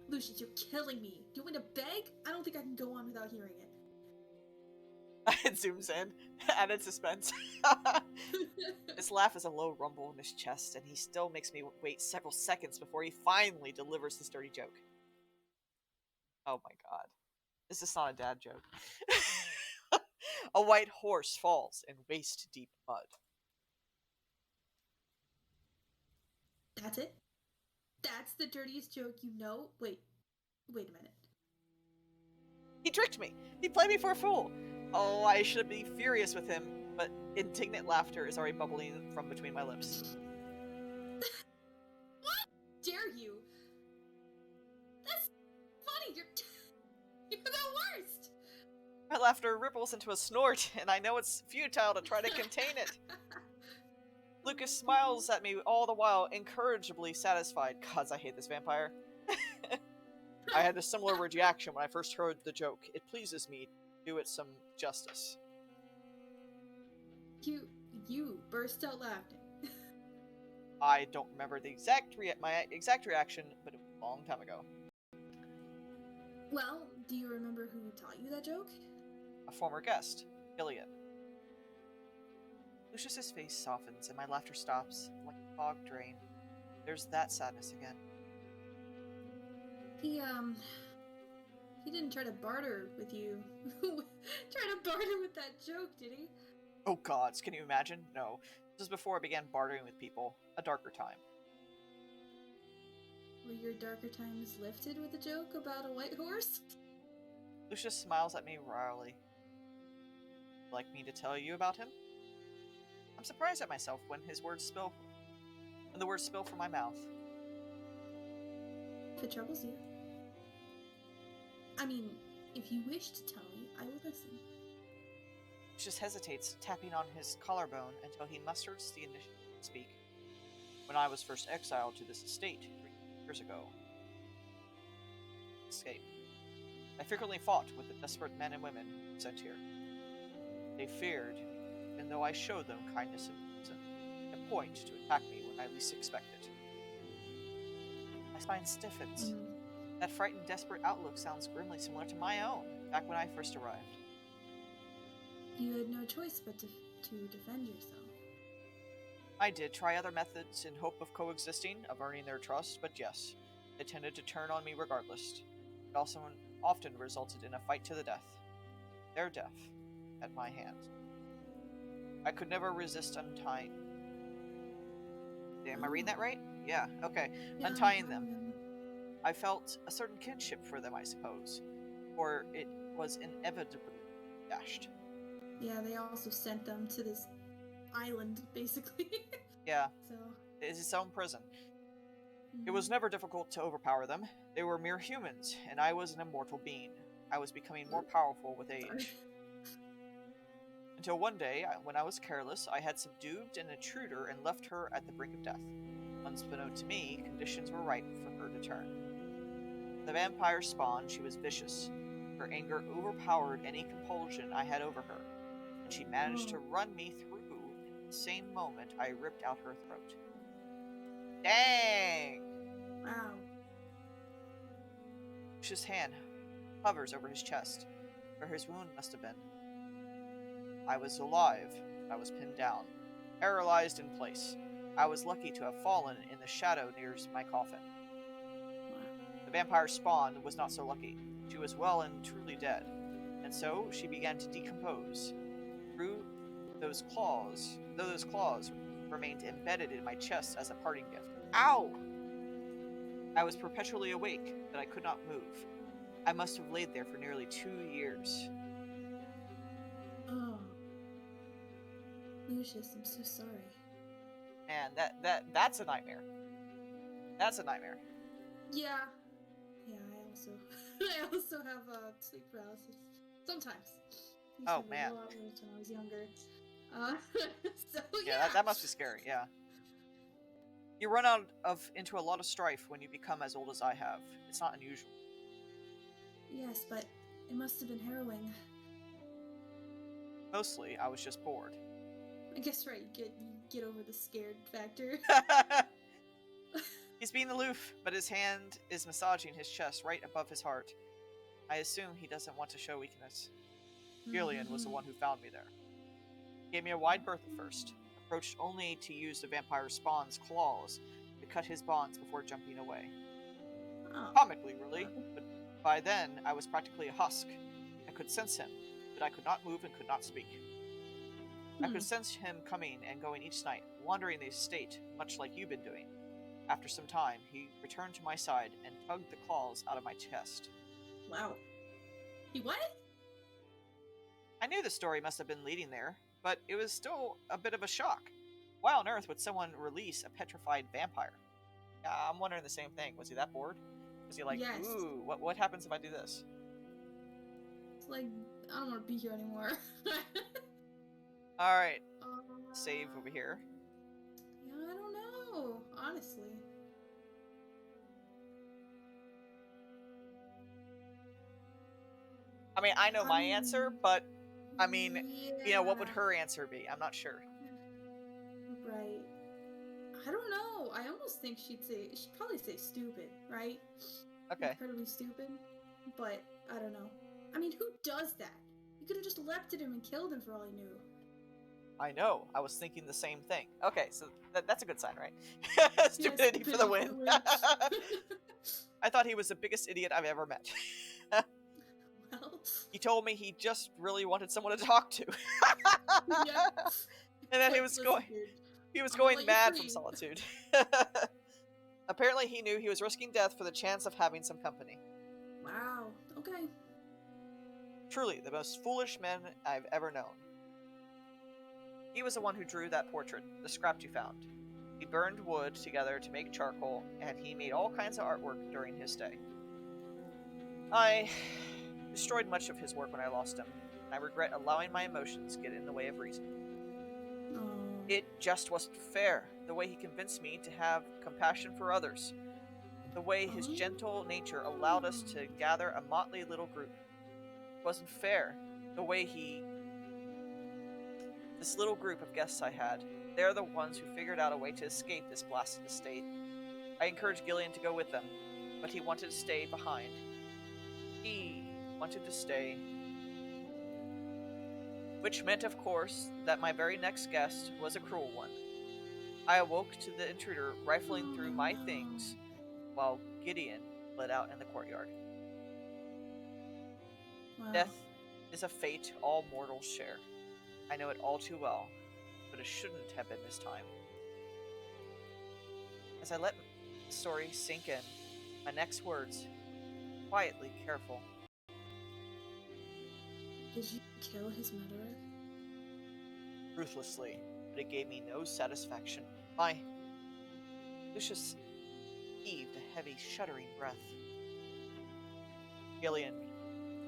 Speaker 1: Lucius, you're killing me. Do you want me to beg? I don't think I can go on without hearing it.
Speaker 2: It zooms in, added suspense. His laugh is a low rumble in his chest, and he still makes me wait several seconds before he finally delivers this dirty joke. Oh my god. This is not a dad joke. A white horse falls in waist-deep mud.
Speaker 1: That's it? That's the dirtiest joke you know? Wait a minute.
Speaker 2: He tricked me! He played me for a fool! Oh, I should be furious with him, but indignant laughter is already bubbling from between my lips.
Speaker 1: What? Dare you? That's funny. You're the worst.
Speaker 2: My laughter ripples into a snort, and I know it's futile to try to contain it. Lucas smiles at me all the while, incorrigibly satisfied. Gods, I hate this vampire. I had a similar reaction when I first heard the joke. It pleases me to do it some justice.
Speaker 1: You burst out laughing.
Speaker 2: I don't remember the my exact reaction, but it was a long time ago.
Speaker 1: Well, do you remember who taught you that joke?
Speaker 2: A former guest, Iliad. Lucius's face softens and my laughter stops, like a fog drain. There's that sadness again.
Speaker 1: He didn't try to barter with you. Try to barter with that joke, did he?
Speaker 2: Oh gods, can you imagine? No. This was before I began bartering with people. A darker time.
Speaker 1: Were your darker times lifted with a joke about a white horse?
Speaker 2: Lucius smiles at me wryly. Would you like me to tell you about him? I'm surprised at myself when the words spill from my mouth.
Speaker 1: If it troubles you. I mean, if you wish to tell me, I will listen.
Speaker 2: Lucius hesitates, tapping on his collarbone until he musters the initiative to speak. When I was first exiled to this estate 3 years ago. Escape. I frequently fought with the desperate men and women sent here. They feared, even though I showed them kindness and reason, a point to attack me when I least expected. My spine stiffens. That frightened, desperate outlook sounds grimly similar to my own, back when I first arrived.
Speaker 1: You had no choice but to defend yourself.
Speaker 2: I did try other methods in hope of coexisting, of earning their trust, but yes, they tended to turn on me regardless. It also often resulted in a fight to the death. Their death, at my hands. I could never resist untying. Am I reading that right? Yeah, okay.
Speaker 1: Yeah,
Speaker 2: Untying them. I felt a certain kinship for them, I suppose. Or it was inevitably dashed.
Speaker 1: Yeah, they also sent them to this island, basically.
Speaker 2: Yeah.
Speaker 1: So.
Speaker 2: It's its own prison. It was never difficult to overpower them. They were mere humans, and I was an immortal being. I was becoming more powerful with age.
Speaker 1: Sorry.
Speaker 2: Until one day, when I was careless, I had subdued an intruder and left her at the brink of death. Unbeknownst to me, conditions were right for her to turn. The vampire spawn, she was vicious. Her anger overpowered any compulsion I had over her, and she managed to run me through in the same moment I ripped out her throat. Dang!
Speaker 1: Wow.
Speaker 2: Lucius' hand hovers over his chest, where his wound must have been. I was alive, but I was pinned down, paralyzed in place. I was lucky to have fallen in the shadow near my coffin.
Speaker 1: Wow.
Speaker 2: The vampire spawn was not so lucky. She was well and truly dead, and so she began to decompose. Through those claws, though those claws remained embedded in my chest as a parting gift. Ow! I was perpetually awake, but I could not move. I must have laid there for nearly 2 years.
Speaker 1: Oh. Lucius, I'm so sorry.
Speaker 2: Man, that's a nightmare. That's a nightmare.
Speaker 1: Yeah. Yeah, I also have sleep paralysis. Sometimes. Used to
Speaker 2: Oh,
Speaker 1: have it
Speaker 2: man.
Speaker 1: a lot worse when I was younger. So
Speaker 2: Yeah, that must be scary, yeah. You run into a lot of strife when you become as old as I have. It's not unusual.
Speaker 1: Yes, but it must have been harrowing.
Speaker 2: Mostly, I was just bored.
Speaker 1: I guess right, you get over the scared factor.
Speaker 2: He's being aloof, but his hand is massaging his chest right above his heart. I assume he doesn't want to show weakness. Gillian was the one who found me there. He gave me a wide berth at first, approached only to use the vampire spawn's claws to cut his bonds before jumping away.
Speaker 1: Oh.
Speaker 2: Comically, really, but by then I was practically a husk. I could sense him, but I could not move and could not speak. I could sense him coming and going each night, wandering the estate, much like you've been doing. After some time, he returned to my side and tugged the claws out of my chest.
Speaker 1: Wow. He what?
Speaker 2: I knew the story must have been leading there, but it was still a bit of a shock. Why on earth would someone release a petrified vampire? I'm wondering the same thing. Was he that bored? Was he like,
Speaker 1: yes.
Speaker 2: Ooh, what happens if I do this?
Speaker 1: It's like, I don't want to be here anymore.
Speaker 2: Alright. Save over here.
Speaker 1: Yeah, I don't know, honestly.
Speaker 2: I mean, I know my answer, but, I mean,
Speaker 1: yeah.
Speaker 2: you know, what would her answer be? I'm not sure.
Speaker 1: Right. I don't know. I almost think she'd probably say stupid, right?
Speaker 2: Okay.
Speaker 1: Incredibly stupid. But, I don't know. I mean, who does that? You could have just leapt at him and killed him for all I knew.
Speaker 2: I know. I was thinking the same thing. Okay, so that's a good sign, right? Stupidity for the win. I thought he was the biggest idiot I've ever met.
Speaker 1: Well,
Speaker 2: he told me he just really wanted someone to talk to.
Speaker 1: yeah.
Speaker 2: And then
Speaker 1: Like,
Speaker 2: he was
Speaker 1: I'm
Speaker 2: going
Speaker 1: gonna let you
Speaker 2: mad
Speaker 1: free.
Speaker 2: from solitude. Apparently he knew he was risking death for the chance of having some company.
Speaker 1: Wow. Okay.
Speaker 2: Truly, the most foolish man I've ever known. He was the one who drew that portrait, the scrap you found. He burned wood together to make charcoal, and he made all kinds of artwork during his stay. I destroyed much of his work when I lost him. I regret allowing my emotions get in the way of reason.
Speaker 1: Oh.
Speaker 2: It just wasn't fair, the way he convinced me to have compassion for others. The way his gentle nature allowed us to gather a motley little group. It wasn't fair, the way this little group of guests I had, they're the ones who figured out a way to escape this blasted estate. I encouraged Gillian to go with them, but he wanted to stay behind. He wanted to stay. Which meant, of course, that my very next guest was a cruel one. I awoke to the intruder rifling through my things, while Gideon fled out in the courtyard.
Speaker 1: Wow.
Speaker 2: Death is a fate all mortals share. I know it all too well, but it shouldn't have been this time. As I let the story sink in, my next words, quietly careful.
Speaker 1: Did you kill his murderer?
Speaker 2: Ruthlessly, but it gave me no satisfaction. My Lucius heaved a heavy, shuddering breath. Gillian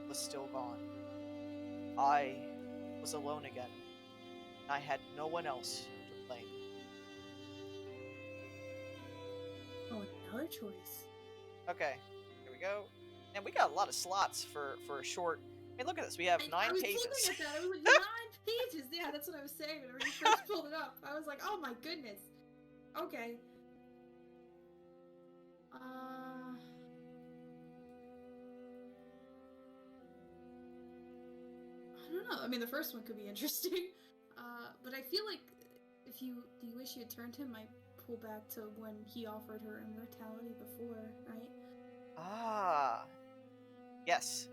Speaker 2: was still gone. I was alone again, and I had no one else to blame.
Speaker 1: Oh, another choice.
Speaker 2: Okay, here we go. And we got a lot of slots for a short. I mean, look at this. We have 9
Speaker 1: I was
Speaker 2: pages.
Speaker 1: looking at that. I was like, 9 pages. Yeah, that's what I was saying whenever you first pulled it up. I was like, oh my goodness. Okay. I don't know. I mean, the first one could be interesting. But I feel like if you wish you had turned him might pull back to when he offered her immortality before, right?
Speaker 2: Ah. Yes.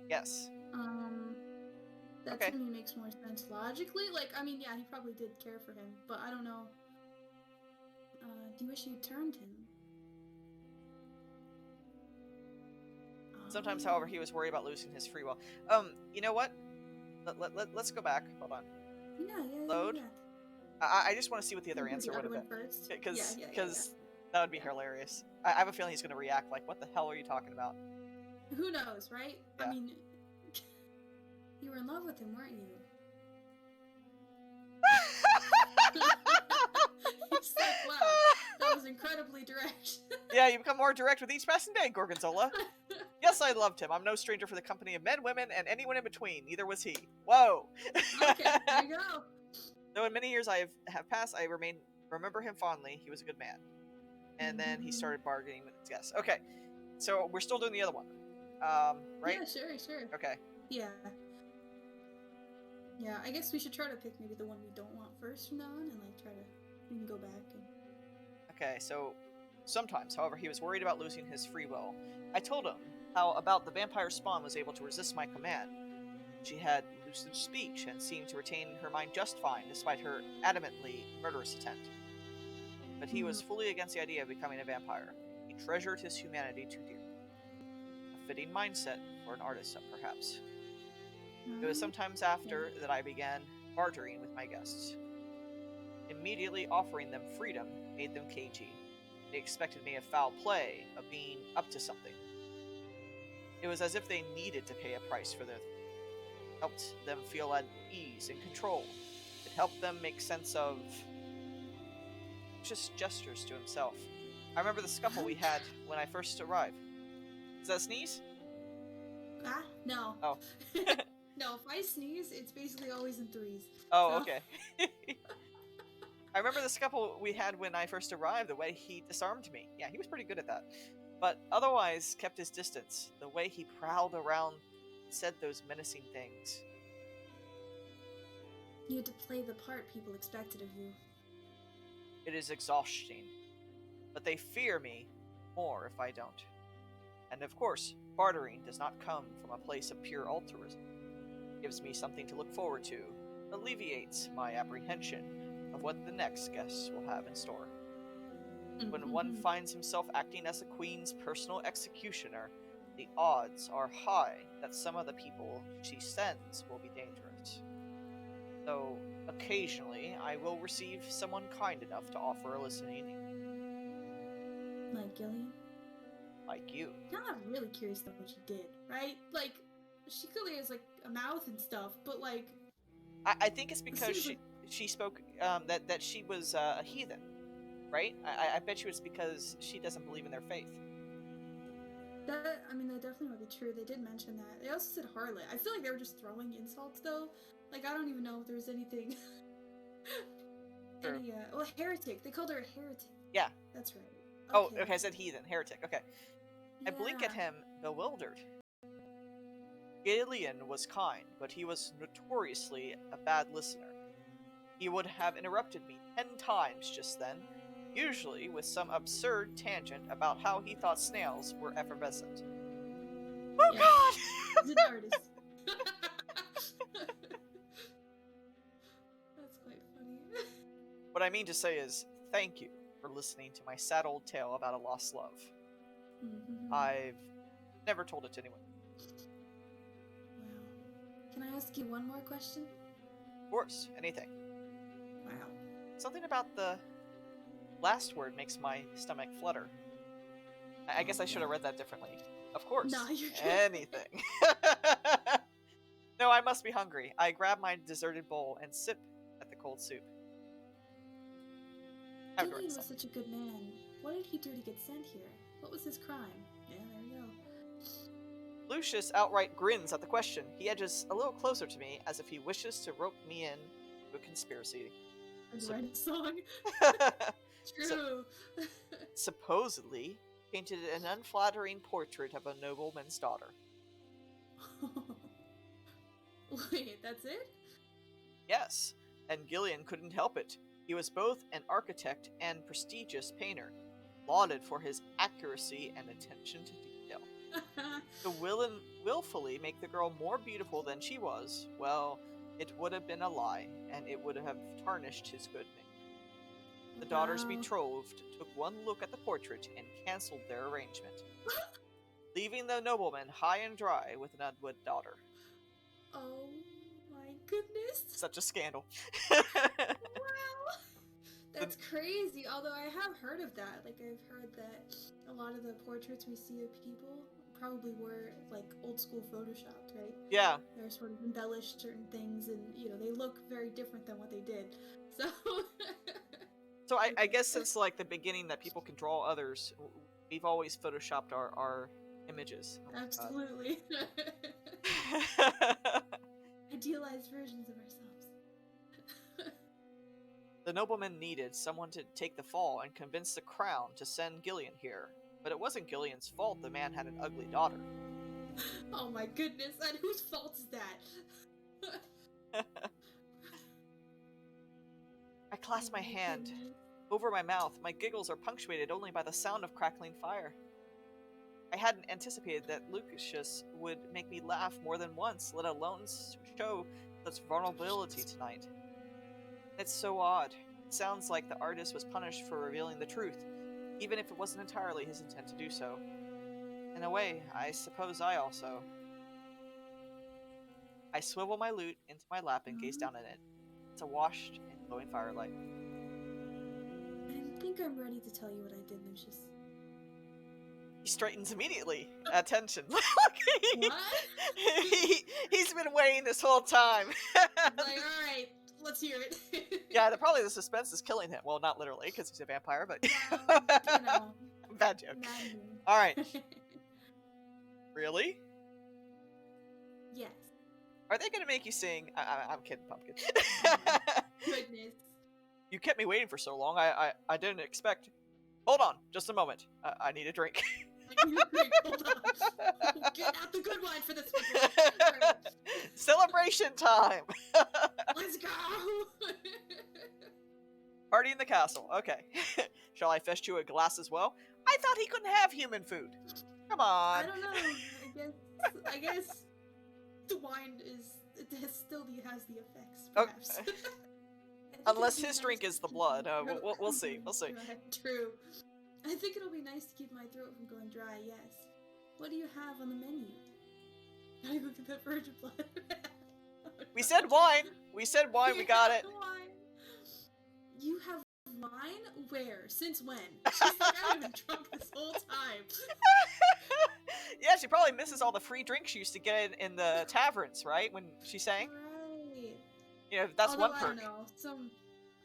Speaker 2: Yes.
Speaker 1: That
Speaker 2: Okay.
Speaker 1: to me makes more sense logically. Like, I mean, yeah, he probably did care for him, but I don't know. Do you wish you turned him?
Speaker 2: Sometimes, however, he was worried about losing his free will. You know what? Let's go back. Hold on.
Speaker 1: Yeah.
Speaker 2: Load. I just want to see what the other answer would have been.
Speaker 1: First.
Speaker 2: Because that would be hilarious. I have a feeling he's going to react like, what the hell are you talking about?
Speaker 1: Who knows, right?
Speaker 2: Yeah.
Speaker 1: I mean, you were in love with him, weren't you? He's like, wow, that was incredibly direct.
Speaker 2: Yeah, you become more direct with each passing day, Gorgonzola. Yes, I loved him. I'm no stranger for the company of men, women, and anyone in between. Neither was he. Whoa!
Speaker 1: Okay, there you go.
Speaker 2: Though in many years I have passed, I remember him fondly. He was a good man. And then he started bargaining with his guests. Okay, so we're still doing the other one. Right?
Speaker 1: Yeah, sure.
Speaker 2: Okay.
Speaker 1: Yeah. Yeah, I guess we should try to pick maybe the one we don't want first from now on, and like try to we can go back and.
Speaker 2: Okay, so sometimes, however, he was worried about losing his free will. I told him how about the vampire spawn was able to resist my command. She had lucid speech and seemed to retain her mind just fine, despite her adamantly murderous intent. But he was fully against the idea of becoming a vampire. He treasured his humanity too dearly. A fitting mindset for an artist, perhaps. It was sometimes after that I began bartering with my guests. Immediately offering them freedom made them cagey. They expected me of foul play, of being up to something. It was as if they needed to pay a price for their helped them feel at ease and control. It helped them make sense of just gestures to himself. I remember the scuffle we had when I first arrived. Is that a sneeze?
Speaker 1: No.
Speaker 2: Oh.
Speaker 1: No, if I sneeze, it's basically always in threes.
Speaker 2: Oh, so. Okay. I remember the scuffle we had when I first arrived, the way he disarmed me. Yeah, he was pretty good at that. But otherwise kept his distance, the way he prowled around and said those menacing things.
Speaker 1: You had to play the part people expected of you.
Speaker 2: It is exhausting, but they fear me more if I don't. And of course, bartering does not come from a place of pure altruism. It gives me something to look forward to, alleviates my apprehension of what the next guest will have in store. When one finds himself acting as a queen's personal executioner, the odds are high that some of the people she sends will be dangerous. Though occasionally I will receive someone kind enough to offer a listening ear.
Speaker 1: Like Gillian?
Speaker 2: Like you.
Speaker 1: Now I'm really curious about what she did, right? Like, she clearly has like a mouth and stuff, but like...
Speaker 2: I think it's because she spoke, that she was a heathen. Right? I bet you it's because she doesn't believe in their faith.
Speaker 1: That definitely might be true. They did mention that. They also said harlot. I feel like they were just throwing insults, though. Like, I don't even know if there was anything...
Speaker 2: True.
Speaker 1: Well, heretic. They called her a heretic.
Speaker 2: Yeah.
Speaker 1: That's right.
Speaker 2: Okay. Oh, okay, I said heathen. Heretic. Okay.
Speaker 1: Yeah.
Speaker 2: I blink at him, bewildered. Gillian was kind, but he was notoriously a bad listener. He would have interrupted me 10 times just then, usually with some absurd tangent about how he thought snails were effervescent. Oh
Speaker 1: yeah.
Speaker 2: God!
Speaker 1: He's an artist. That's quite funny.
Speaker 2: What I mean to say is, thank you for listening to my sad old tale about a lost love. I've never told it to anyone.
Speaker 1: Wow. Can I ask you one more question?
Speaker 2: Of course, anything.
Speaker 1: Wow.
Speaker 2: Something about the last word makes my stomach flutter. I guess I should have read that differently. Of course.
Speaker 1: No, you're good.
Speaker 2: Anything. No, I must be hungry. I grab my deserted bowl and sip at the cold soup.
Speaker 1: Gillian was such a good man. What did he do to get sent here? What was his crime? Yeah, there we go.
Speaker 2: Lucius outright grins at the question. He edges a little closer to me, as if he wishes to rope me in to a conspiracy.
Speaker 1: And write a song. True.
Speaker 2: Supposedly painted an unflattering portrait of a nobleman's daughter.
Speaker 1: Wait, that's it?
Speaker 2: Yes, and Gillian couldn't help it. He was both an architect and prestigious painter, lauded for his accuracy and attention to detail. To willfully make the girl more beautiful than she was, well, it would have been a lie, and it would have tarnished his good name. The daughters
Speaker 1: Wow.
Speaker 2: betrothed took one look at the portrait and cancelled their arrangement, leaving the nobleman high and dry with an unwed daughter.
Speaker 1: Oh my goodness.
Speaker 2: Such a scandal.
Speaker 1: Wow. That's crazy. Although I have heard of that. Like, I've heard that a lot of the portraits we see of people probably were, like, old school photoshopped, right?
Speaker 2: Yeah.
Speaker 1: They're sort of embellished certain things, and, you know, they look very different than what they did. So...
Speaker 2: So I guess since, like, the beginning that people can draw others, we've always photoshopped our images. Oh,
Speaker 1: absolutely. Idealized versions of ourselves.
Speaker 2: The nobleman needed someone to take the fall and convince the crown to send Gillian here. But it wasn't Gillian's fault the man had an ugly daughter.
Speaker 1: Oh my goodness, and whose fault is that?
Speaker 2: I clasp my hand over my mouth. My giggles are punctuated only by the sound of crackling fire. I hadn't anticipated that Lucius would make me laugh more than once, let alone show such vulnerability tonight. It's so odd. It sounds like the artist was punished for revealing the truth, even if it wasn't entirely his intent to do so. In a way, I suppose I also. I swivel my lute into my lap and gaze down at it. It's awash in glowing firelight.
Speaker 1: I think I'm ready to tell you what I did, Lucius.
Speaker 2: He straightens immediately. Attention.
Speaker 1: What?
Speaker 2: He's been waiting this whole time.
Speaker 1: Like, alright, let's hear it.
Speaker 2: Yeah, probably the suspense is killing him. Well, not literally, because he's a vampire, but...
Speaker 1: Well, you know.
Speaker 2: Bad joke. Alright. Really?
Speaker 1: Yes.
Speaker 2: Are they going to make you sing? I'm kidding, Pumpkin.
Speaker 1: Goodness.
Speaker 2: You kept me waiting for so long, I didn't expect... Hold on, just a moment. I need a drink.
Speaker 1: Hold on. Get out the good wine for this one. Right.
Speaker 2: Celebration time!
Speaker 1: Let's go!
Speaker 2: Party in the castle. Okay. Shall I fetch you a glass as well? I thought he couldn't have human food. Come on.
Speaker 1: I don't know. I guess the wine still has the effects, perhaps.
Speaker 2: Okay. Unless his drink is the blood. We'll see. We'll see.
Speaker 1: True. I think it'll be nice to keep my throat from going dry, yes. What do you have on the menu? Gotta go get that virgin blood.
Speaker 2: We said wine. We said wine. We got it.
Speaker 1: Wine. You have wine? Where? Since when? She's like, I've been drunk this whole time.
Speaker 2: Yeah, she probably misses all the free drinks she used to get in the taverns, right? When she sang.
Speaker 1: Right.
Speaker 2: You know, that's
Speaker 1: Although,
Speaker 2: one
Speaker 1: I
Speaker 2: perk.
Speaker 1: don't know.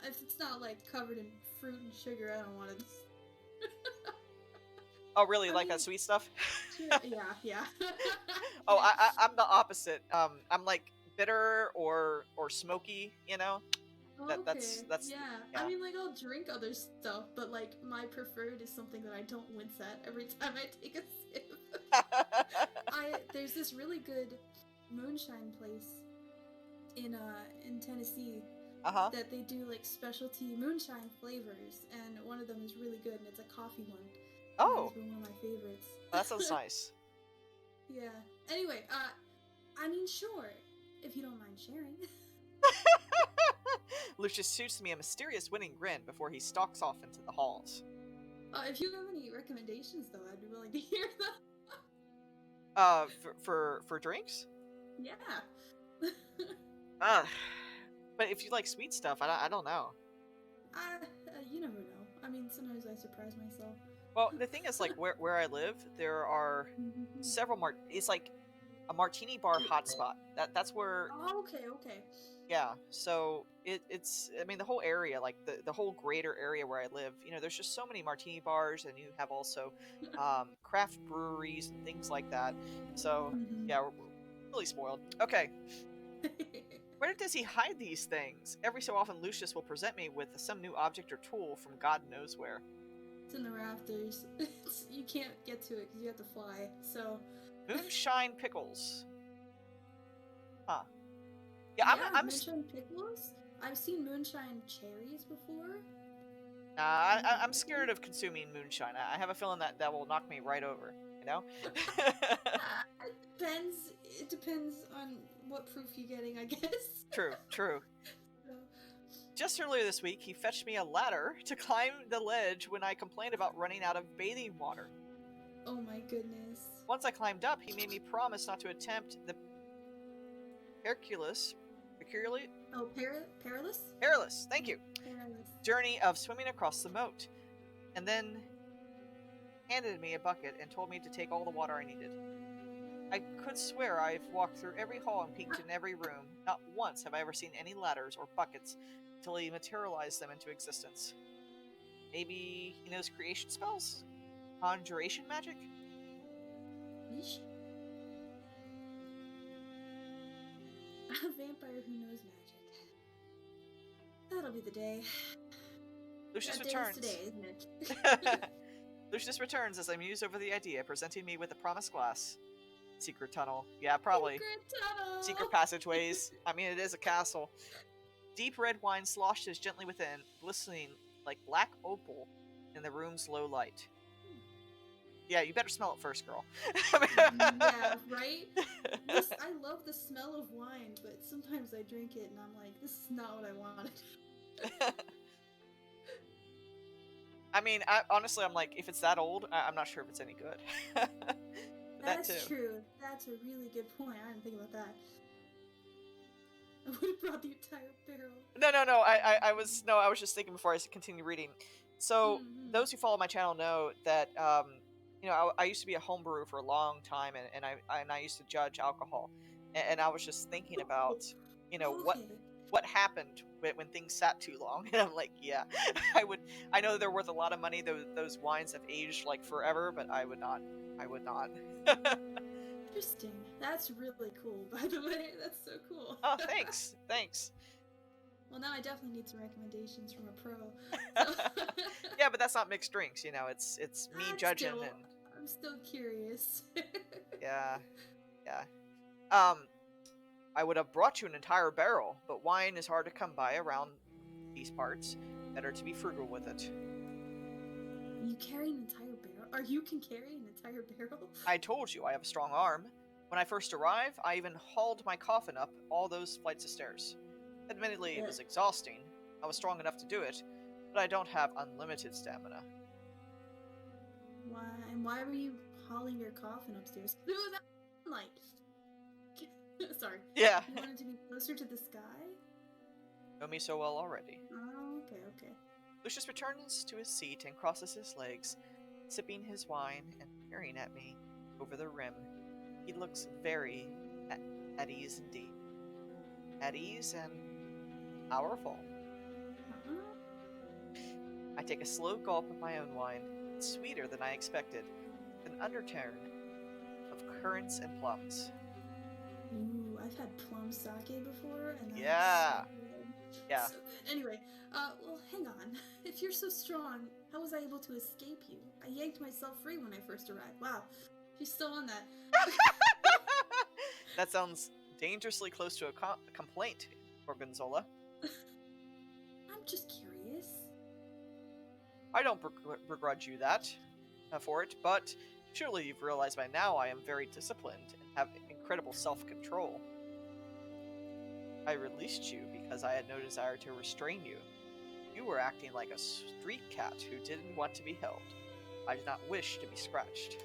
Speaker 1: If it's not like covered in fruit and sugar, I don't want it.
Speaker 2: Oh, really? Like that sweet stuff?
Speaker 1: Yeah.
Speaker 2: Oh, I'm the opposite. I'm like bitter or smoky, you know? That's
Speaker 1: yeah. I mean, like, I'll drink other stuff, but like my preferred is something that I don't wince at every time I take a sip. There's this really good moonshine place in Tennessee that they do like specialty moonshine flavors, and one of them is really good, and it's a coffee one.
Speaker 2: Oh,
Speaker 1: it's been one of my favorites.
Speaker 2: That sounds nice.
Speaker 1: Yeah. Anyway, I mean, sure, if you don't mind sharing.
Speaker 2: Lucius shoots me a mysterious winning grin before he stalks off into the halls.
Speaker 1: If you have any recommendations, though, I'd be willing to hear them.
Speaker 2: For drinks?
Speaker 1: Yeah.
Speaker 2: But if you like sweet stuff, I don't know.
Speaker 1: You never know. I mean, sometimes I surprise myself.
Speaker 2: Well, the thing is, like, where I live, there are several it's like a martini bar hotspot. That's where...
Speaker 1: Oh, okay.
Speaker 2: Yeah, so it's, I mean, the whole area, like, the whole greater area where I live, you know, there's just so many martini bars, and you have also craft breweries and things like that. So, yeah, we're really spoiled. Okay. Where does he hide these things? Every so often, Lucius will present me with some new object or tool from God knows where.
Speaker 1: It's in the rafters. You can't get to it because you have to fly, so...
Speaker 2: Moonshine pickles. Huh. Yeah, I'm
Speaker 1: moonshine pickles? I've seen moonshine cherries before.
Speaker 2: I'm scared of consuming moonshine. I have a feeling that will knock me right over. you know?
Speaker 1: It depends on what proof you're getting, I guess.
Speaker 2: True, true.
Speaker 1: So,
Speaker 2: Just earlier this week, he fetched me a ladder to climb the ledge when I complained about running out of bathing water.
Speaker 1: oh my goodness.
Speaker 2: Once I climbed up, he made me promise not to attempt the perilous,
Speaker 1: Oh, perilous?
Speaker 2: perilous, thank you,
Speaker 1: Perilous.
Speaker 2: journey of swimming across the moat, and then handed me a bucket and told me to take all the water I needed. I could swear I've walked through every hall and peeked in every room. Not once have I ever seen any ladders or buckets until he materialized them into existence. Maybe he knows creation spells? Conjuration magic?
Speaker 1: Yeesh. A vampire who knows magic. That'll be the day.
Speaker 2: Lucius
Speaker 1: That
Speaker 2: returns.
Speaker 1: day is today, isn't it?
Speaker 2: Lucius returns as I muse over the idea, presenting me with the promised glass. Secret tunnel. Yeah, probably.
Speaker 1: Secret tunnel!
Speaker 2: Secret passageways. I mean, it is a castle. Deep red wine sloshes gently within, glistening like black opal in the room's low light. Yeah, you better smell it first, girl.
Speaker 1: Yeah, right? I love the smell of wine, but sometimes I drink it and I'm like, this is not what I wanted.
Speaker 2: I mean, honestly, I'm like, if it's that old, I'm not sure if it's any good.
Speaker 1: That's true. That's a really good point. I didn't think about that. I would have brought the entire barrel.
Speaker 2: No. I was just thinking before I continue reading. So those who follow my channel know that you know, I used to be a homebrewer for a long time, and I used to judge alcohol, and I was just thinking about, you know, what happened when things sat too long, and I'm like, yeah, I know they're worth a lot of money. Those wines have aged like forever, but I would not.
Speaker 1: Interesting. That's really cool, by the way. That's so cool.
Speaker 2: Oh, thanks.
Speaker 1: Well, now I definitely need some recommendations from a pro.
Speaker 2: Yeah, but that's not mixed drinks, you know. It's me judging and
Speaker 1: I'm still curious.
Speaker 2: yeah. I would have brought you an entire barrel, but wine is hard to come by around these parts. Better to be frugal with it.
Speaker 1: You carry an entire barrel? Or you can carry an entire barrel?
Speaker 2: I told you I have a strong arm. When I first arrived, I even hauled my coffin up all those flights of stairs. Admittedly, it was exhausting. I was strong enough to do it, but I don't have unlimited stamina.
Speaker 1: Why were you hauling your coffin upstairs? Ooh, that light. Sorry.
Speaker 2: Yeah.
Speaker 1: You wanted to be closer to the sky?
Speaker 2: Know me so well already.
Speaker 1: Oh, okay.
Speaker 2: Lucius returns to his seat and crosses his legs, sipping his wine and peering at me over the rim. He looks very at ease indeed. At ease and powerful. I take a slow gulp of my own wine. It's sweeter than I expected, with an undertone of currants and plums.
Speaker 1: Ooh, I've had plum sake before, and
Speaker 2: yeah,
Speaker 1: so good.
Speaker 2: Yeah.
Speaker 1: So good. Anyway, well, hang on. If you're so strong, how was I able to escape you? I yanked myself free when I first arrived. Wow, she's still on that.
Speaker 2: That sounds dangerously close to a complaint, Gorgonzola.
Speaker 1: I'm just curious.
Speaker 2: I don't begrudge you that for it, but surely you've realized by now I am very disciplined and have incredible self-control. I released you because I had no desire to restrain you. You were acting like a street cat who didn't want to be held. I did not wish to be scratched.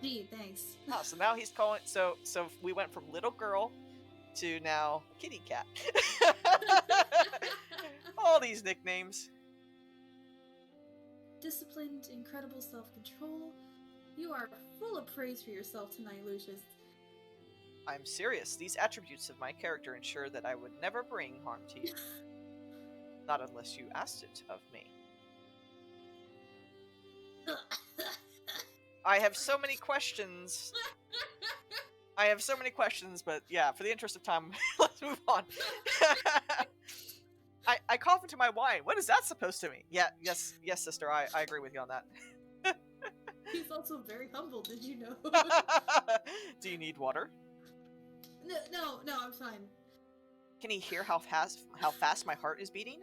Speaker 1: Gee, thanks.
Speaker 2: Oh, so now he's calling. So we went from little girl to now kitty cat. All these nicknames.
Speaker 1: Disciplined, incredible self-control. You are full of praise for yourself tonight, Lucius.
Speaker 2: I'm serious. These attributes of my character ensure that I would never bring harm to you. Not unless you asked it of me. I have so many questions. But yeah, for the interest of time, let's move on. I cough into my wine. What is that supposed to mean? Yes, sister, I agree with you on that.
Speaker 1: He's also very humble, did you know?
Speaker 2: Do you need water?
Speaker 1: No, I'm fine.
Speaker 2: Can he hear how fast my heart is beating?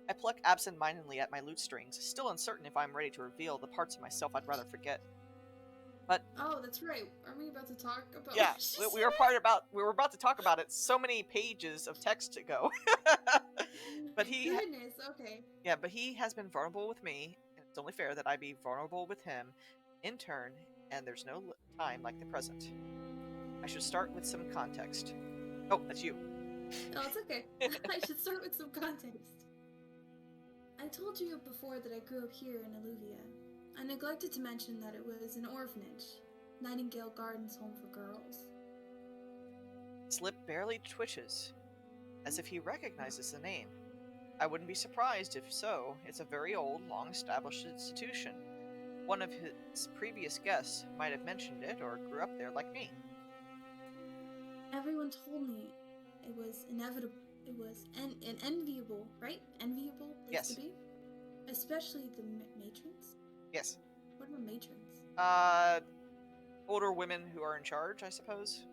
Speaker 2: I pluck absent-mindedly at my lute strings, still uncertain if I'm ready to reveal the parts of myself I'd rather forget. But
Speaker 1: Oh, that's right. Aren't we about to talk about?
Speaker 2: yeah,
Speaker 1: what she
Speaker 2: we were about to talk about it. So many pages of text to go.
Speaker 1: said?
Speaker 2: But
Speaker 1: My goodness. Okay.
Speaker 2: yeah, but he has been vulnerable with me, and it's only fair that I be vulnerable with him in turn, and there's no time like the present. I should start with some context. Oh, that's you.
Speaker 1: Oh, it's okay. I should start with some context. I told you before that I grew up here in Alluvia. I neglected to mention that it was an orphanage, Nightingale Gardens Home for Girls.
Speaker 2: His lip barely twitches, as if he recognizes the name. I wouldn't be surprised if so. It's a very old, long-established institution. One of his previous guests might have mentioned it or grew up there like me.
Speaker 1: Everyone told me it was inevitable. It was an enviable, right? Enviable place
Speaker 2: Yes.
Speaker 1: to be. Especially the matrons.
Speaker 2: Yes.
Speaker 1: What are matrons?
Speaker 2: Older women who are in charge, I suppose.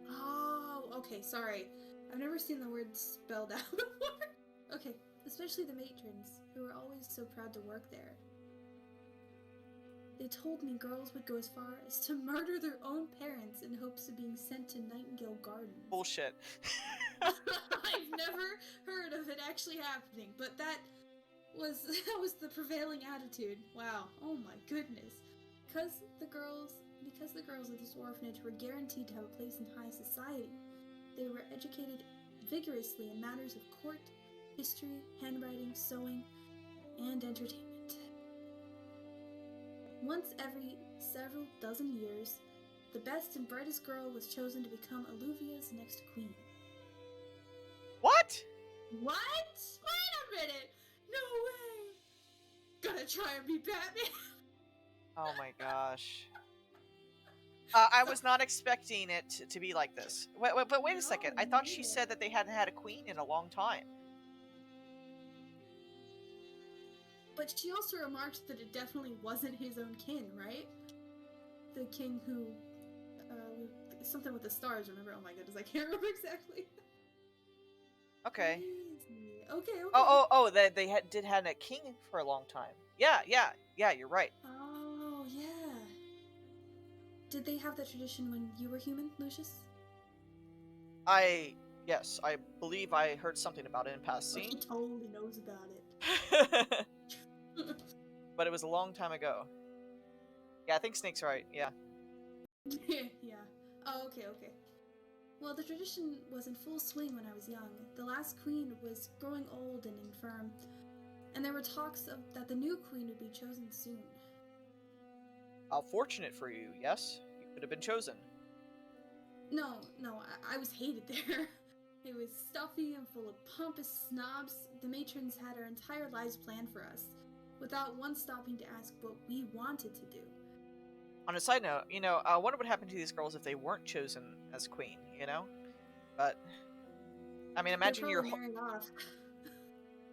Speaker 1: Oh, okay, sorry. I've never seen the word spelled out before. Okay, especially the matrons, who were always so proud to work there. They told me girls would go as far as to murder their own parents in hopes of being sent to Nightingale Gardens.
Speaker 2: Bullshit.
Speaker 1: I've never heard of it actually happening, but that was the prevailing attitude. Wow. Oh my goodness. Because the girls of this orphanage were guaranteed to have a place in high society, they were educated vigorously in matters of court, history, handwriting, sewing, and entertainment. Once every several dozen years, the best and brightest girl was chosen to become Alluvia's next queen.
Speaker 2: What?
Speaker 1: What? Wait a minute! No way! Gotta try and be Batman!
Speaker 2: Oh my gosh. I was not expecting it to be like this. But wait a second. I thought she said that they hadn't had a queen in a long time.
Speaker 1: But she also remarked that it definitely wasn't his own kin, right? The king who, something with the stars, remember? Oh my goodness, I can't remember exactly.
Speaker 2: Okay.
Speaker 1: Crazy. Okay.
Speaker 2: Oh, they did have a king for a long time. Yeah, you're right.
Speaker 1: Oh, yeah. Did they have that tradition when you were human, Lucius?
Speaker 2: Yes, I believe I heard something about it in passing.
Speaker 1: He totally knows about it.
Speaker 2: But it was a long time ago. Yeah, I think Snake's right, yeah.
Speaker 1: Yeah. Oh, okay. Well, the tradition was in full swing when I was young. The last queen was growing old and infirm, and there were talks that the new queen would be chosen soon.
Speaker 2: How fortunate for you, yes? You could have been chosen.
Speaker 1: No, I was hated there. It was stuffy and full of pompous snobs. The matrons had our entire lives planned for us, without once stopping to ask what we wanted to do.
Speaker 2: On a side note, I wonder what happened to these girls if they weren't chosen as queen, But, I mean, imagine your
Speaker 1: off.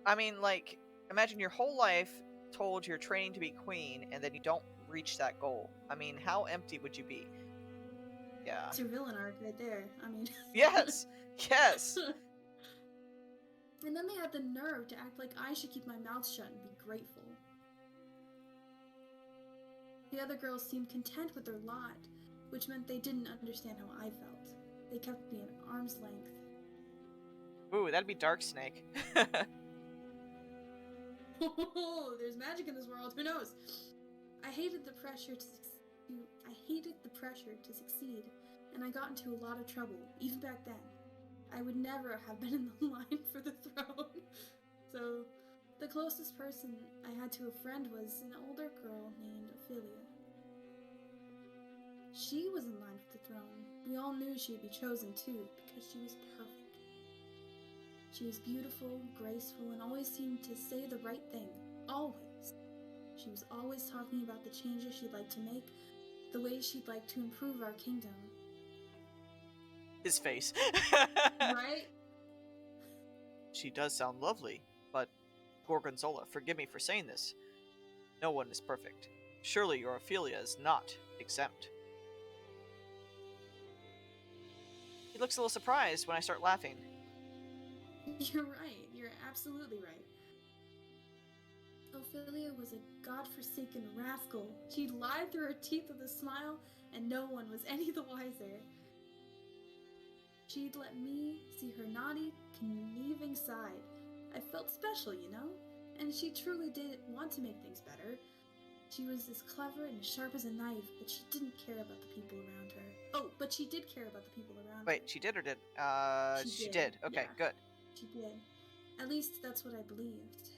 Speaker 2: I mean, like, imagine your whole life told you're training to be queen, and then you don't reach that goal. I mean, how empty would you be? Yeah.
Speaker 1: It's your villain arc right there. I mean...
Speaker 2: Yes! Yes!
Speaker 1: And then they had the nerve to act like I should keep my mouth shut and be grateful. The other girls seemed content with their lot, which meant they didn't understand how I felt. They kept me at arm's length.
Speaker 2: Ooh, that'd be Dark Snake.
Speaker 1: Oh, there's magic in this world. Who knows? I hated the pressure to succeed, and I got into a lot of trouble, even back then. I would never have been in the line for the throne. So, the closest person I had to a friend was an older girl named Ophelia. She was in line for the throne. We all knew she would be chosen too, because she was perfect. She was beautiful, graceful, and always seemed to say the right thing. Always. She was always talking about the changes she'd like to make, the ways she'd like to improve our kingdom.
Speaker 2: His face.
Speaker 1: Right?
Speaker 2: She does sound lovely, but Gorgonzola, forgive me for saying this. No one is perfect. Surely your Ophelia is not exempt. He looks a little surprised when I start laughing.
Speaker 1: You're right. You're absolutely right. Ophelia was a godforsaken rascal. She'd lied through her teeth with a smile, and no one was any the wiser. She'd let me see her naughty, conniving side. I felt special, you know? And she truly did want to make things better. She was as clever and as sharp as a knife, but she didn't care about the people around her. Oh, but she did care about the people around her.
Speaker 2: Wait, she did or did? She did. Okay,
Speaker 1: yeah.
Speaker 2: good.
Speaker 1: She did. At least that's what I believed.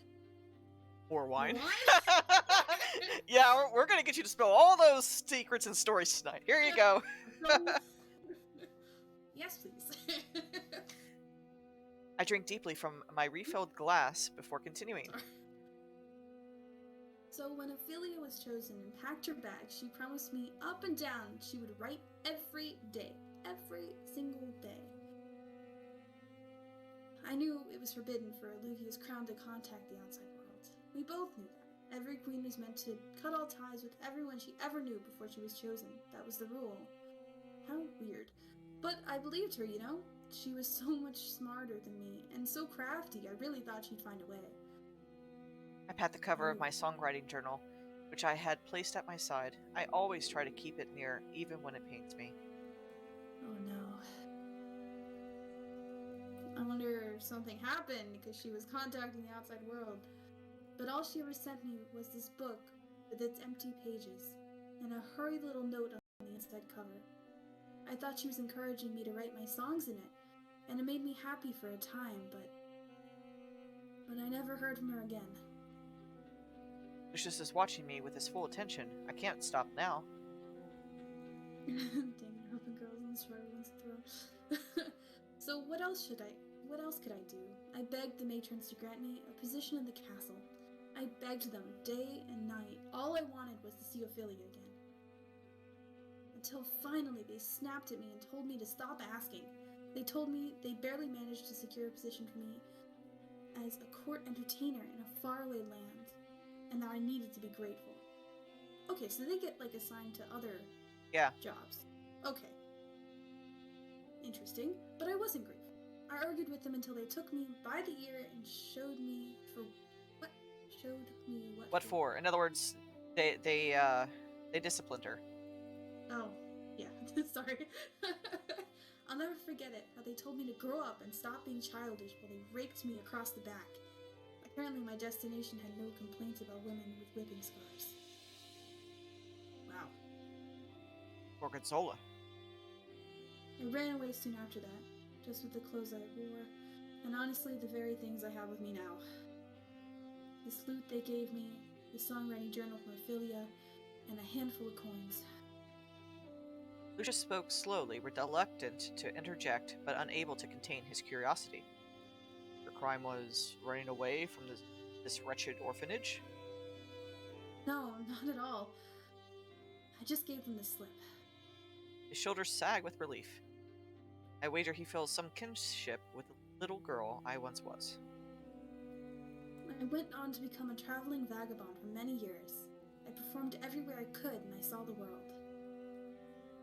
Speaker 2: More wine?
Speaker 1: What?
Speaker 2: Yeah, we're gonna get you to spill all those secrets and stories tonight. Here you go.
Speaker 1: Yes, please.
Speaker 2: I drink deeply from my refilled glass before continuing.
Speaker 1: So when Ophelia was chosen and packed her bag, she promised me up and down she would write every day. Every single day. I knew it was forbidden for Alluvia's crown to contact the outside world. We both knew that. Every queen was meant to cut all ties with everyone she ever knew before she was chosen. That was the rule. How weird. But I believed her, you know? She was so much smarter than me, and so crafty, I really thought she'd find a way.
Speaker 2: I pat the cover of my songwriting journal, which I had placed at my side. I always try to keep it near, even when it pains me.
Speaker 1: Oh no. I wonder if something happened because she was contacting the outside world. But all she ever sent me was this book with its empty pages, and a hurried little note on the inside cover. I thought she was encouraging me to write my songs in it, and it made me happy for a time, but I never heard from her again.
Speaker 2: Lucius is watching me with his full attention. I can't stop now.
Speaker 1: Dang it, open girls in the struggle one's throat. So what else could I do? I begged the matrons to grant me a position in the castle. I begged them day and night. All I wanted was to see Ophelia again. Until finally they snapped at me and told me to stop asking. They told me they barely managed to secure a position for me as a court entertainer in a faraway land, and that I needed to be grateful. Okay, so they get, like, assigned to other jobs. Okay. Interesting, but I wasn't grateful. I argued with them until they took me by the ear and showed me for what? Showed me what?
Speaker 2: What for? In other words, they disciplined her.
Speaker 1: Oh, yeah. Sorry. I'll never forget it, how they told me to grow up and stop being childish while they raked me across the back. Apparently my destination had no complaints about women with whipping scars. Wow.
Speaker 2: Gorgonzola.
Speaker 1: I ran away soon after that, just with the clothes I wore, and honestly the very things I have with me now. The lute they gave me, the songwriting journal from Ophelia, and a handful of coins.
Speaker 2: Lucius spoke slowly, reluctant to interject, but unable to contain his curiosity. Your crime was running away from this wretched orphanage?
Speaker 1: No, not at all. I just gave them the slip.
Speaker 2: His shoulders sag with relief. I wager he feels some kinship with the little girl I once was.
Speaker 1: I went on to become a traveling vagabond for many years. I performed everywhere I could, and I saw the world.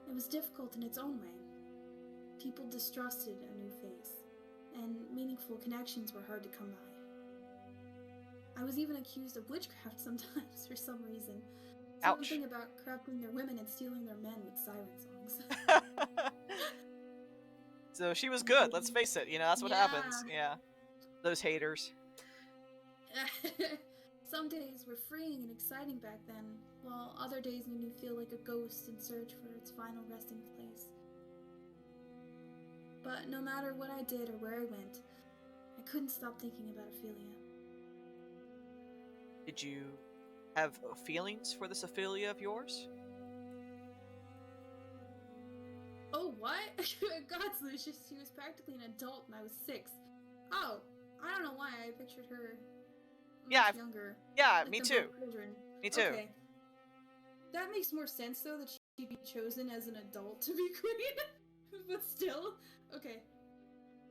Speaker 1: It was difficult in its own way. People distrusted a new face, and meaningful connections were hard to come by. I was even accused of witchcraft sometimes for some reason.
Speaker 2: Ouch.
Speaker 1: Something about corrupting their women and stealing their men with siren songs.
Speaker 2: So she was good, let's face it, you know, that's what happens. Yeah. Those haters.
Speaker 1: Some days were freeing and exciting back then, while other days made me feel like a ghost in search for its final resting place. But no matter what I did or where I went, I couldn't stop thinking about Ophelia.
Speaker 2: Did you have feelings for this Ophelia of yours?
Speaker 1: Oh, what? Gods, Lucius, she was practically an adult and I was 6. Oh, I don't know why I pictured her much younger.
Speaker 2: Yeah,
Speaker 1: like
Speaker 2: me
Speaker 1: them
Speaker 2: too.
Speaker 1: both children.
Speaker 2: Me too.
Speaker 1: Okay. That makes more sense, though, that she'd be chosen as an adult to be queen. But still, okay.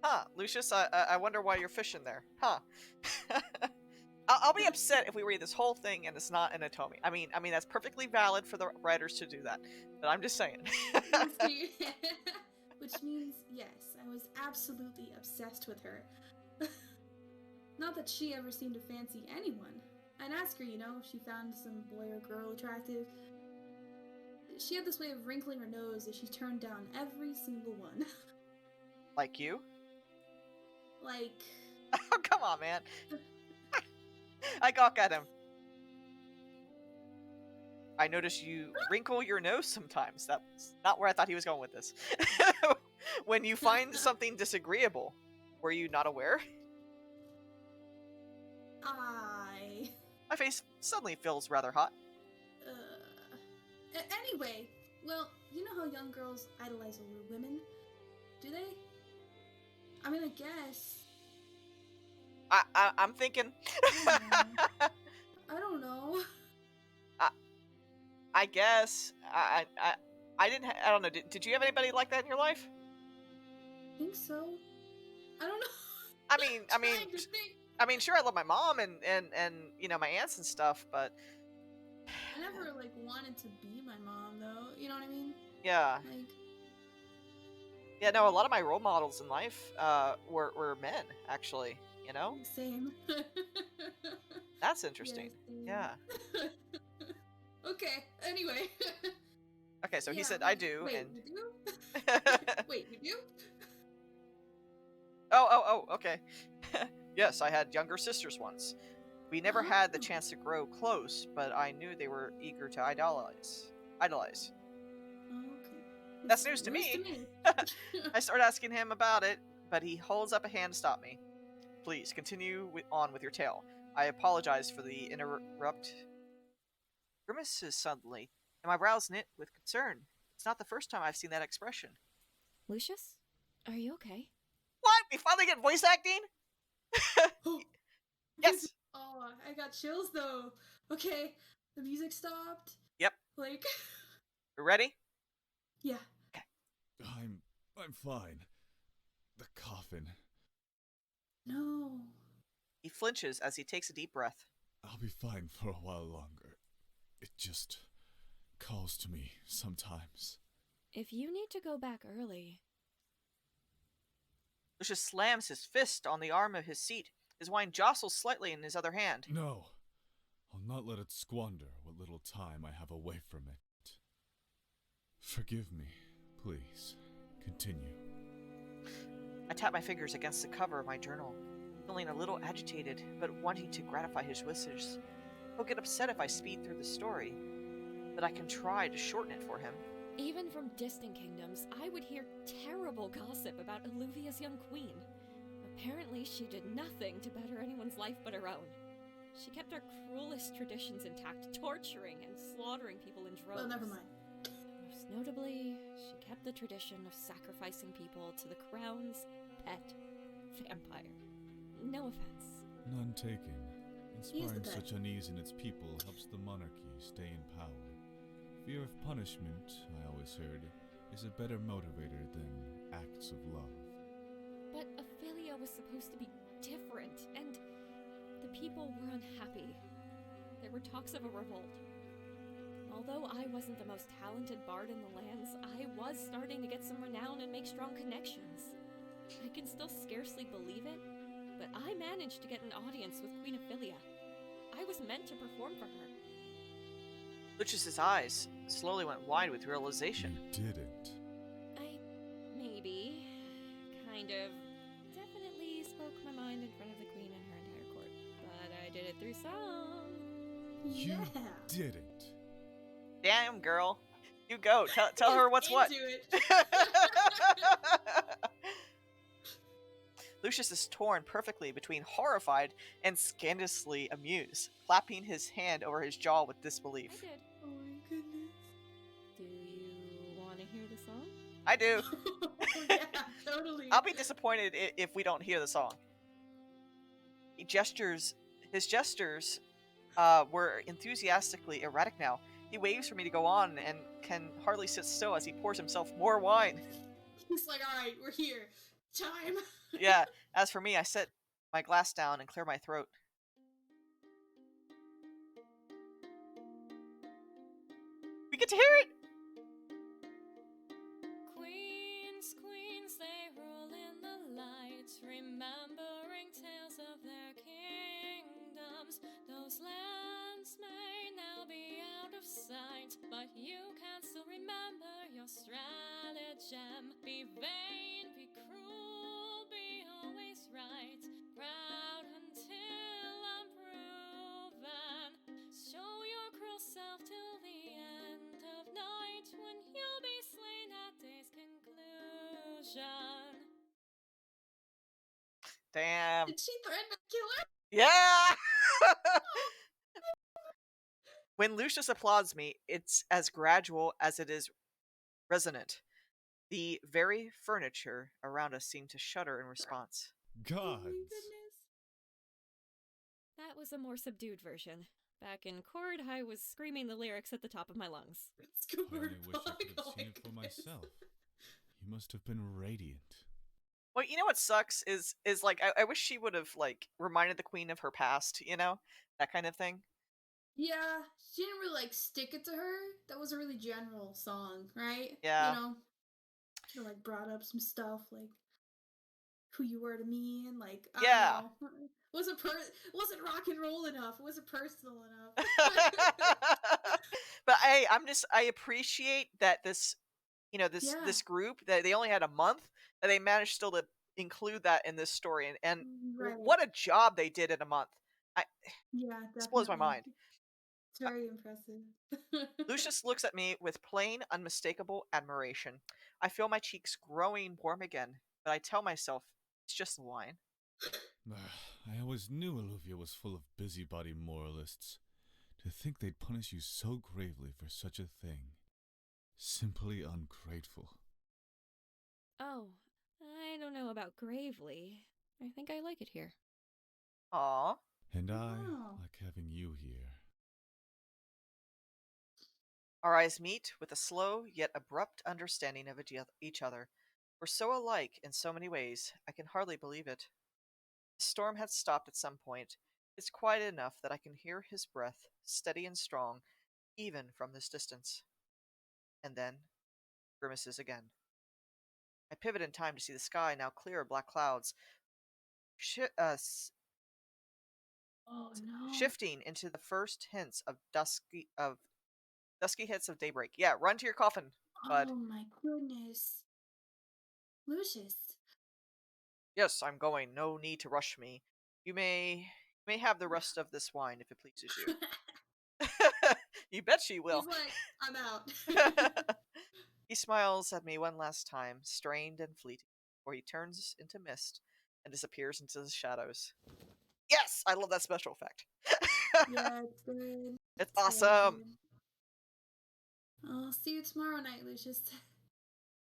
Speaker 2: Huh, Lucius, I wonder why you're fishing there. Huh. I'll be upset if we read this whole thing and it's not an Otome. I mean that's perfectly valid for the writers to do that, but I'm just saying.
Speaker 1: Which means, yes, I was absolutely obsessed with her. Not that she ever seemed to fancy anyone. and ask her, you know, if she found some boy or girl attractive. She had this way of wrinkling her nose that she turned down every single one.
Speaker 2: Like you?
Speaker 1: Like...
Speaker 2: Oh, come on, man. I gawk at him. I notice you wrinkle your nose sometimes. That's not where I thought he was going with this. When you find something disagreeable, were you not aware? My face suddenly feels rather hot.
Speaker 1: Anyway, well, you know how young girls idolize older women? Do they? I mean, I guess.
Speaker 2: I'm thinking.
Speaker 1: I don't know.
Speaker 2: I guess. I didn't. I don't know. Did you have anybody like that in your life?
Speaker 1: I think so. I don't know.
Speaker 2: I mean, sure, I love my mom and you know, my aunts and stuff, but
Speaker 1: I never like wanted to be my mom though. You know what I mean?
Speaker 2: Yeah.
Speaker 1: Like.
Speaker 2: Yeah, no, a lot of my role models in life were men, actually. You know.
Speaker 1: Same.
Speaker 2: That's interesting. Yeah.
Speaker 1: Okay. Anyway.
Speaker 2: Okay, so he said,
Speaker 1: wait,
Speaker 2: "I do,"
Speaker 1: wait,
Speaker 2: and.
Speaker 1: You do? Wait, you do?
Speaker 2: Oh, okay. Yes, I had younger sisters once. We never had the chance to grow close, but I knew they were eager to idolize.
Speaker 1: Oh, okay.
Speaker 2: That's news to me. I start asking him about it, but he holds up a hand to stop me. Please, continue on with your tale. I apologize for the interrupt. Grimaces suddenly, and my brows knit with concern. It's not the first time I've seen that expression.
Speaker 4: Lucius? Are you okay?
Speaker 2: What? We finally get voice acting? Yes!
Speaker 1: Oh, I got chills though. Okay, the music stopped.
Speaker 2: Yep.
Speaker 1: Like...
Speaker 2: You ready?
Speaker 1: Yeah.
Speaker 2: Okay.
Speaker 3: I'm fine. The coffin.
Speaker 1: No.
Speaker 2: He flinches as he takes a deep breath.
Speaker 3: I'll be fine for a while longer. It just calls to me sometimes.
Speaker 4: If you need to go back early...
Speaker 2: Lucius slams his fist on the arm of his seat. His wine jostles slightly in his other hand.
Speaker 3: No. I'll not let it squander what little time I have away from it. Forgive me, please. Continue.
Speaker 2: I tap my fingers against the cover of my journal, feeling a little agitated, but wanting to gratify his wishes. He'll get upset if I speed through the story, but I can try to shorten it for him.
Speaker 4: Even from distant kingdoms, I would hear terrible gossip about Alluvia's young queen. Apparently, she did nothing to better anyone's life but her own. She kept our cruelest traditions intact, torturing and slaughtering people in droves.
Speaker 1: Well, never mind.
Speaker 4: Most notably, she kept the tradition of sacrificing people to the crown's pet vampire. No offense.
Speaker 3: None taken. Inspiring such unease in its people helps the monarchy stay in power. Fear of punishment, I always heard, is a better motivator than acts of love.
Speaker 4: But Ophelia was supposed to be different, and the people were unhappy. There were talks of a revolt. Although I wasn't the most talented bard in the lands, I was starting to get some renown and make strong connections. I can still scarcely believe it, but I managed to get an audience with Queen Ophelia. I was meant to perform for her.
Speaker 2: Lucius's eyes slowly went wide with realization.
Speaker 3: You didn't.
Speaker 4: I maybe, kind of, definitely spoke my mind in front of the queen and her entire court, but I did it through song.
Speaker 3: You didn't.
Speaker 2: Damn, girl. You go. Tell her what's what. Lucius is torn perfectly between horrified and scandalously amused, clapping his hand over his jaw with disbelief.
Speaker 4: I did.
Speaker 1: Oh my goodness.
Speaker 4: Do you want to hear the song?
Speaker 2: I do.
Speaker 1: Yeah, totally.
Speaker 2: I'll be disappointed if we don't hear the song. His gestures were enthusiastically erratic now. He waves for me to go on and can hardly sit still as he pours himself more wine.
Speaker 1: He's like, alright, we're here. Time.
Speaker 2: Yeah, as for me, I set my glass down and clear my throat. We get to hear it!
Speaker 4: Queens, queens, they roll in the lights, remembering tales of their kingdoms. Those lands right, but you can still remember your stratagem. Be vain, be cruel, be always right. Proud until unproven. Show your cruel self till the end of night, when you'll be slain at day's conclusion.
Speaker 2: Damn.
Speaker 1: Did she threaten to kill her?
Speaker 2: Yeah! When Lucius applauds me, it's as gradual as it is resonant. The very furniture around us seemed to shudder in response.
Speaker 1: Oh my
Speaker 3: Gods!
Speaker 1: goodness.
Speaker 4: That was a more subdued version. Back in Chord, I was screaming the lyrics at the top of my lungs.
Speaker 1: It's
Speaker 3: I
Speaker 1: Cooper
Speaker 3: only wish I
Speaker 1: Bug.
Speaker 3: could have
Speaker 1: Oh
Speaker 3: seen
Speaker 1: my
Speaker 3: it for
Speaker 1: goodness.
Speaker 3: myself. You must have been radiant.
Speaker 2: Well, you know what sucks is like I wish she would have like reminded the queen of her past, you know? That kind of thing.
Speaker 1: Yeah, she didn't really like stick it to her. That was a really general song, right?
Speaker 2: Yeah.
Speaker 1: You know, should have like brought up some stuff like who you were to me and like I
Speaker 2: Yeah.
Speaker 1: don't know. Wasn't rock and roll enough. It wasn't personal enough.
Speaker 2: But hey, I appreciate that this, you know,
Speaker 1: Yeah.
Speaker 2: this group that they only had a month, that they managed still to include that in this story, and
Speaker 1: Right.
Speaker 2: what a job they did in a month.
Speaker 1: Yeah,
Speaker 2: This blows my
Speaker 1: definitely.
Speaker 2: mind.
Speaker 1: It's very impressive.
Speaker 2: Lucius looks at me with plain, unmistakable admiration. I feel my cheeks growing warm again, but I tell myself it's just the wine.
Speaker 3: I always knew Alluvia was full of busybody moralists. To think they'd punish you so gravely for such a thing. Simply ungrateful.
Speaker 4: Oh, I don't know about gravely. I think I like it here.
Speaker 2: Aww.
Speaker 3: And I
Speaker 1: Wow.
Speaker 3: like having you here.
Speaker 2: Our eyes meet with a slow yet abrupt understanding of each other. We're so alike in so many ways, I can hardly believe it. The storm had stopped at some point. It's quiet enough that I can hear his breath, steady and strong, even from this distance. And then, grimaces again. I pivot in time to see the sky now clear of black clouds,
Speaker 1: Oh no.
Speaker 2: shifting into the first hints of dusky hits of daybreak. Yeah, run to your coffin, bud.
Speaker 1: Oh my goodness. Lucius.
Speaker 2: Yes, I'm going. No need to rush me. You may have the rest of this wine if it pleases you. You bet she will.
Speaker 1: He's like, I'm out.
Speaker 2: He smiles at me one last time, strained and fleeting, before he turns into mist and disappears into the shadows. Yes, I love that special effect.
Speaker 1: Yeah, it's good.
Speaker 2: It's
Speaker 1: Very
Speaker 2: awesome.
Speaker 1: good. I'll see you tomorrow night, Lucius.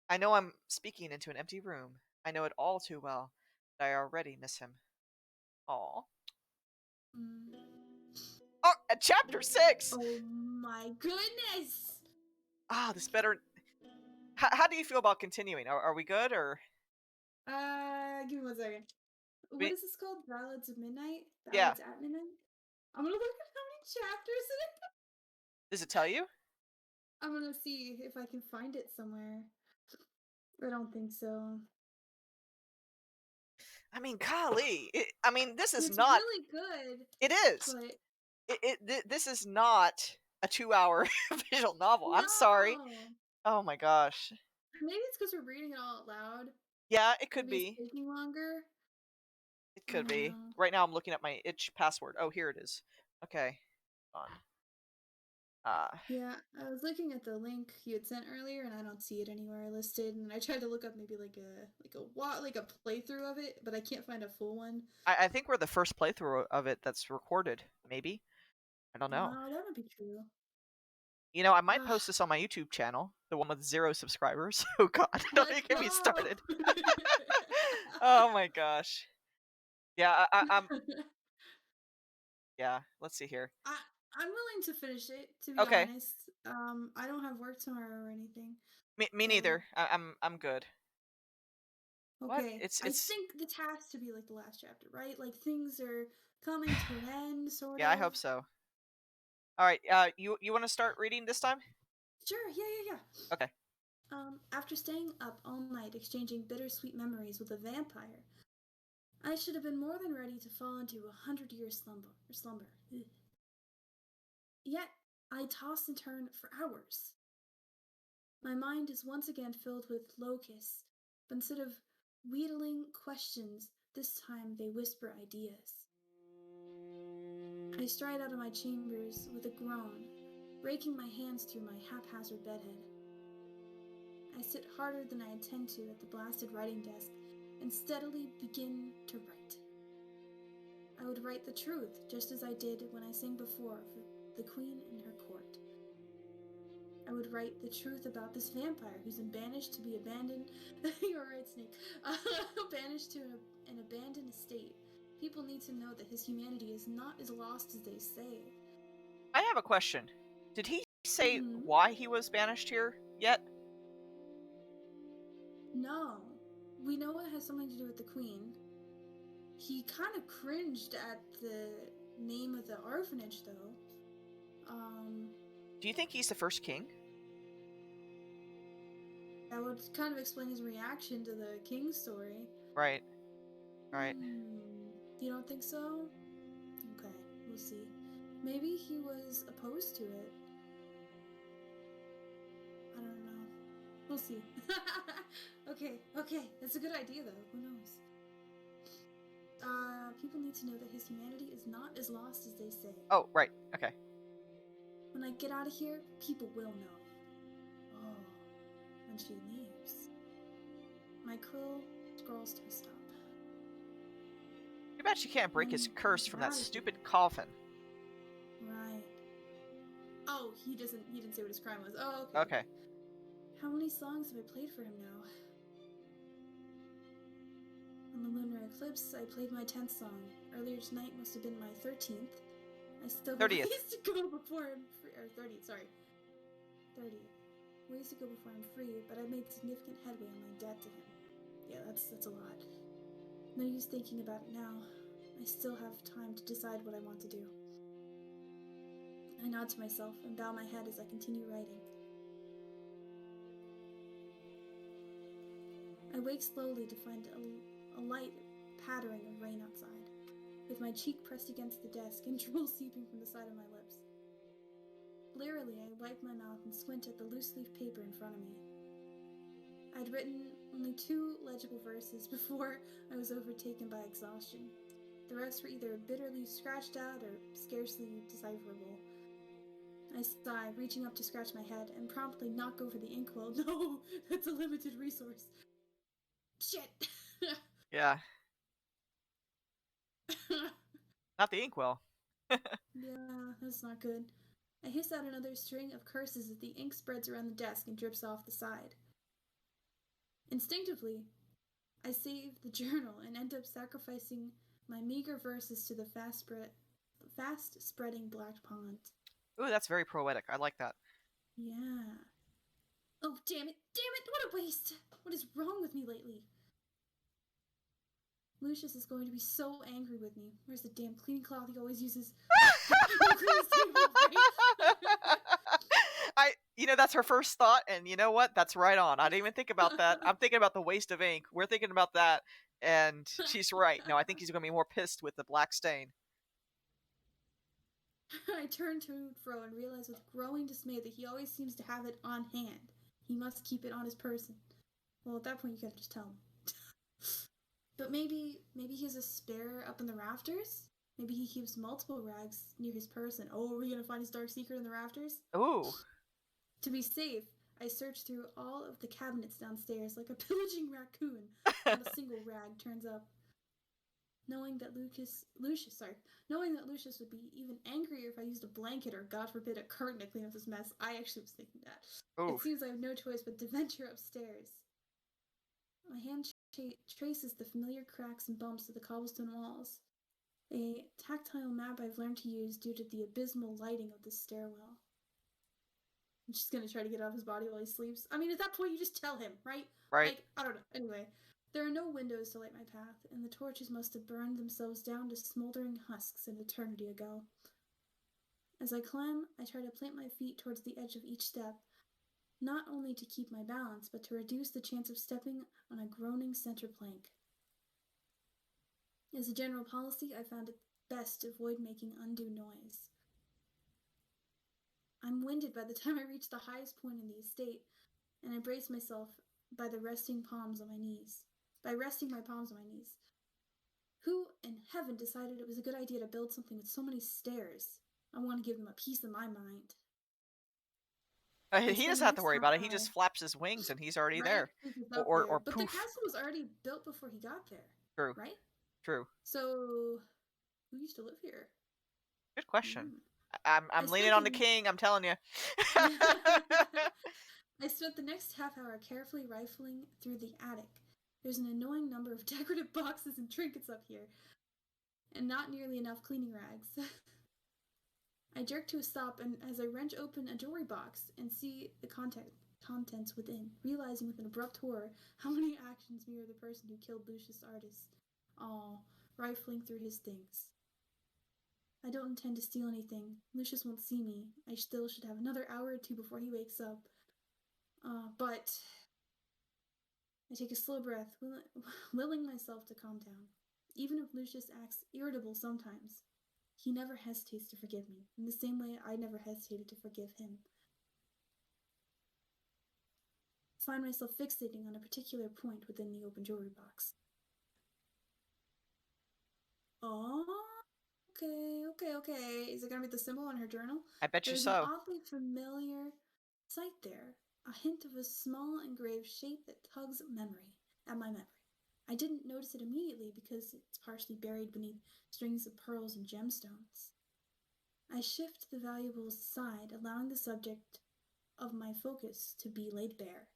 Speaker 2: I know I'm speaking into an empty room. I know it all too well, but I already miss him. Aw.
Speaker 1: Mm.
Speaker 2: Oh, at chapter 6!
Speaker 1: Oh my goodness!
Speaker 2: Ah, this better... How do you feel about continuing? Are we good, or...
Speaker 1: Give me 1 second. What
Speaker 2: We-
Speaker 1: is this called? Ballads of Midnight?
Speaker 2: Yeah.
Speaker 1: Ballads at Midnight? I'm gonna look at how many chapters it is.
Speaker 2: Does it tell you?
Speaker 1: I'm gonna see if I can find it somewhere. I don't think so.
Speaker 2: I mean, golly. This is
Speaker 1: It's
Speaker 2: not...
Speaker 1: really good,
Speaker 2: It is.
Speaker 1: but
Speaker 2: This is not a 2-hour visual novel. I'm sorry.
Speaker 1: no!
Speaker 2: Oh my gosh.
Speaker 1: Maybe it's because we're reading it all out loud.
Speaker 2: Yeah, it could
Speaker 1: Maybe it's
Speaker 2: be.
Speaker 1: taking longer.
Speaker 2: It
Speaker 1: I
Speaker 2: could
Speaker 1: don't
Speaker 2: be.
Speaker 1: know.
Speaker 2: Right now I'm looking at my itch password. Oh, here it is. Okay. Hold on.
Speaker 1: Yeah, I was looking at the link you had sent earlier, and I don't see it anywhere listed. And I tried to look up maybe like a playthrough of it, but I can't find a full one.
Speaker 2: I think we're the first playthrough of it that's recorded. Maybe. I don't know.
Speaker 1: Oh, that would be true.
Speaker 2: You know, I might
Speaker 1: Ugh.
Speaker 2: post this on my YouTube channel, the one with 0 subscribers. Oh god, don't
Speaker 1: Let's
Speaker 2: get me
Speaker 1: go!
Speaker 2: started. Oh my gosh. Yeah, I'm. Yeah, let's see here.
Speaker 1: I'm willing to finish it, to be
Speaker 2: Okay,
Speaker 1: honest. I don't have work tomorrow or anything.
Speaker 2: me
Speaker 1: So
Speaker 2: neither. I'm good. What?
Speaker 1: okay.
Speaker 2: It's
Speaker 1: I think this has to be like the last chapter, right? Like things are coming to an end, sort
Speaker 2: Yeah, I
Speaker 1: of.
Speaker 2: hope so. All right. You want to start reading this time?
Speaker 1: Sure, yeah.
Speaker 2: Okay.
Speaker 1: After staying up all night exchanging bittersweet memories with a vampire, I should have been more than ready to fall into 100-year slumber. Ugh. Yet I toss and turn for hours. My mind is once again filled with locusts, but instead of wheedling questions, this time they whisper ideas. I stride out of my chambers with a groan, raking my hands through my haphazard bedhead. I sit harder than I intend to at the blasted writing desk and steadily begin to write. I would write the truth, just as I did when I sang before for the queen and her court. I would write the truth about this vampire who's been banished to be abandoned. You're right, Snake. Banished to an abandoned estate. People need to know that his humanity is not as lost as they say.
Speaker 2: I have a question. Did he say
Speaker 1: Mhm.
Speaker 2: why he was banished here yet?
Speaker 1: No. We know it has something to do with the queen. He kind of cringed at the name of the orphanage, though.
Speaker 2: Do you think he's the first king?
Speaker 1: That would kind of explain his reaction to the king's story.
Speaker 2: Right. Right.
Speaker 1: You don't think so? Okay, we'll see. Maybe he was opposed to it. I don't know. We'll see. Okay, that's a good idea, though. Who knows? People need to know that his humanity is not as lost as they say.
Speaker 2: Oh, right. Okay.
Speaker 1: When I get out of here, people will know. Oh, when she leaves. My quill scrolls to a stop.
Speaker 2: Too bad she can't break his
Speaker 1: When
Speaker 2: curse
Speaker 1: I
Speaker 2: from
Speaker 1: get
Speaker 2: that
Speaker 1: out of
Speaker 2: stupid
Speaker 1: here.
Speaker 2: coffin.
Speaker 1: Right. Oh, he didn't say what his crime was. Oh, okay.
Speaker 2: Okay.
Speaker 1: How many songs have I played for him now? On the lunar eclipse, I played my 10th song. Earlier tonight must have been my 13th. I still have
Speaker 2: 30th.
Speaker 1: ways to go before I'm free. Or 30th, sorry. 30th. Ways to go before I'm free, but I made significant headway on my debt to him. Yeah, that's a lot. No use thinking about it now. I still have time to decide what I want to do. I nod to myself and bow my head as I continue writing. I wake slowly to find a light pattering of rain outside, with my cheek pressed against the desk and drool seeping from the side of my lips. Blearily, I wipe my mouth and squint at the loose-leaf paper in front of me. I'd written only 2 legible verses before I was overtaken by exhaustion. The rest were either bitterly scratched out or scarcely decipherable. I sigh, reaching up to scratch my head, and promptly knock over the inkwell. No, that's a limited resource. Shit!
Speaker 2: Yeah. Not the inkwell.
Speaker 1: Yeah, that's not good. I hiss out another string of curses as the ink spreads around the desk and drips off the side. Instinctively, I save the journal and end up sacrificing my meager verses to the fast-spreading black pond.
Speaker 2: Ooh, that's very poetic. I like that.
Speaker 1: Yeah. Oh, damn it! What a waste! What is wrong with me lately? Lucius is going to be so angry with me. Where's the damn cleaning cloth he always uses? No cleaning table, right?
Speaker 2: That's her first thought, and you know what? That's right on. I didn't even think about that. I'm thinking about the waste of ink. We're thinking about that, and she's right. No, I think he's going to be more pissed with the black stain.
Speaker 1: I turn to and fro and realize with growing dismay that he always seems to have it on hand. He must keep it on his person. Well, at that point, you gotta just tell him. But maybe he has a spare up in the rafters? Maybe he keeps multiple rags near his person. Oh, are we gonna find his dark secret in the rafters?
Speaker 2: Ooh.
Speaker 1: To be safe, I search through all of the cabinets downstairs like a pillaging raccoon. Not a single rag turns up. Knowing that Lucius would be even angrier if I used a blanket or, God forbid, a curtain to clean up this mess, I actually was thinking that.
Speaker 2: Ooh.
Speaker 1: It seems I have no choice but to venture upstairs. My hand traces the familiar cracks and bumps of the cobblestone walls. A tactile map I've learned to use due to the abysmal lighting of this stairwell. I'm just gonna try to get off his body while he sleeps. I mean, at that point, you just tell him, right?
Speaker 2: Right.
Speaker 1: Like, I don't know. Anyway, there are no windows to light my path, and the torches must have burned themselves down to smoldering husks an eternity ago. As I climb, I try to plant my feet towards the edge of each step, not only to keep my balance, but to reduce the chance of stepping on a groaning center plank. As a general policy, I found it best to avoid making undue noise. winded by the time I reached the highest point in the estate, and I braced myself by resting my palms on my knees. Who in heaven decided it was a good idea to build something with so many stairs? I want to give them a piece of my mind.
Speaker 2: He doesn't have to worry about it. He just flaps his wings and he's already there. Or
Speaker 1: but
Speaker 2: poof.
Speaker 1: the castle was already built before he got there.
Speaker 2: True.
Speaker 1: Right?
Speaker 2: True.
Speaker 1: So, who used to live here?
Speaker 2: Good question. I'm leaning on the king, I'm telling you.
Speaker 1: I spent the next half hour carefully rifling through the attic. There's an annoying number of decorative boxes and trinkets up here, and not nearly enough cleaning rags. I jerk to a stop, and as I wrench open a jewelry box and see the contents within, realizing with an abrupt horror how many actions mirror the person who killed Lucius Artis. Rifling through his things. I don't intend to steal anything. Lucius won't see me. I still should have another hour or two before he wakes up. But I take a slow breath, willing myself to calm down. Even if Lucius acts irritable sometimes, he never hesitates to forgive me, in the same way I never hesitated to forgive him. I find myself fixating on a particular point within the open jewelry box. Oh, okay. Is it gonna be the symbol on her journal?
Speaker 2: I bet you so.
Speaker 1: There's an oddly familiar sight there. A hint of a small engraved shape that tugs at my memory. I didn't notice it immediately because it's partially buried beneath strings of pearls and gemstones. I shift the valuables aside, allowing the subject of my focus to be laid bare.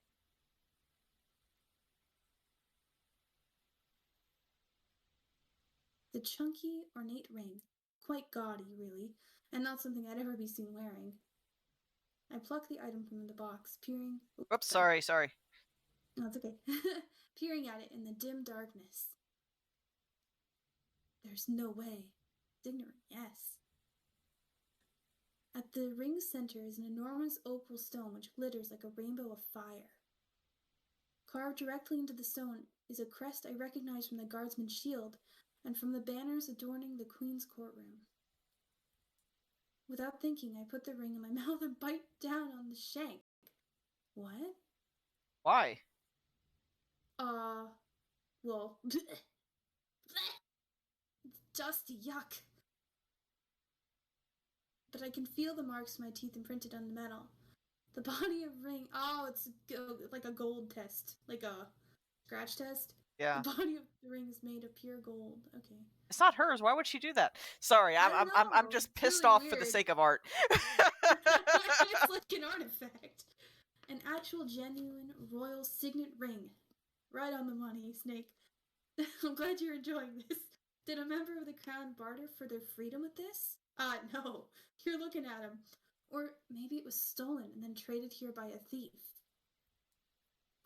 Speaker 1: The chunky, ornate ring, quite gaudy, really, and not something I'd ever be seen wearing. I pluck the item from the box, peering...
Speaker 2: Oops, sorry.
Speaker 1: No, it's okay. Peering at it in the dim darkness. There's no way. It's ignorant, yes. At the ring's center is an enormous opal stone which glitters like a rainbow of fire. Carved directly into the stone is a crest I recognize from the guardsman's shield and from the banners adorning the Queen's courtroom. Without thinking, I put the ring in my mouth and bite down on the shank. What?
Speaker 2: Why?
Speaker 1: Well, it's dusty, yuck. But I can feel the marks of my teeth imprinted on the metal. The body of ring, it's like a gold test, like a scratch test.
Speaker 2: Yeah.
Speaker 1: The body of the ring is made of pure gold. Okay.
Speaker 2: It's not hers. Why would she do that? Sorry, I'm just pissed
Speaker 1: really
Speaker 2: off
Speaker 1: weird.
Speaker 2: for the sake of art.
Speaker 1: It's like an artifact. An actual, genuine, royal signet ring. Right on the money, Snake. I'm glad you're enjoying this. Did a member of the crown barter for their freedom with this? No. You're looking at him. Or maybe it was stolen and then traded here by a thief.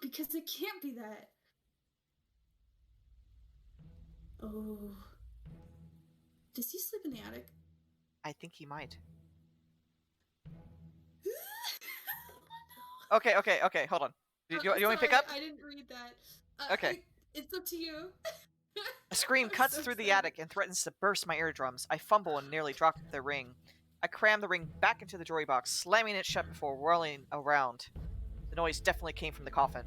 Speaker 1: Because it can't be that. Oh. Does he sleep in the attic?
Speaker 2: I think he might. Okay, hold on. You want me to pick up?
Speaker 1: I didn't read that.
Speaker 2: Okay.
Speaker 1: It's up to you.
Speaker 2: A scream cuts through the attic and threatens to burst my eardrums. I fumble and nearly drop the ring. I cram the ring back into the jewelry box, slamming it shut before whirling around. The noise definitely came from the coffin.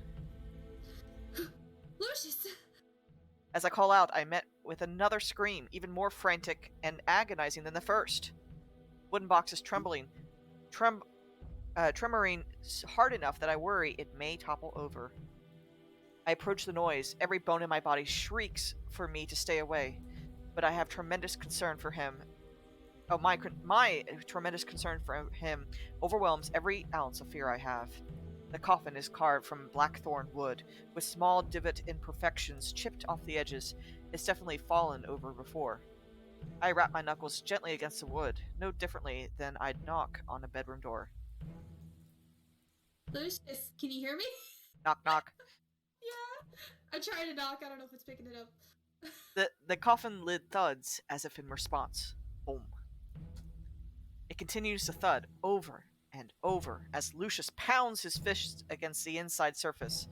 Speaker 1: Lucius!
Speaker 2: As I call out, I met with another scream, even more frantic and agonizing than the first. Wooden box is tremoring hard enough that I worry it may topple over. I approach the noise. Every bone in my body shrieks for me to stay away, but I have tremendous concern for him. Oh, my tremendous concern for him overwhelms every ounce of fear I have. The coffin is carved from blackthorn wood, with small divot imperfections chipped off the edges. It's definitely fallen over before. I rap my knuckles gently against the wood, no differently than I'd knock on a bedroom door.
Speaker 1: Lucius, can you hear me?
Speaker 2: Knock, knock.
Speaker 1: Yeah. I tried to knock. I don't know if it's picking it up.
Speaker 2: The coffin lid thuds as if in response. Boom. It continues to thud over and over as Lucius pounds his fist against the inside surface.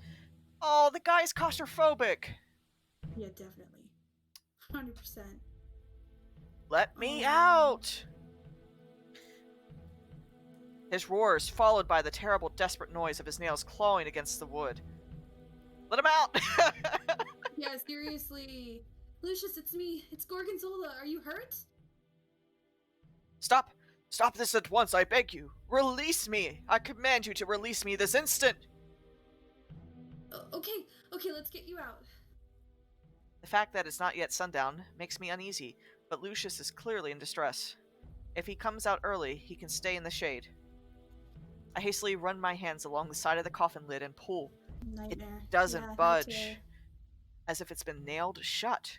Speaker 2: Oh, the guy's claustrophobic!
Speaker 1: Yeah, definitely. 100%.
Speaker 2: Let me out! His roar is followed by the terrible, desperate noise of his nails clawing against the wood. Let him out!
Speaker 1: Yeah, seriously. Lucius, it's me. It's Gorgonzola. Are you hurt?
Speaker 2: Stop! Stop this at once, I beg you! Release me! I command you to release me this instant!
Speaker 1: Okay, let's get you out.
Speaker 2: The fact that it's not yet sundown makes me uneasy, but Lucius is clearly in distress. If he comes out early, he can stay in the shade. I hastily run my hands along the side of the coffin lid and pull.
Speaker 1: Nightmare.
Speaker 2: It doesn't
Speaker 1: Yeah,
Speaker 2: budge,
Speaker 1: nightmare.
Speaker 2: as if it's been nailed shut.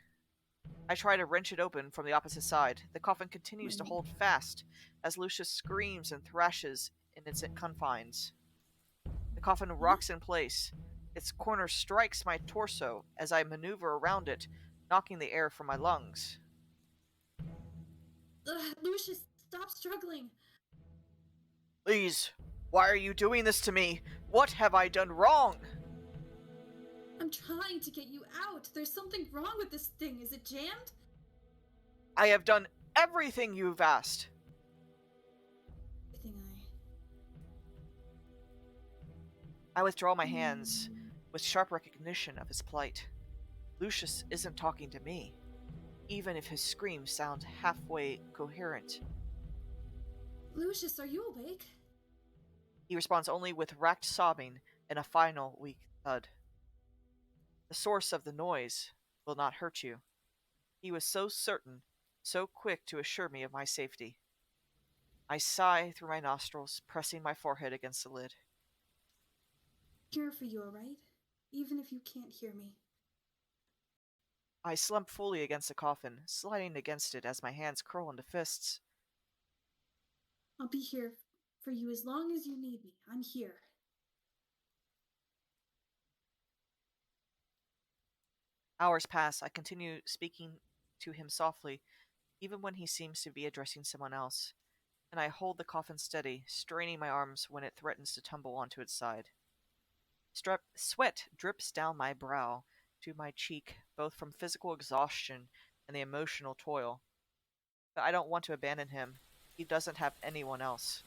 Speaker 2: I try to wrench it open from the opposite side. The coffin continues to hold fast as Lucius screams and thrashes in its confines. The coffin rocks in place. Its corner strikes my torso as I maneuver around it, knocking the air from my lungs.
Speaker 1: Lucius, stop struggling.
Speaker 2: Please, why are you doing this to me? What have I done wrong?
Speaker 1: I'm trying to get you out. There's something wrong with this thing. Is it jammed?
Speaker 2: I have done everything you've asked. I withdraw my hands with sharp recognition of his plight. Lucius isn't talking to me, even if his screams sound halfway coherent.
Speaker 1: Lucius, are you awake?
Speaker 2: He responds only with racked sobbing and a final weak thud. The source of the noise will not hurt you. He was so certain, so quick to assure me of my safety. I sigh through my nostrils, pressing my forehead against the lid.
Speaker 1: Here for you, alright? Even if you can't hear me.
Speaker 2: I slump fully against the coffin, sliding against it as my hands curl into fists.
Speaker 1: I'll be here for you as long as you need me. I'm here.
Speaker 2: Hours pass. I continue speaking to him softly, even when he seems to be addressing someone else, and I hold the coffin steady, straining my arms when it threatens to tumble onto its side. Sweat drips down my brow to my cheek, both from physical exhaustion and the emotional toil. But I don't want to abandon him. He doesn't have anyone else.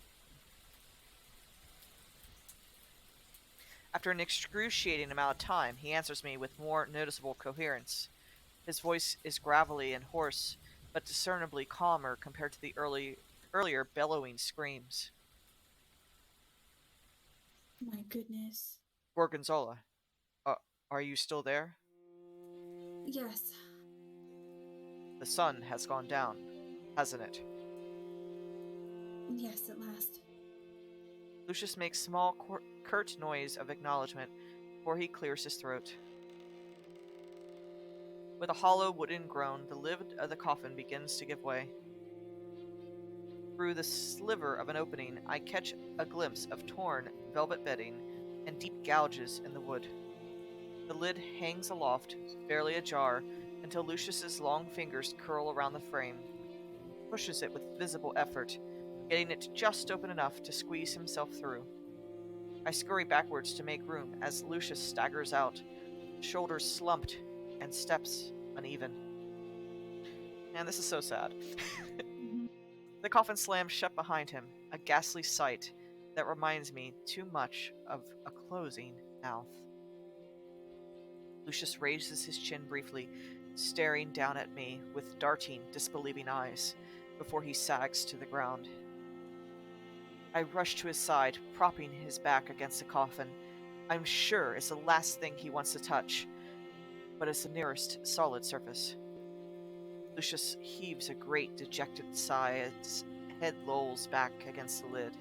Speaker 2: After an excruciating amount of time, he answers me with more noticeable coherence. His voice is gravelly and hoarse, but discernibly calmer compared to the earlier bellowing screams.
Speaker 1: My goodness.
Speaker 2: Gorgonzola, are you still there?
Speaker 1: Yes.
Speaker 2: The sun has gone down, hasn't it?
Speaker 1: Yes, at last.
Speaker 2: Lucius makes small, curt noise of acknowledgement before he clears his throat. With a hollow wooden groan, the lid of the coffin begins to give way. Through the sliver of an opening, I catch a glimpse of torn velvet bedding and deep gouges in the wood. The lid hangs aloft, barely ajar, until Lucius's long fingers curl around the frame. He pushes it with visible effort, getting it just open enough to squeeze himself through. I scurry backwards to make room as Lucius staggers out, shoulders slumped and steps uneven. Man, this is so sad. The coffin slams shut behind him, a ghastly sight that reminds me too much of a closing mouth. Lucius raises his chin briefly, staring down at me with darting, disbelieving eyes, before he sags to the ground. I rush to his side, propping his back against the coffin. I'm sure it's the last thing he wants to touch, but it's the nearest solid surface. Lucius heaves a great, dejected sigh as his head lolls back against the lid.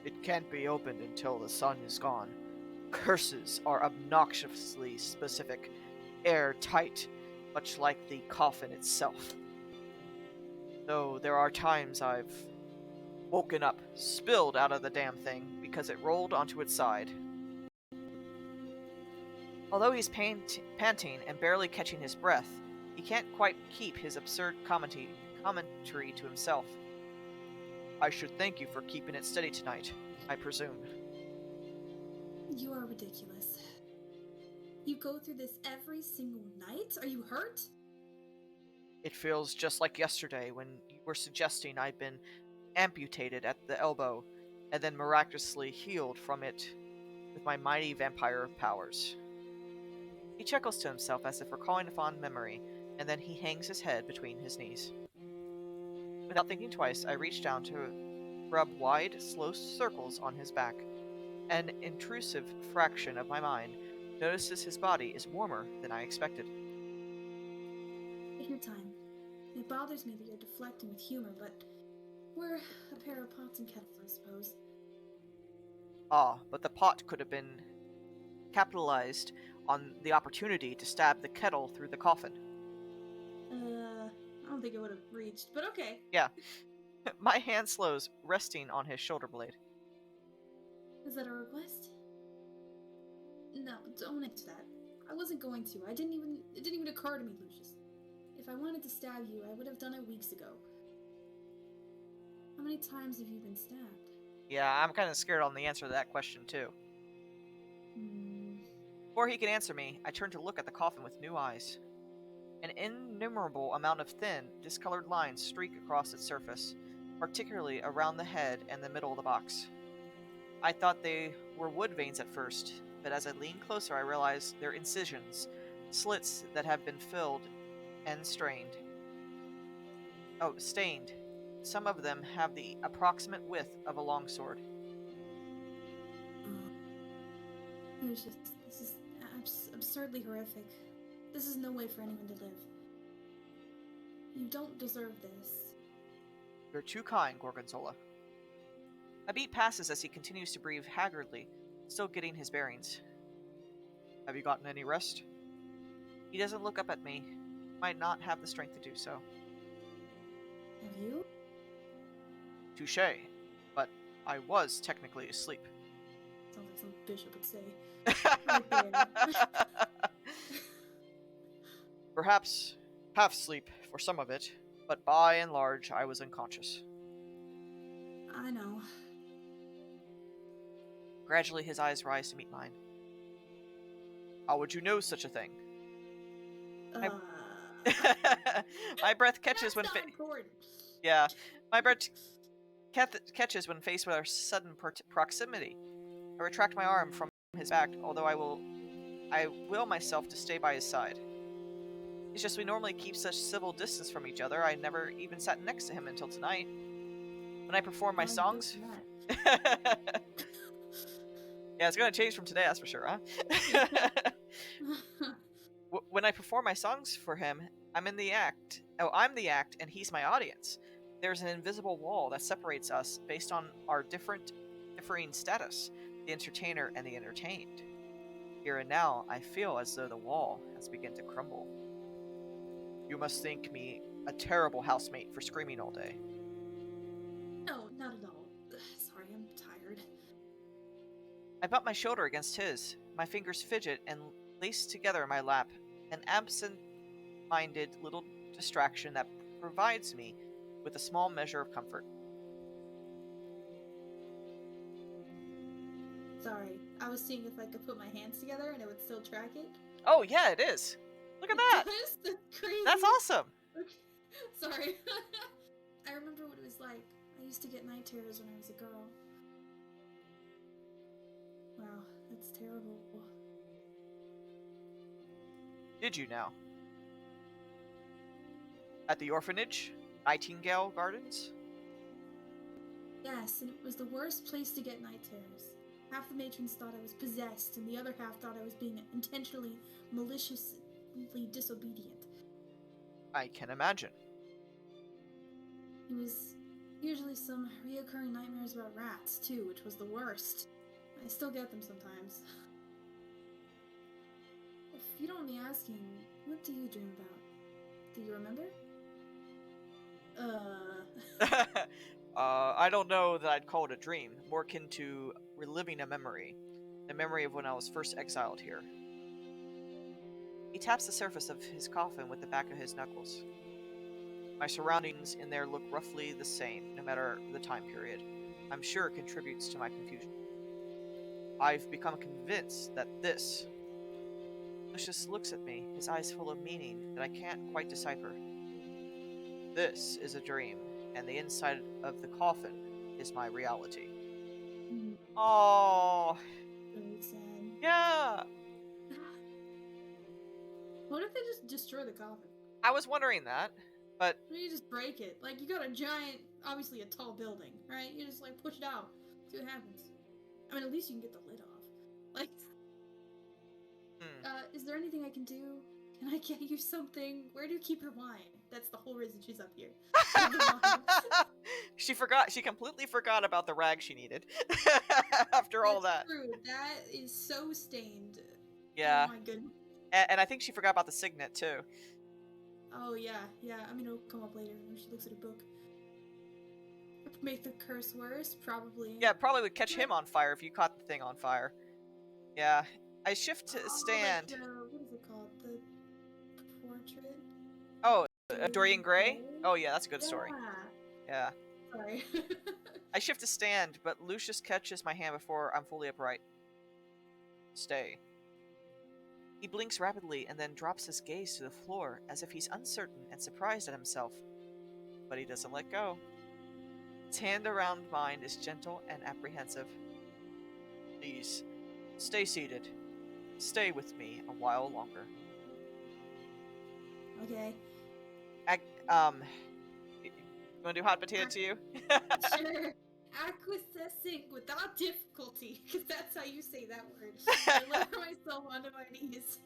Speaker 2: It can't be opened until the sun is gone. Curses are obnoxiously specific, airtight, much like the coffin itself. Though there are times I've woken up, spilled out of the damn thing, because it rolled onto its side. Although he's panting and barely catching his breath, he can't quite keep his absurd commentary to himself. I should thank you for keeping it steady tonight, I presume.
Speaker 1: You are ridiculous. You go through this every single night? Are you hurt?
Speaker 2: It feels just like yesterday when you were suggesting I'd been amputated at the elbow, and then miraculously healed from it with my mighty vampire powers. He chuckles to himself as if recalling a fond memory, and then he hangs his head between his knees. Without thinking twice, I reach down to rub wide, slow circles on his back. An intrusive fraction of my mind notices his body is warmer than I expected.
Speaker 1: Take your time. It bothers me that you're deflecting with humor, but we're a pair of pots and kettles, I suppose.
Speaker 2: Ah, but the pot could have been capitalized on the opportunity to stab the kettle through the coffin.
Speaker 1: I don't think it would have reached, but okay.
Speaker 2: Yeah. My hand slows, resting on his shoulder blade.
Speaker 1: Is that a request? No, don't answer that. I wasn't going to. It didn't even occur to me, Lucius. If I wanted to stab you, I would have done it weeks ago. How many times have you been stabbed?
Speaker 2: Yeah, I'm kind of scared on the answer to that question, too. Before he could answer me, I turned to look at the coffin with new eyes. An innumerable amount of thin, discolored lines streak across its surface, particularly around the head and the middle of the box. I thought they were wood veins at first, but as I leaned closer I realized they're incisions, slits that have been filled and stained. Some of them have the approximate width of a longsword.
Speaker 1: Lucius, this is absurdly horrific. This is no way for anyone to live. You don't deserve this.
Speaker 2: You're too kind, Gorgonzola. A beat passes as he continues to breathe haggardly, still getting his bearings. Have you gotten any rest? He doesn't look up at me. Might not have the strength to do so.
Speaker 1: Have you?
Speaker 2: Touché, but I was technically asleep.
Speaker 1: Sounds like some bishop would say. Right there.
Speaker 2: Perhaps half sleep for some of it, but by and large I was unconscious.
Speaker 1: I know.
Speaker 2: Gradually his eyes rise to meet mine. How would you know such a thing? My breath catches when my breath catches when faced with our sudden proximity. I retract my arm from his back, although I will myself to stay by his side. It's just we normally keep such civil distance from each other. I never even sat next to him until tonight. When I perform my songs... Yeah, it's gonna change from today, that's for sure, huh? When I perform my songs for him, I'm the act, and he's my audience. There's an invisible wall that separates us based on our differing status, the entertainer and the entertained. Here and now, I feel as though the wall has begun to crumble. You must think me a terrible housemate for screaming all day.
Speaker 1: No, not at all. Sorry, I'm tired.
Speaker 2: I bump my shoulder against his. My fingers fidget and lace together in my lap, an absent-minded little distraction that provides me with a small measure of comfort.
Speaker 1: Sorry, I was seeing if I could put my hands together and it would still track it.
Speaker 2: Oh yeah, it is. Look at that.
Speaker 1: That's crazy.
Speaker 2: That's awesome.
Speaker 1: Okay. Sorry. I remember what it was like. I used to get night terrors when I was a girl. Wow, that's terrible.
Speaker 2: Did you now? At the orphanage? Nightingale Gardens?
Speaker 1: Yes, and it was the worst place to get night terrors. Half the matrons thought I was possessed, and the other half thought I was being intentionally, maliciously disobedient.
Speaker 2: I can imagine.
Speaker 1: It was usually some reoccurring nightmares about rats, too, which was the worst. I still get them sometimes. If you don't mind me asking, what do you dream about? Do you remember?
Speaker 2: I don't know that I'd call it a dream, more akin to reliving a memory. The memory of when I was first exiled here. He taps the surface of his coffin with the back of his knuckles. My surroundings in there look roughly the same, no matter the time period. I'm sure it contributes to my confusion. I've become convinced that this... Lucius looks at me, his eyes full of meaning that I can't quite decipher. This is a dream, and the inside of the coffin is my reality.
Speaker 1: Mm,
Speaker 2: Oh,
Speaker 1: really sad.
Speaker 2: yeah.
Speaker 1: What if they just destroy the coffin?
Speaker 2: I was wondering that, but
Speaker 1: Or you just break it. Like, you got a giant, obviously a tall building, right? You just, like, push it out. See what happens. I mean, at least you can get the lid off. Like, is there anything I can do? Can I get you something? Where do you keep your wine? That's the whole reason she's up here.
Speaker 2: she forgot. She completely forgot about the rag she needed after all that.
Speaker 1: That's true. That is so stained.
Speaker 2: Yeah.
Speaker 1: Oh my goodness.
Speaker 2: And I think she forgot about the signet too.
Speaker 1: Oh yeah, yeah. I mean, it'll come up later when she looks at her book. Make the curse worse, probably.
Speaker 2: Yeah, it probably would catch him on fire if you caught the thing on fire. Yeah. I shift to stand.
Speaker 1: Like what is it called? The portrait?
Speaker 2: Oh, Dorian Gray? Oh yeah, that's a good story.
Speaker 1: Yeah.
Speaker 2: Yeah.
Speaker 1: Sorry.
Speaker 2: I shift to stand, but Lucius catches my hand before I'm fully upright. Stay. He blinks rapidly and then drops his gaze to the floor as if he's uncertain and surprised at himself. But he doesn't let go. His hand around mine is gentle and apprehensive. Please, stay seated. Stay with me a while longer.
Speaker 1: Okay.
Speaker 2: You wanna do hot potato to you?
Speaker 1: Sure. Acquiescing without difficulty, because that's how you say that word. I lower myself onto my knees.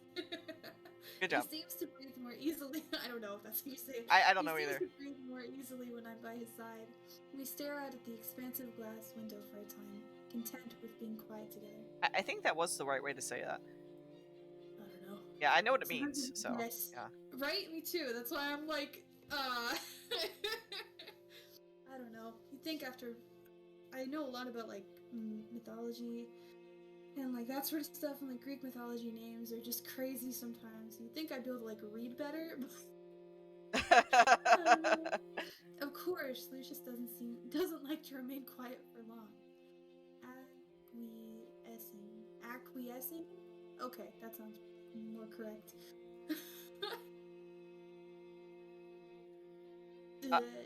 Speaker 2: Good job.
Speaker 1: He seems to breathe more easily. I don't know if that's how you say it.
Speaker 2: I don't know either.
Speaker 1: He seems to breathe more easily when I'm by his side. We stare out at the expansive glass window for a time, content with being quiet together.
Speaker 2: I think that was the right way to say that.
Speaker 1: I don't know.
Speaker 2: Yeah, I know what it
Speaker 1: Sometimes
Speaker 2: means, so
Speaker 1: yes.
Speaker 2: yeah.
Speaker 1: Right? Me too. That's why I'm like, I don't know. You think after... I know a lot about, like, mythology and, like, that sort of stuff, and, like, Greek mythology names are just crazy sometimes. You'd think I'd be able to, like, read better, Of course, Lucius doesn't like to remain quiet for long. Acquiescing? Okay, that sounds more correct.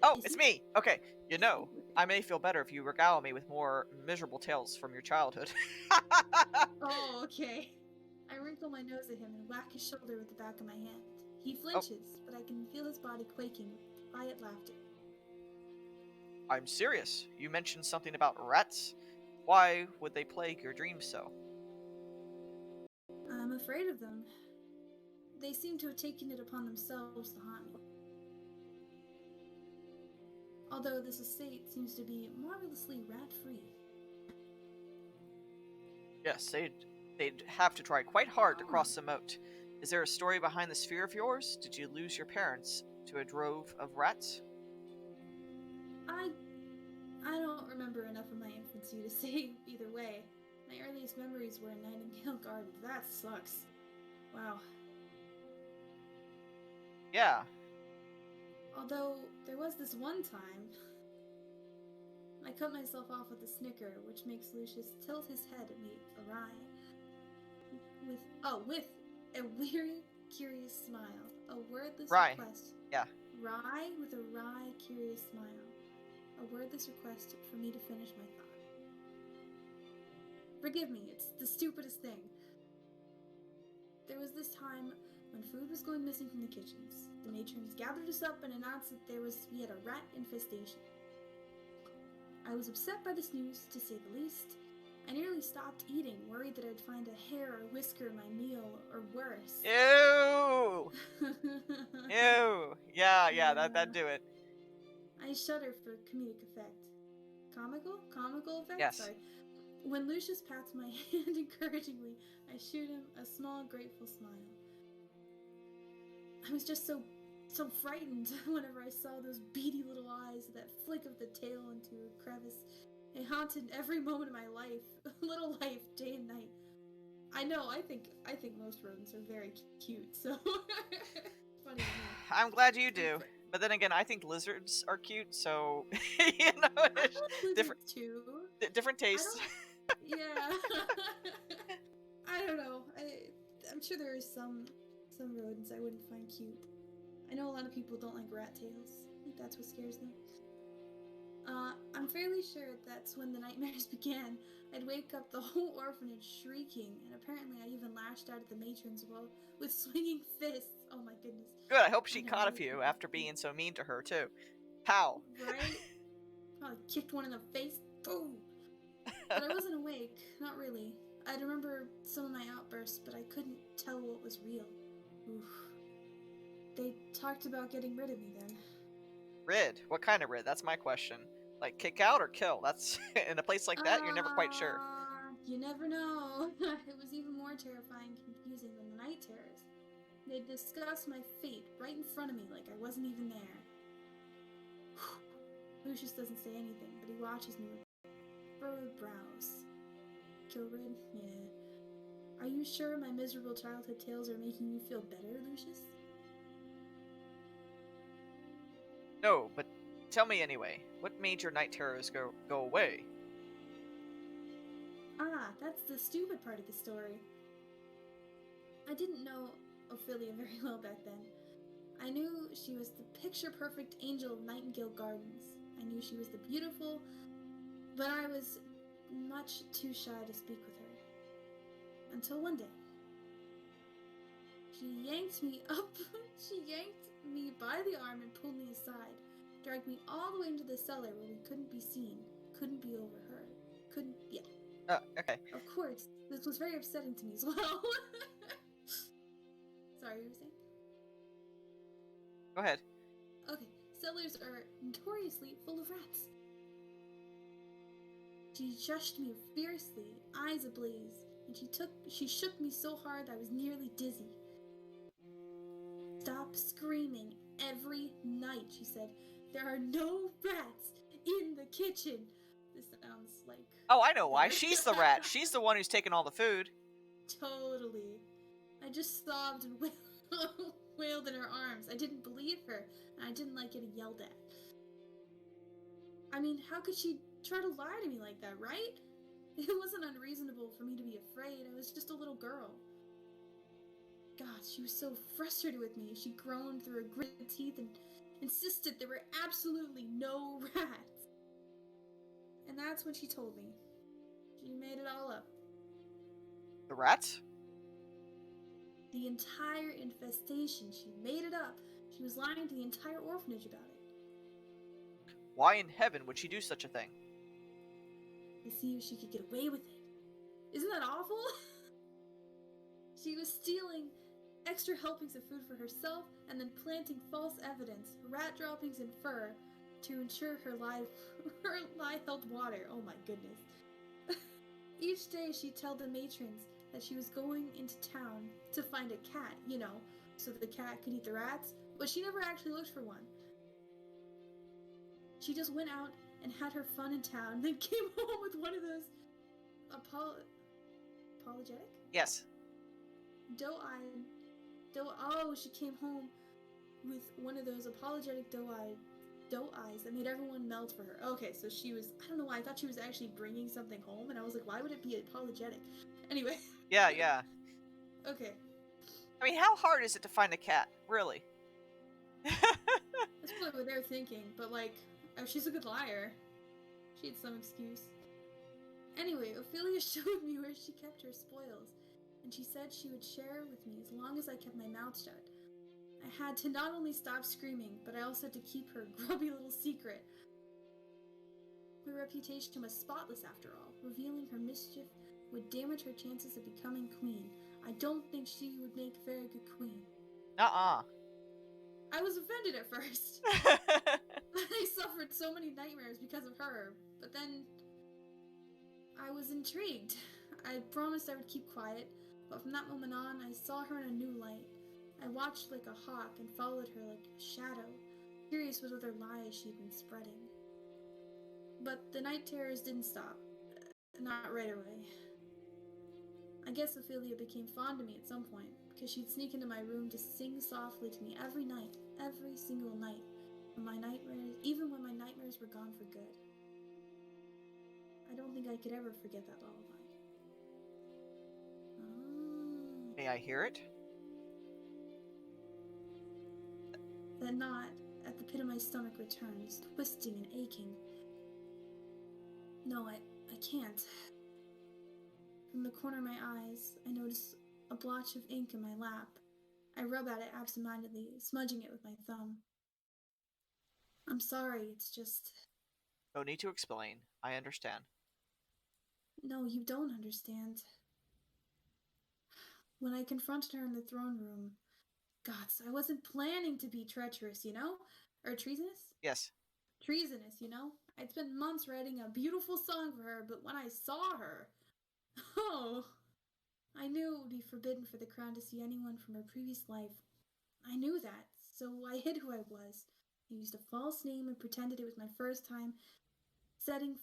Speaker 2: Oh, it's me! Okay, you know, I may feel better if you regale me with more miserable tales from your childhood.
Speaker 1: Oh, okay. I wrinkle my nose at him and whack his shoulder with the back of my hand. He flinches, but I can feel his body quaking with quiet laughter.
Speaker 2: I'm serious. You mentioned something about rats. Why would they plague your dreams so?
Speaker 1: I'm afraid of them. They seem to have taken it upon themselves to haunt me. Although this estate seems to be marvelously rat-free.
Speaker 2: Yes, they'd have to try quite hard to cross the moat. Is there a story behind the sphere of yours? Did you lose your parents to a drove of rats?
Speaker 1: I don't remember enough of my infancy to say either way. My earliest memories were in Nightingale Gardens. That sucks. Wow.
Speaker 2: Yeah.
Speaker 1: Although, there was this one time... I cut myself off with a snicker, which makes Lucius tilt his head at me awry. With a weary, curious smile. A wordless request.
Speaker 2: Yeah.
Speaker 1: Wry with a wry, curious smile. A wordless request for me to finish my thought. Forgive me, it's the stupidest thing. There was this time when food was going missing from the kitchens. The matrons gathered us up and announced that we had a rat infestation. I was upset by this news, to say the least. I nearly stopped eating, worried that I'd find a hair or whisker in my meal, or worse.
Speaker 2: Ew! Ew! Yeah, that'd do it.
Speaker 1: I shudder for comedic effect. Comical effect?
Speaker 2: Yes.
Speaker 1: Sorry. When Lucius pats my hand encouragingly, I shoot him a small, grateful smile. I was just so frightened whenever I saw those beady little eyes, that flick of the tail into a crevice. It haunted every moment of my life, little life, day and night. I know, I think most rodents are very cute, so funny to me.
Speaker 2: I'm glad you do. But then again, I think lizards are cute, so you know, different
Speaker 1: too.
Speaker 2: Different tastes.
Speaker 1: Yeah. I don't know. I'm sure there are some rodents I wouldn't find cute. I know a lot of people don't like rat tails. I think that's what scares them. I'm fairly sure that's when the nightmares began. I'd wake up the whole orphanage shrieking, and apparently I even lashed out at the matrons with swinging fists. Oh my goodness.
Speaker 2: Good, I hope she
Speaker 1: And
Speaker 2: caught a few after being so mean to her, too. How?
Speaker 1: Right? Probably kicked one in the face. Boom! But I wasn't awake. Not really. I'd remember some of my outbursts, but I couldn't tell what was real. Oof. They talked about getting rid of me then.
Speaker 2: Rid? What kind of rid? That's my question. Like, kick out or kill? That's in a place like that, you're never quite sure.
Speaker 1: You never know. It was even more terrifying and confusing than the night terrors. They discussed my fate right in front of me like I wasn't even there. Lucius doesn't say anything, but he watches me with furrowed brows. Kilrid? Yeah. Are you sure my miserable childhood tales are making you feel better, Lucius?
Speaker 2: No, but tell me anyway. What made your night terrors go away?
Speaker 1: Ah, that's the stupid part of the story. I didn't know Ophelia very well back then. I knew she was the picture-perfect angel of Nightingale Gardens. I knew she was the beautiful, but I was much too shy to speak with her. Until one day. She yanked me up. She yanked me by the arm and pulled me aside. Dragged me all the way into the cellar where we couldn't be seen, couldn't be overheard.
Speaker 2: Okay.
Speaker 1: Of course, this was very upsetting to me as well. Sorry, you were saying?
Speaker 2: Go ahead.
Speaker 1: Okay, cellars are notoriously full of rats. She shushed me fiercely, eyes ablaze, and she shook me so hard I was nearly dizzy. Stop screaming every night, she said. There are no rats in the kitchen. This sounds like...
Speaker 2: Oh, I know why. She's the rat. She's the one who's taking all the food.
Speaker 1: Totally. I just sobbed and wailed in her arms. I didn't believe her, and I didn't like getting yelled at. I mean, how could she try to lie to me like that, right? It wasn't unreasonable for me to be afraid. I was just a little girl. God, she was so frustrated with me. She groaned through her gritted teeth and insisted there were absolutely no rats. And that's when she told me. She made it all up.
Speaker 2: The rats?
Speaker 1: The entire infestation. She made it up. She was lying to the entire orphanage about it.
Speaker 2: Why in heaven would she do such a thing?
Speaker 1: To see if she could get away with it. Isn't that awful? She was stealing extra helpings of food for herself and then planting false evidence, rat droppings and fur, to ensure her lie held water. Oh my goodness. Each day she'd tell the matrons that she was going into town to find a cat, so that the cat could eat the rats, but she never actually looked for one. She just went out and had her fun in town, then came home with one of those apologetic?
Speaker 2: Yes.
Speaker 1: She came home with one of those apologetic doe eyes that made everyone melt for her. Okay, so she was, I don't know why, I thought she was actually bringing something home, and I was like, why would it be apologetic? Anyway.
Speaker 2: Yeah.
Speaker 1: Okay.
Speaker 2: I mean, how hard is it to find a cat? Really?
Speaker 1: That's probably what they're thinking, but she's a good liar. She had some excuse. Anyway, Ophelia showed me where she kept her spoils, and she said she would share with me as long as I kept my mouth shut. I had to not only stop screaming, but I also had to keep her grubby little secret. Her reputation was spotless after all. Revealing her mischief would damage her chances of becoming queen. I don't think she would make a very good queen.
Speaker 2: Nuh-uh.
Speaker 1: I was offended at first. I suffered so many nightmares because of her, but then I was intrigued. I promised I would keep quiet, but from that moment on, I saw her in a new light. I watched like a hawk and followed her like a shadow, curious what other lies she'd been spreading. But the night terrors didn't stop. Not right away. I guess Ophelia became fond of me at some point, because she'd sneak into my room to sing softly to me every night, every single night, even when my nightmares were gone for good. I don't think I could ever forget that lullaby.
Speaker 2: May I hear it?
Speaker 1: That knot at the pit of my stomach returns, twisting and aching. No, I can't. From the corner of my eyes, I notice a blotch of ink in my lap. I rub at it absentmindedly, smudging it with my thumb. I'm sorry, it's just...
Speaker 2: No need to explain. I understand.
Speaker 1: No, you don't understand. When I confronted her in the throne room, gods, I wasn't planning to be treacherous, you know? Or treasonous?
Speaker 2: Yes.
Speaker 1: Treasonous, you know? I'd spent months writing a beautiful song for her, but when I saw her... Oh... I knew it would be forbidden for the crown to see anyone from her previous life. I knew that, so I hid who I was. I used a false name and pretended it was my first time setting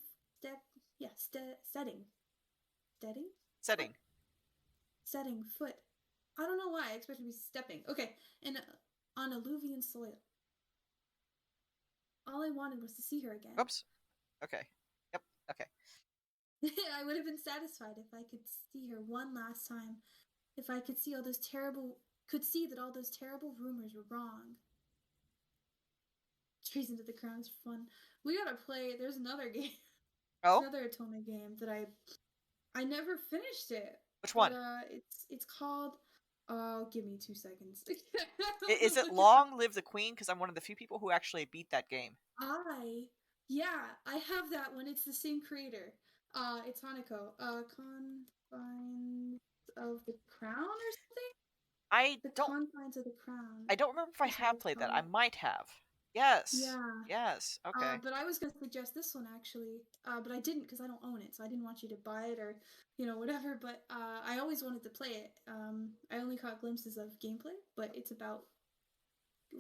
Speaker 2: Setting.
Speaker 1: foot. I don't know why I expected to be stepping. Okay, on alluvian soil. All I wanted was to see her again.
Speaker 2: Oops. Okay. Yep. Okay.
Speaker 1: I would have been satisfied if I could see her one last time. If I could see that all those terrible rumors were wrong. Treason to the Crown is fun. We gotta play. There's another game.
Speaker 2: Oh?
Speaker 1: Another Otome game that I never finished it.
Speaker 2: Which one?
Speaker 1: But it's called. Give me 2 seconds.
Speaker 2: Is it Long Live the Queen? Because I'm one of the few people who actually beat that game.
Speaker 1: I have that one. It's the same creator. It's Hanako. Confines of the Crown or something? Confines of the Crown.
Speaker 2: I don't remember if I have played that. I might have. Yes.
Speaker 1: Yeah.
Speaker 2: Yes. Okay.
Speaker 1: But I was going to suggest this one actually, but I didn't because I don't own it, so I didn't want you to buy it or, whatever. But I always wanted to play it. I only caught glimpses of gameplay, but it's about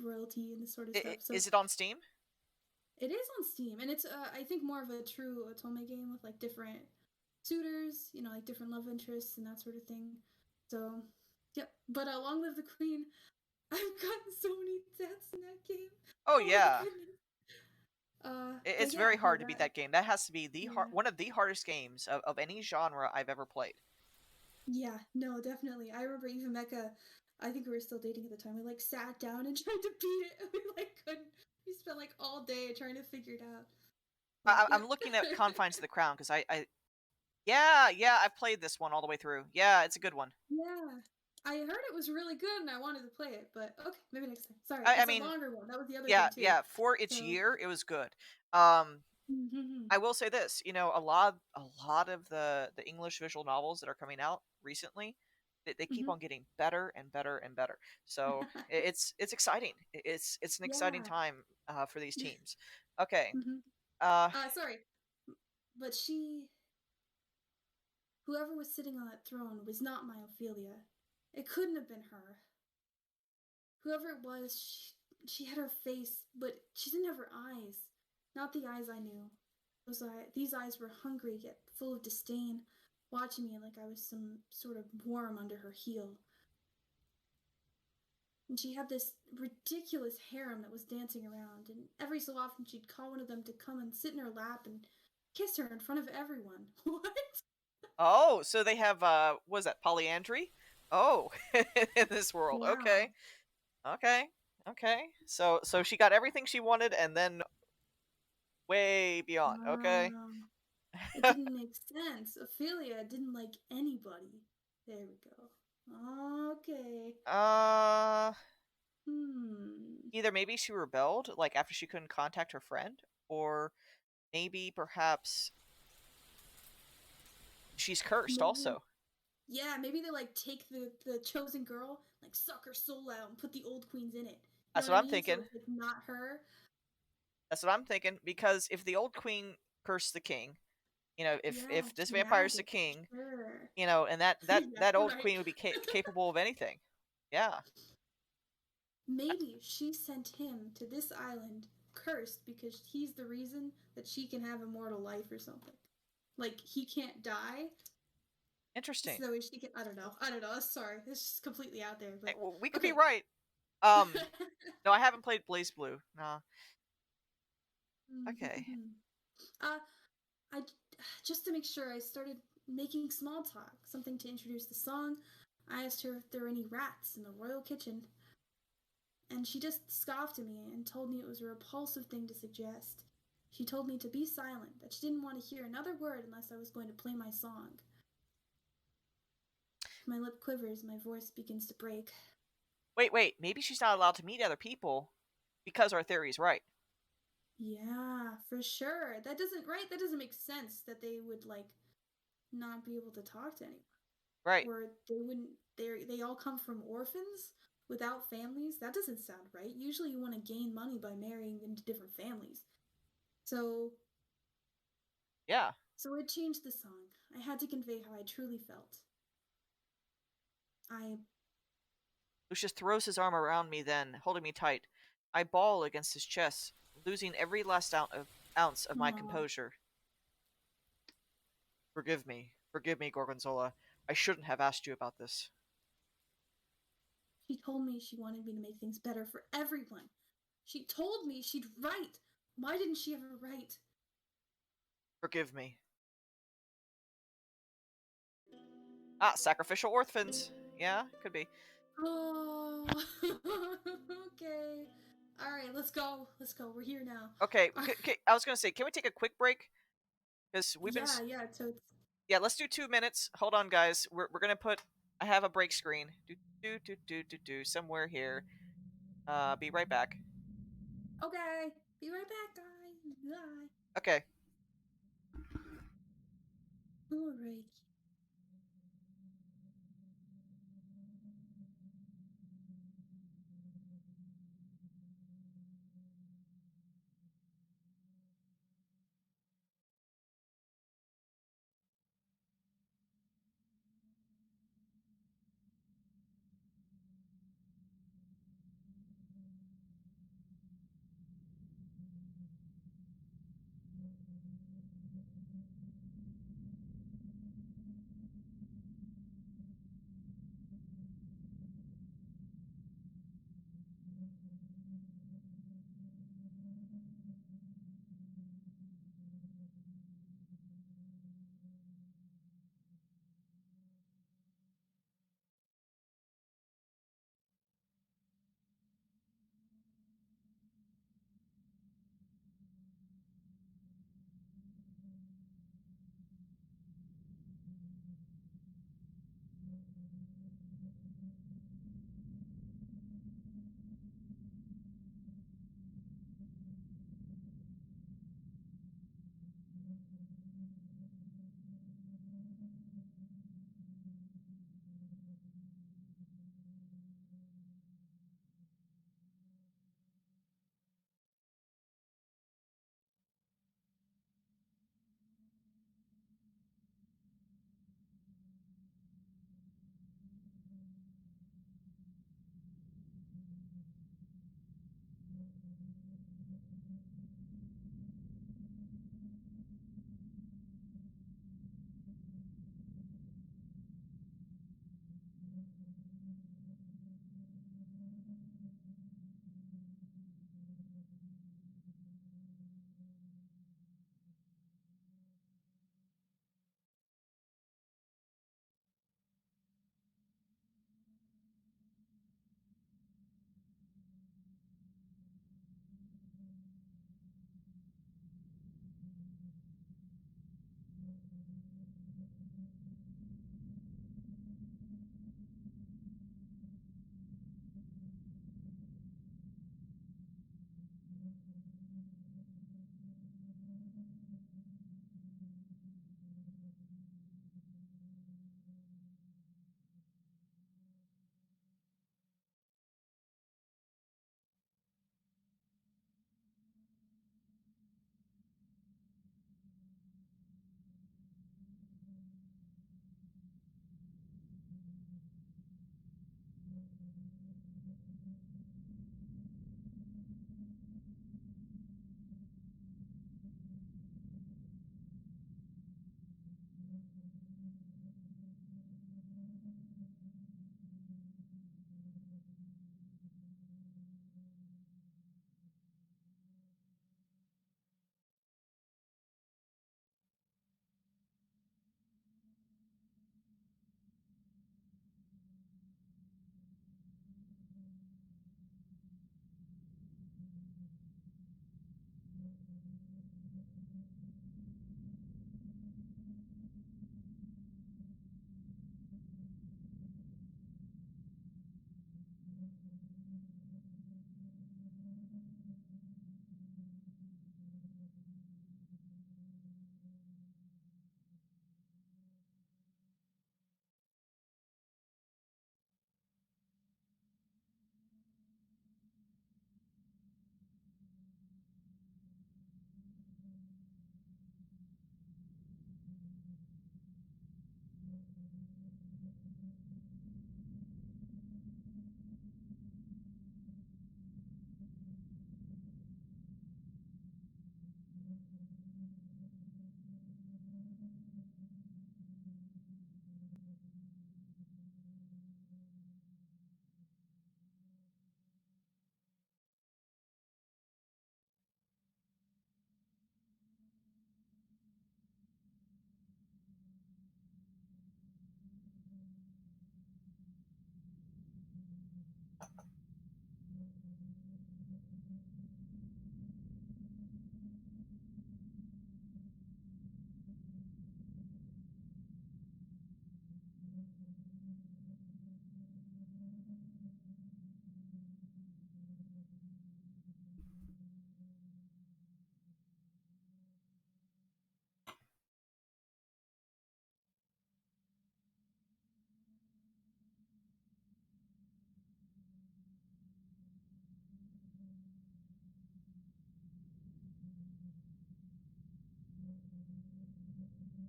Speaker 1: royalty and this sort of stuff. So
Speaker 2: is it on Steam?
Speaker 1: it is on Steam, and it's I think more of a true Otome game with like different suitors, like different love interests and that sort of thing. So, yep. But Long Live the Queen. I've gotten so many deaths in that game.
Speaker 2: Oh yeah. It's very hard to beat that game. That has to be one of the hardest games of any genre I've ever played.
Speaker 1: Yeah, no, definitely. I remember even Mecca, I think we were still dating at the time. We sat down and tried to beat it. We couldn't. We spent all day trying to figure it out.
Speaker 2: I'm looking at Confines of the Crown because I've played this one all the way through. Yeah, it's a good one.
Speaker 1: Yeah. I heard it was really good and I wanted to play it, but okay, maybe next time. Sorry,
Speaker 2: I
Speaker 1: it's
Speaker 2: mean,
Speaker 1: a longer one. That was the other thing too.
Speaker 2: Yeah, for its year, it was good. I will say this, a lot of the English visual novels that are coming out recently, they keep on getting better and better and better. So it's exciting. It's an exciting time for these teams. Okay.
Speaker 1: Sorry, but whoever was sitting on that throne was not my Ophelia. It couldn't have been her. Whoever it was, she had her face, but she didn't have her eyes. Not the eyes I knew. These eyes were hungry yet full of disdain, watching me like I was some sort of worm under her heel. And she had this ridiculous harem that was dancing around, and every so often she'd call one of them to come and sit in her lap and kiss her in front of everyone. What?
Speaker 2: Oh, so they have what is that, polyandry? Oh, in this world.
Speaker 1: Wow.
Speaker 2: Okay. So she got everything she wanted and then way beyond. Okay.
Speaker 1: It didn't make sense. Ophelia didn't like anybody. There we go. Okay.
Speaker 2: Either maybe she rebelled, after she couldn't contact her friend, or maybe perhaps she's cursed also.
Speaker 1: Yeah, maybe they take the chosen girl, suck her soul out and put the old queens in it.
Speaker 2: That's what I'm thinking.
Speaker 1: So it's not her.
Speaker 2: That's what I'm thinking, because if the old queen cursed the king, if this vampire's the king,
Speaker 1: sure.
Speaker 2: And that old queen would be capable of anything. Yeah.
Speaker 1: Maybe she sent him to this island cursed because he's the reason that she can have immortal life or something. He can't die.
Speaker 2: Interesting.
Speaker 1: So she can. I don't know. Sorry, it's just completely out there. But
Speaker 2: we could be right. No, I haven't played Blaze Blue. Nah. Okay.
Speaker 1: I just to make sure, I started making small talk, something to introduce the song. I asked her if there were any rats in the royal kitchen, and she just scoffed at me and told me it was a repulsive thing to suggest. She told me to be silent, that she didn't want to hear another word unless I was going to play my song. My lip quivers, my voice begins to break.
Speaker 2: Wait. Maybe she's not allowed to meet other people because our theory is right.
Speaker 1: Yeah, for sure. That doesn't make sense that they would, like, not be able to talk to anyone.
Speaker 2: Right.
Speaker 1: Or they wouldn't, they all come from orphans without families. That doesn't sound right. Usually you want to gain money by marrying into different families. So
Speaker 2: Yeah.
Speaker 1: So it changed the song. I had to convey how I truly felt.
Speaker 2: Lucius throws his arm around me then, holding me tight. I bawl against his chest, losing every last ounce of my composure. Forgive me, Gorgonzola. I shouldn't have asked you about this.
Speaker 1: She told me she wanted me to make things better for everyone. She told me she'd write. Why didn't she ever write?
Speaker 2: Forgive me. Sacrificial orphans. Yeah, could be.
Speaker 1: Oh, okay. All right, let's go. We're here now.
Speaker 2: Okay, I was gonna say, can we take a quick break? Because we've been.
Speaker 1: Yeah. So it's...
Speaker 2: Yeah, let's do 2 minutes. Hold on, guys. We're gonna put. I have a break screen. Do somewhere here. Be right back.
Speaker 1: Okay. Be right back, guys. Bye.
Speaker 2: Okay.
Speaker 1: All right.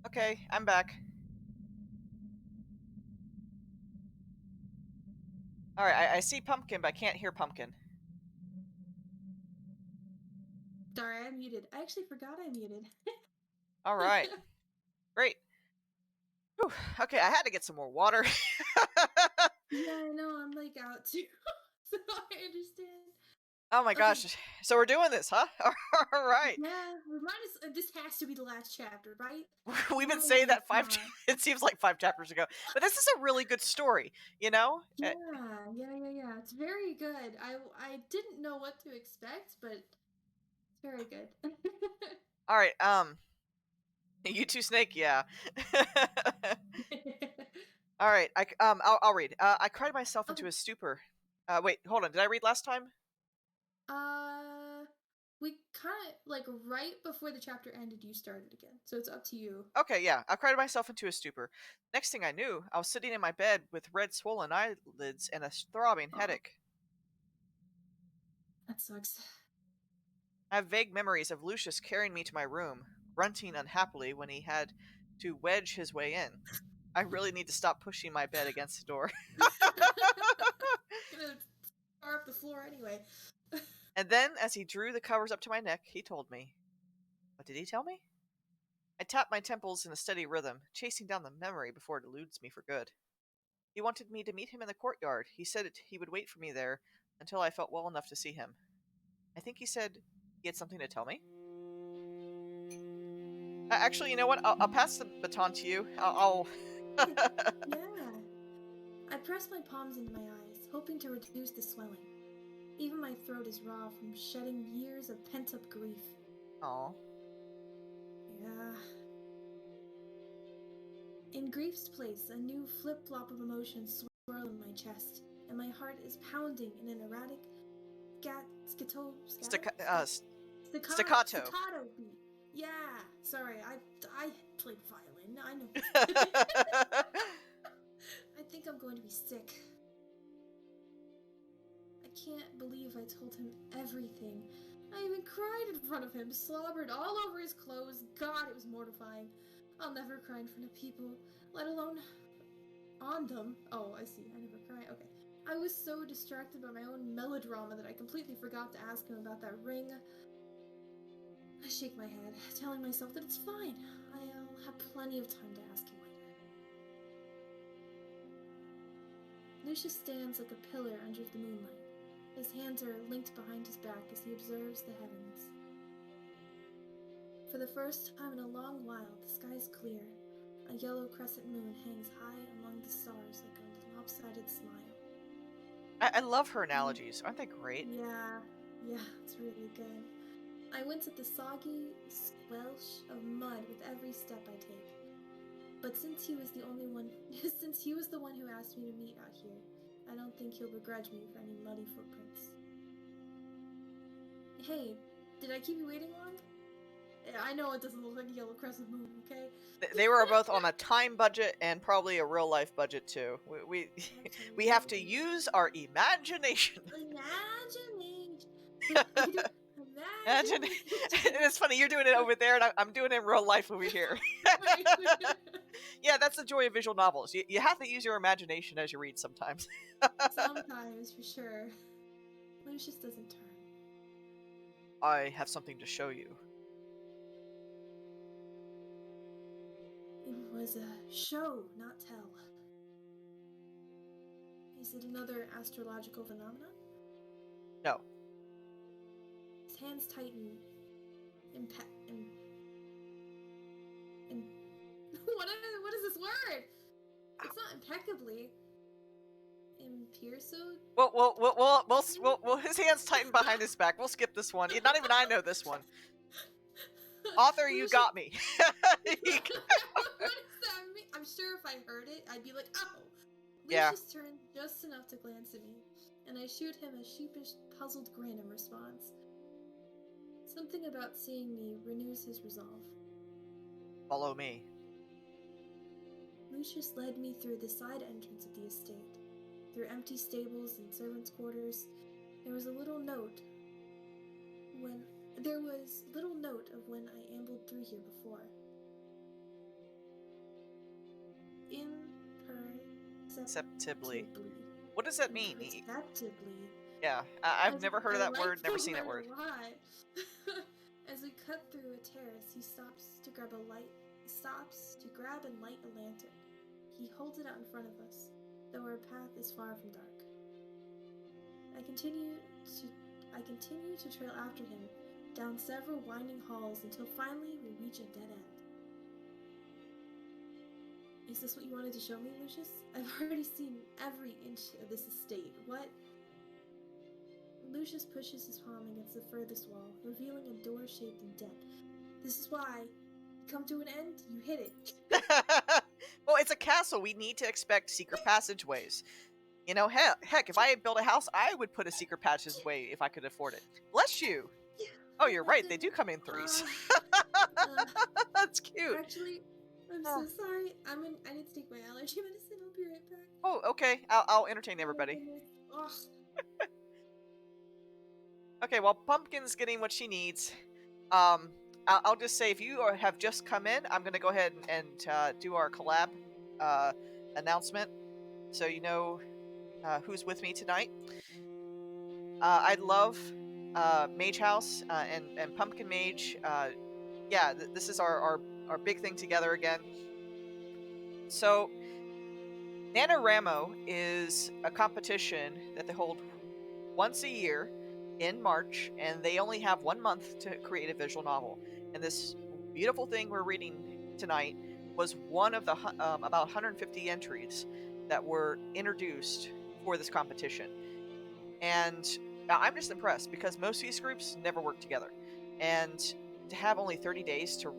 Speaker 2: Okay, I'm back. Alright, I see Pumpkin, but I can't hear Pumpkin.
Speaker 1: Sorry, I muted. I actually forgot I muted.
Speaker 2: Alright. Great. Whew. Okay, I had to get some more water.
Speaker 1: Yeah, I know. I'm like out too. So I understand.
Speaker 2: Oh my
Speaker 1: Okay.
Speaker 2: gosh. So we're doing this, huh? Alright.
Speaker 1: Yeah, remind us. This has to be the last chapter, right?
Speaker 2: We've been
Speaker 1: No
Speaker 2: saying
Speaker 1: way
Speaker 2: that
Speaker 1: it's not.
Speaker 2: it seems like 5 chapters ago. But this is a really good story, you know?
Speaker 1: Yeah, yeah. It's very good. I didn't know what to expect, but it's very good.
Speaker 2: Alright, you two snake, yeah. Alright, I'll read. I cried myself into
Speaker 1: Okay.
Speaker 2: a stupor. Wait, hold on. Did I read last time?
Speaker 1: Uh, we kind of like right before the chapter ended, you started again, so it's up to you.
Speaker 2: Okay, yeah. I cried myself into a stupor. Next thing I knew, I was sitting in my bed with red swollen eyelids and a throbbing
Speaker 1: Aw,
Speaker 2: headache.
Speaker 1: that sucks.
Speaker 2: I have vague memories of Lucius carrying me to my room, grunting unhappily when he had to wedge his way in. I really need to stop pushing my bed against the door.
Speaker 1: Gonna tar up the floor anyway.
Speaker 2: And then, as he drew the covers up to my neck, he told me. What did he tell me? I tapped my temples in a steady rhythm, chasing down the memory before it eludes me for good. He wanted me to meet him in the courtyard. He said he would wait for me there until I felt well enough to see him. I think he said he had something to tell me. Actually, you know what? I'll pass the baton to you.
Speaker 1: Yeah. I press my palms into my eyes, hoping to reduce the swelling. Even my throat is raw from shedding years of pent-up grief.
Speaker 2: Aw.
Speaker 1: Yeah. In grief's place, a new flip-flop of emotions swirl in my chest, and my heart is pounding in an erratic
Speaker 2: Staccato.
Speaker 1: staccato beat. Yeah. Sorry, I played violin. I know. I think I'm going to be sick. I can't believe I told him everything. I even cried in front of him, slobbered all over his clothes. God, it was mortifying. I'll never cry in front of people, let alone on them. Oh, I see. I never cry. Okay. I was so distracted by my own melodrama that I completely forgot to ask him about that ring. I shake my head, telling myself that it's fine. I'll have plenty of time to ask him later. Lucius stands like a pillar under the moonlight. His hands are linked behind his back as he observes the heavens. For the first time in a long while, the sky is clear. A yellow crescent moon hangs high among the stars like a lopsided smile.
Speaker 2: I love her analogies. Aren't they great?
Speaker 1: Yeah, it's really good. I wince at the soggy squelch of mud with every step I take. But since he was the one who asked me to meet out here, I don't think he'll begrudge me for any muddy footprints. Hey, did I keep you waiting long? I know it doesn't look like a yellow crescent moon, okay?
Speaker 2: They were both on a time budget and probably a real life budget too. We have to use our imagination.
Speaker 1: Imagination.
Speaker 2: Imagine. It's funny, you're doing it over there and I'm doing it in real life over here. Yeah, that's the joy of visual novels. You have to use your imagination as you read sometimes.
Speaker 1: Sometimes, for sure. Lucius doesn't turn.
Speaker 2: I have something to show you.
Speaker 1: It was a show, not tell. Is it another astrological phenomenon?
Speaker 2: No.
Speaker 1: His hands tighten. What is this word? It's not impeccably. Impierso?
Speaker 2: Well, his hands tightened behind his back. We'll skip this one. Not even I know this one. Author, you got me.
Speaker 1: What does that mean? I'm sure if I heard it, I'd be like, oh.
Speaker 2: Yeah.
Speaker 1: Lucius turned just enough to glance at me, and I shoot him a sheepish, puzzled grin in response. Something about seeing me renews his resolve.
Speaker 2: Follow me.
Speaker 1: Lucius led me through the side entrance of the estate, through empty stables and servants' quarters. There was little note of when I ambled through here before.
Speaker 2: Acceptably. What does that mean?
Speaker 1: Acceptably.
Speaker 2: Yeah, I've never heard of that word, never seen that word.
Speaker 1: A lot. As we cut through a terrace, he stops to grab and light a lantern. He holds it out in front of us, though our path is far from dark. I continue to trail after him down several winding halls until finally we reach a dead end. Is this what you wanted to show me, Lucius? I've already seen every inch of this estate. What? Lucius pushes his palm against the furthest wall, revealing a door shaped in depth. This is why, come to an end, you hit it.
Speaker 2: Well, it's a castle. We need to expect secret passageways. You know, heck, if I built a house, I would put a secret passageway if I could afford it. Bless you. Oh, you're right. They do come in threes. That's cute.
Speaker 1: Actually, I'm so sorry. I need to take my allergy medicine. I'll be right back.
Speaker 2: Oh, okay. I'll entertain everybody.
Speaker 1: Oh.
Speaker 2: Okay, while Pumpkin's getting what she needs, I'll just say if you have just come in, I'm going to go ahead and do our collab announcement so you know who's with me tonight. I love MageHouse and Pumpkin Mage. Yeah, this is our big thing together again. So, NaNoReNo is a competition that they hold once a year in March, and they only have 1 month to create a visual novel. And this beautiful thing we're reading tonight was one of the about 150 entries that were introduced for this competition. And I'm just impressed because most of these groups never work together. And to have only 30 days to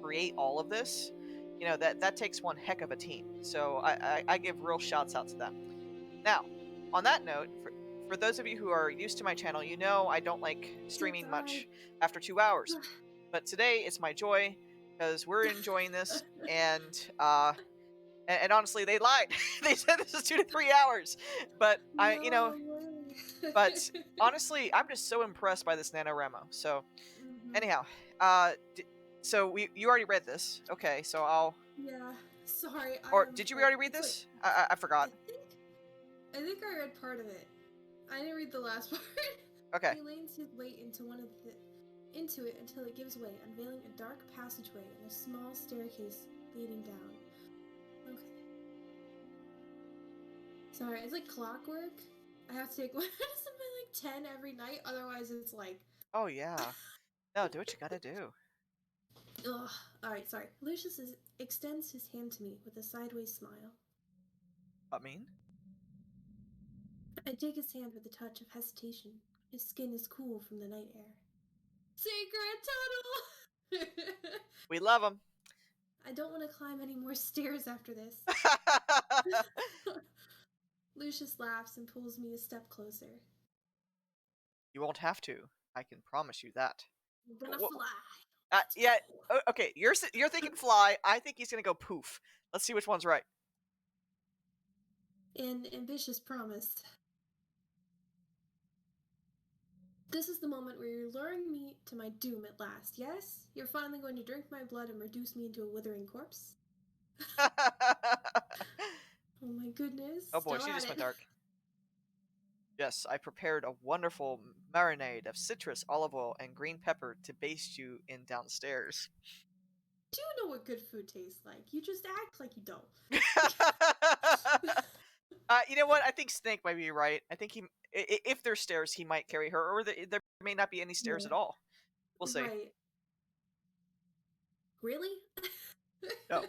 Speaker 2: create all of this, you know, that takes one heck of a team. So I give real shouts out to them. Now, on that note, for those of you who are used to my channel, you know I don't like streaming much after 2 hours. But today it's my joy because we're enjoying this, and honestly, they lied. They said this is 2 to 3 hours, but but honestly, I'm just so impressed by this NaNoReNo. So, anyhow, so you already read this, okay? So I'll.
Speaker 1: Yeah, sorry.
Speaker 2: Or did you already read this? Like, I forgot.
Speaker 1: I think I read part of it. I didn't read the last part.
Speaker 2: Okay.
Speaker 1: He leans his weight into it until it gives way, unveiling a dark passageway and a small staircase leading down. Okay. Sorry, it's like clockwork. I have to take medicine by like 10 every night, otherwise it's like...
Speaker 2: Oh, yeah. No, do what you gotta do.
Speaker 1: Ugh. Alright, sorry. Lucius extends his hand to me with a sideways smile.
Speaker 2: What mean?
Speaker 1: I take his hand with a touch of hesitation. His skin is cool from the night air. Secret tunnel!
Speaker 2: We love him.
Speaker 1: I don't want to climb any more stairs after this. Lucius laughs and pulls me a step closer.
Speaker 2: You won't have to. I can promise you that.
Speaker 1: We're gonna fly.
Speaker 2: Yeah. Okay. You're thinking fly. I think he's gonna go poof. Let's see which one's right.
Speaker 1: An ambitious promise. This is the moment where you're luring me to my doom at last, yes? You're finally going to drink my blood and reduce me into a withering corpse? Oh my goodness.
Speaker 2: Oh boy, she just went dark. Yes, I prepared a wonderful marinade of citrus, olive oil, and green pepper to baste you in downstairs.
Speaker 1: Do you know what good food tastes like? You just act like you don't.
Speaker 2: You know what? I think Snake might be right. I think if there's stairs, he might carry her, or there may not be any stairs at all. We'll see.
Speaker 1: Right. Really?
Speaker 2: No.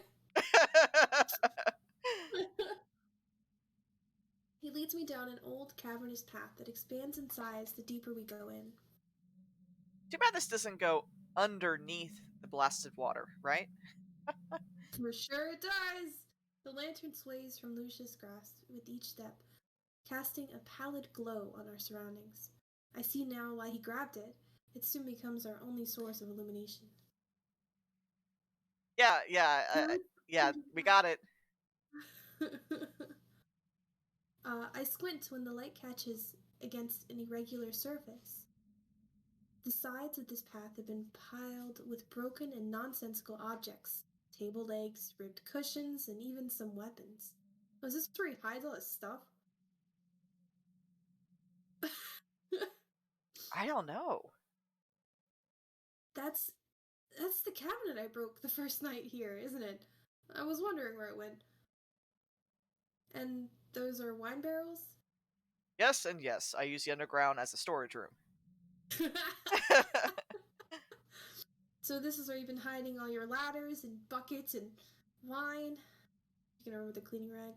Speaker 1: He leads me down an old cavernous path that expands in size the deeper we go in.
Speaker 2: Too bad this doesn't go underneath the blasted water, right?
Speaker 1: For sure it does! The lantern sways from Lucius' grasp with each step, casting a pallid glow on our surroundings. I see now why he grabbed it. It soon becomes our only source of illumination.
Speaker 2: Yeah, we got it.
Speaker 1: I squint when the light catches against an irregular surface. The sides of this path have been piled with broken and nonsensical objects. Table legs, ripped cushions, and even some weapons. Was this where he hides all his stuff?
Speaker 2: I don't know.
Speaker 1: That's the cabinet I broke the first night here, isn't it? I was wondering where it went. And those are wine barrels?
Speaker 2: Yes and yes, I use the underground as a storage room.
Speaker 1: So this is where you've been hiding all your ladders and buckets and wine. You can remember the cleaning rag.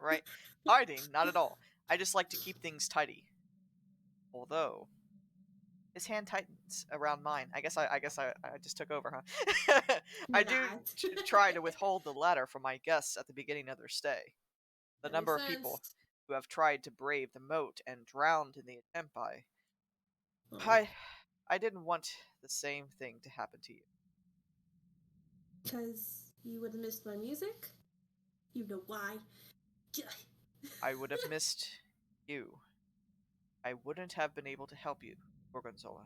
Speaker 2: Right. Hiding, not at all. I just like to keep things tidy. Although his hand tightens around mine. I guess I just took over, huh? I do try to withhold the ladder from my guests at the beginning of their stay. The
Speaker 1: That
Speaker 2: number of
Speaker 1: makes
Speaker 2: people
Speaker 1: sense.
Speaker 2: who have tried to brave the moat and drowned in the attempt
Speaker 1: Oh,
Speaker 2: I didn't want the same thing to happen to you.
Speaker 1: because you would have missed my music? You know why.
Speaker 2: I would have missed you. I wouldn't have been able to help you, Gorgonzola.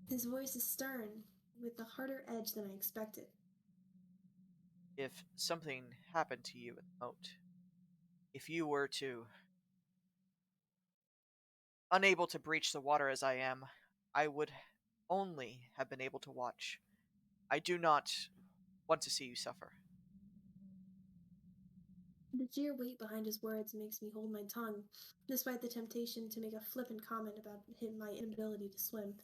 Speaker 1: His voice is stern, with a harder edge than I expected.
Speaker 2: If something happened to you in the moat, if you were to unable to breach the water as I am, I would only have been able to watch. I do not want to see you suffer.
Speaker 1: The sheer weight behind his words makes me hold my tongue, despite the temptation to make a flippant comment about my inability to swim.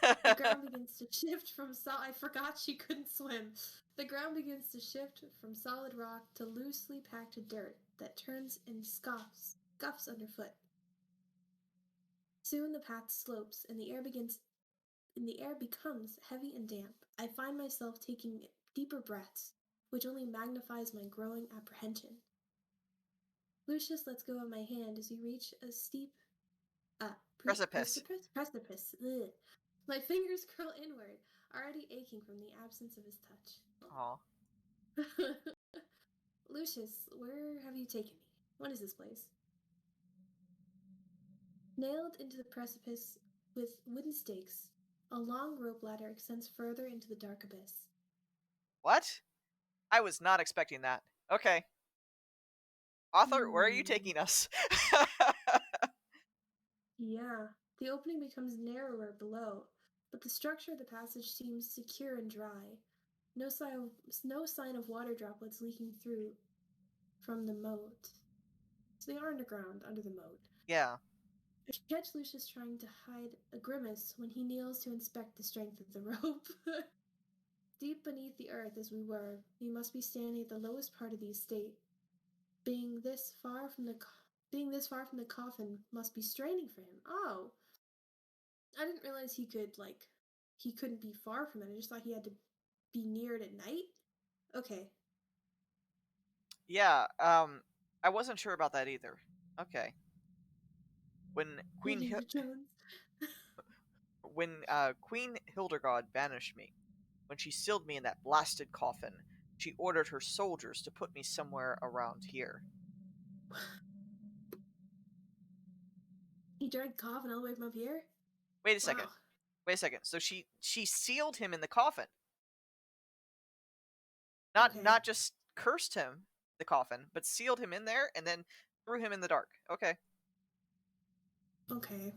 Speaker 1: The ground begins to shift from I forgot she couldn't swim. The ground begins to shift from solid rock to loosely packed dirt that turns and scuffs underfoot. Soon the path slopes and the air becomes heavy and damp. I find myself taking deeper breaths, which only magnifies my growing apprehension. Lucius lets go of my hand as we reach a steep
Speaker 2: Precipice.
Speaker 1: Precipice. Ugh. My fingers curl inward, already aching from the absence of his touch.
Speaker 2: Aw.
Speaker 1: Lucius, where have you taken me? What is this place? Nailed into the precipice with wooden stakes, a long rope ladder extends further into the dark abyss.
Speaker 2: What? I was not expecting that. Okay. Author, where are you taking us?
Speaker 1: Yeah, the opening becomes narrower below, but the structure of the passage seems secure and dry. No sign of water droplets leaking through from the moat. So they are underground, under the moat.
Speaker 2: Yeah.
Speaker 1: I catch Lucius trying to hide a grimace when he kneels to inspect the strength of the rope. Deep beneath the earth as we were, we must be standing at the lowest part of the estate. Being this far from the coffin must be straining for him. Oh, I didn't realize he couldn't be far from it. I just thought he had to be near it at night. Okay.
Speaker 2: Yeah, I wasn't sure about that either. Okay. When Queen Hildegard banished me, when she sealed me in that blasted coffin, she ordered her soldiers to put me somewhere around here.
Speaker 1: He dragged coffin all the way from up here?
Speaker 2: Wait a second.
Speaker 1: Wow.
Speaker 2: Wait a second. So she sealed him in the coffin. Not just cursed him the coffin, but sealed him in there and then threw him in the dark. Okay.
Speaker 1: Okay.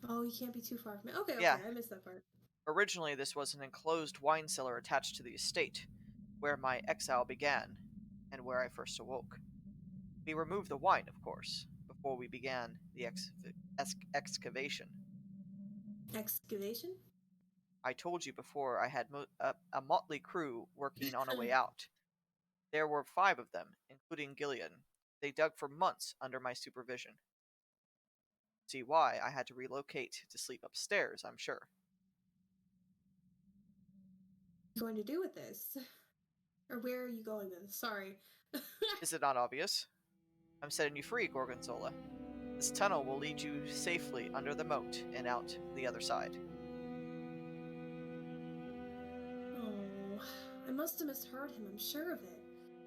Speaker 1: Oh, you can't be too far from it. Okay,
Speaker 2: Yeah.
Speaker 1: I missed that part.
Speaker 2: Originally, this was an enclosed wine cellar attached to the estate, where my exile began, and where I first awoke. We removed the wine, of course, before we began the excavation.
Speaker 1: Excavation?
Speaker 2: I told you before I had a motley crew working on a way out. There were 5 of them, including Gillian. They dug for months under my supervision. See why I had to relocate to sleep upstairs, I'm sure.
Speaker 1: What are you going to do with this? Or where are you going with this? Sorry.
Speaker 2: Is it not obvious? I'm setting you free, Gorgonzola. This tunnel will lead you safely under the moat and out the other side.
Speaker 1: Oh, I must have misheard him, I'm sure of it.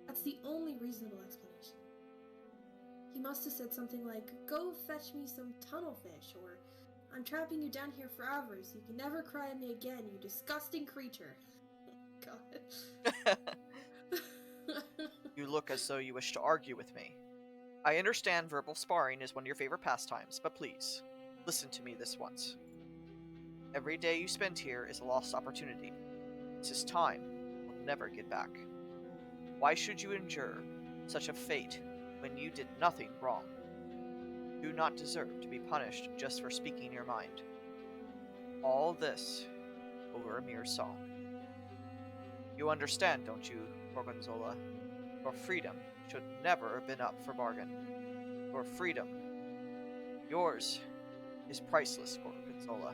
Speaker 1: That's the only reasonable explanation. He must have said something like, "Go fetch me some tunnel fish," or "I'm trapping you down here forever so you can never cry at me again, you disgusting creature." God.
Speaker 2: You look as though you wish to argue with me. I understand verbal sparring is one of your favorite pastimes, but please, listen to me this once. Every day you spend here is a lost opportunity. This is time we'll never get back. Why should you endure such a fate when you did nothing wrong? You do not deserve to be punished just for speaking your mind. All this over a mere song. You understand, don't you, Gorgonzola? Your freedom should never have been up for bargain. Your freedom, yours, is priceless, Gorgonzola.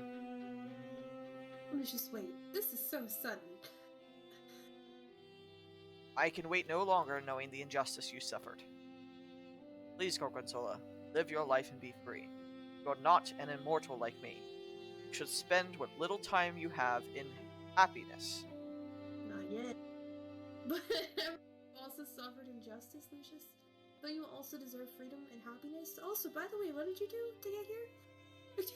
Speaker 1: Lucius, wait. This is so sudden.
Speaker 2: I can wait no longer knowing the injustice you suffered. Please, Gorgonzola, live your life and be free. You're not an immortal like me. You should spend what little time you have in happiness.
Speaker 1: Not yet. But you also suffered injustice, Lucius? Don't you also deserve freedom and happiness? Also, by the way, what did you do to get here?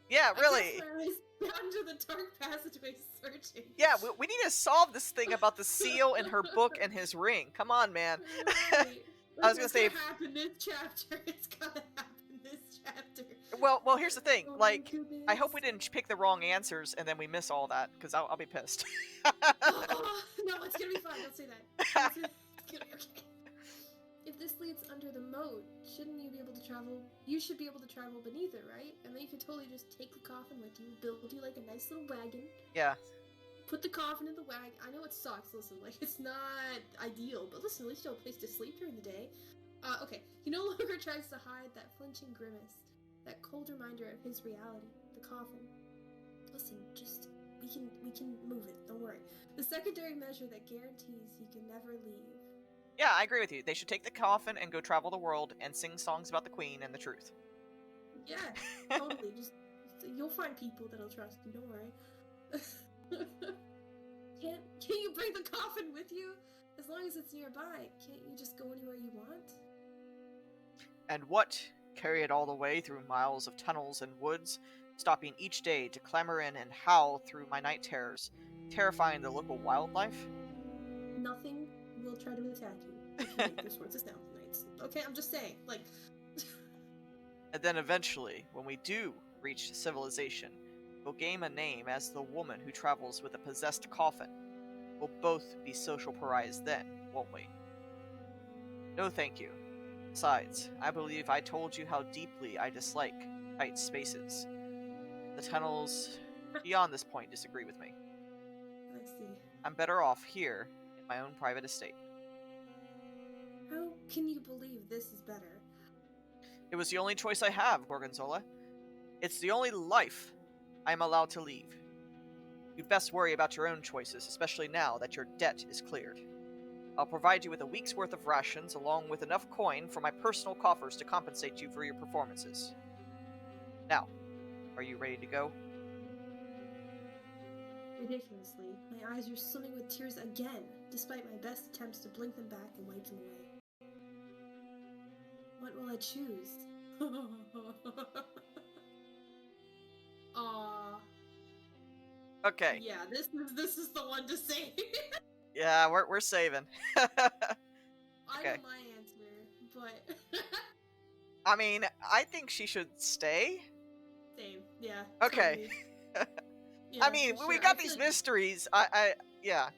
Speaker 2: Yeah, really.
Speaker 1: I guess I was down to the dark passageway searching.
Speaker 2: Yeah, we need to solve this thing about the seal in her book and his ring. Come on, man.
Speaker 1: Right.
Speaker 2: I was gonna say,
Speaker 1: it's gonna happen this chapter. It's gonna happen this chapter.
Speaker 2: well, here's the thing.
Speaker 1: Oh my
Speaker 2: Like,
Speaker 1: goodness.
Speaker 2: I hope we didn't pick the wrong answers and then we miss all that, because I'll be pissed.
Speaker 1: Oh, no, it's gonna be fine. Don't say that. It's gonna be okay. If this leads under the moat, shouldn't you be able to travel? You should be able to travel beneath it, right? And then you could totally just take the coffin with you, build you like a nice little wagon.
Speaker 2: Yeah.
Speaker 1: Put the coffin in the wagon. I know it sucks. Listen, like it's not ideal, but listen, at least you have a place to sleep during the day. Okay. He no longer tries to hide that flinching grimace, that cold reminder of his reality, the coffin. Listen, just we can move it. Don't worry. The secondary measure that guarantees he can never leave.
Speaker 2: Yeah, I agree with you. They should take the coffin and go travel the world and sing songs about the queen and the truth.
Speaker 1: Yeah, totally. Just you'll find people that'll trust you. Don't worry. Can't you bring the coffin with you? As long as it's nearby, can't you just go anywhere you want?
Speaker 2: And what? Carry it all the way through miles of tunnels and woods, stopping each day to clamber in and howl through my night terrors, terrifying the local wildlife?
Speaker 1: Nothing will try to attack you if you make this towards us now tonight. Okay, I'm just saying, like...
Speaker 2: And then eventually, when we do reach civilization, we'll gain a name as the woman who travels with a possessed coffin. We'll both be social pariahs then, won't we? No thank you. Besides, I believe I told you how deeply I dislike tight spaces. The tunnels beyond this point disagree with me.
Speaker 1: I see.
Speaker 2: I'm better off here in my own private estate.
Speaker 1: How can you believe this is better?
Speaker 2: It was the only choice I have, Gorgonzola. It's the only life I'm allowed to leave. You'd best worry about your own choices, especially now that your debt is cleared. I'll provide you with a week's worth of rations, along with enough coin from my personal coffers to compensate you for your performances. Now, are you ready to go?
Speaker 1: Ridiculously, my eyes are swimming with tears again, despite my best attempts to blink them back and wipe them away. What will I choose? Aww.
Speaker 2: Okay.
Speaker 1: Yeah, this is the one to say.
Speaker 2: Yeah, we're saving.
Speaker 1: I
Speaker 2: Okay.
Speaker 1: know my answer, but
Speaker 2: I mean, I think she should stay.
Speaker 1: same. Yeah.
Speaker 2: Okay.
Speaker 1: Totally. Yeah,
Speaker 2: I mean,
Speaker 1: for
Speaker 2: we
Speaker 1: sure.
Speaker 2: got
Speaker 1: I feel
Speaker 2: these
Speaker 1: like
Speaker 2: mysteries. Yeah.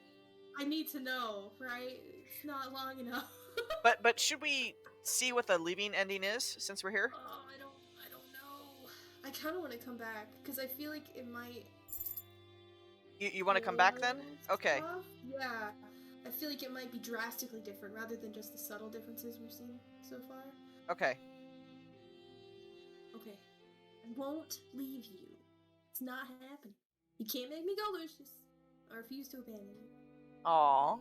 Speaker 1: I need to know, right? It's not long enough.
Speaker 2: But should we see what the leaving ending is since we're here?
Speaker 1: Oh, I don't know. I kind of want to come back because I feel like it might.
Speaker 2: You want to come back then? Okay.
Speaker 1: Stuff. Yeah, I feel like it might be drastically different rather than just the subtle differences we've seen so far.
Speaker 2: Okay.
Speaker 1: Okay, I won't leave you. It's not happening. You can't make me go, Lucius. I refuse to abandon you.
Speaker 2: Aww.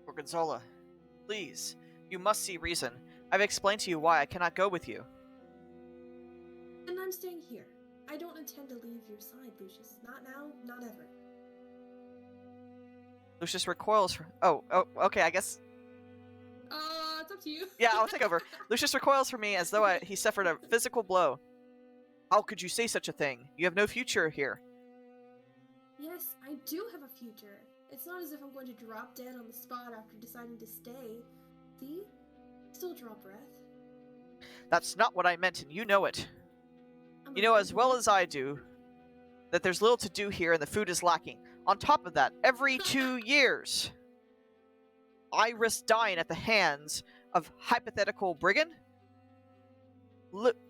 Speaker 2: Gorgonzola, please. You must see reason. I've explained to you why I cannot go with you.
Speaker 1: And I'm staying here. I don't intend to leave your side, Lucius. Not now, not ever.
Speaker 2: Lucius recoils from... Oh, okay, I guess...
Speaker 1: It's up to you.
Speaker 2: Yeah, I'll take over. Lucius recoils from me as though he suffered a physical blow. How could you say such a thing? You have no future here.
Speaker 1: Yes, I do have a future. It's not as if I'm going to drop dead on the spot after deciding to stay. See? Still draw breath.
Speaker 2: That's not what I meant, and you know it.
Speaker 1: I'm
Speaker 2: You know as
Speaker 1: afraid
Speaker 2: well
Speaker 1: to-
Speaker 2: as I do that there's little to do here and the food is lacking. On top of that, every 2 years, I risk dying at the hands of hypothetical brigand.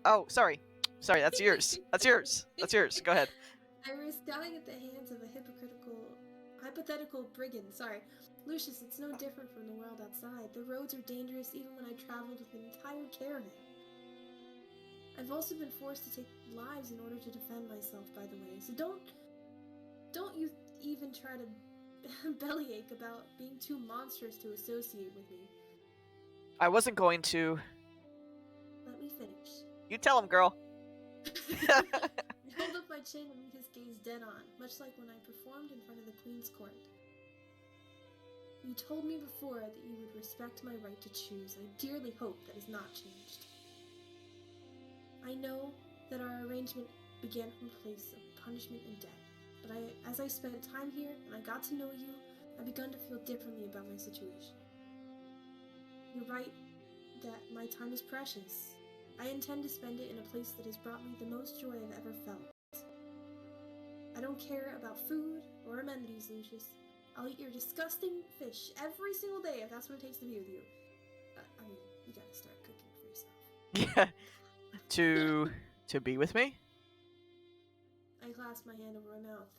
Speaker 2: Oh, sorry. Sorry, that's yours. That's yours. That's yours. Go ahead.
Speaker 1: I risk dying at the hands of a hypothetical brigand. Sorry. Lucius, it's no different from the world outside. The roads are dangerous even when I traveled with an entire caravan. I've also been forced to take lives in order to defend myself, by the way, so don't you even try to bellyache about being too monstrous to associate with me.
Speaker 2: I wasn't going to.
Speaker 1: Let me finish.
Speaker 2: You tell him, girl.
Speaker 1: I hold up my chin and meet his gaze dead on, much like when I performed in front of the Queen's Court. You told me before that you would respect my right to choose. I dearly hope that has not changed. I know that our arrangement began from a place of punishment and death, but as I spent time here and I got to know you, I've begun to feel differently about my situation. You're right that my time is precious. I intend to spend it in a place that has brought me the most joy I've ever felt. I don't care about food or amenities, Lucius. I'll eat your disgusting fish every single day if that's what it takes to be with you. I mean, you gotta start cooking for yourself.
Speaker 2: Yeah. To be with me?
Speaker 1: I clasp my hand over my mouth.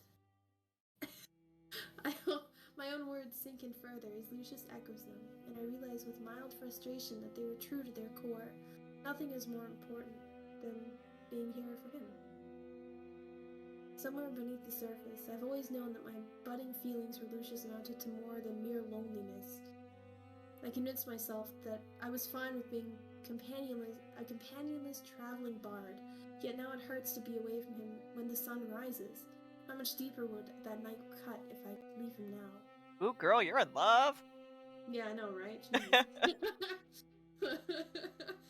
Speaker 1: My own words sink in further as Lucius echoes them, and I realize with mild frustration that they were true to their core. Nothing is more important than being here for him. Somewhere beneath the surface, I've always known that my budding feelings for Lucius amounted to more than mere loneliness. I convinced myself that I was fine with being a companionless traveling bard, yet now it hurts to be away from him when the sun rises. How much deeper would that night cut if I could leave him now?
Speaker 2: Ooh, girl, you're in love.
Speaker 1: Yeah, I know, right?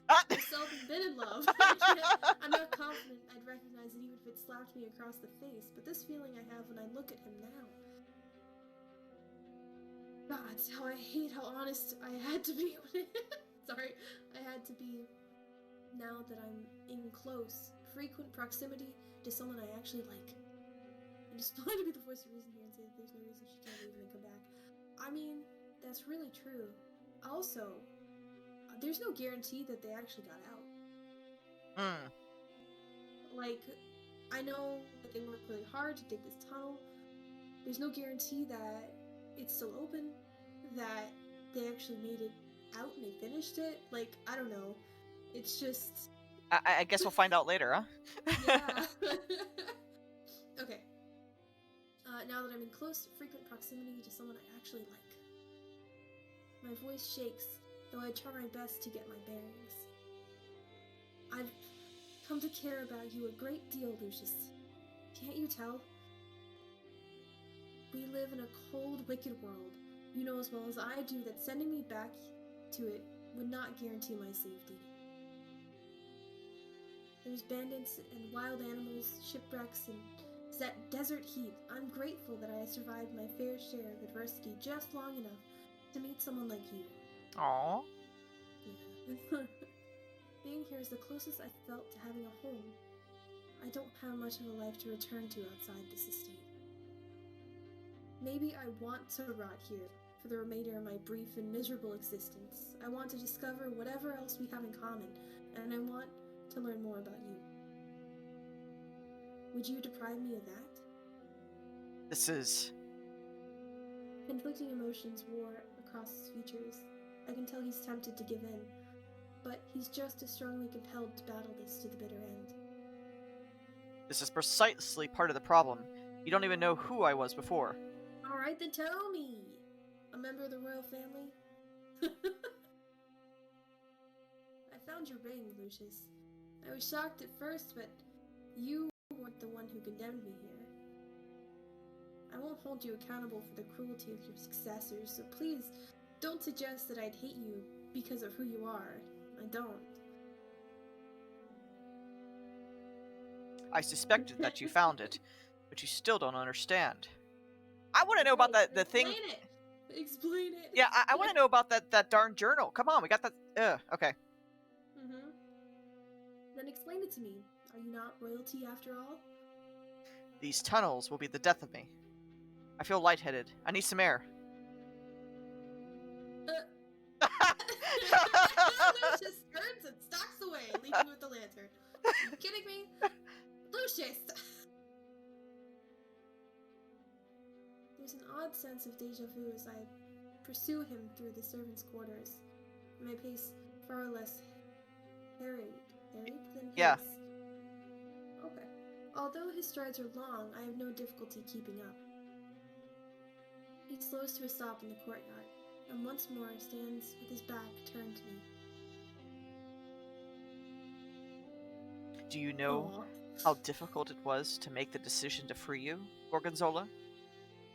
Speaker 2: Ah!
Speaker 1: I've seldom been in love. I'm not confident I'd recognize it even if it slapped me across the face, but this feeling I have when I look at him now. God, how I hate how honest I had to be when I had to be now that I'm in close, frequent proximity to someone I actually like. I just wanted to be the voice of reason here and say that there's no reason she can't leave and then come back. I mean, that's really true. Also, there's no guarantee that they actually got out. Like, I know that they worked really hard to dig this tunnel. There's no guarantee that it's still open, that they actually made it out and they finished it. Like, I don't know. It's just...
Speaker 2: I guess we'll find out later, huh?
Speaker 1: Yeah. Okay. Now that I'm in close, frequent proximity to someone I actually like. My voice shakes, though I try my best to get my bearings. I've come to care about you a great deal, Lucius. Can't you tell? We live in a cold, wicked world. You know as well as I do that sending me back to it would not guarantee my safety. There's bandits and wild animals, shipwrecks, and desert heat. I'm grateful that I survived my fair share of adversity just long enough to meet someone like you.
Speaker 2: Aww.
Speaker 1: Yeah. Being here is the closest I've felt to having a home. I don't have much of a life to return to outside this estate. Maybe I want to rot here for the remainder of my brief and miserable existence. I want to discover whatever else we have in common, and I want to learn more about you. Would you deprive me of that?
Speaker 2: This is...
Speaker 1: Conflicting emotions war across his features. I can tell he's tempted to give in, but he's just as strongly compelled to battle this to the bitter end.
Speaker 2: This is precisely part of the problem. You don't even know who I was before.
Speaker 1: Alright, then tell me! A member of the royal family? I found your ring, Lucius. I was shocked at first, but you weren't the one who condemned me here. I won't hold you accountable for the cruelty of your successors, so please don't suggest that I'd hate you because of who you are. I don't.
Speaker 2: I suspected that you found it. but you still don't understand. I want to know about the thing.
Speaker 1: Explain it. Explain it.
Speaker 2: Yeah, I want to know about that darn journal. Come on, we got that. Okay.
Speaker 1: Mm-hmm. Then explain it to me. Are you not royalty after all?
Speaker 2: These tunnels will be the death of me. I feel lightheaded. I need some air.
Speaker 1: Lucius turns and stalks away, leaving with the lantern. Are you kidding me? Lucius! There's an odd sense of deja vu as I pursue him through the servants' quarters. My pace far less harried than his.
Speaker 2: Yeah.
Speaker 1: Okay. Although his strides are long, I have no difficulty keeping up. He slows to a stop in the courtyard, and once more stands with his back turned to me.
Speaker 2: Do you know how difficult it was to make the decision to free you, Gorgonzola?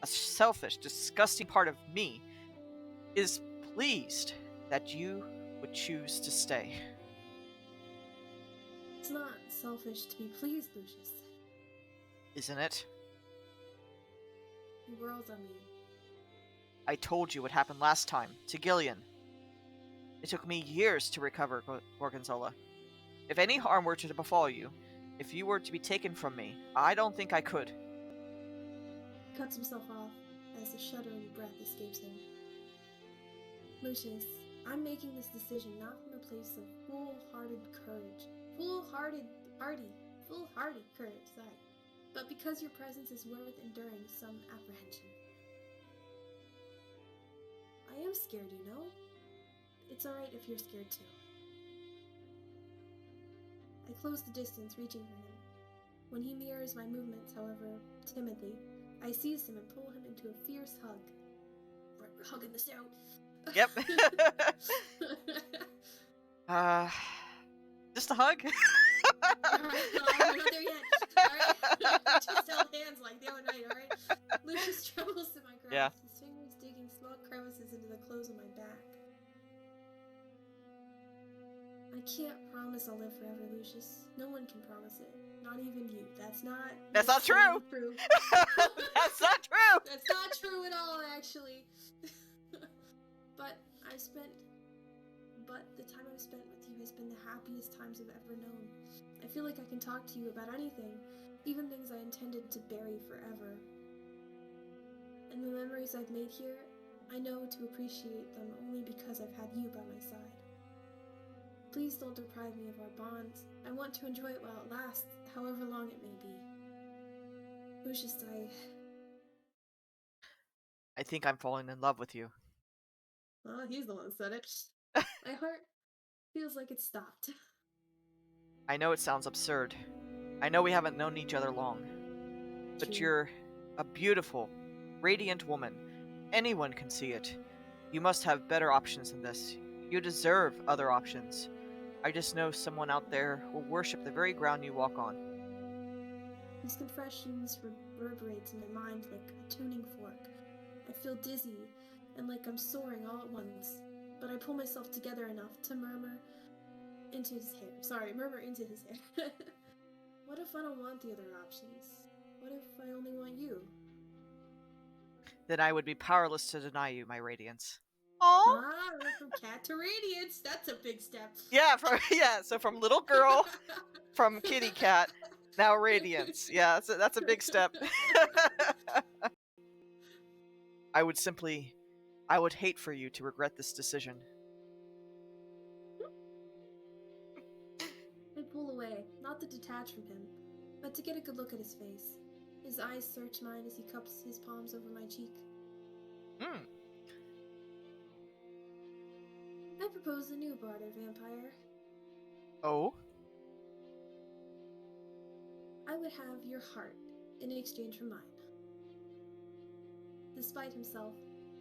Speaker 2: A selfish, disgusting part of me is pleased that you would choose to stay.
Speaker 1: It's not selfish to be pleased, Lucius.
Speaker 2: Isn't it?
Speaker 1: He whirls on me.
Speaker 2: I told you what happened last time, to Gillian. It took me years to recover, Gorgonzola. If any harm were to befall you, if you were to be taken from me, I don't think I could.
Speaker 1: He cuts himself off as a shuddering breath escapes him. Lucius, I'm making this decision not from a place of foolhardy courage, but because your presence is worth enduring some apprehension. I am scared, you know. It's alright if you're scared too. I close the distance, reaching for him. When he mirrors my movements, however, timidly, I seize him and pull him into a fierce hug. We're hugging this out.
Speaker 2: Yep. Just a hug?
Speaker 1: Alright, no, we're not there yet. Alright? Just held hands like the other night, alright? Lucius trembles to my grasp,
Speaker 2: Yeah.
Speaker 1: his fingers digging small crevices into the clothes on my back. I can't promise I'll live forever, Lucius. No one can promise it. Not even you. That's not
Speaker 2: true! That's not true!
Speaker 1: That's not true at all, actually. But the time I've spent with you has been the happiest times I've ever known. I feel like I can talk to you about anything, even things I intended to bury forever. And the memories I've made here, I know to appreciate them only because I've had you by my side. Please don't deprive me of our bonds. I want to enjoy it while it lasts, however long it may be. Lucius,
Speaker 2: I think I'm falling in love with you.
Speaker 1: Well, he's the one that said it. My heart feels like it stopped.
Speaker 2: I know it sounds absurd. I know we haven't known each other long. But
Speaker 1: True.
Speaker 2: you're a beautiful, radiant woman. Anyone can see it. You must have better options than this. You deserve other options. I just know someone out there will worship the very ground you walk on.
Speaker 1: His confessions reverberates in my mind like a tuning fork. I feel dizzy and like I'm soaring all at once, but I pull myself together enough to murmur into his hair. What if I don't want the other options? What if I only want you?
Speaker 2: Then I would be powerless to deny you, my radiance. Aww.
Speaker 1: Ah, we're from cat to radiance. That's a big step.
Speaker 2: Yeah, so from little girl, from kitty cat, now radiance. Yeah, that's a big step. I would hate for you to regret this decision.
Speaker 1: I pull away, not to detach from him, but to get a good look at his face. His eyes search mine as he cups his palms over my cheek. I propose a new barter, vampire.
Speaker 2: Oh?
Speaker 1: I would have your heart in exchange for mine. Despite himself,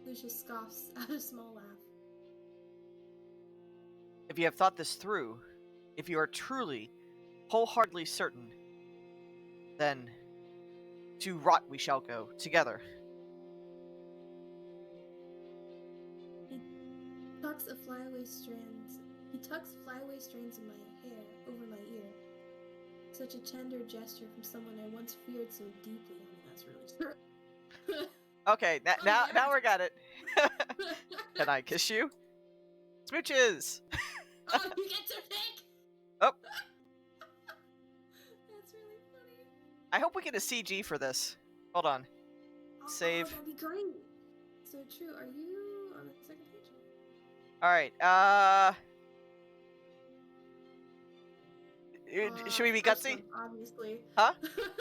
Speaker 1: Lucius scoffs at a small laugh.
Speaker 2: If you have thought this through, if you are truly, wholeheartedly certain, then to rot we shall go, together.
Speaker 1: He tucks flyaway strands of my hair over my ear. Such a tender gesture from someone I once feared so deeply that's really true.
Speaker 2: Okay,
Speaker 1: Oh,
Speaker 2: now
Speaker 1: yeah.
Speaker 2: we got it. Can I kiss you? Smooches!
Speaker 1: Oh, you get to pick!
Speaker 2: Oh.
Speaker 1: That's really funny.
Speaker 2: I hope we get a CG for this. Hold on. Save.
Speaker 1: Oh, that'd be great. So true. Are you on the second page?
Speaker 2: Alright, should we be
Speaker 1: First
Speaker 2: gutsy?
Speaker 1: one, obviously.
Speaker 2: Huh?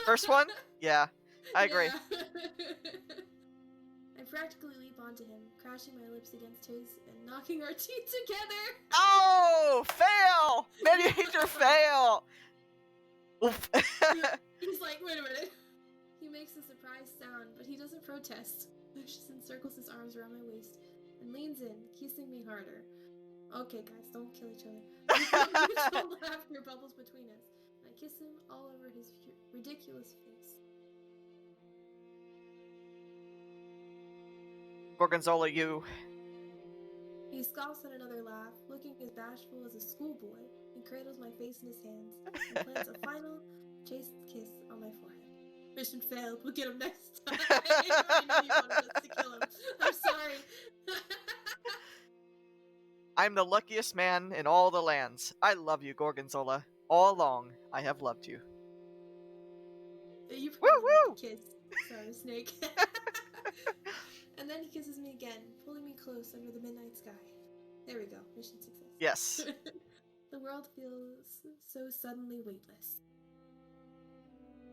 Speaker 2: First one? Yeah, I agree.
Speaker 1: Yeah. I practically leap onto him, crashing my lips against his and knocking our teeth together.
Speaker 2: Oh! Fail! Major fail! Oof.
Speaker 1: He's like, wait a minute. He makes a surprised sound, but he doesn't protest. Lucius encircles his arms around my waist and leans in, kissing me harder. Okay, guys, don't kill each other. Mutual laughter bubbles between us, and I kiss him all over his ridiculous face.
Speaker 2: Gorgonzola, you.
Speaker 1: He scoffs at another laugh, looking as bashful as a schoolboy. He cradles my face in his hands and plants a final, chaste kiss on my forehead. Mission failed. We'll get him next time. I know you wanted us to kill him. I'm sorry.
Speaker 2: I'm the luckiest man in all the lands. I love you, Gorgonzola. All along, I have loved you.
Speaker 1: You
Speaker 2: Woo woo!
Speaker 1: kiss. Sorry, Snake. And then he kisses me again, pulling me close under the midnight sky. There we go. Mission success.
Speaker 2: Yes.
Speaker 1: The world feels so suddenly weightless.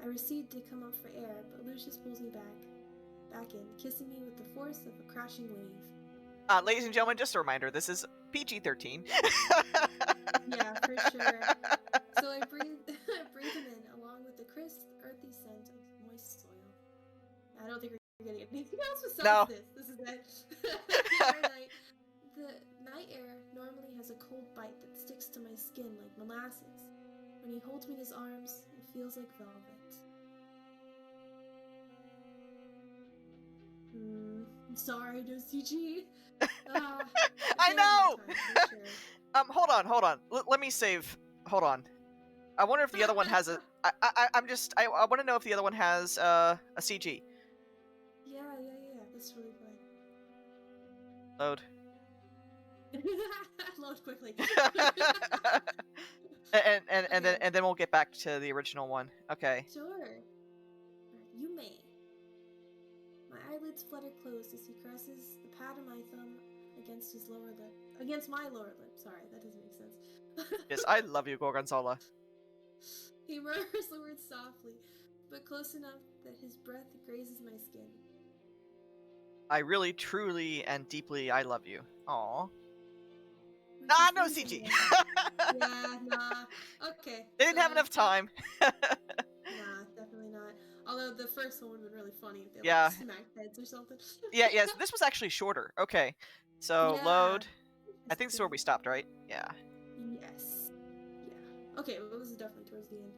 Speaker 1: I recede to come up for air, but Lucius pulls me back in, kissing me with the force of a crashing wave.
Speaker 2: Ladies and gentlemen, just a reminder, this is PG-13.
Speaker 1: Yeah, for sure. So I breathe him in, along with the crisp, earthy scent of moist soil. I don't think we're getting anything else besides this. This is it. The night air normally has a cold bite that sticks to my skin like molasses. When he holds me in his arms, it feels like velvet. I'm sorry, no CG.
Speaker 2: I know!
Speaker 1: Time, sure.
Speaker 2: Hold on. Let me save. Hold on. I wonder if the other one has a. I want to know if the other one has a CG.
Speaker 1: Yeah. That's really fun.
Speaker 2: Load.
Speaker 1: Load quickly.
Speaker 2: and then we'll get back to the original one. Okay.
Speaker 1: Sure. You may. My eyelids flutter closed as he presses the pad of my thumb against his lower lip. Against my lower lip. Sorry, that doesn't make sense.
Speaker 2: Yes, I love you, Gorgonzola.
Speaker 1: He murmurs the words softly, but close enough that his breath grazes my skin.
Speaker 2: I really, truly, and deeply, I love you. Aww.
Speaker 1: Nah,
Speaker 2: no CG.
Speaker 1: Yeah, nah. Okay.
Speaker 2: They didn't have enough time.
Speaker 1: Nah, definitely not. Although the first one would have been really funny if they like smacked heads or something.
Speaker 2: Yes, this was actually shorter. Okay. So load. I think this is where we stopped, right? Yeah.
Speaker 1: Yes. Yeah. Okay, well, this is definitely towards the end.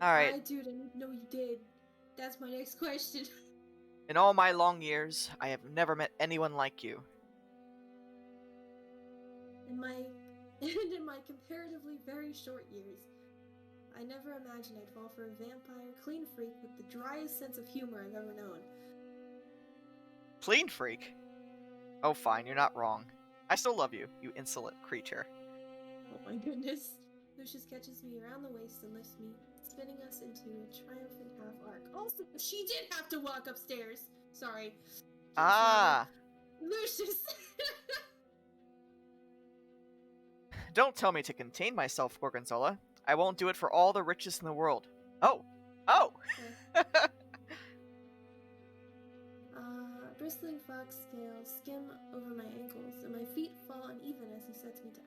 Speaker 2: Alright.
Speaker 1: Hi, dude, I need to know what you did. That's my next question.
Speaker 2: In all my long years, I have never met anyone like you.
Speaker 1: In my comparatively very short years, I never imagined I'd fall for a vampire clean freak with the driest sense of humor I've ever known.
Speaker 2: Clean freak? Oh fine, you're not wrong. I still love you, you insolent creature.
Speaker 1: Oh my goodness. Lucius catches me around the waist and lifts me, spinning us into a triumphant half arc. Also, she did have to walk upstairs. Sorry. Lucius!
Speaker 2: Don't tell me to contain myself, Gorgonzola. I won't do it for all the riches in the world. Oh!
Speaker 1: Bristling fox scales skim over my ankles, and my feet fall uneven as he sets me down.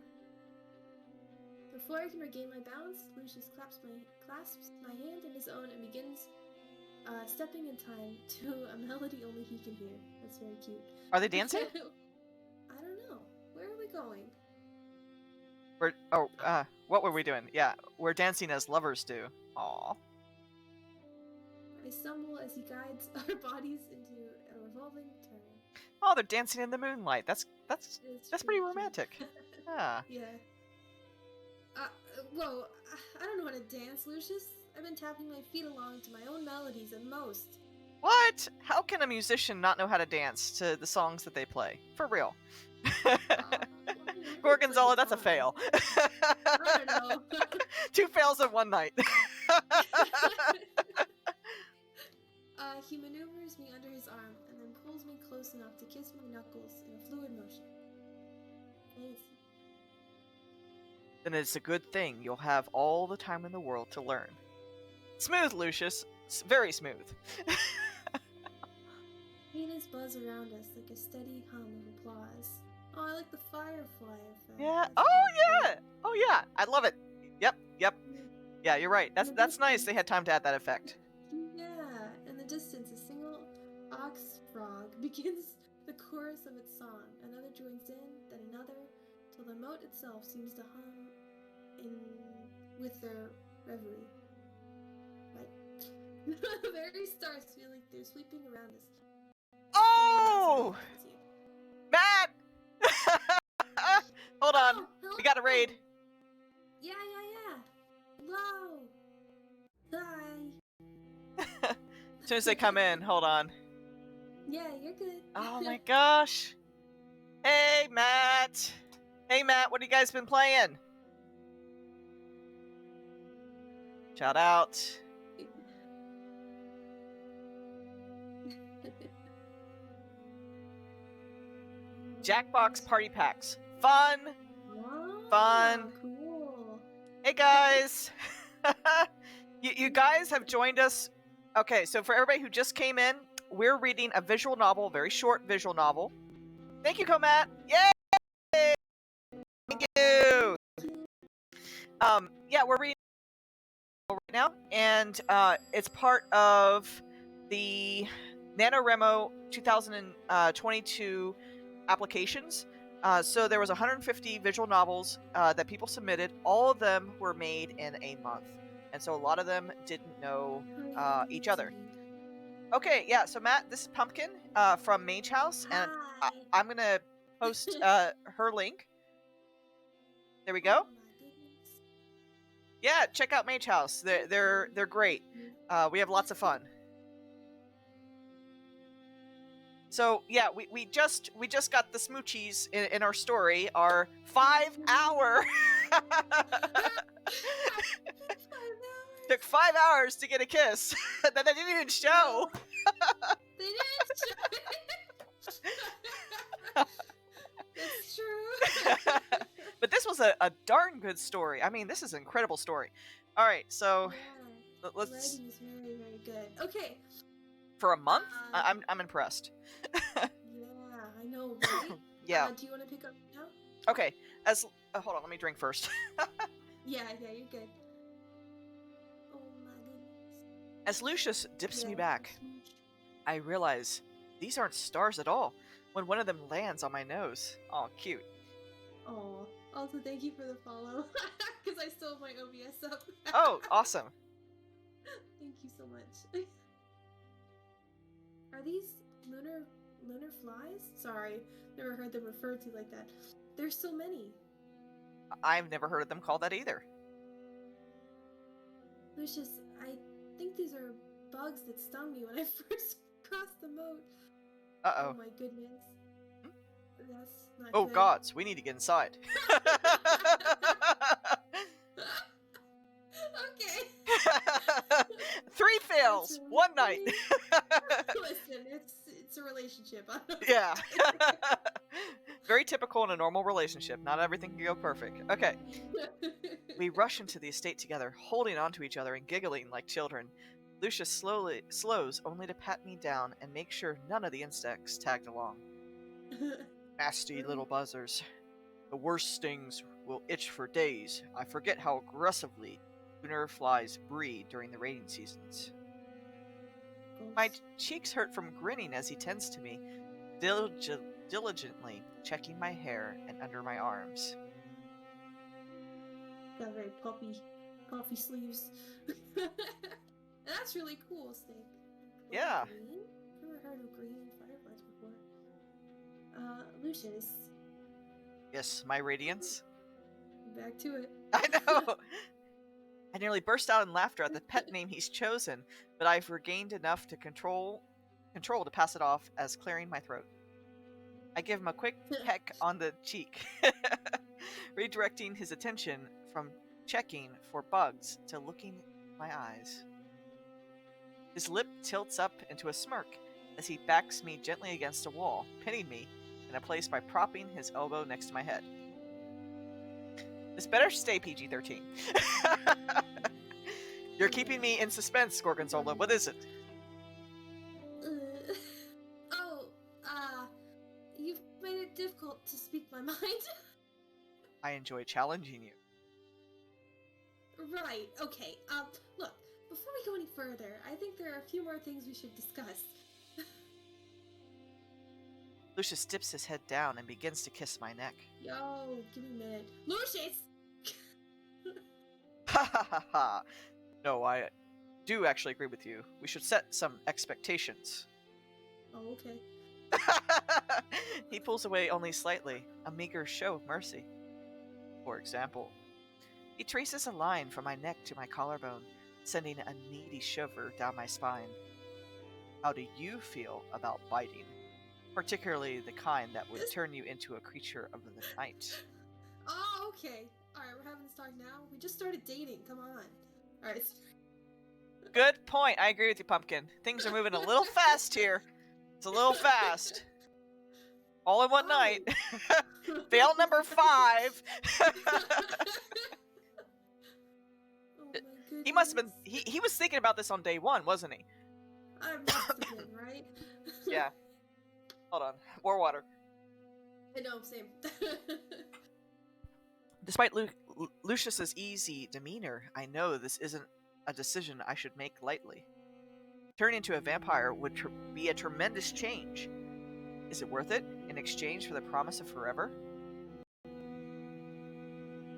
Speaker 1: Before I can regain my balance, Lucius clasps my hand in his own and begins stepping in time to a melody only he can hear. That's very cute.
Speaker 2: Are they dancing?
Speaker 1: I don't know. Where are we going?
Speaker 2: What were we doing? Yeah, we're dancing as lovers do. Aww.
Speaker 1: I stumble as he guides our bodies into a revolving turn.
Speaker 2: Oh, they're dancing in the moonlight. That's pretty romantic. Yeah.
Speaker 1: Yeah. Whoa, I don't know how to dance, Lucius. I've been tapping my feet along to my own melodies at most.
Speaker 2: What? How can a musician not know how to dance to the songs that they play? For real. Gorgonzola, that's a fail.
Speaker 1: I don't know.
Speaker 2: 2 fails in one night.
Speaker 1: He maneuvers me under his arm and then pulls me close enough to kiss my knuckles in a fluid motion. Fancy.
Speaker 2: Then it's a good thing you'll have all the time in the world to learn. Smooth, Lucius. Very smooth.
Speaker 1: Penis buzz around us like a steady hum of applause. Oh, I like the firefly effect.
Speaker 2: Yeah.
Speaker 1: That's
Speaker 2: Oh,
Speaker 1: pretty
Speaker 2: yeah. Oh, yeah. I love it. Yep.
Speaker 1: cool.
Speaker 2: Yeah, you're right. That's nice. They had time to add that effect.
Speaker 1: Yeah, in the distance, a single ox frog begins the chorus of its song. Another joins in, then another, till the moat itself seems to hum in with their reverie. Right? The very stars feel like they're sweeping around us.
Speaker 2: Oh! Matt! Hold on.
Speaker 1: Oh,
Speaker 2: We got a
Speaker 1: hello.
Speaker 2: raid.
Speaker 1: Yeah. Hello. Hi.
Speaker 2: As soon as they come in, hold on.
Speaker 1: Yeah, you're good.
Speaker 2: Oh my gosh. Hey, Matt. Hey, Matt, what have you guys been playing? Shout out. Jackbox Party Packs. Fun.
Speaker 1: Wow,
Speaker 2: Fun.
Speaker 1: Cool.
Speaker 2: Hey, guys. You guys have joined us. Okay, so for everybody who just came in, we're reading a visual novel, very short visual novel. Thank you, Comat. Yay! Thank you. Yeah, we're reading right now, and it's part of the NaNoReNo 2022 applications. So there was 150 visual novels that people submitted. All of them were made in a month, and so a lot of them didn't know each other. Okay, yeah. So Matt, this is Pumpkin from MageHouse, and I'm gonna post her link. There we go.
Speaker 1: Oh my goodness.
Speaker 2: Yeah, check out MageHouse. They're great. We have lots of fun. So yeah, we just got the smoochies in our story. Our 5 hour took 5 hours to get a kiss that they didn't even show.
Speaker 1: They didn't show. That's true.
Speaker 2: But this was a darn good story. I mean, this is an incredible story. All right, so
Speaker 1: Yeah,
Speaker 2: let's.
Speaker 1: writing is very, very good. Okay.
Speaker 2: For a month, I'm impressed.
Speaker 1: Yeah, I know, right?
Speaker 2: Yeah.
Speaker 1: Do you want to pick up now?
Speaker 2: Okay. Hold on, let me drink first.
Speaker 1: Yeah, you're good. Oh my goodness.
Speaker 2: As Lucius dips me
Speaker 1: Yeah,
Speaker 2: back,
Speaker 1: smooch.
Speaker 2: I realize these aren't stars at all when one of them lands on my nose. Oh, cute.
Speaker 1: Oh, also thank you for the follow, because I still have my OBS up.
Speaker 2: Oh, awesome.
Speaker 1: Thank you so much. Are these lunar flies? Sorry, never heard them referred to like that. There's so many.
Speaker 2: I've never heard of them called that either.
Speaker 1: Lucius, I think these are bugs that stung me when I first crossed the moat.
Speaker 2: Uh-oh.
Speaker 1: Oh my goodness. That's not
Speaker 2: Oh,
Speaker 1: good.
Speaker 2: gods, we need to get inside.
Speaker 1: Okay.
Speaker 2: 3 fails,
Speaker 1: That's really
Speaker 2: 1 night.
Speaker 1: Listen, it's a relationship.
Speaker 2: Yeah. Very typical in a normal relationship. Not everything can go perfect. Okay. We rush into the estate together, holding onto each other and giggling like children. Lucius slows only to pat me down and make sure none of the insects tagged along. Nasty little buzzers. The worst stings will itch for days. I forget how aggressively lunar flies breed during the rainy seasons. My cheeks hurt from grinning as he tends to me, diligently checking my hair and under my arms.
Speaker 1: Got very puffy sleeves. That's really cool, Snake.
Speaker 2: Yeah.
Speaker 1: Green? Never heard of green fireflies before. Lucius,
Speaker 2: Yes, my radiance.
Speaker 1: back to it.
Speaker 2: I know! I nearly burst out in laughter at the pet name he's chosen, but I've regained enough to control to pass it off as clearing my throat. I give him a quick peck on the cheek, redirecting his attention from checking for bugs to looking in my eyes. His lip tilts up into a smirk as he backs me gently against a wall, pinning me in a place by propping his elbow next to my head. This better stay PG-13. You're keeping me in suspense, Gorgonzola. What is it?
Speaker 1: You've made it difficult to speak my mind.
Speaker 2: I enjoy challenging you.
Speaker 1: Right, okay. Look, before we go any further, I think there are a few more things we should discuss.
Speaker 2: Lucius dips his head down and begins to kiss my neck.
Speaker 1: Yo, give me a minute. Lucius!
Speaker 2: Ha ha ha ha! No, I do actually agree with you. We should set some expectations.
Speaker 1: Oh, okay.
Speaker 2: He pulls away only slightly, a meager show of mercy. For example, he traces a line from my neck to my collarbone, sending a needy shiver down my spine. How do you feel about biting? Particularly the kind that would turn you into a creature of the night.
Speaker 1: Oh, okay. Alright, we're having this talk now. We just started dating, come on. Alright.
Speaker 2: Good point. I agree with you, Pumpkin. Things are moving a little fast here. It's a little fast. All in one night. Fail number 5.
Speaker 1: Oh my goodness.
Speaker 2: He must have been. He was thinking about this on day 1, wasn't he?
Speaker 1: I must have been, right?
Speaker 2: Yeah. Hold on. More water.
Speaker 1: I know, same.
Speaker 2: Despite Lucius's easy demeanor, I know this isn't a decision I should make lightly. Turning into a vampire would be a tremendous change. Is it worth it in exchange for the promise of forever?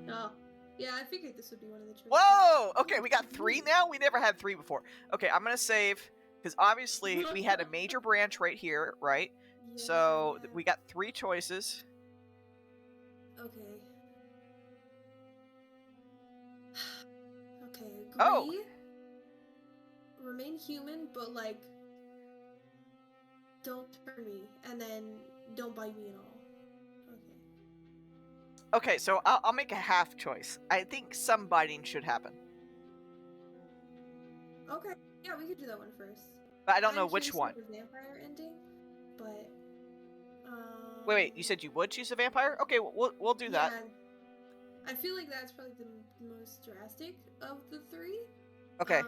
Speaker 1: Oh, yeah, I figured this would be one of the choices.
Speaker 2: Whoa! Okay, we got 3 now? We never had 3 before. Okay, I'm gonna save, because obviously we had a major branch right here, right?
Speaker 1: Yeah,
Speaker 2: So
Speaker 1: yeah.
Speaker 2: we got 3 choices.
Speaker 1: Okay. Okay, agree.
Speaker 2: Oh!
Speaker 1: Remain human, but like, don't turn me, and then don't bite me at all. Okay.
Speaker 2: Okay, so I'll make a half choice. I think some biting should happen.
Speaker 1: Okay, yeah, we could do that one first.
Speaker 2: But I don't know
Speaker 1: I'm
Speaker 2: which
Speaker 1: curious
Speaker 2: one.
Speaker 1: for the vampire ending, but
Speaker 2: Wait, you said you would choose a vampire? Okay, we'll do that.
Speaker 1: Yeah, I feel like that's probably the most drastic of the 3.
Speaker 2: Okay.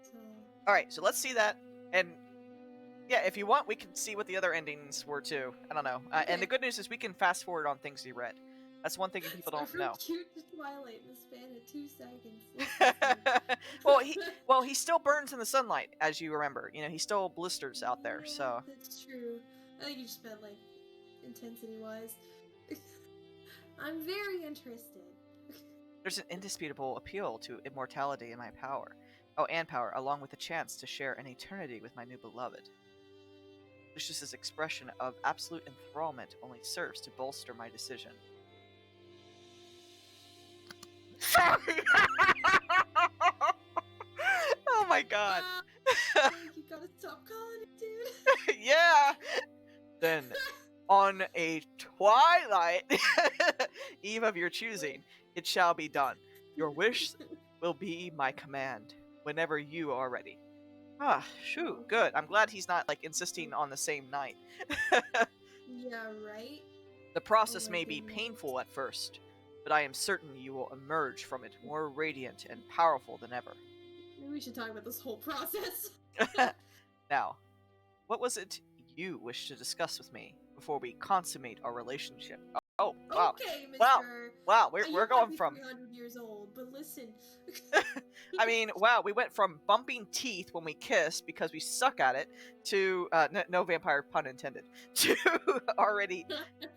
Speaker 1: So.
Speaker 2: Alright, so let's see that. And yeah, if you want, we can see what the other endings were too. I don't know.
Speaker 1: Okay.
Speaker 2: And the good news is we can fast forward on things you read. That's one thing people don't know.
Speaker 1: Cute to Twilight in the span of 2 seconds.
Speaker 2: well, he still burns in the sunlight, as you remember. You know, he still blisters out there.
Speaker 1: Yeah,
Speaker 2: So
Speaker 1: that's true. I think you just meant like intensity-wise. I'm very interested.
Speaker 2: there's an indisputable appeal to immortality in my power. Oh, and power, along with the chance to share an eternity with my new beloved. Lucius's expression of absolute enthrallment only serves to bolster my decision. Sorry! Oh my god.
Speaker 1: You gotta stop calling it, dude.
Speaker 2: Yeah! Then, on a twilight eve of your choosing, it shall be done. Your wish will be my command, whenever you are ready. Ah, shoo, good. I'm glad he's not, like, insisting on the same night.
Speaker 1: Yeah, right?
Speaker 2: The process
Speaker 1: Oh my
Speaker 2: may be
Speaker 1: goodness.
Speaker 2: painful at first, but I am certain you will emerge from it more radiant and powerful than ever.
Speaker 1: Maybe we should talk about this whole process.
Speaker 2: Now, what was it you wish to discuss with me before we consummate our relationship? Oh, wow.
Speaker 1: Okay, Mr.
Speaker 2: Wow,
Speaker 1: You
Speaker 2: we're
Speaker 1: might
Speaker 2: going
Speaker 1: be
Speaker 2: from...
Speaker 1: 300 years old, but listen.
Speaker 2: I mean, wow, we went from bumping teeth when we kissed because we suck at it to, no vampire pun intended, to already,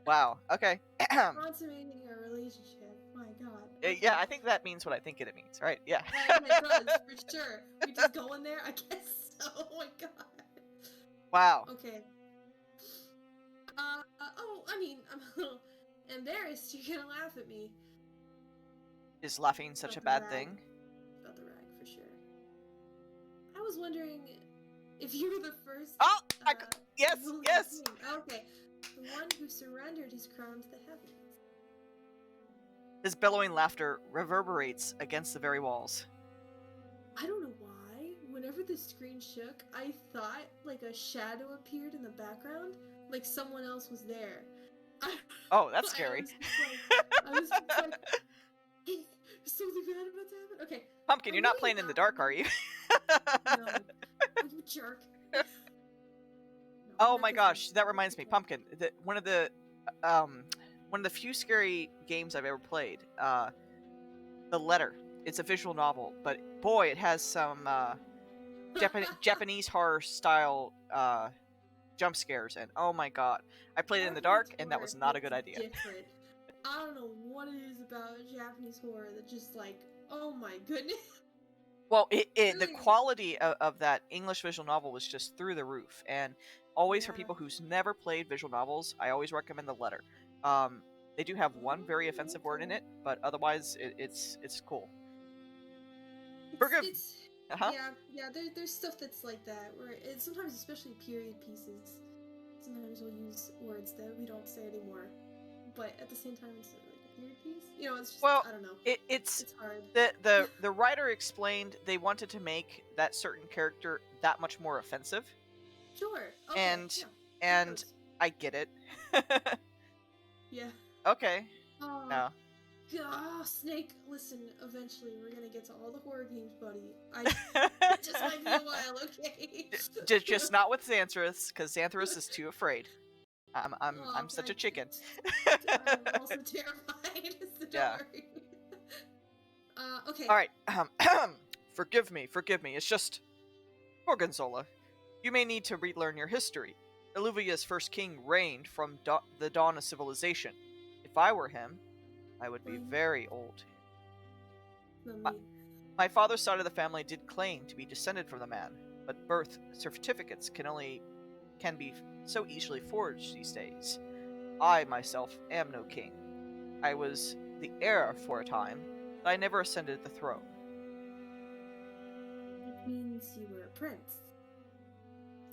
Speaker 2: wow, okay.
Speaker 1: Consummating our relationship. My god.
Speaker 2: Yeah, I think that means what I think it means, right? Yeah.
Speaker 1: It does, for sure. We just going there? I guess so. Oh my god.
Speaker 2: Wow.
Speaker 1: Okay. Oh, I mean, I'm a little embarrassed. You're gonna laugh at me.
Speaker 2: Is laughing such a bad thing?
Speaker 1: About the rag, for sure. I was wondering if you were the first...
Speaker 2: Oh! Yes!
Speaker 1: King. Okay. The one who surrendered his crown to the heavens.
Speaker 2: His bellowing laughter reverberates against the very walls.
Speaker 1: I don't know why. Whenever the screen shook, I thought like a shadow appeared in the background, like someone else was there.
Speaker 2: Oh, that's scary.
Speaker 1: I was just like, hey, is something bad about to happen? Okay.
Speaker 2: Pumpkin, you're not playing in the dark, are you?
Speaker 1: No. You jerk.
Speaker 2: Oh my gosh, that reminds me, Pumpkin. One of the few scary games I've ever played. The Letter. It's a visual novel, but boy, it has some Japanese horror style jump scares, and oh my god, I played it in the dark, and that was not a good idea.
Speaker 1: Different. I don't know what it is about Japanese horror that just like, oh my goodness.
Speaker 2: Well, the quality of that English visual novel was just through the roof, and always for people who's never played visual novels, I always recommend The Letter. They do have one very offensive word in it, but otherwise it's cool.
Speaker 1: Yeah, there's stuff that's like that, where sometimes, especially period pieces, sometimes we'll use words that we don't say anymore, but at the same time it's like a period piece. You know, it's just, I don't know.
Speaker 2: It's
Speaker 1: hard.
Speaker 2: The writer explained they wanted to make that certain character that much more offensive.
Speaker 1: Sure. Okay,
Speaker 2: and I get it.
Speaker 1: Yeah.
Speaker 2: Okay. No.
Speaker 1: Oh, Snake, listen, eventually we're gonna get to all the horror games, buddy. It just might be a while, okay?
Speaker 2: just not with Xantherous, because Xantherous is too afraid. I'm such a chicken.
Speaker 1: I'm also terrified, so don't worry. Okay.
Speaker 2: Alright, forgive me, it's just... Gorgonzola, you may need to relearn your history. Illuvia's first king reigned from the dawn of civilization. If I were him, I would be very old. My father's side of the family did claim to be descended from the man, but birth certificates can be so easily forged these days. I, myself, am no king. I was the heir for a time, but I never ascended the throne.
Speaker 1: It means you were a prince.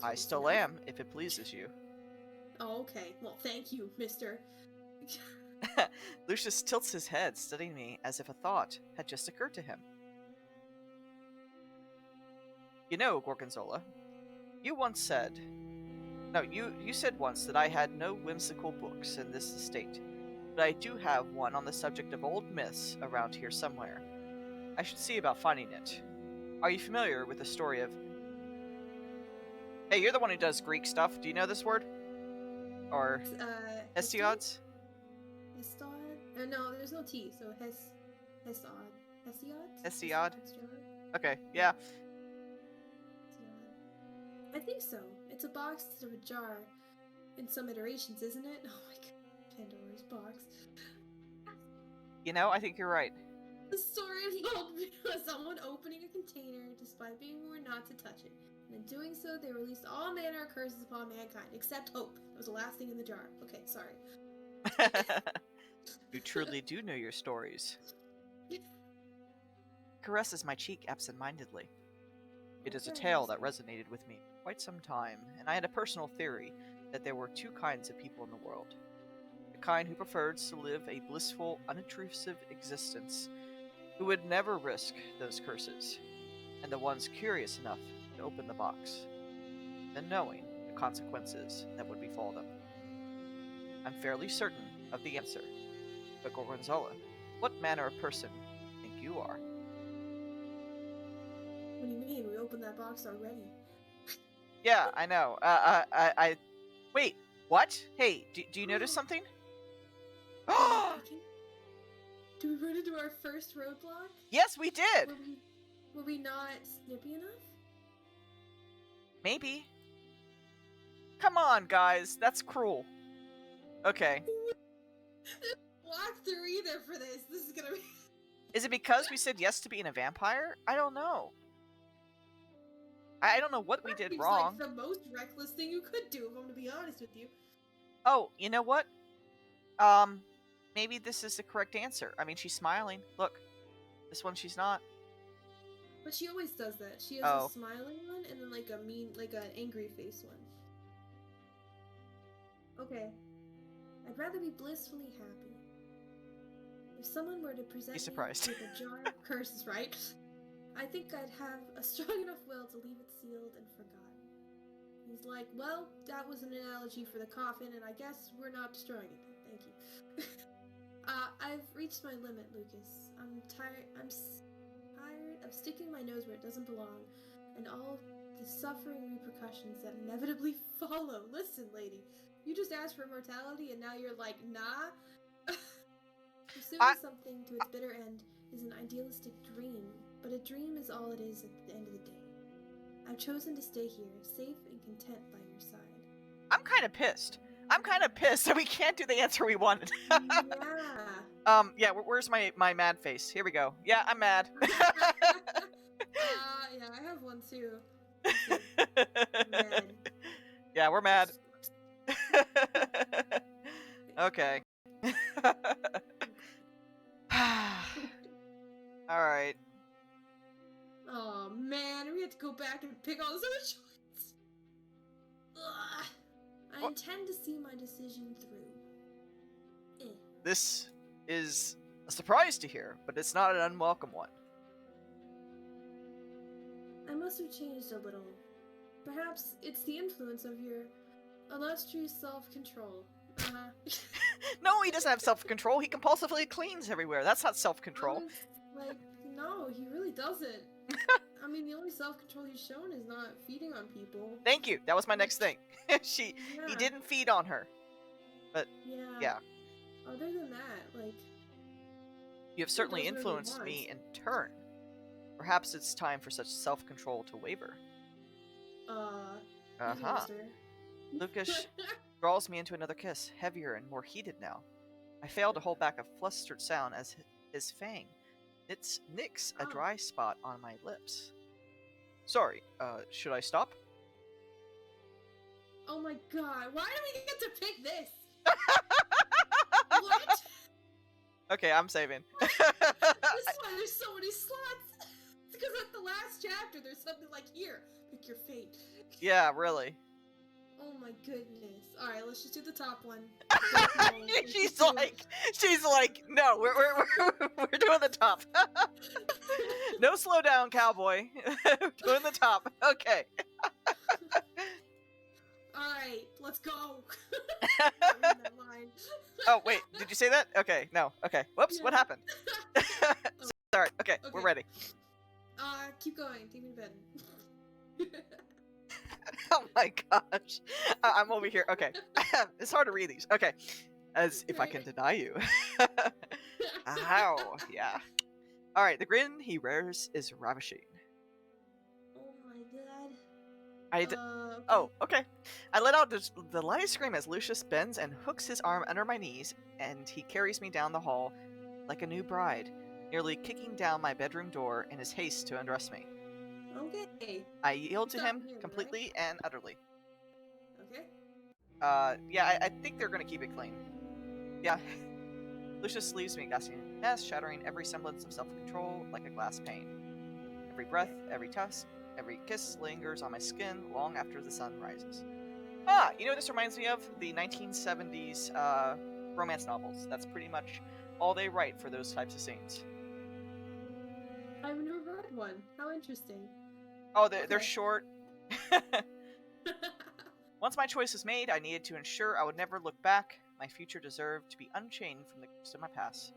Speaker 2: I still am, if it pleases you.
Speaker 1: Oh, okay. Well, thank you, mister.
Speaker 2: Lucius tilts his head, studying me as if a thought had just occurred to him. You know, Gorgonzola, you said once that I had no whimsical books in this estate, but I do have one on the subject of old myths around here somewhere. I should see about finding it. Are you familiar with the story of... Hey, you're the one who does Greek stuff. Do you know this word? Or... Hesiod?
Speaker 1: Hesiod? No, there's no T, so Hesiod.
Speaker 2: Hesiod? Okay, yeah.
Speaker 1: I think so. It's a box instead of a jar. In some iterations, isn't it? Oh my god. Pandora's box.
Speaker 2: You know, I think you're right.
Speaker 1: The story involved someone opening a container despite being warned not to touch it. And in doing so, they released all manner of curses upon mankind, except hope. It was the last thing in the jar. Okay, sorry.
Speaker 2: You truly do know your stories. Caresses my cheek absent-mindedly. It is a tale that resonated with me for quite some time, and I had a personal theory that there were two kinds of people in the world. The kind who preferred to live a blissful, unintrusive existence, who would never risk those curses, and the ones curious enough to open the box, then knowing the consequences that would befall them. I'm fairly certain of the answer, but Gorgonzola, what manner of person think you are?
Speaker 1: What do you mean? We opened that box already.
Speaker 2: Yeah, I know. Wait, what? Hey, do you notice something?
Speaker 1: Do we run into our first roadblock?
Speaker 2: Yes, we did!
Speaker 1: Were we not snippy enough?
Speaker 2: Maybe. Come on, guys. That's cruel. Okay.
Speaker 1: Walk through either for this. This is gonna be...
Speaker 2: Is it because we said yes to being a vampire? I don't know. I don't know what we did wrong.
Speaker 1: Like the most reckless thing you could do, if I'm gonna be honest with you.
Speaker 2: Oh, you know what? Maybe this is the correct answer. I mean, she's smiling. Look. This one she's not.
Speaker 1: But she always does that. She has
Speaker 2: Oh.
Speaker 1: a smiling one and then like a mean, like an angry face one. Okay. I'd rather be blissfully happy. If someone were to present
Speaker 2: Be surprised.
Speaker 1: me with a jar of curses, right? I think I'd have a strong enough will to leave it sealed and forgotten. He's like, well, that was an analogy for the coffin, and I guess we're not destroying it then. Thank you. I've reached my limit, Lucas. I'm tired of sticking my nose where it doesn't belong, and all the suffering repercussions that inevitably follow. Listen, lady, you just asked for immortality, and now you're like, nah? Pursuing something to its bitter end is an idealistic dream, but a dream is all it is at the end of the day. I've chosen to stay here, safe and content by your side.
Speaker 2: I'm kind of pissed. that we can't do the answer we wanted.
Speaker 1: Yeah.
Speaker 2: Yeah, where's my mad face? Here we go. Yeah, I'm mad.
Speaker 1: Yeah, I have one too. Mad.
Speaker 2: Yeah, we're mad. Okay. Alright.
Speaker 1: Oh man, we have to go back and pick all those other choices. Ugh. I intend to see my decision through.
Speaker 2: This is a surprise to hear, but it's not an unwelcome one.
Speaker 1: I must have changed a little. Perhaps it's the influence of your illustrious self-control.
Speaker 2: No, he doesn't have self-control. He compulsively cleans everywhere. That's not self-control.
Speaker 1: Like, no, he really doesn't. I mean, the only self-control he's shown is not feeding on people.
Speaker 2: Thank you. That was my next thing. He didn't feed on her. But, yeah.
Speaker 1: Other than that, like...
Speaker 2: You have certainly influenced me in turn. Perhaps it's time for such self-control to waver. Lucas draws me into another kiss, heavier and more heated now. I fail to hold back a flustered sound as his fang nicks a dry spot on my lips. Sorry, should I stop?
Speaker 1: Oh my god, why do we get to pick this? What?
Speaker 2: Okay, I'm saving.
Speaker 1: This is why there's so many slots. It's because at the last chapter there's something like, here, pick your fate.
Speaker 2: Yeah, really.
Speaker 1: Oh my goodness. Alright, let's just do the top one.
Speaker 2: She's like, no, we're doing the top. No slow down, cowboy. Doing the top. Okay.
Speaker 1: Alright, let's go.
Speaker 2: Oh, wait, did you say that? Okay, no. Okay. Whoops,
Speaker 1: Yeah.
Speaker 2: What happened? Sorry. Okay, we're ready.
Speaker 1: Keep going. Take me to bed.
Speaker 2: Oh my gosh. I'm over here. Okay. It's hard to read these. Okay. As if I can deny you. Ow. Yeah. Alright, the grin he wears is ravishing.
Speaker 1: Oh my god.
Speaker 2: Oh, okay. I let out the lightest scream as Lucius bends and hooks his arm under my knees, and he carries me down the hall like a new bride, nearly kicking down my bedroom door in his haste to undress me.
Speaker 1: Okay.
Speaker 2: I yield to him completely and utterly.
Speaker 1: Okay.
Speaker 2: Yeah, I think they're gonna keep it clean. Yeah. Lucius leaves me gasping in mess, shattering every semblance of self-control like a glass pane. Every breath, every tusk, every kiss lingers on my skin long after the sun rises. Ah, you know what this reminds me of? The 1970s romance novels. That's pretty much all they write for those types of scenes.
Speaker 1: I've never read one. How interesting.
Speaker 2: Oh, they're short. Once my choice was made, I needed to ensure I would never look back. My future deserved to be unchained from the ghost of my past.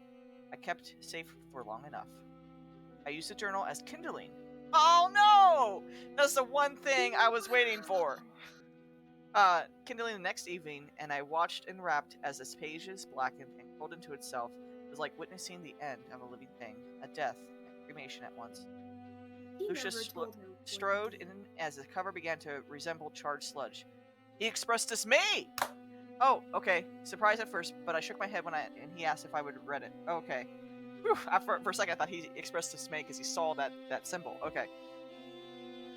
Speaker 2: I kept safe for long enough. I used the journal as kindling. Oh no! That's the one thing I was waiting for. Kindling the next evening, and I watched enwrapped as the pages blackened and curled into itself. It was like witnessing the end of a living thing, a death, and cremation at once. Lucius strode in as the cover began to resemble charred sludge. He expressed dismay! Oh, okay. Surprised at first, but I shook my head and he asked if I would have read it. Okay. Whew, for a second I thought he expressed dismay because he saw that symbol. Okay.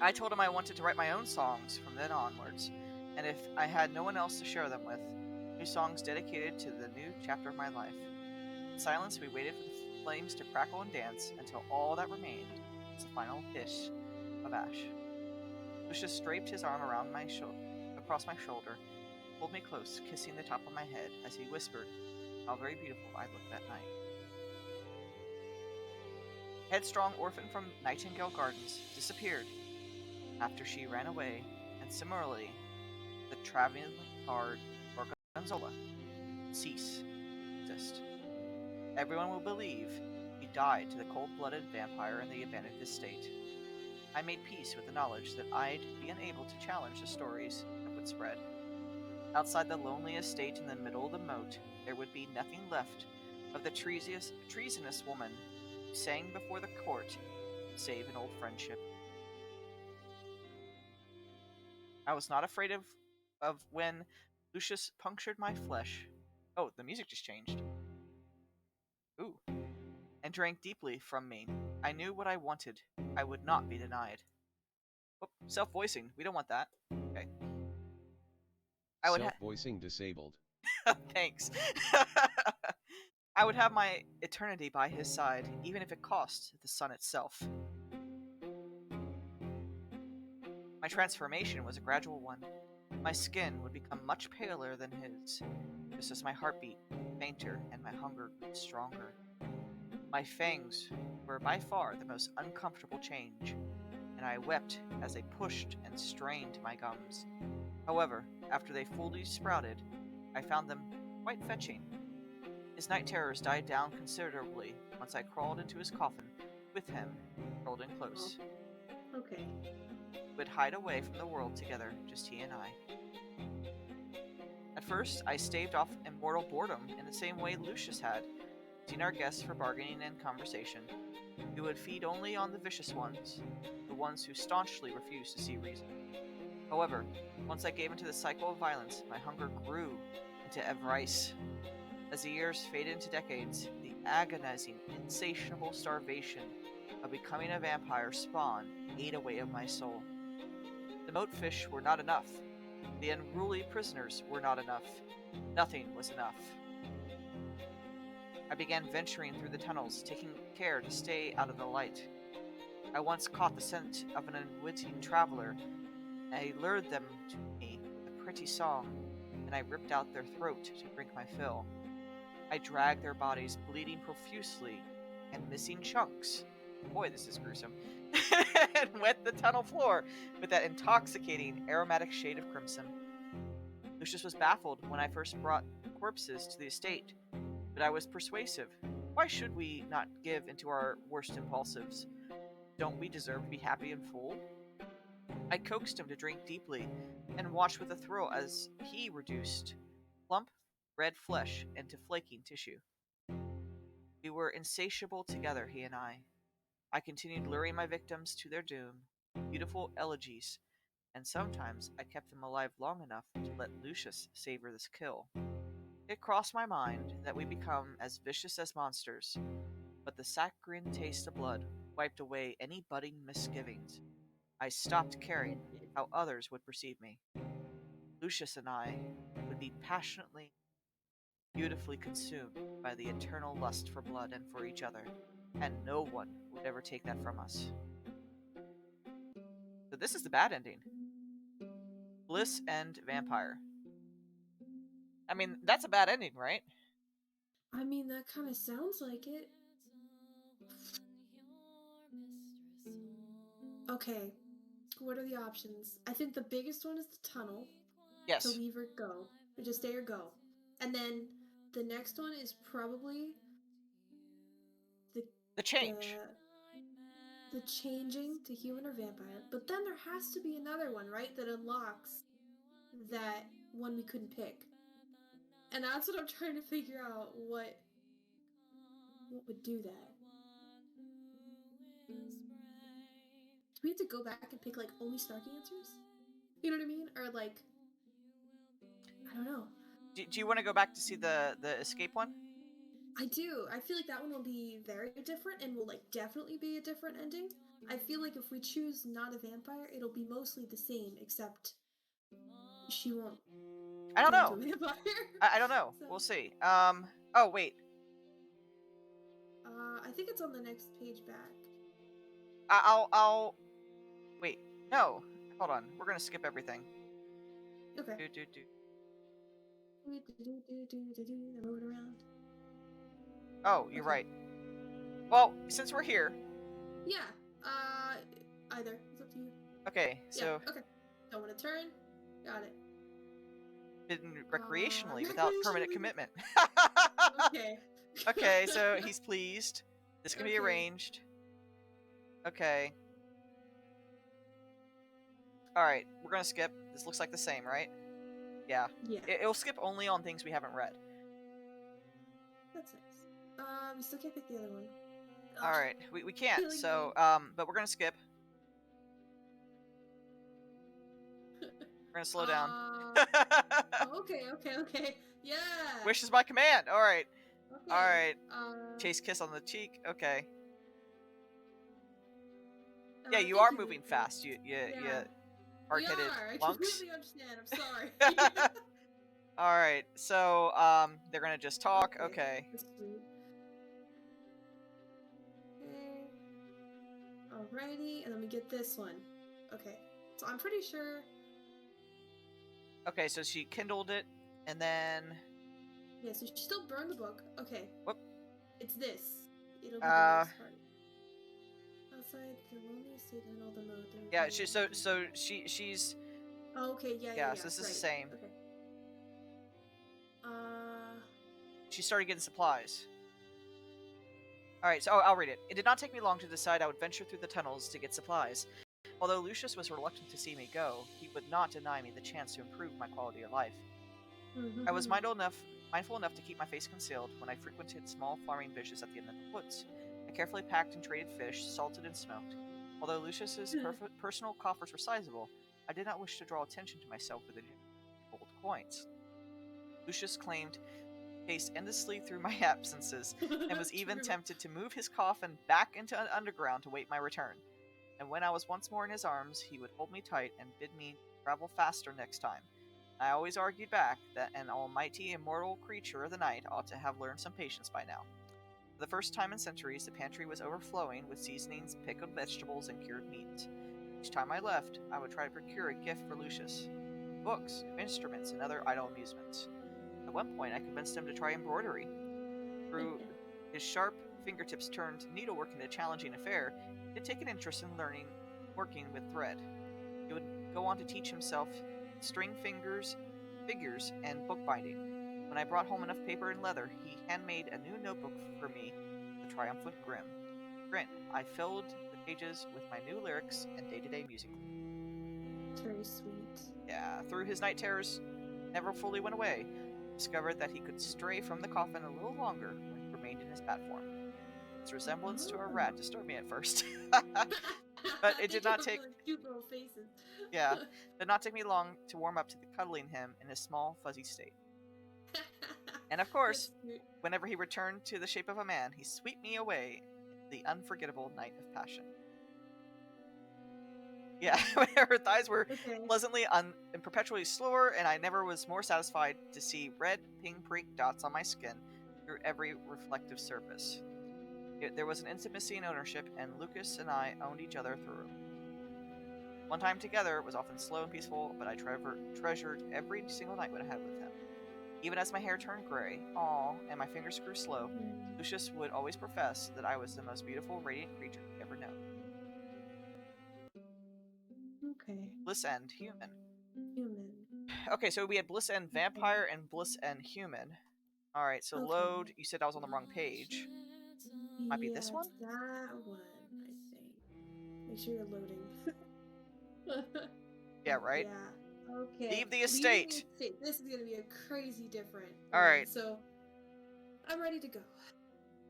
Speaker 2: I told him I wanted to write my own songs from then onwards, and if I had no one else to share them with, new songs dedicated to the new chapter of my life. In silence, we waited flames to crackle and dance until all that remained was the final hiss of ash. Lucius draped his arm around across my shoulder, pulled me close, kissing the top of my head as he whispered how very beautiful I looked that night. Headstrong orphan from Nightingale Gardens disappeared after she ran away, and similarly, the traveling bard Gorgonzola cease to exist. Everyone will believe he died to the cold-blooded vampire in the abandoned estate. I made peace with the knowledge that I'd be unable to challenge the stories that would spread. Outside the lonely estate in the middle of the moat, there would be nothing left of the treasonous woman who sang before the court to save an old friendship. I was not afraid of when Lucius punctured my flesh. Oh, the music just changed. Ooh. And drank deeply from me. I knew what I wanted. I would not be denied. Oh, self-voicing. We don't want that. Okay.
Speaker 5: Self-voicing disabled.
Speaker 2: Thanks. I would have my eternity by his side, even if it cost the sun itself. My transformation was a gradual one. My skin would become much paler than his, just as my heartbeat fainter and my hunger grew stronger. My fangs were by far the most uncomfortable change, and I wept as they pushed and strained my gums. However, after they fully sprouted, I found them quite fetching. His night terrors died down considerably once I crawled into his coffin with him, curled in close.
Speaker 1: Okay.
Speaker 2: We'd hide away from the world together, just he and I. At first, I staved off immortal boredom in the same way Lucius had, using our guests for bargaining and conversation. We would feed only on the vicious ones, the ones who staunchly refused to see reason. However, once I gave into the cycle of violence, my hunger grew into avarice. As the years faded into decades, the agonizing, insatiable starvation of becoming a vampire spawn ate away of my soul. The moat fish were not enough. The unruly prisoners were not enough. Nothing was enough. I began venturing through the tunnels, taking care to stay out of the light. I once caught the scent of an unwitting traveler. I lured them to me with a pretty song, and I ripped out their throat to drink my fill. I dragged their bodies bleeding profusely and missing chunks. Boy, this is gruesome. And wet the tunnel floor with that intoxicating aromatic shade of crimson. Lucius was baffled when I first brought corpses to the estate, but I was persuasive. Why should we not give into our worst impulsives? Don't we deserve to be happy and full? I coaxed him to drink deeply, and watched with a thrill as he reduced plump, red flesh into flaking tissue. We were insatiable together, he and I. I continued luring my victims to their doom, beautiful elegies, and sometimes I kept them alive long enough to let Lucius savor this kill. It crossed my mind that we become as vicious as monsters, but the saccharine taste of blood wiped away any budding misgivings. I stopped caring how others would perceive me. Lucius and I would be passionately, beautifully consumed by the eternal lust for blood and for each other, and no one would ever take that from us. So this is the bad ending. Bliss and vampire. I mean, that's a bad ending, right?
Speaker 1: I mean, that kind of sounds like it. Okay, what are the options? I think the biggest one is the tunnel.
Speaker 2: Yes.
Speaker 1: To leave or go. Or just stay or go. And then the next one is probably
Speaker 2: the change.
Speaker 1: The changing to human or vampire. But then there has to be another one, right? That unlocks that one we couldn't pick. And that's what I'm trying to figure out. What would do that? Do we have to go back and pick, like, only snarky answers? You know what I mean? Or, like, I don't know.
Speaker 2: Do you want to go back to see the escape one?
Speaker 1: I do. I feel like that one will be very different and will, like, definitely be a different ending. I feel like if we choose not a vampire, it'll be mostly the same, except she won't.
Speaker 2: I don't know.
Speaker 1: Vampire.
Speaker 2: I don't know. So. We'll see. Oh wait.
Speaker 1: I think it's on the next page back.
Speaker 2: I'll wait. No, hold on. We're gonna skip everything.
Speaker 1: Okay.
Speaker 2: Do.
Speaker 1: They're moving around.
Speaker 2: Oh, you're
Speaker 1: Okay.
Speaker 2: right. Well, since we're here.
Speaker 1: Yeah. Either. It's up to you.
Speaker 2: Okay, so.
Speaker 1: Yeah, okay. Don't want to turn. Got it.
Speaker 2: Bidden recreationally without permanent commitment.
Speaker 1: Okay.
Speaker 2: Okay, so he's pleased. This can be
Speaker 1: Okay.
Speaker 2: arranged. Okay. Alright, we're gonna skip. This looks like the same, right? Yeah.
Speaker 1: Yeah.
Speaker 2: It'll skip only on things we haven't read.
Speaker 1: That's nice. We still can't pick the other one.
Speaker 2: Alright, we can't,
Speaker 1: Killing
Speaker 2: so, but we're gonna skip. We're gonna slow down.
Speaker 1: Okay. Yeah.
Speaker 2: Wish is my command! Alright.
Speaker 1: Okay.
Speaker 2: Alright. Chase kiss on the cheek. Okay. Yeah, you are moving fast. You hard-headed
Speaker 1: I
Speaker 2: lunks.
Speaker 1: completely understand. I'm sorry.
Speaker 2: Alright, so, they're gonna just talk. Okay.
Speaker 1: That's sweet. Okay. Alrighty, and then we get this one. Okay. So I'm pretty sure...
Speaker 2: Okay, so she kindled it, and then...
Speaker 1: Yeah, so she still burned the book. Okay.
Speaker 2: Whoop.
Speaker 1: It's this. It'll be the next part. Outside the lonely estate and all the mode.
Speaker 2: Yeah, she's...
Speaker 1: Oh, okay, yeah.
Speaker 2: Yeah, so this is the same.
Speaker 1: Okay.
Speaker 2: She started getting supplies. Alright, so I'll read it. It did not take me long to decide I would venture through the tunnels to get supplies. Although Lucius was reluctant to see me go, he would not deny me the chance to improve my quality of life. I was mindful enough to keep my face concealed when I frequented small farming villages at the end of the woods. I carefully packed and traded fish, salted and smoked. Although Lucius's personal coffers were sizable, I did not wish to draw attention to myself with the gold coins. Lucius claimed paced endlessly through my absences, and was even tempted to move his coffin back into an underground to wait my return. And when I was once more in his arms, he would hold me tight and bid me travel faster next time. I always argued back that an almighty immortal creature of the night ought to have learned some patience by now. For the first time in centuries, the pantry was overflowing with seasonings, pickled vegetables, and cured meats. Each time I left, I would try to procure a gift for Lucius. Books, instruments, and other idle amusements. At one point, I convinced him to try embroidery. Through his sharp fingertips turned needlework into a challenging affair, he had taken interest in working with thread. He would go on to teach himself string figures, and bookbinding. When I brought home enough paper and leather, he handmade a new notebook for me, the Triumphant Grin. I filled the pages with my new lyrics and day-to-day music.
Speaker 1: It's very sweet.
Speaker 2: Yeah, through his night terrors never fully went away, I discovered that he could stray from the coffin a little longer when he remained in his bat form. His resemblance to a rat disturbed me at first. But it did not take...
Speaker 1: Cute little faces.
Speaker 2: Yeah, it did not take me long to warm up to cuddling him in his small, fuzzy state. And of course, whenever he returned to the shape of a man, he swept me away in the unforgettable night of passion. Yeah, her thighs were pleasantly and perpetually slower, and I never was more satisfied to see red pinprick dots on my skin through every reflective surface. There was an intimacy in ownership, and Lucas and I owned each other through. One time together was often slow and peaceful, but I treasured every single night when I had with him. Even as my hair turned gray, and my fingers grew slow, Lucius would always profess that I was the most beautiful, radiant creature he'd ever known.
Speaker 1: Okay.
Speaker 2: Bliss End, human.
Speaker 1: Human.
Speaker 2: Okay, so we had Bliss End Vampire and Bliss End Human. Alright, so load, you said I was on the wrong page. Might be this one?
Speaker 1: That one, I think. Make sure you're loading.
Speaker 2: Yeah, right?
Speaker 1: Yeah. Okay.
Speaker 2: Leave the estate.
Speaker 1: This is gonna be a crazy different.
Speaker 2: Alright.
Speaker 1: So, I'm ready to go.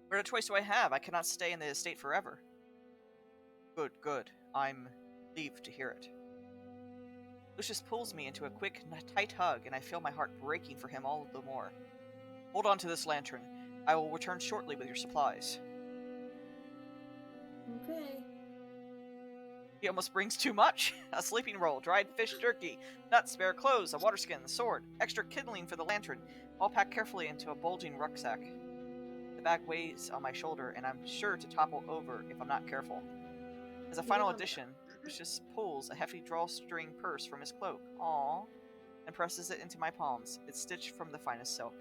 Speaker 2: What other choice do I have? I cannot stay in the estate forever. Good. I'm relieved to hear it. Lucius pulls me into a quick, tight hug, and I feel my heart breaking for him all the more. Hold on to this lantern. I will return shortly with your supplies.
Speaker 1: Okay.
Speaker 2: He almost brings too much. A sleeping roll, dried fish jerky, nuts, spare clothes, a waterskin, a sword, extra kindling for the lantern, all packed carefully into a bulging rucksack. The bag weighs on my shoulder, and I'm sure to topple over if I'm not careful. As a final addition, Lucius pulls a hefty drawstring purse from his cloak, aww, and presses it into my palms. It's stitched from the finest silk.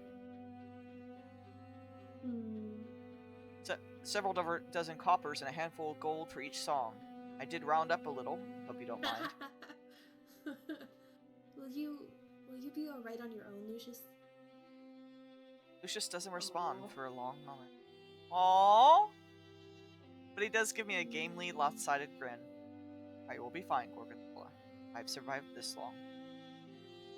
Speaker 2: Several dozen coppers and a handful of gold for each song. I did round up a little. Hope you don't mind.
Speaker 1: Will you be alright on your own, Lucius?
Speaker 2: Lucius doesn't respond for a long moment. Aww! But he does give me a gamely, lopsided grin. I will be fine, Gorgonzola. I've survived this long.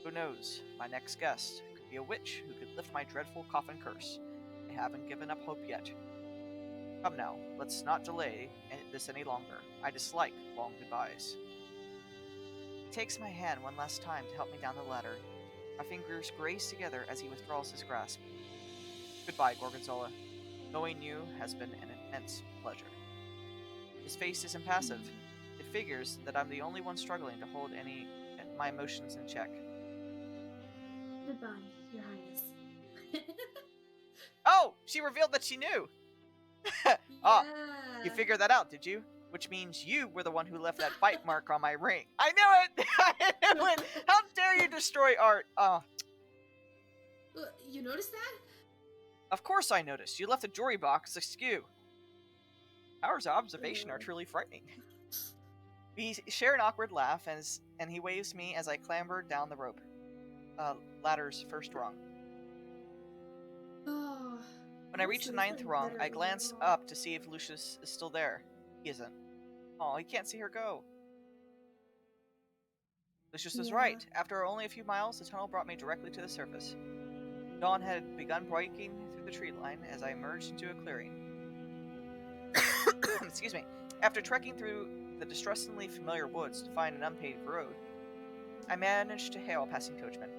Speaker 2: Who knows? My next guest could be a witch who could lift my dreadful coffin curse. I haven't given up hope yet. Come now, let's not delay this any longer. I dislike long goodbyes. He takes my hand one last time to help me down the ladder. Our fingers graze together as he withdraws his grasp. Goodbye, Gorgonzola. Knowing you has been an immense pleasure. His face is impassive. It figures that I'm the only one struggling to hold my emotions in check.
Speaker 1: Goodbye, Your Highness.
Speaker 2: Oh! She revealed that she knew! Ah, you figured that out, did you? Which means you were the one who left that bite mark on my ring. I knew it! I knew it! How dare you destroy art?
Speaker 1: You noticed that?
Speaker 2: Of course I noticed. You left a jewelry box askew. Powers of observation are truly frightening. We share an awkward laugh, and he waves me as I clamber down the rope. Ladder's first rung. When I reach the 9th rung, I glance up to see if Lucius is still there. He isn't. Oh, he can't see her go. Lucius was right. After only a few miles, the tunnel brought me directly to the surface. Dawn had begun breaking through the tree line as I emerged into a clearing. Excuse me. After trekking through the distressingly familiar woods to find an unpaved road, I managed to hail a passing coachman.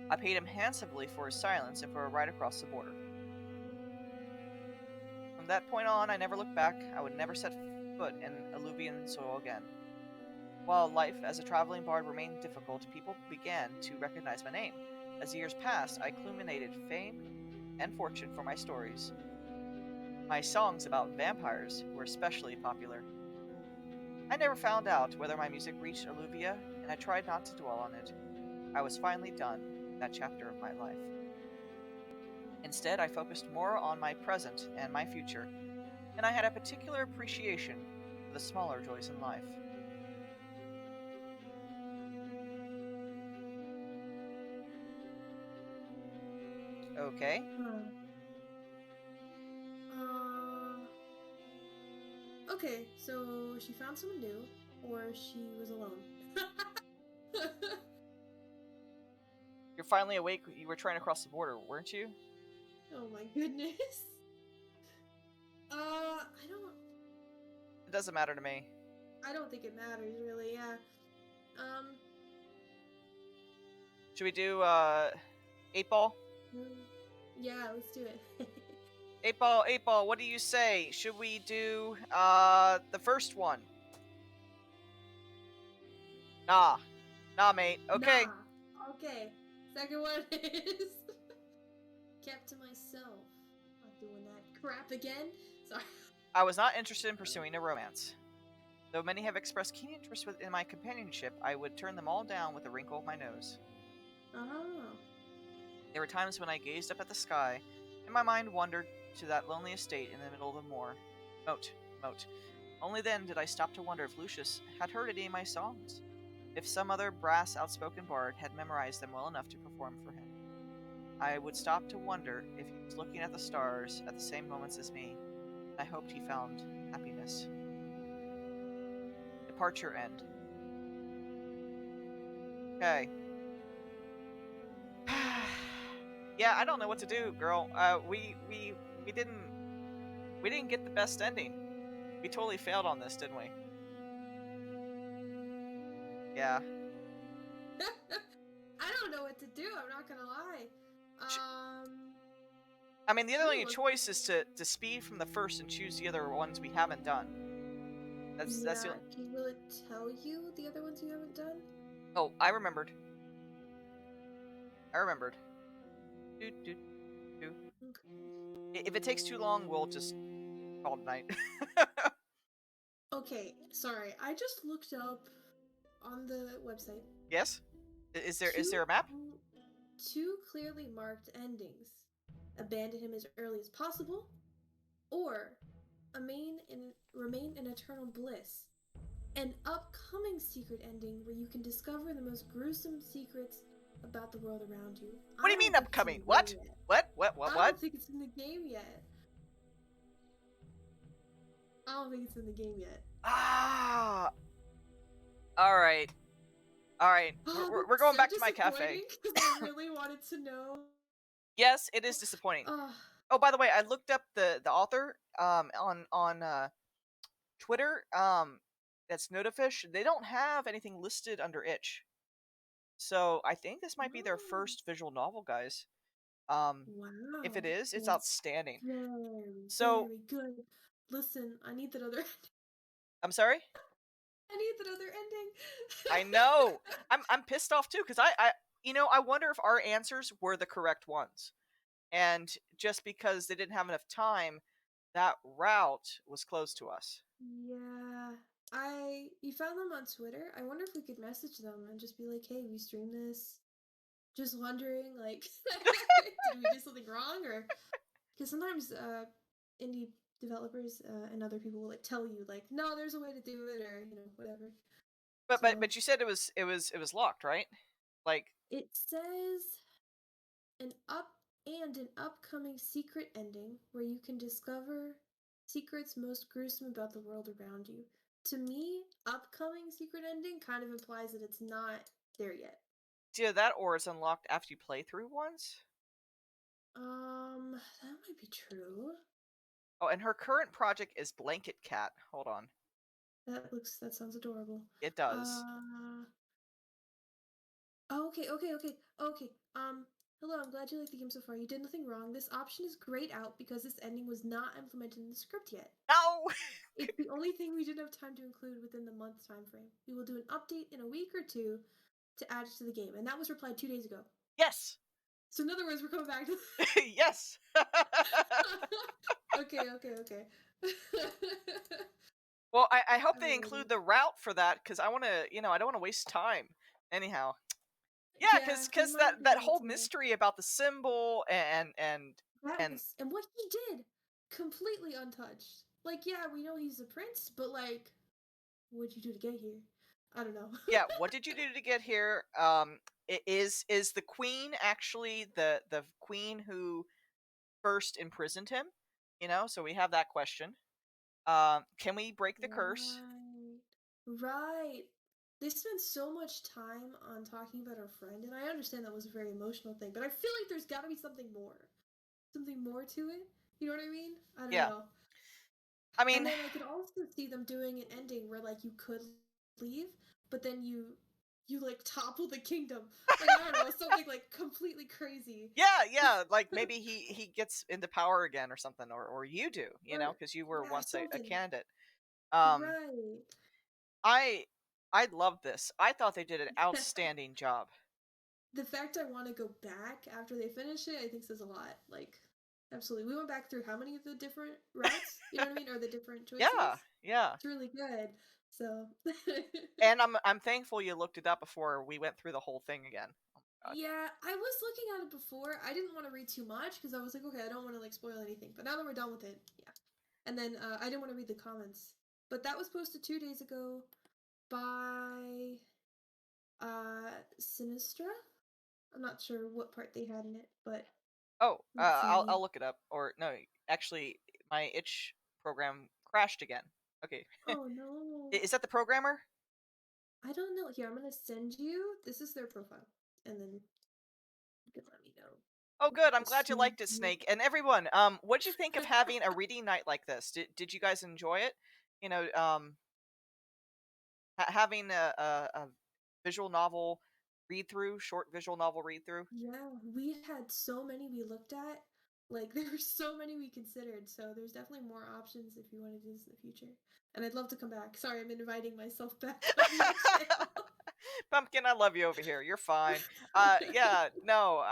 Speaker 2: I paid him handsomely for his silence and for a ride across the border. From that point on, I never looked back. I would never set foot in Alluvian soil again. While life as a traveling bard remained difficult, people began to recognize my name. As years passed, I culminated fame and fortune for my stories. My songs about vampires were especially popular. I never found out whether my music reached Alluvia, and I tried not to dwell on it. I was finally done that chapter of my life. Instead, I focused more on my present and my future, and I had a particular appreciation for the smaller joys in life. Okay.
Speaker 1: Okay, so she found someone new, or she was alone.
Speaker 2: You're finally awake. You were trying to cross the border, weren't you?
Speaker 1: Oh my goodness. I don't...
Speaker 2: It doesn't matter to me.
Speaker 1: I don't think it matters, really, yeah.
Speaker 2: Should we do, 8-ball?
Speaker 1: Yeah, let's do it.
Speaker 2: 8-ball, what do you say? Should we do, the first one? Nah, mate. Okay.
Speaker 1: Nah. Okay. Second one is... kept to myself. Not doing that crap again. Sorry.
Speaker 2: I was not interested in pursuing a romance. Though many have expressed keen interest in my companionship, I would turn them all down with a wrinkle of my nose. There were times when I gazed up at the sky, and my mind wandered to that lonely estate in the middle of the moor. Moat. Only then did I stop to wonder if Lucius had heard any of my songs, if some other brass, outspoken bard had memorized them well enough to perform for him. I would stop to wonder if he was looking at the stars at the same moments as me. I hoped he found happiness. Departure end. Okay. Yeah, I don't know what to do, girl. We didn't get the best ending. We totally failed on this, didn't we? Yeah.
Speaker 1: I don't know what to do, I'm not gonna lie.
Speaker 2: I mean, the only choice is to speed from the first and choose the other ones we haven't done. That's the only...
Speaker 1: Will it tell you the other ones you haven't done?
Speaker 2: Oh, I remembered. Do. If it takes too long, we'll just call it night.
Speaker 1: Okay, sorry. I just looked up on the website
Speaker 2: Yes? Is there a map?
Speaker 1: two clearly marked endings. Abandon him as early as possible, or remain in eternal bliss. An upcoming secret ending where you can discover the most gruesome secrets about the world around you.
Speaker 2: What do
Speaker 1: I
Speaker 2: you mean
Speaker 1: don't think it's in
Speaker 2: upcoming?
Speaker 1: the
Speaker 2: What?
Speaker 1: game yet.
Speaker 2: What?
Speaker 1: I don't think it's in the game yet. I don't think it's in the game yet.
Speaker 2: Ah. All right. We're going back to my cafe.
Speaker 1: Because I really wanted to know.
Speaker 2: Yes, it is disappointing. Oh, by the way, I looked up the author on Twitter. That's Notafish. They don't have anything listed under itch. So I think this might be their first visual novel, guys.
Speaker 1: Wow.
Speaker 2: If it is, it's
Speaker 1: Well,
Speaker 2: outstanding.
Speaker 1: very good. Listen, I need that other.
Speaker 2: I'm sorry?
Speaker 1: I need that other ending.
Speaker 2: I know. I'm pissed off too, because I wonder if our answers were the correct ones. And just because they didn't have enough time, that route was closed to us.
Speaker 1: Yeah. You found them on Twitter. I wonder if we could message them and just be like, hey, we streamed this. Just wondering, like, did we do something wrong? Or because sometimes indie developers and other people will like tell you like, no, there's a way to do it, or whatever.
Speaker 2: But you said it was locked, right? Like,
Speaker 1: it says an upcoming secret ending where you can discover secrets most gruesome about the world around you. To me, upcoming secret ending kind of implies that it's not there yet.
Speaker 2: it's either that or it's unlocked after you play through once.
Speaker 1: That might be true.
Speaker 2: Oh, and her current project is Blanket Cat. Hold on.
Speaker 1: That sounds adorable.
Speaker 2: It does.
Speaker 1: Oh, okay. Hello, I'm glad you like the game so far. You did nothing wrong. This option is grayed out because this ending was not implemented in the script yet.
Speaker 2: No!
Speaker 1: It's the only thing we didn't have time to include within the month time frame. We will do an update in a week or two to add it to the game, and that was replied 2 days ago.
Speaker 2: Yes!
Speaker 1: So in other words, we're coming back to
Speaker 2: yes!
Speaker 1: Okay.
Speaker 2: Well, I hope they include the route for that, because I want to, I don't want to waste time. Anyhow. Yeah, because that whole mystery about the symbol and
Speaker 1: what he did, completely untouched. Like, yeah, we know he's a prince, but like, what'd you do to get here? I don't know.
Speaker 2: Yeah, what did you do to get here? Is the queen actually the queen who first imprisoned him? So we have that question. Can we break the curse?
Speaker 1: Right. They spent so much time on talking about our friend, and I understand that was a very emotional thing, but I feel like there's got to be something more to it. You know what I mean? I don't know.
Speaker 2: I mean,
Speaker 1: and then I could also see them doing an ending where like you could leave, but then you like topple the kingdom. Like, I don't know, something like completely crazy.
Speaker 2: Yeah, like maybe he gets into power again or something, or you do, because you were once a candidate.
Speaker 1: Right.
Speaker 2: I love this. I thought they did an outstanding job.
Speaker 1: The fact I want to go back after they finish it, I think says a lot. Like, absolutely. We went back through how many of the different routes? You know what I mean? Or the different choices?
Speaker 2: Yeah.
Speaker 1: It's really good. So.
Speaker 2: And I'm thankful you looked it up before we went through the whole thing again.
Speaker 1: Oh, yeah, I was looking at it before. I didn't want to read too much because I was like, okay, I don't want to like spoil anything. But now that we're done with it, yeah. And then I didn't want to read the comments. But that was posted 2 days ago by Sinistra. I'm not sure what part they had in it, but
Speaker 2: I'll look it up. Or no, actually, my itch program crashed again. Okay.
Speaker 1: Oh no.
Speaker 2: Is that the programmer?
Speaker 1: I don't know. Here, I'm gonna send you. This is their profile, and then you can let me know.
Speaker 2: Oh, good. I'm glad you liked it, Snake. And everyone, what'd you think of having a reading night like this? Did you guys enjoy it? Having a visual novel short visual novel read through.
Speaker 1: Yeah, we had so many we looked at. Like, there were so many we considered. So there's definitely more options if you want to do this in the future. And I'd love to come back. Sorry, I'm inviting myself back on your channel.
Speaker 2: Pumpkin, I love you over here. You're fine. Yeah, no,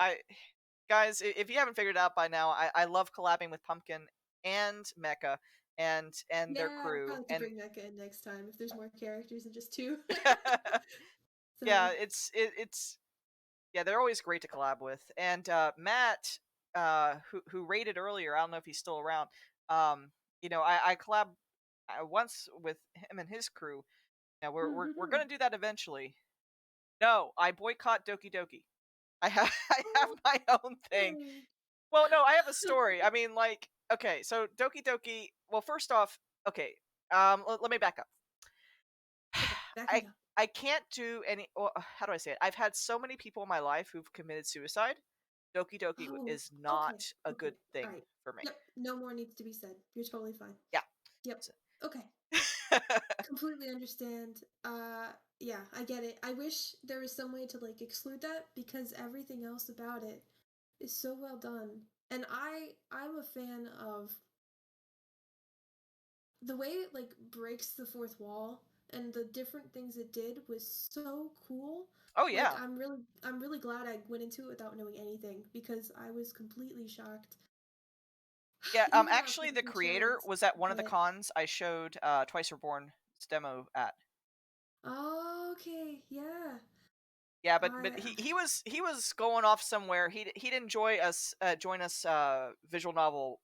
Speaker 2: guys, if you haven't figured it out by now, I love collabing with Pumpkin and Mecha and their
Speaker 1: Yeah, I'll
Speaker 2: crew.
Speaker 1: probably have to
Speaker 2: And
Speaker 1: bring Mecha in next time if there's more characters than just two.
Speaker 2: yeah,
Speaker 1: So,
Speaker 2: it's yeah, they're always great to collab with. And Matt, who rated earlier, I don't know if he's still around. You know, I collab once with him and his crew. Now we're gonna do that eventually. No, I boycott Doki Doki. I have I have my own thing.
Speaker 1: okay.
Speaker 2: Well, no, I have a story. I mean, like, okay, so Doki Doki. Well, first off, okay, let me back up.
Speaker 1: Okay, backing
Speaker 2: I
Speaker 1: up.
Speaker 2: I can't do any. Well, how do I say it? I've had so many people in my life who've committed suicide. Doki Doki
Speaker 1: Oh,
Speaker 2: is
Speaker 1: okay,
Speaker 2: not a
Speaker 1: okay,
Speaker 2: good thing
Speaker 1: all right.
Speaker 2: for me.
Speaker 1: Yep, no more needs to be said. You're totally fine.
Speaker 2: Yeah.
Speaker 1: Yep.
Speaker 2: So-
Speaker 1: Okay. Completely understand. Yeah, I get it. I wish there was some way to like exclude that because everything else about it is so well done. And I'm a fan of the way it like breaks the fourth wall and the different things it did was so cool.
Speaker 2: oh
Speaker 1: Like
Speaker 2: yeah,
Speaker 1: I'm really glad I went into it without knowing anything because I was completely shocked.
Speaker 2: yeah.
Speaker 1: Even not
Speaker 2: Actually, the
Speaker 1: playing
Speaker 2: creator
Speaker 1: chance,
Speaker 2: was at one of the
Speaker 1: but
Speaker 2: cons I showed Twice Reborn's demo at.
Speaker 1: okay, yeah.
Speaker 2: Yeah, but
Speaker 1: I
Speaker 2: he was going off somewhere. He'd enjoy us join us visual novel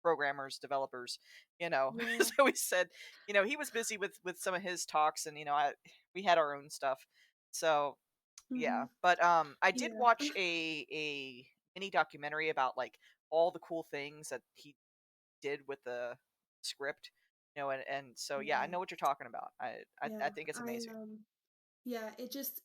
Speaker 2: programmers, developers, you know.
Speaker 1: yeah.
Speaker 2: So we said, you know, he was busy with some of his talks, and you know, we had our own stuff. So yeah,
Speaker 1: Mhm.
Speaker 2: but I did
Speaker 1: Yeah.
Speaker 2: watch a mini documentary about like all the cool things that he did with the script, you know, and so yeah, I
Speaker 1: Yeah.
Speaker 2: know what you're talking about. I
Speaker 1: Yeah.
Speaker 2: think it's amazing.
Speaker 1: Yeah, it just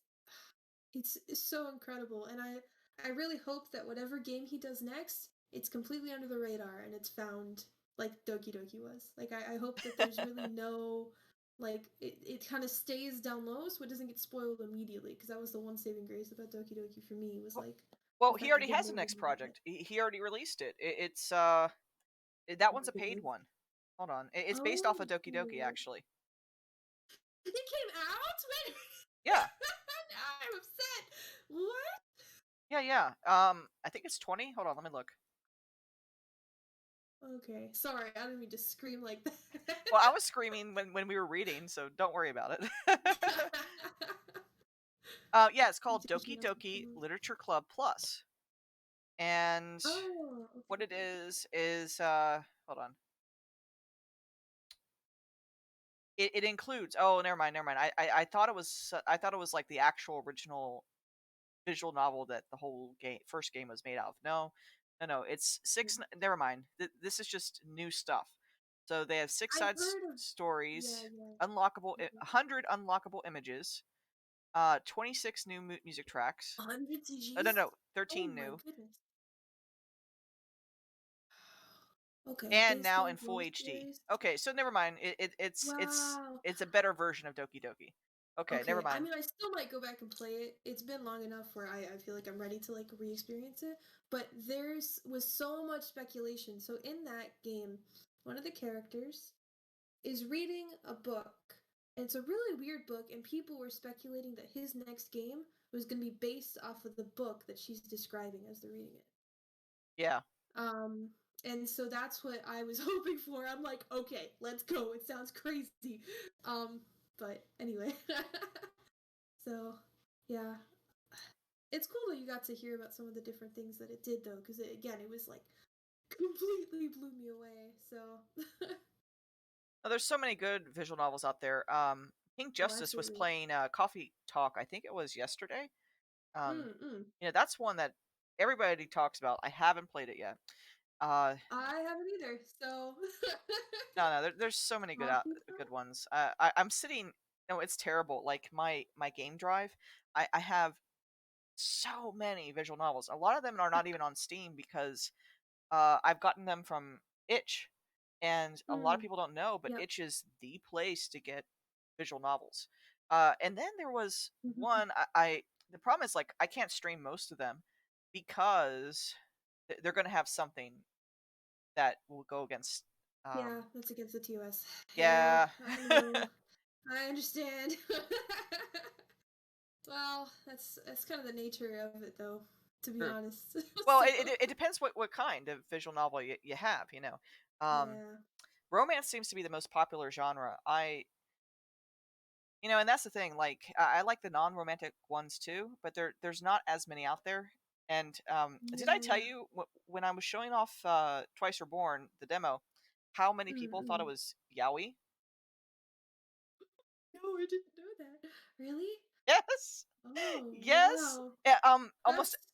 Speaker 1: it's so incredible and I really hope that whatever game he does next, it's completely under the radar and it's found like Doki Doki was. Like I hope that there's really no like it kind of stays down low so it doesn't get spoiled immediately because that was the one saving grace about Doki Doki for me was like
Speaker 2: Well,
Speaker 1: the
Speaker 2: he
Speaker 1: fact that
Speaker 2: already
Speaker 1: they
Speaker 2: has the
Speaker 1: molded
Speaker 2: next
Speaker 1: me with it.
Speaker 2: project. He already released it. It's that
Speaker 1: Oh
Speaker 2: one's
Speaker 1: my
Speaker 2: a paid
Speaker 1: goodness.
Speaker 2: one. Hold on. It's based off of
Speaker 1: Oh.
Speaker 2: Doki Doki actually.
Speaker 1: It came out? Wait.
Speaker 2: Yeah.
Speaker 1: I'm upset. What?
Speaker 2: Yeah, yeah. I think it's 20. Hold on, let me look.
Speaker 1: Okay, sorry, I didn't mean to scream like that.
Speaker 2: Well, I was screaming when we were reading, so don't worry about it. Yeah, it's
Speaker 1: You
Speaker 2: called
Speaker 1: teach me
Speaker 2: Doki
Speaker 1: not to
Speaker 2: Doki
Speaker 1: scream.
Speaker 2: Literature Club Plus. And
Speaker 1: Oh,
Speaker 2: what
Speaker 1: okay,
Speaker 2: it
Speaker 1: okay.
Speaker 2: is hold on. It includes. Oh, never mind, never mind. I thought it was like the actual original visual novel that the whole first game was made out of. No, no, it's six. Never mind. This is just new stuff. So they have six
Speaker 1: I've
Speaker 2: side
Speaker 1: heard of. Yeah,
Speaker 2: stories,
Speaker 1: yeah.
Speaker 2: unlockable,
Speaker 1: Okay.
Speaker 2: 100 unlockable images, 26 new music tracks.
Speaker 1: 100
Speaker 2: No,
Speaker 1: CGs?
Speaker 2: no,
Speaker 1: Oh
Speaker 2: 13
Speaker 1: my
Speaker 2: new,
Speaker 1: goodness. Okay,
Speaker 2: and
Speaker 1: based
Speaker 2: now
Speaker 1: on
Speaker 2: in full
Speaker 1: both
Speaker 2: HD.
Speaker 1: series.
Speaker 2: Okay, so never mind.
Speaker 1: Wow.
Speaker 2: It's a better version of Doki Doki. Okay, never
Speaker 1: Okay, I
Speaker 2: mind.
Speaker 1: mean, I still might go back and play it. It's been long enough where I feel like I'm ready to like re-experience it. But there's was so much speculation. So in that game, one of the characters is reading a book. And it's a really weird book, and people were speculating that his next game was going to be based off of the book that she's describing as they're reading it.
Speaker 2: Yeah.
Speaker 1: Um, and so that's what I was hoping for. I'm like, okay, let's go. It sounds crazy. Um, but anyway. So, yeah. It's cool that you got to hear about some of the different things that it did, though, because again, it was like completely blew me away. So,
Speaker 2: Oh, there's so many good visual novels out there. King
Speaker 1: oh,
Speaker 2: Justice was
Speaker 1: absolutely.
Speaker 2: playing Coffee Talk. I think it was yesterday.
Speaker 1: Mm, mm.
Speaker 2: You know, that's one that everybody talks about. I haven't played it yet. Uh,
Speaker 1: I haven't either. So,
Speaker 2: no, there's so many
Speaker 1: coffee
Speaker 2: good
Speaker 1: talk?
Speaker 2: ones. I'm sitting. No, it's terrible. Like my game drive, I have so many visual novels. A lot of them are not even on Steam because I've gotten them from Itch, and a lot of
Speaker 1: Mm,
Speaker 2: people don't know, but
Speaker 1: yep.
Speaker 2: Itch is the place to get visual novels. And then there was
Speaker 1: Mhm.
Speaker 2: one the problem is like I can't stream most of them because they're going to have something that will go against.
Speaker 1: Yeah, that's against the TOS. Yeah,
Speaker 2: Yeah.
Speaker 1: I know. I understand. Well, that's kind of the nature of it, though. to be
Speaker 2: True.
Speaker 1: honest.
Speaker 2: Well,
Speaker 1: So,
Speaker 2: it depends what kind of visual novel you have, you know.
Speaker 1: yeah.
Speaker 2: Romance seems to be the most popular genre. You know, and that's the thing. Like, I like the non-romantic ones too, but there's not as many out there. And did I tell
Speaker 1: Yeah.
Speaker 2: you when I was showing off Twice Reborn, the demo, how many people thought it
Speaker 1: Mm-mm.
Speaker 2: was yaoi?
Speaker 1: No, I didn't know that. Really?
Speaker 2: Yes,
Speaker 1: Oh,
Speaker 2: yes.
Speaker 1: wow.
Speaker 2: Almost
Speaker 1: That's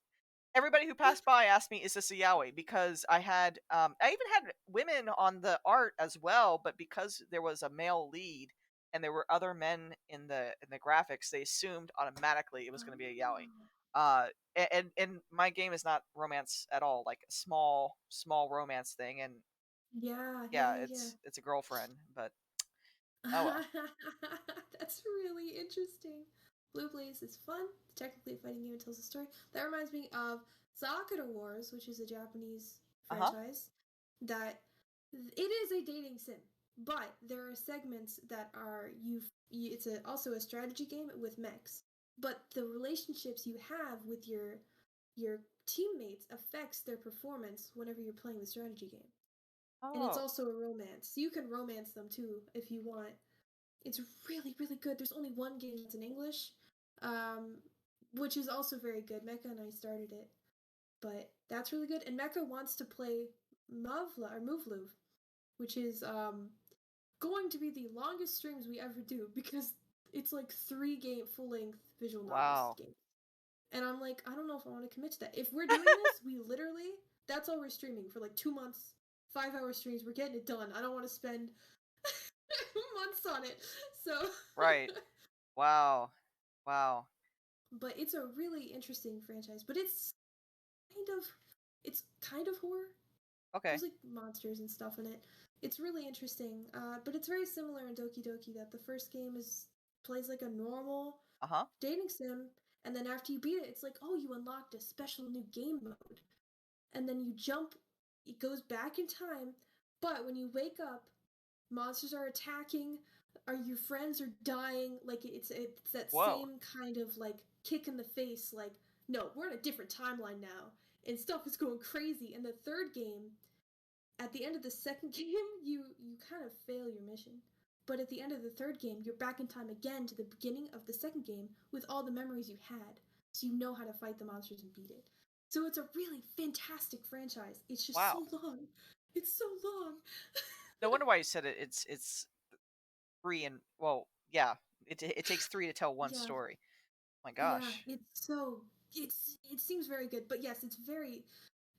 Speaker 2: everybody who passed by asked me, "Is this a yaoi?" Because I even had women on the art as well, but because there was a male lead and there were other men in the graphics, they assumed automatically it was going to be a yaoi.
Speaker 1: oh.
Speaker 2: And my game is not romance at all, like a small romance thing, and
Speaker 1: Yeah, yeah,
Speaker 2: yeah,
Speaker 1: yeah, yeah.
Speaker 2: it's a girlfriend, but oh well.
Speaker 1: That's really interesting. Blue Blaze is fun. It's technically a fighting game. It tells a story. That reminds me of Sakura Wars, which is a Japanese
Speaker 2: Uh huh.
Speaker 1: franchise. That it is a dating sim, but there are segments that are it's also a strategy game with mechs. But the relationships you have with your teammates affects their performance whenever you're playing the strategy game. And it's
Speaker 2: Oh
Speaker 1: also a romance. You can romance them too if you want. It's really, really good. There's only one game that's in English, um, which is also very good. Mecca and I started it, but that's really good. And Mecca wants to play Mavla or Muvluv, which is going to be the longest streams we ever do because it's like 3 game full length visual novels
Speaker 2: wow.
Speaker 1: game. And I'm like, I don't know if I want to commit to that. If we're doing this, we literally that's all we're streaming for like 2 months, 5 hour streams. We're getting it done. I don't want to spend months on it. So
Speaker 2: Right. Wow. Wow.
Speaker 1: but it's a really interesting franchise. But kind of it's kind of horror.
Speaker 2: Okay.
Speaker 1: There's like monsters and stuff in it. It's really interesting. But it's very similar in Doki Doki that the first game is plays like a normal
Speaker 2: Uh huh.
Speaker 1: dating sim, and then after you beat it, it's like, oh, you unlocked a special new game mode. And then you jump, it goes back in time, but when you wake up, monsters are attacking, or your friends are dying. Like it's that
Speaker 2: Whoa.
Speaker 1: same kind of like kick in the face. Like no, we're in a different timeline now, and stuff is going crazy. And the third game, at the end of the second game, you kind of fail your mission. But at the end of the third game, you're back in time again to the beginning of the second game with all the memories you had, so you know how to fight the monsters and beat it. So it's a really fantastic franchise. It's just
Speaker 2: Wow.
Speaker 1: so long. It's so long.
Speaker 2: No wonder why you said it. It's three and well, yeah. It takes three to tell one
Speaker 1: Yeah,
Speaker 2: story. My
Speaker 1: yeah.
Speaker 2: gosh.
Speaker 1: It seems very good, but yes, it's very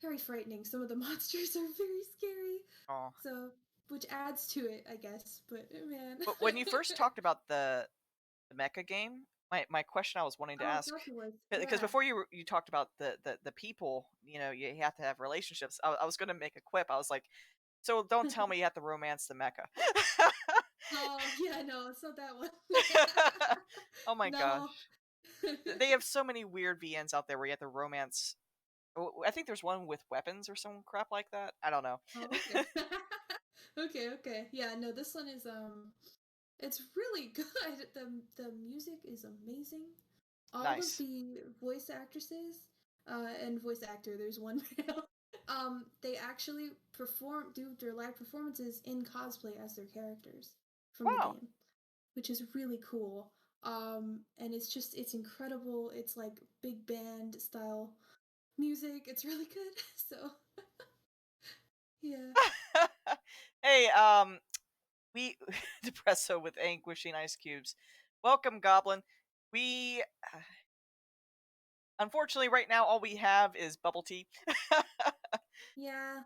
Speaker 1: very frightening. Some of the monsters are very scary.
Speaker 2: Oh.
Speaker 1: So which adds to it, I guess. But man.
Speaker 2: But when you first talked about the mecha game, my question I was wanting to
Speaker 1: Oh,
Speaker 2: ask,
Speaker 1: afterwards.
Speaker 2: because
Speaker 1: Yeah.
Speaker 2: before you talked about the people, you know, you have to have relationships. I was going to make a quip. I was like, so don't tell me you have to romance the mecha.
Speaker 1: Oh, yeah, no, it's not that one.
Speaker 2: Oh my
Speaker 1: No.
Speaker 2: gosh. They have so many weird VNs out there where you have to romance. I think there's one with weapons or some crap like that. I don't know.
Speaker 1: Oh, okay. Okay, okay. Yeah, no, this one is it's really good. The music is amazing. All of
Speaker 2: Nice.
Speaker 1: the voice actresses and voice actor, there's one male. They actually do their live performances in cosplay as their characters from the
Speaker 2: Wow.
Speaker 1: game, which is really cool. And it's incredible. It's like big band style music. It's really good. So yeah.
Speaker 2: Hey, we depresso with anguishing ice cubes. Welcome, Goblin. We unfortunately right now all we have is bubble tea.
Speaker 1: Yeah.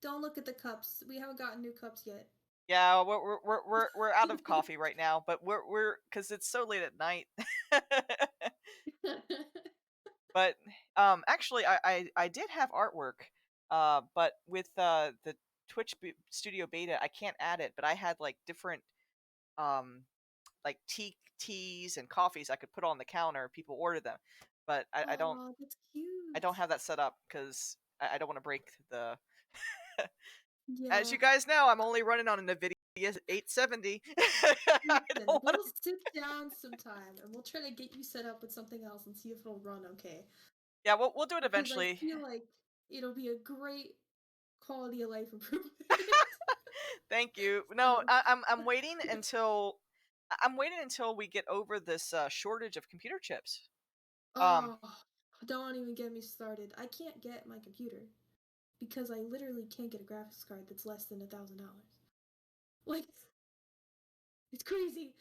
Speaker 1: Don't look at the cups. We haven't gotten new cups yet.
Speaker 2: Yeah, we're out of coffee right now, but we're because it's so late at night. But actually, I did have artwork, but with the Studio Beta, I can't add it. But I had like different um like teas and coffees I could put on the counter. People order them, but
Speaker 1: Oh, that's
Speaker 2: I
Speaker 1: cute.
Speaker 2: don't have that set up because I don't want to break the. As
Speaker 1: Yeah.
Speaker 2: you guys know, I'm only running on a NVIDIA 870. I
Speaker 1: Listen,
Speaker 2: don't want
Speaker 1: we'll
Speaker 2: to.
Speaker 1: sit down sometime and we'll try to get you set up with something else and see if it'll run okay.
Speaker 2: Yeah, we'll do it
Speaker 1: because I
Speaker 2: eventually.
Speaker 1: feel like it'll be a great quality of life improvement.
Speaker 2: Thank you. No,
Speaker 1: So,
Speaker 2: I'm waiting until we get over this shortage of computer chips. Um,
Speaker 1: oh, don't even get me started. I can't get my computer because I literally can't get a graphics card that's less than $1,000. Like, it's crazy.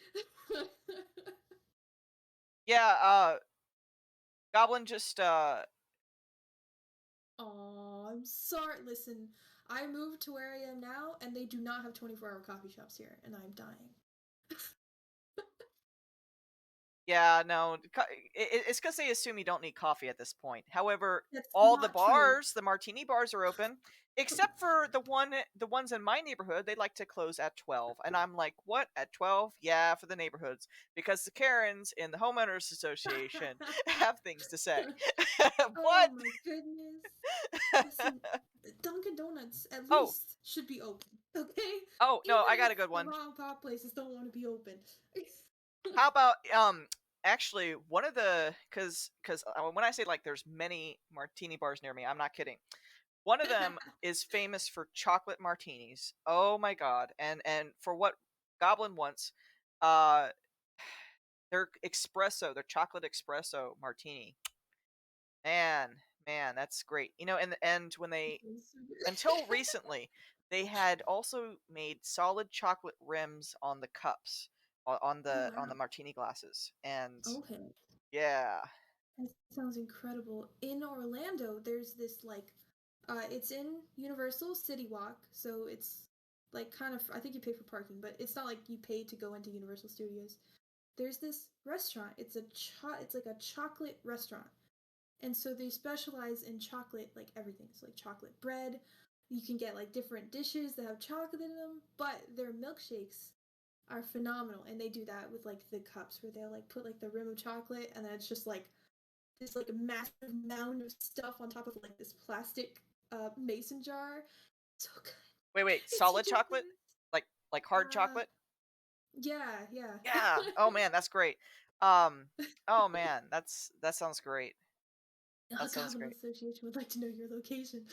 Speaker 2: yeah. Goblin just
Speaker 1: Oh, I'm sorry. Listen, I moved to where I am now, and they do not have 24-hour coffee shops here, and I'm dying.
Speaker 2: Yeah, no, it's because they assume you don't need coffee at this point. However,
Speaker 1: That's
Speaker 2: all the
Speaker 1: not true.
Speaker 2: bars, the martini bars, are open, except for the ones in my neighborhood. They like to close at 12, and I'm like, what, at 12? Yeah, for the neighborhoods, because the Karens in the homeowners association have things to say.
Speaker 1: Oh
Speaker 2: What?
Speaker 1: my goodness. Listen, Dunkin' Donuts at
Speaker 2: Oh,
Speaker 1: least should be open, okay?
Speaker 2: oh no, I
Speaker 1: Even
Speaker 2: got
Speaker 1: if
Speaker 2: a good
Speaker 1: the
Speaker 2: one.
Speaker 1: mom and pop places don't want to be open.
Speaker 2: How about actually one of the because when I say like there's many martini bars near me, I'm not kidding. One of them is famous for chocolate martinis. Oh my god. And for what Goblin wants, uh their chocolate espresso martini. Man, man, that's great. And when they until recently, they had also made solid chocolate rims on the cups
Speaker 1: Oh
Speaker 2: on the
Speaker 1: wow.
Speaker 2: martini glasses. And
Speaker 1: Okay.
Speaker 2: yeah.
Speaker 1: That sounds incredible. In Orlando, there's this like it's in Universal City Walk, so it's like kind of I think you pay for parking, but it's not like you pay to go into Universal Studios. There's this restaurant. It's like a chocolate restaurant. And so they specialize in chocolate like everything. So like chocolate bread, you can get like different dishes that have chocolate in them, but their milkshakes are phenomenal and they do that with like the cups where they'll like put like the rim of chocolate and then it's just like this like massive mound of stuff on top of like this plastic mason jar. So good.
Speaker 2: Wait,
Speaker 1: It's
Speaker 2: solid chocolate?
Speaker 1: ridiculous.
Speaker 2: Like hard
Speaker 1: Uh
Speaker 2: chocolate?
Speaker 1: yeah, yeah.
Speaker 2: Yeah. Oh man, that's great. Um oh man, that sounds great. That sounds
Speaker 1: Goblin
Speaker 2: great.
Speaker 1: Association would like to know your location.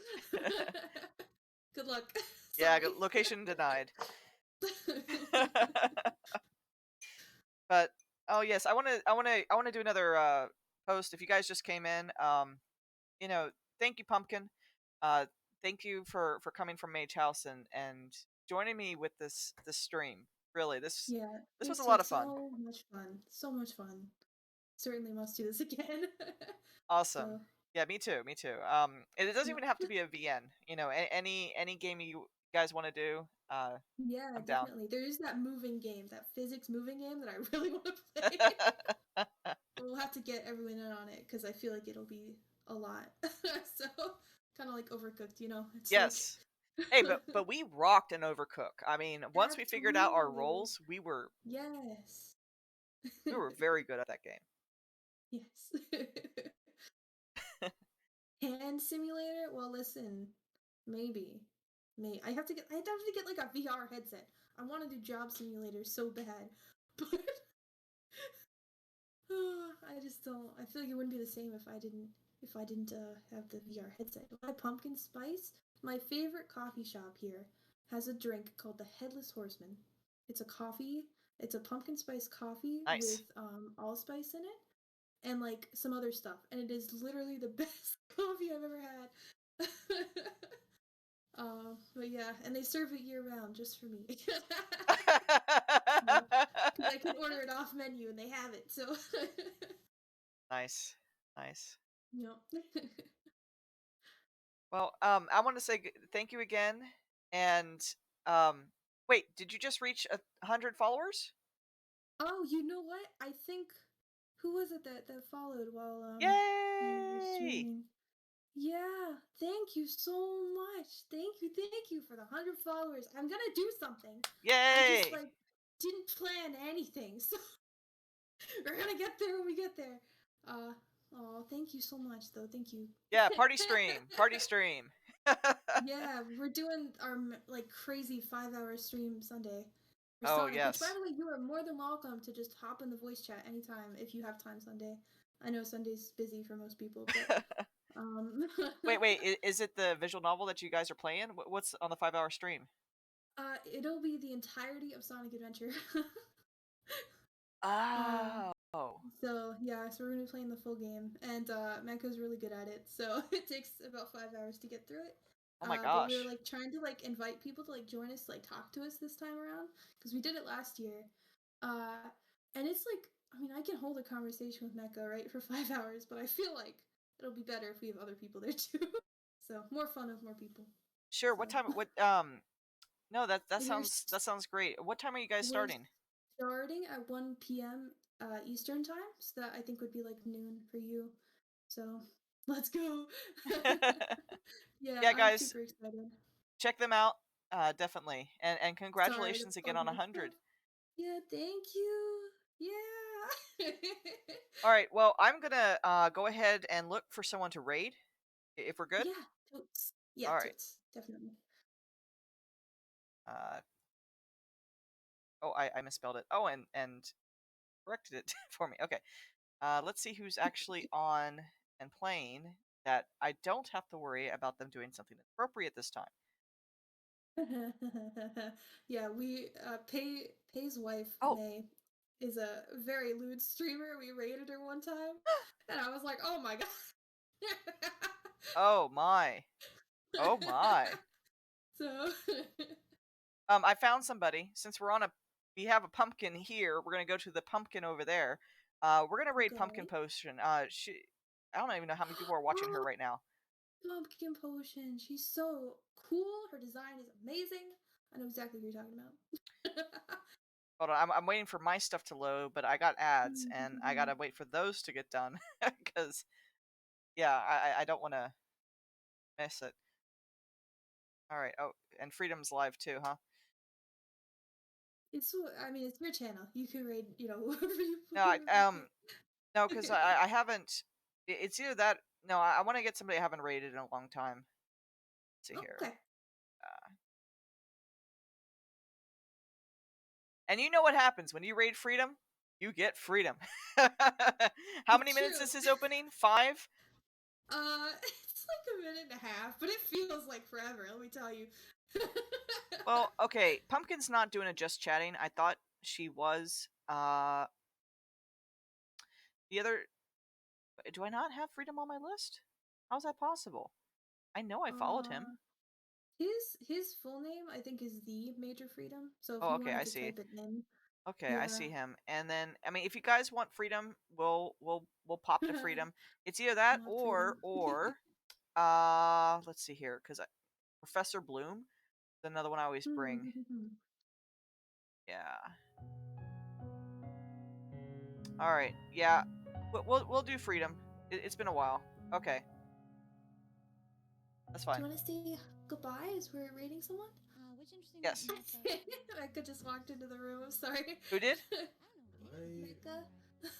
Speaker 1: Good luck.
Speaker 2: Yeah,
Speaker 1: Sorry.
Speaker 2: location denied. But oh yes, I want to do another post if you guys just came in. You know, thank you Pumpkin. Uh thank you for coming from MageHouse and joining me with this stream. Really,
Speaker 1: Yeah,
Speaker 2: this was a
Speaker 1: this
Speaker 2: lot
Speaker 1: was
Speaker 2: of fun.
Speaker 1: so much fun. So much fun. Certainly must do this again.
Speaker 2: Awesome.
Speaker 1: So,
Speaker 2: Yeah, me too. Me too. And it doesn't
Speaker 1: yep.
Speaker 2: even have to be a VN. You know, any game you guys want to do,
Speaker 1: Yeah,
Speaker 2: I'm down.
Speaker 1: definitely. There is that moving game, that physics moving game that I really want to play. We'll have to get everyone in on it because I feel like it'll be a lot. So, kind of like Overcooked, you know? It's like.
Speaker 2: Yes. Hey, but we rocked an Overcook. I mean, once we figured out our
Speaker 1: Absolutely.
Speaker 2: roles,
Speaker 1: Yes.
Speaker 2: we were very good at that game.
Speaker 1: Yes. Hand simulator? Well, listen, maybe. I'd have to get like a VR headset. I want to do job simulator so bad. But I just don't I feel like it wouldn't be the same if I didn't have the VR headset. My pumpkin spice, my favorite coffee shop here has a drink called the Headless Horseman. It's a coffee, it's a pumpkin spice coffee with
Speaker 2: Nice.
Speaker 1: allspice in it and like some other stuff, and it is literally the best coffee I've ever had. But yeah, and they serve it year round just for me. So, because I can order it off menu and they have it. So,
Speaker 2: Nice. Nice.
Speaker 1: yep.
Speaker 2: Well, I want to say thank you again. And um, wait, did you just reach 100 followers?
Speaker 1: Oh, you know what? I think who was it that followed while you were
Speaker 2: Yay!
Speaker 1: streaming? Yeah, thank you so much. Thank you for the 100 followers. I'm gonna do something. I just
Speaker 2: Yay!
Speaker 1: like didn't plan anything, so we're gonna get there when we get there. Oh, thank you so much, though. Thank you.
Speaker 2: Yeah, party stream. Party stream.
Speaker 1: Yeah, we're doing our like crazy 5-hour stream Sunday for
Speaker 2: Oh,
Speaker 1: Sonic. Which, by
Speaker 2: yes.
Speaker 1: the way, you are more than welcome to just hop in the voice chat anytime if you have time Sunday. I know Sunday's busy for most people, but
Speaker 2: Wait, is it the visual novel that you guys are playing? What's on the 5-hour stream?
Speaker 1: It'll be the entirety of Sonic Adventure.
Speaker 2: Oh.
Speaker 1: So yeah, so we're gonna be playing the full game, and Mecho's really good at it, so it takes about 5 hours to get through it.
Speaker 2: Oh my
Speaker 1: But we were
Speaker 2: gosh.
Speaker 1: like trying to like invite people to like join us, to, like talk to us this time around, because we did it last year. And it's like, I mean, I can hold a conversation with Mecha, right, for 5 hours, but I feel like it'll be better if we have other people there too. So more fun with more people.
Speaker 2: Sure. What time? No, that
Speaker 1: We're
Speaker 2: sounds great. What time are you guys
Speaker 1: we're
Speaker 2: starting?
Speaker 1: starting at 1 p.m. Eastern time, so that I think would be like noon for you. So let's go. Yeah,
Speaker 2: Yeah,
Speaker 1: I'm
Speaker 2: guys,
Speaker 1: super excited.
Speaker 2: check them out. Definitely. And
Speaker 1: Sorry,
Speaker 2: congratulations
Speaker 1: that's
Speaker 2: again on
Speaker 1: bugging.
Speaker 2: 100.
Speaker 1: Yeah, thank you. Yeah.
Speaker 2: All right. Well, I'm gonna go ahead and look for someone to raid. If we're good.
Speaker 1: Yeah, totes. Yeah,
Speaker 2: All right.
Speaker 1: totes. Definitely.
Speaker 2: Oh, I misspelled it. Oh, and corrected it for me. Okay. Let's see who's actually on and playing. That I don't have to worry about them doing something appropriate this time.
Speaker 1: Yeah, we Pay's wife,
Speaker 2: Oh.
Speaker 1: May, is a very lewd streamer. We raided her one time, and I was like, oh my god.
Speaker 2: Oh my. Oh my.
Speaker 1: So
Speaker 2: I found somebody. Since we have a pumpkin here, we're gonna go to the pumpkin over there. We're gonna raid Pumpkin
Speaker 1: okay.
Speaker 2: Potion. I don't even know how many people are watching her
Speaker 1: Oh,
Speaker 2: right now.
Speaker 1: Pumpkin Potion. She's so cool. Her design is amazing. I know exactly what you're talking about.
Speaker 2: Hold on, I'm waiting for my stuff to load, but I got ads, and I gotta wait for those to get done, because, yeah, I don't want to miss it. Alright, oh, and Freedom's live too, huh?
Speaker 1: I mean, it's your channel. You can raid, whoever you
Speaker 2: No,
Speaker 1: whoever you want.
Speaker 2: no, because I haven't, it's either that, no, I want to get somebody I haven't raided in a long time. Let's see here.
Speaker 1: Okay.
Speaker 2: And you know what happens when you raid Freedom? You get freedom. How many minutes
Speaker 1: True.
Speaker 2: is his opening? 5?
Speaker 1: It's like a minute and a half, but it feels like forever, let me tell you.
Speaker 2: Well, okay, Pumpkin's not doing a just chatting. I thought she was. The other, do I not have Freedom on my list? How's that possible? I know I followed him.
Speaker 1: His full name I think is the Major Freedom. So if
Speaker 2: Oh,
Speaker 1: you
Speaker 2: okay,
Speaker 1: wanted
Speaker 2: I
Speaker 1: to
Speaker 2: see.
Speaker 1: type it in,
Speaker 2: Okay, I
Speaker 1: yeah.
Speaker 2: see him. And then, I mean, if you guys want Freedom, we'll pop to Freedom. It's either that
Speaker 1: Want freedom.
Speaker 2: let's see here, because Professor Bloom is another one I always bring. Yeah. All right. Yeah. We'll do Freedom. It's been a while. Okay. That's
Speaker 1: Do
Speaker 2: fine.
Speaker 1: you want to say goodbye as we're rating someone?
Speaker 4: Which interesting
Speaker 2: Yes.
Speaker 1: Mecca just walked into the room. I'm sorry.
Speaker 2: Who did?
Speaker 1: Mecca.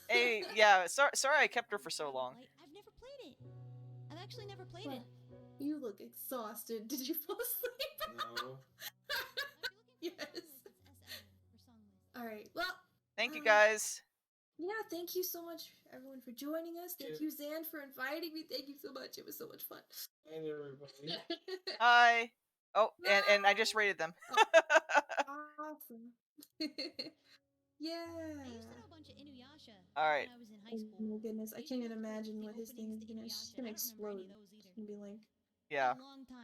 Speaker 2: Hey, yeah. Sorry I kept her for so long.
Speaker 4: I've never played it. I've actually never played
Speaker 1: Well,
Speaker 4: it.
Speaker 1: you look exhausted. Did you fall asleep?
Speaker 5: No.
Speaker 1: Yes. All right. Well.
Speaker 2: Thank you guys.
Speaker 1: Yeah, thank you so much, everyone, for joining us. Thank you, Zan, for inviting me. Thank you so much. It was so much fun.
Speaker 5: And everybody.
Speaker 2: Hi. Oh, and I just rated them.
Speaker 1: Awesome. Yeah.
Speaker 4: I used to know a bunch of Inuyasha
Speaker 2: All right.
Speaker 4: when I was in high
Speaker 1: Oh
Speaker 4: school.
Speaker 1: my goodness, I
Speaker 4: They
Speaker 1: can't
Speaker 4: usually
Speaker 1: even
Speaker 4: go for
Speaker 1: imagine
Speaker 4: the
Speaker 1: what his thing
Speaker 4: openings
Speaker 1: is
Speaker 4: to
Speaker 1: gonna. It's
Speaker 4: Inuyasha.
Speaker 1: gonna
Speaker 4: I don't remember any
Speaker 1: explode.
Speaker 4: of those
Speaker 1: It's
Speaker 4: either.
Speaker 1: gonna be like.
Speaker 2: Yeah.
Speaker 4: A long time